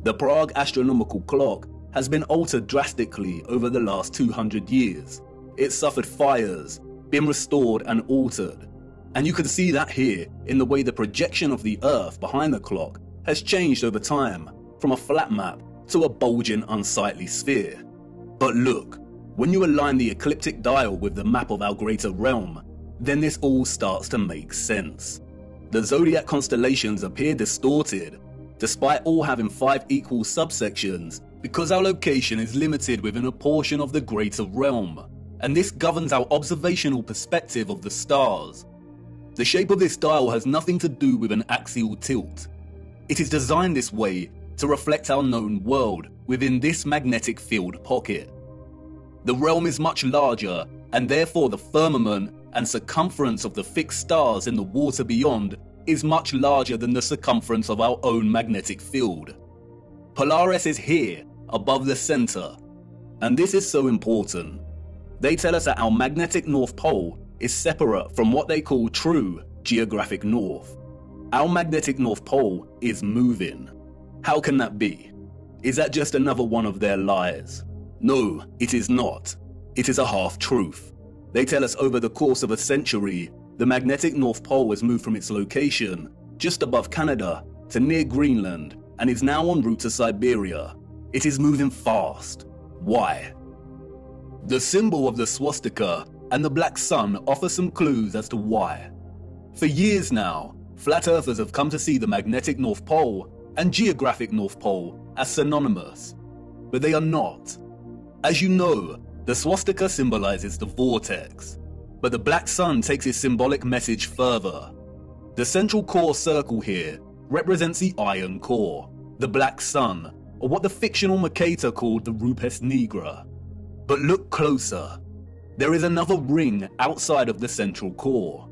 The Prague astronomical clock has been altered drastically over the last 200 years. It's suffered fires, been restored and altered. And you can see that here in the way the projection of the Earth behind the clock has changed over time from a flat map to a bulging, unsightly sphere. But look, when you align the ecliptic dial with the map of our greater realm, then this all starts to make sense. The zodiac constellations appear distorted, despite all having 5 equal subsections, because our location is limited within a portion of the greater realm, and this governs our observational perspective of the stars. The shape of this dial has nothing to do with an axial tilt. It is designed this way to reflect our known world within this magnetic field pocket. The realm is much larger, and therefore the firmament and circumference of the fixed stars in the water beyond is much larger than the circumference of our own magnetic field. Polaris is here, above the center, and this is so important. They tell us that our magnetic North Pole is separate from what they call true geographic north. Our magnetic North Pole is moving. How can that be? Is that just another one of their lies? No, it is not. It is a half-truth. They tell us over the course of a century, the magnetic North Pole has moved from its location, just above Canada, to near Greenland, and is now en route to Siberia. It is moving fast. Why? The symbol of the swastika and the black sun offer some clues as to why. For years now, flat earthers have come to see the magnetic North Pole and geographic North Pole as synonymous, but they are not. As you know, the swastika symbolizes the vortex, but the black sun takes its symbolic message further. The central core circle here represents the iron core, the black sun, or what the fictional Mercator called the Rupes Nigra. But look closer. There is another ring outside of the central core.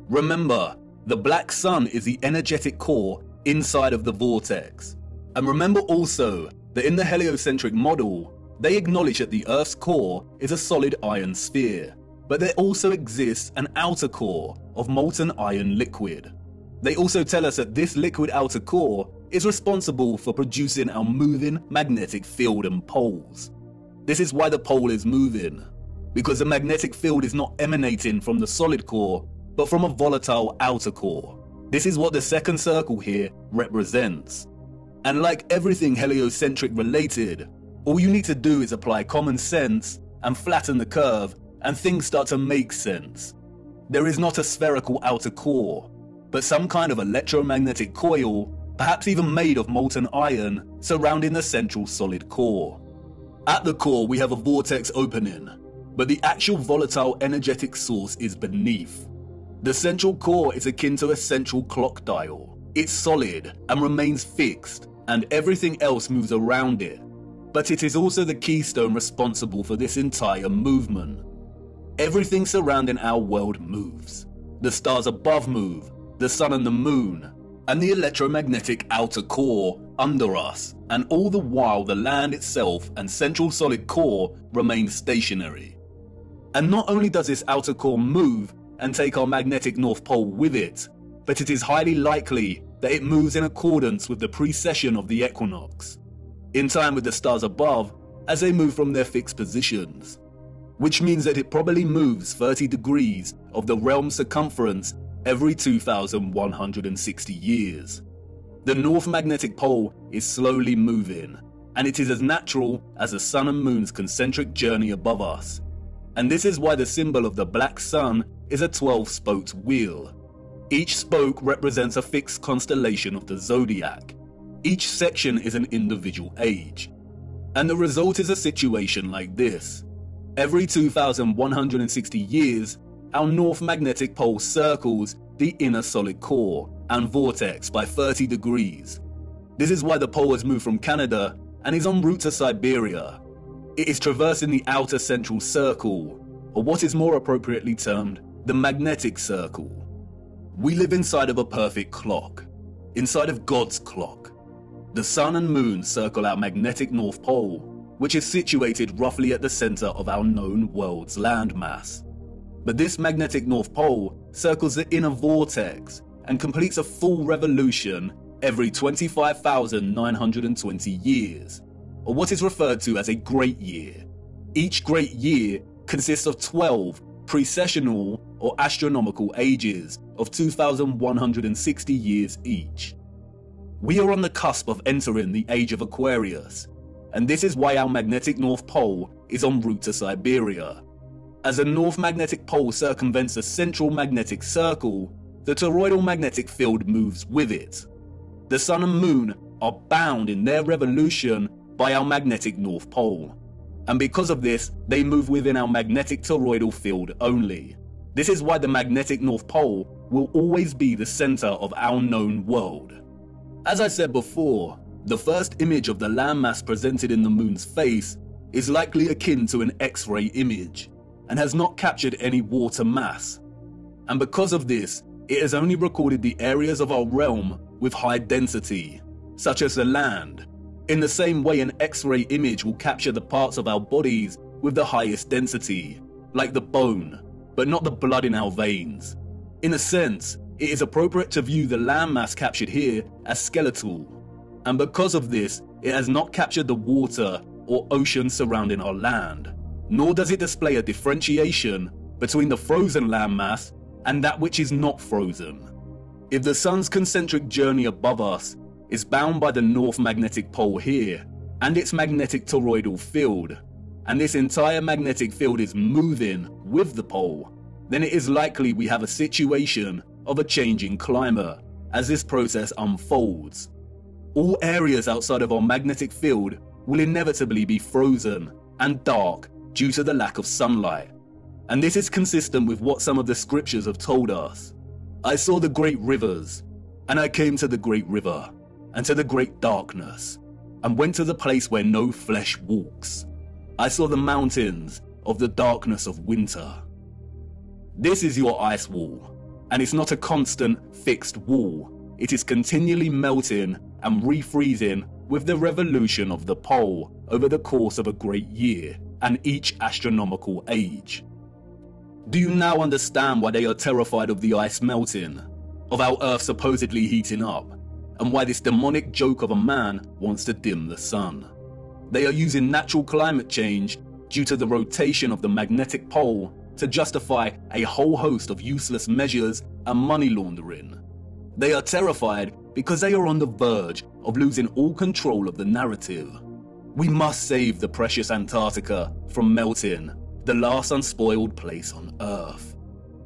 Remember, the black sun is the energetic core inside of the vortex. And remember also that in the heliocentric model, they acknowledge that the Earth's core is a solid iron sphere, but there also exists an outer core of molten iron liquid. They also tell us that this liquid outer core is responsible for producing our moving magnetic field and poles. This is why the pole is moving, because the magnetic field is not emanating from the solid core, but from a volatile outer core. This is what the second circle here represents. And like everything heliocentric related, all you need to do is apply common sense and flatten the curve, and things start to make sense. There is not a spherical outer core, but some kind of electromagnetic coil, perhaps even made of molten iron, surrounding the central solid core. At the core we have a vortex opening, but the actual volatile energetic source is beneath. The central core is akin to a central clock dial. It's solid and remains fixed, and everything else moves around it. but it is also the keystone responsible for this entire movement. Everything surrounding our world moves. The stars above move, the sun and the moon, and the electromagnetic outer core under us, and all the while the land itself and central solid core remain stationary. And not only does this outer core move and take our magnetic North Pole with it, but it is highly likely that it moves in accordance with the precession of the equinox, in time with the stars above as they move from their fixed positions, which means that it probably moves 30 degrees of the realm's circumference every 2,160 years. The North Magnetic Pole is slowly moving, and it is as natural as the sun and moon's concentric journey above us. And this is why the symbol of the black sun is a 12-spoked wheel. Each spoke represents a fixed constellation of the zodiac. Each section is an individual age. And the result is a situation like this. Every 2,160 years, our North Magnetic Pole circles the inner solid core and vortex by 30 degrees. This is why the pole has moved from Canada and is en route to Siberia. It is traversing the outer central circle, or what is more appropriately termed the magnetic circle. We live inside of a perfect clock, inside of God's clock. The sun and moon circle our magnetic North Pole, which is situated roughly at the center of our known world's landmass. But this magnetic North Pole circles the inner vortex and completes a full revolution every 25,920 years, or what is referred to as a great year. Each great year consists of 12 precessional or astronomical ages of 2,160 years each. We are on the cusp of entering the age of Aquarius, and this is why our magnetic North Pole is en route to Siberia. As the North Magnetic Pole circumvents the central magnetic circle, the toroidal magnetic field moves with it. The sun and moon are bound in their revolution by our magnetic North Pole, and because of this, they move within our magnetic toroidal field only. This is why the magnetic North Pole will always be the center of our known world. As I said before, the first image of the landmass presented in the moon's face is likely akin to an X-ray image, and has not captured any water mass. And because of this, it has only recorded the areas of our realm with high density, such as the land, in the same way an X-ray image will capture the parts of our bodies with the highest density, like the bone, but not the blood in our veins. In a sense, it is appropriate to view the landmass captured here as skeletal, and because of this, it has not captured the water or ocean surrounding our land, nor does it display a differentiation between the frozen landmass and that which is not frozen. If the sun's concentric journey above us is bound by the North Magnetic Pole here and its magnetic toroidal field, and this entire magnetic field is moving with the pole, then it is likely we have a situation of a changing climate as this process unfolds. All areas outside of our magnetic field will inevitably be frozen and dark due to the lack of sunlight. And this is consistent with what some of the scriptures have told us. I saw the great rivers, and I came to the great river, and to the great darkness, and went to the place where no flesh walks. I saw the mountains of the darkness of winter. This is your ice wall, and it's not a constant, fixed wall. It is continually melting and refreezing with the revolution of the pole over the course of a great year and each astronomical age. Do you now understand why they are terrified of the ice melting, of our Earth supposedly heating up, and why this demonic joke of a man wants to dim the sun? They are using natural climate change due to the rotation of the magnetic pole to justify a whole host of useless measures and money laundering. They are terrified because they are on the verge of losing all control of the narrative. We must save the precious Antarctica from melting, the last unspoiled place on Earth.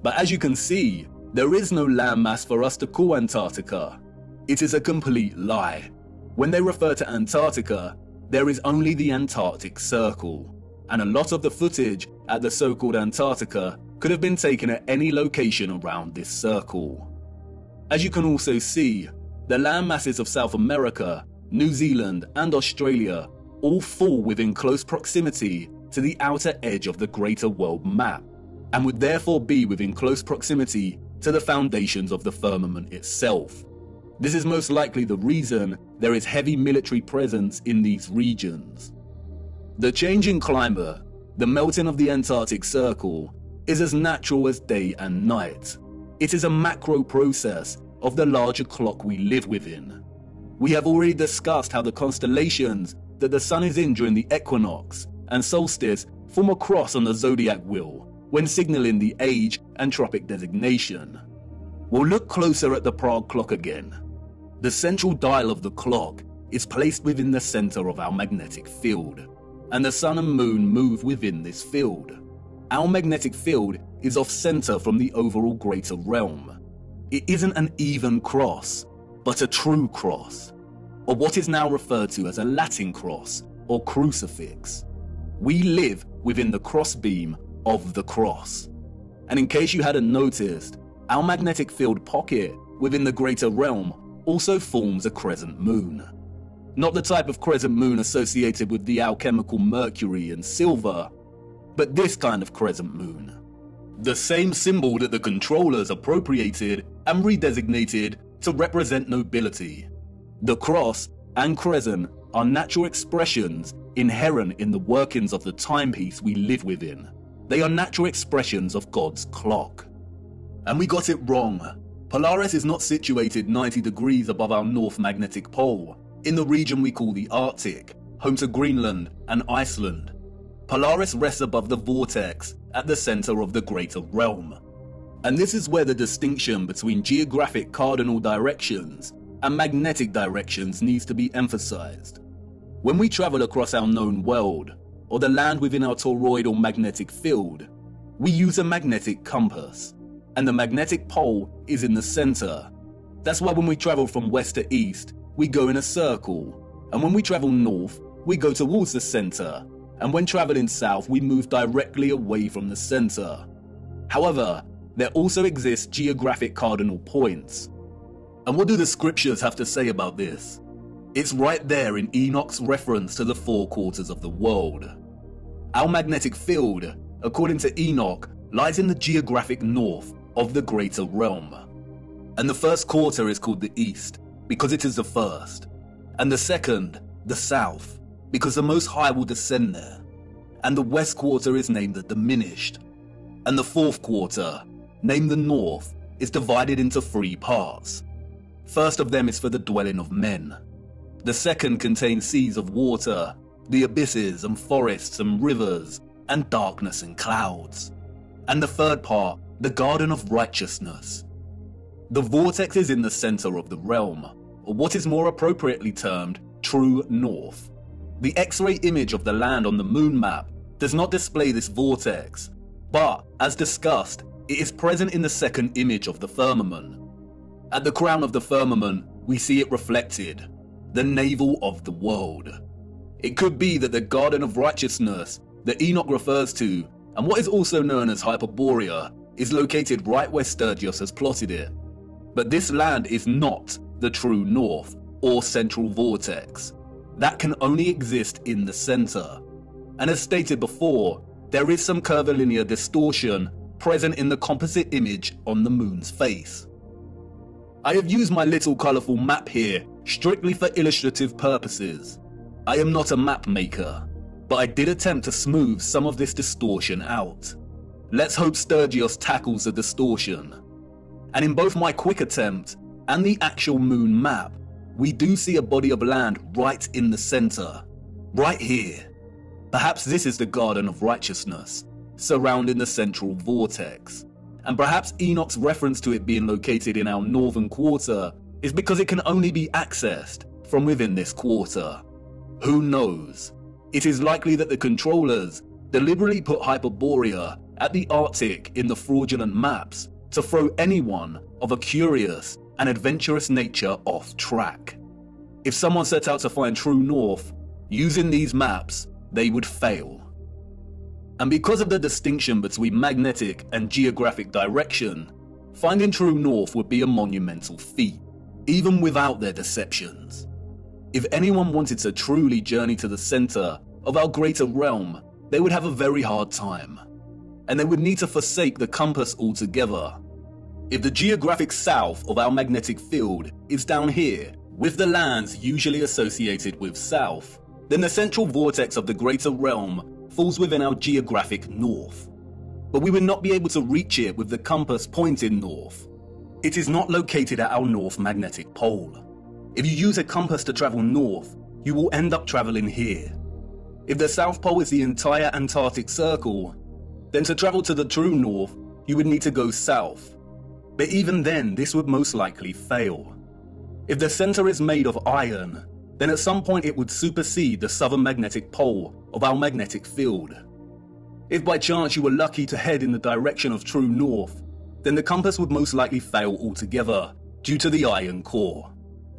But as you can see, there is no landmass for us to call Antarctica. It is a complete lie. When they refer to Antarctica, there is only the Antarctic Circle, and a lot of the footage at the so-called Antarctica could have been taken at any location around this circle. As you can also see, the landmasses of South America, New Zealand and Australia all fall within close proximity to the outer edge of the greater world map, and would therefore be within close proximity to the foundations of the firmament itself. This is most likely the reason there is heavy military presence in these regions. The changing climate, the melting of the Antarctic Circle, is as natural as day and night. It is a macro process of the larger clock we live within. We have already discussed how the constellations that the sun is in during the equinox and solstice form a cross on the zodiac wheel when signaling the age and tropic designation. We'll look closer at the Prague clock again. The central dial of the clock is placed within the center of our magnetic field, and the sun and moon move within this field. Our magnetic field is off-center from the overall greater realm. It isn't an even cross, but a true cross, or what is now referred to as a Latin cross or crucifix. We live within the crossbeam of the cross. And in case you hadn't noticed, our magnetic field pocket within the greater realm also forms a crescent moon. Not the type of crescent moon associated with the alchemical mercury and silver, but this kind of crescent moon. The same symbol that the controllers appropriated and redesignated to represent nobility. The cross and crescent are natural expressions inherent in the workings of the timepiece we live within. They are natural expressions of God's clock. And we got it wrong. Polaris is not situated 90 degrees above our north magnetic pole, in the region we call the Arctic, home to Greenland and Iceland. Polaris rests above the vortex at the center of the greater realm. And this is where the distinction between geographic cardinal directions and magnetic directions needs to be emphasized. When we travel across our known world, or the land within our toroidal magnetic field, we use a magnetic compass, and the magnetic pole is in the center. That's why when we travel from west to east, we go in a circle, and when we travel north, we go towards the center, and when traveling south, we move directly away from the center. However, there also exist geographic cardinal points. And what do the scriptures have to say about this? It's right there in Enoch's reference to the four quarters of the world. Our magnetic field, according to Enoch, lies in the geographic north of the greater realm. And the first quarter is called the east, because it is the first, and the second, the south, because the Most High will descend there, and the west quarter is named the diminished, and the fourth quarter, named the north, is divided into three parts. First of them is for the dwelling of men. The second contains seas of water, the abysses and forests and rivers, and darkness and clouds. And the third part, the garden of righteousness. The vortex is in the center of the realm, or what is more appropriately termed true north. The X-ray image of the land on the moon map does not display this vortex, but, as discussed, it is present in the second image of the firmament. At the crown of the firmament, we see it reflected, the navel of the world. It could be that the garden of righteousness that Enoch refers to, and what is also known as Hyperborea, is located right where Sturgios has plotted it. But this land is not the true north or central vortex. That can only exist in the center. And as stated before, there is some curvilinear distortion present in the composite image on the moon's face. I have used my little colourful map here strictly for illustrative purposes. I am not a map maker, but I did attempt to smooth some of this distortion out. Let's hope Sturgios tackles the distortion. And in both my quick attempt and the actual moon map, we do see a body of land right in the center, right here. Perhaps this is the Garden of Righteousness, surrounding the central vortex. And perhaps Enoch's reference to it being located in our northern quarter is because it can only be accessed from within this quarter. Who knows? It is likely that the controllers deliberately put Hyperborea at the Arctic in the fraudulent maps to throw anyone of a curious and adventurous nature off track. If someone set out to find true north, using these maps, they would fail. And because of the distinction between magnetic and geographic direction, finding true north would be a monumental feat, even without their deceptions. If anyone wanted to truly journey to the center of our greater realm, they would have a very hard time, and they would need to forsake the compass altogether. If the geographic south of our magnetic field is down here, with the lands usually associated with south, then the central vortex of the greater realm falls within our geographic north. But we would not be able to reach it with the compass pointing north. It is not located at our north magnetic pole. If you use a compass to travel north, you will end up traveling here. If the South Pole is the entire Antarctic Circle, then to travel to the true north, you would need to go south. But even then, this would most likely fail. If the center is made of iron, then at some point it would supersede the southern magnetic pole of our magnetic field. If by chance you were lucky to head in the direction of true north, then the compass would most likely fail altogether due to the iron core.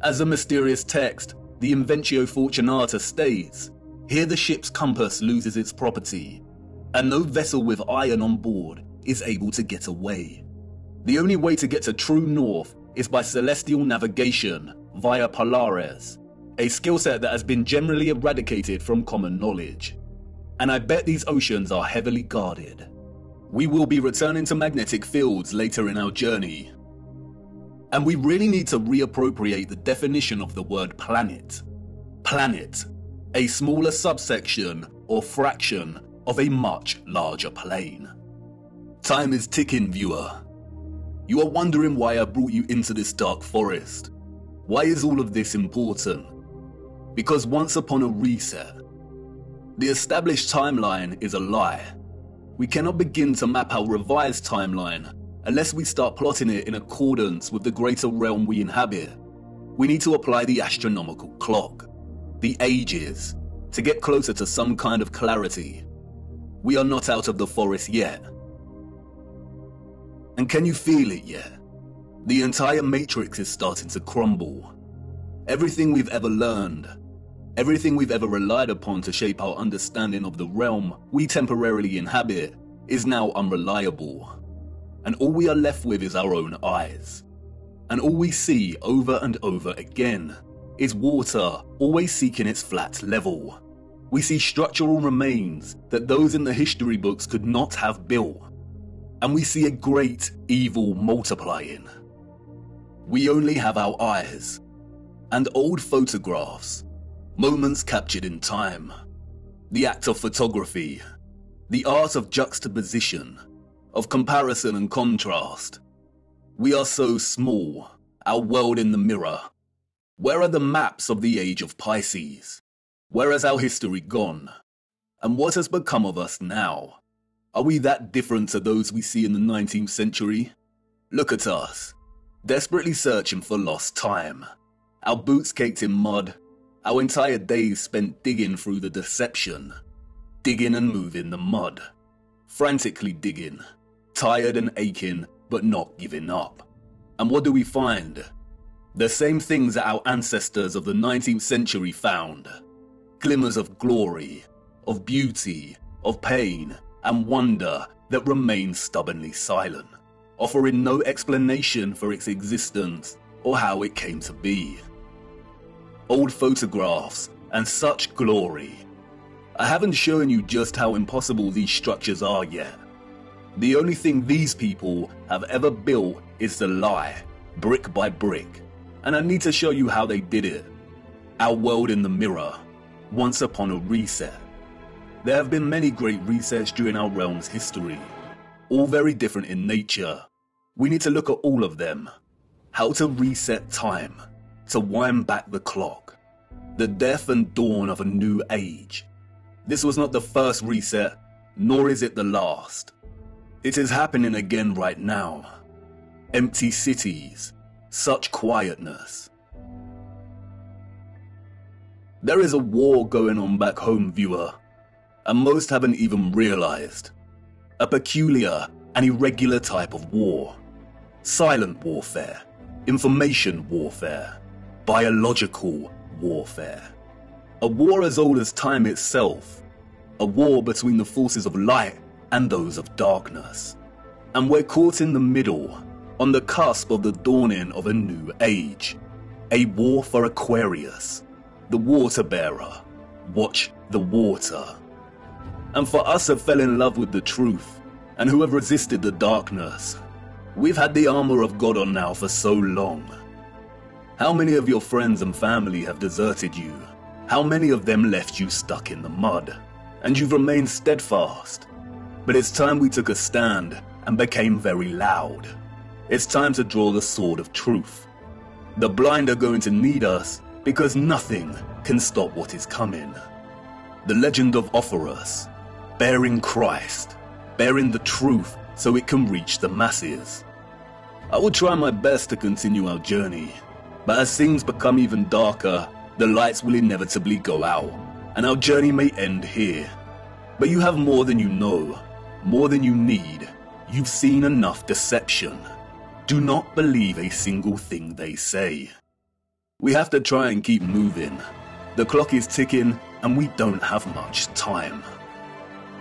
As the mysterious text, the Inventio Fortunata, states, here the ship's compass loses its property, and no vessel with iron on board is able to get away. The only way to get to true north is by celestial navigation via Polaris, a skill set that has been generally eradicated from common knowledge. And I bet these oceans are heavily guarded. We will be returning to magnetic fields later in our journey. And we really need to reappropriate the definition of the word planet. Planet, a smaller subsection or fraction of a much larger plane. Time is ticking, viewer. You are wondering why I brought you into this dark forest. Why is all of this important? Because once upon a reset, the established timeline is a lie. We cannot begin to map our revised timeline unless we start plotting it in accordance with the greater realm we inhabit. We need to apply the astronomical clock, the ages, to get closer to some kind of clarity. We are not out of the forest yet. And can you feel it yet? The entire matrix is starting to crumble. Everything we've ever learned, everything we've ever relied upon to shape our understanding of the realm we temporarily inhabit is now unreliable. And all we are left with is our own eyes. And all we see over and over again is water always seeking its flat level. We see structural remains that those in the history books could not have built. And we see a great evil multiplying. We only have our eyes and old photographs, moments captured in time, the act of photography, the art of juxtaposition, of comparison and contrast. We are so small, our world in the mirror. Where are the maps of the age of Pisces? Where has our history gone? And what has become of us now? Are we that different to those we see in the 19th century? Look at us, desperately searching for lost time. Our boots caked in mud, our entire days spent digging through the deception. Digging and moving the mud. Frantically digging, tired and aching, but not giving up. And what do we find? The same things that our ancestors of the 19th century found. Glimmers of glory, of beauty, of pain, and wonder that remain stubbornly silent, offering no explanation for its existence or how it came to be. Old photographs and such glory. I haven't shown you just how impossible these structures are yet. The only thing these people have ever built is the lie, brick by brick, and I need to show you how they did it. Our world in the mirror, once upon a reset. There have been many great resets during our realm's history, all very different in nature. We need to look at all of them. How to reset time, to wind back the clock. The death and dawn of a new age. This was not the first reset, nor is it the last. It is happening again right now. Empty cities, such quietness. There is a war going on back home, viewer, and most haven't even realized. A peculiar and irregular type of war. Silent warfare, information warfare, biological warfare. A war as old as time itself. A war between the forces of light and those of darkness. And we're caught in the middle, on the cusp of the dawning of a new age. A war for Aquarius. the water bearer. Watch the water. And for us who fell in love with the truth, and who have resisted the darkness, we've had the armor of God on now for so long. How many of your friends and family have deserted you? How many of them left you stuck in the mud? And you've remained steadfast. But it's time we took a stand and became very loud. It's time to draw the sword of truth. The blind are going to need us because nothing can stop what is coming. The legend of Arcturus, bearing Christ, bearing the truth so it can reach the masses. I will try my best to continue our journey, but as things become even darker, the lights will inevitably go out, and our journey may end here. But you have more than you know, more than you need. You've seen enough deception. Do not believe a single thing they say. We have to try and keep moving. The clock is ticking, and we don't have much time.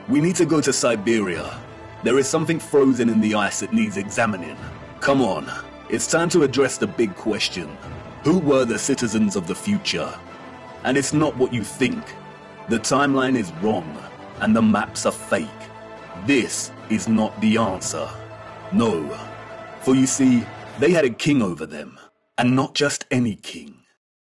We need to go to Siberia. There is something frozen in the ice that needs examining. Come on, it's time to address the big question. Who were the citizens of the future? And it's not what you think. The timeline is wrong, and the maps are fake. This is not the answer. No. For you see, they had a king over them, and not just any king.